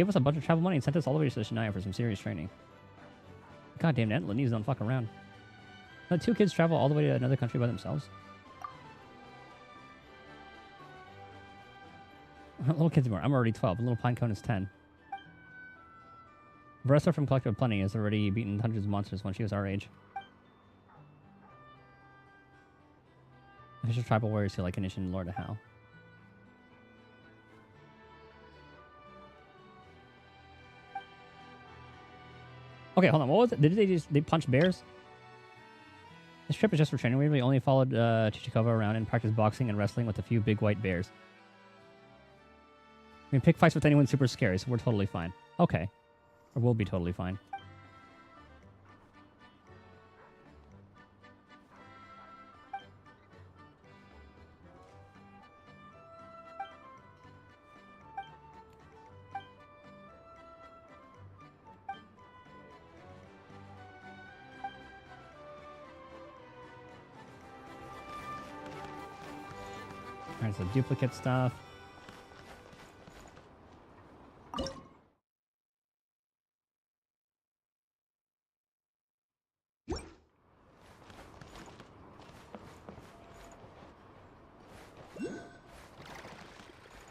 us a bunch of travel money and sent us all the way to Snezhnaya for some serious training. Goddamn, Natlanese don't fuck around. Let two kids travel all the way to another country by themselves. Little kids more. I'm already 12. Little Pinecone is 10. Varessa from Collective Plenty has already beaten hundreds of monsters when she was our age. Official tribal warriors who like Inishin Lord of Hal. Okay, hold on. What was it? Did they punch bears? This trip is just for training. We really only followed Chichikova around and practiced boxing and wrestling with a few big white bears. We can pick fights with anyone super scary, so we're totally fine. Okay. Or we'll be totally fine. There's the duplicate stuff.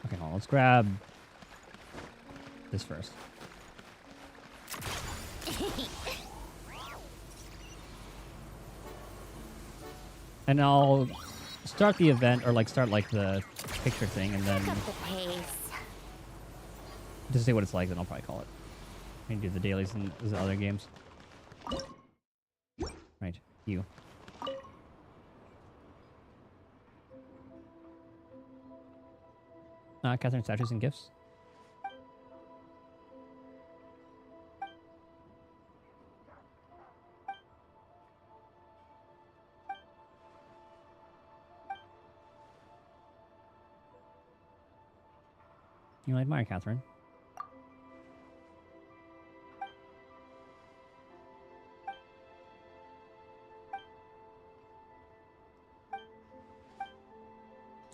Okay, hold on. Let's grab this first. And I'll start the event, or like start like the picture thing, and then to see what it's like, then I'll probably call it. I can do the dailies and the other games. Right, you. Catherine, statues and gifts. You like admire Catherine?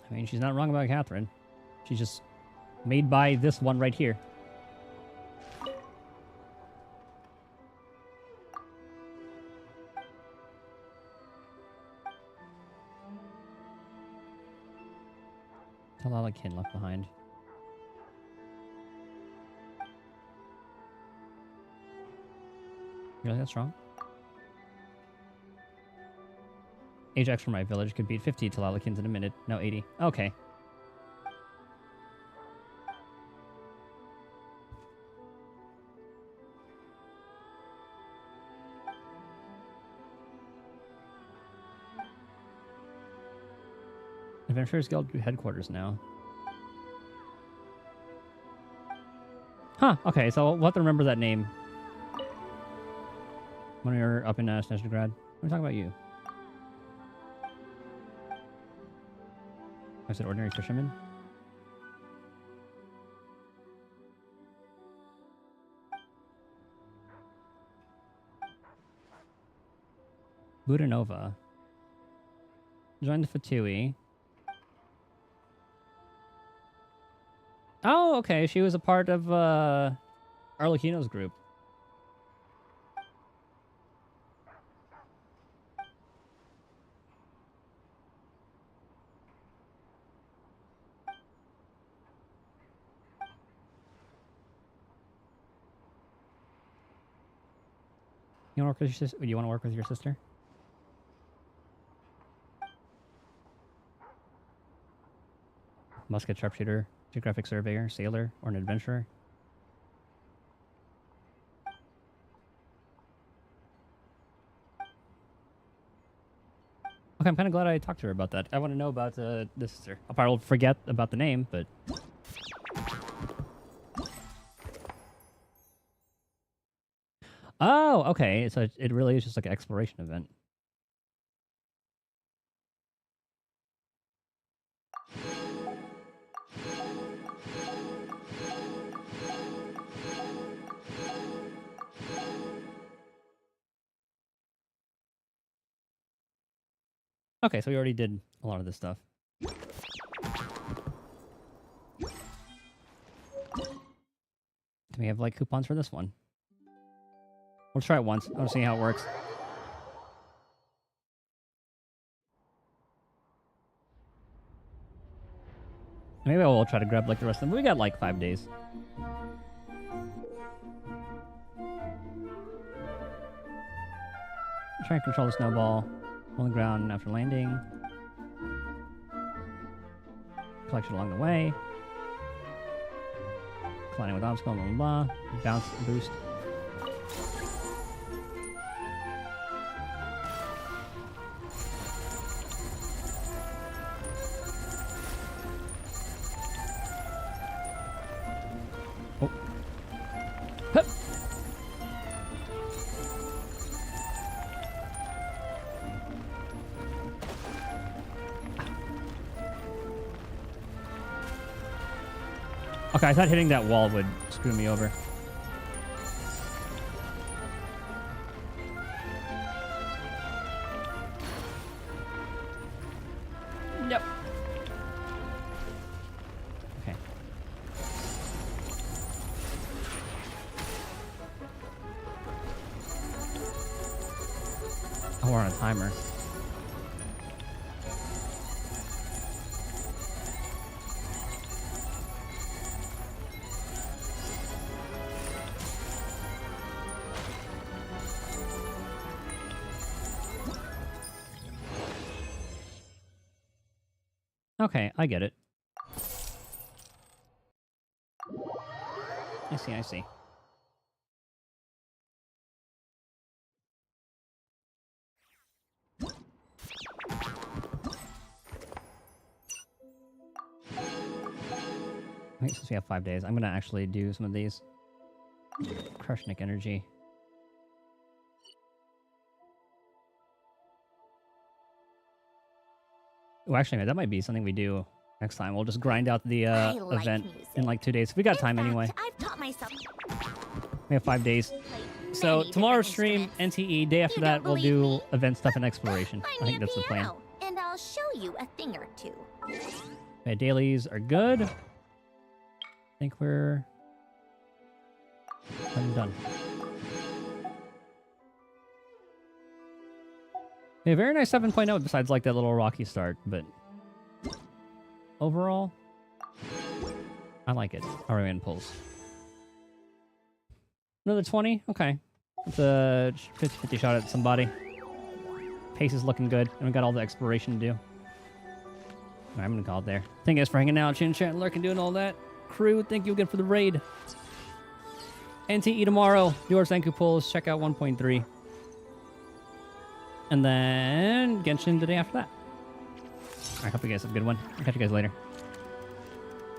I mean, she's not wrong about Catherine. She's just made by this one right here. Talala Kin left behind. Really that strong? Ajax from my village could beat 50 Talalakins in a minute. No, 80. Okay. Adventurers Guild headquarters now. Huh, okay, so we'll have to remember that name when we were up in Snezhnaya. Let me talk about you. I said ordinary fisherman. Budanova. Joined the Fatui. Oh, okay. She was a part of Arlecchino's group. You want to work with your sister? Do you want to work with your sister? Musket sharpshooter, geographic surveyor, sailor, or an adventurer? Okay, I'm kind of glad I talked to her about that. I want to know about the sister. I'll probably forget about the name, but... Oh, okay. So it really is just like an exploration event. Okay, so we already did a lot of this stuff. Do we have like coupons for this one? We'll try it once. I'll see how it works. Maybe we'll try to grab like the rest of them. We got like 5 days. Try and control the snowball on the ground after landing. Collection along the way. Colliding with obstacles, blah, blah, blah. Bounce, boost. Oh. Hup. Okay, I thought hitting that wall would screw me over. Nope. Oh, we're on a timer. Okay, I get it. I see, I see. Okay, since we have 5 days, I'm gonna actually do some of these. Crush Nick energy. Oh, actually, that might be something we do next time. We'll just grind out the event in like 2 days. We got time anyway. I've taught myself. We have 5 days. So tomorrow's stream, NTE. Day after that, we'll do event stuff and exploration. I think that's the plan. And I'll show you a thing or two. Okay, dailies are good. I think we're done. Yeah, very nice 7.0 besides like that little rocky start, but overall, I like it. Alright, pulls. Another 20? Okay. It's a 50-50 shot at somebody. Pace is looking good, and we got all the exploration to do. Alright, I'm gonna call it there. Thank you guys for hanging out, chin chat, lurking, doing all that. Crew, thank you again for the raid. NTE tomorrow. Do our Senku pulls. Check out 1.3. And then Genshin the day after that. I hope you guys have a good one. I'll catch you guys later.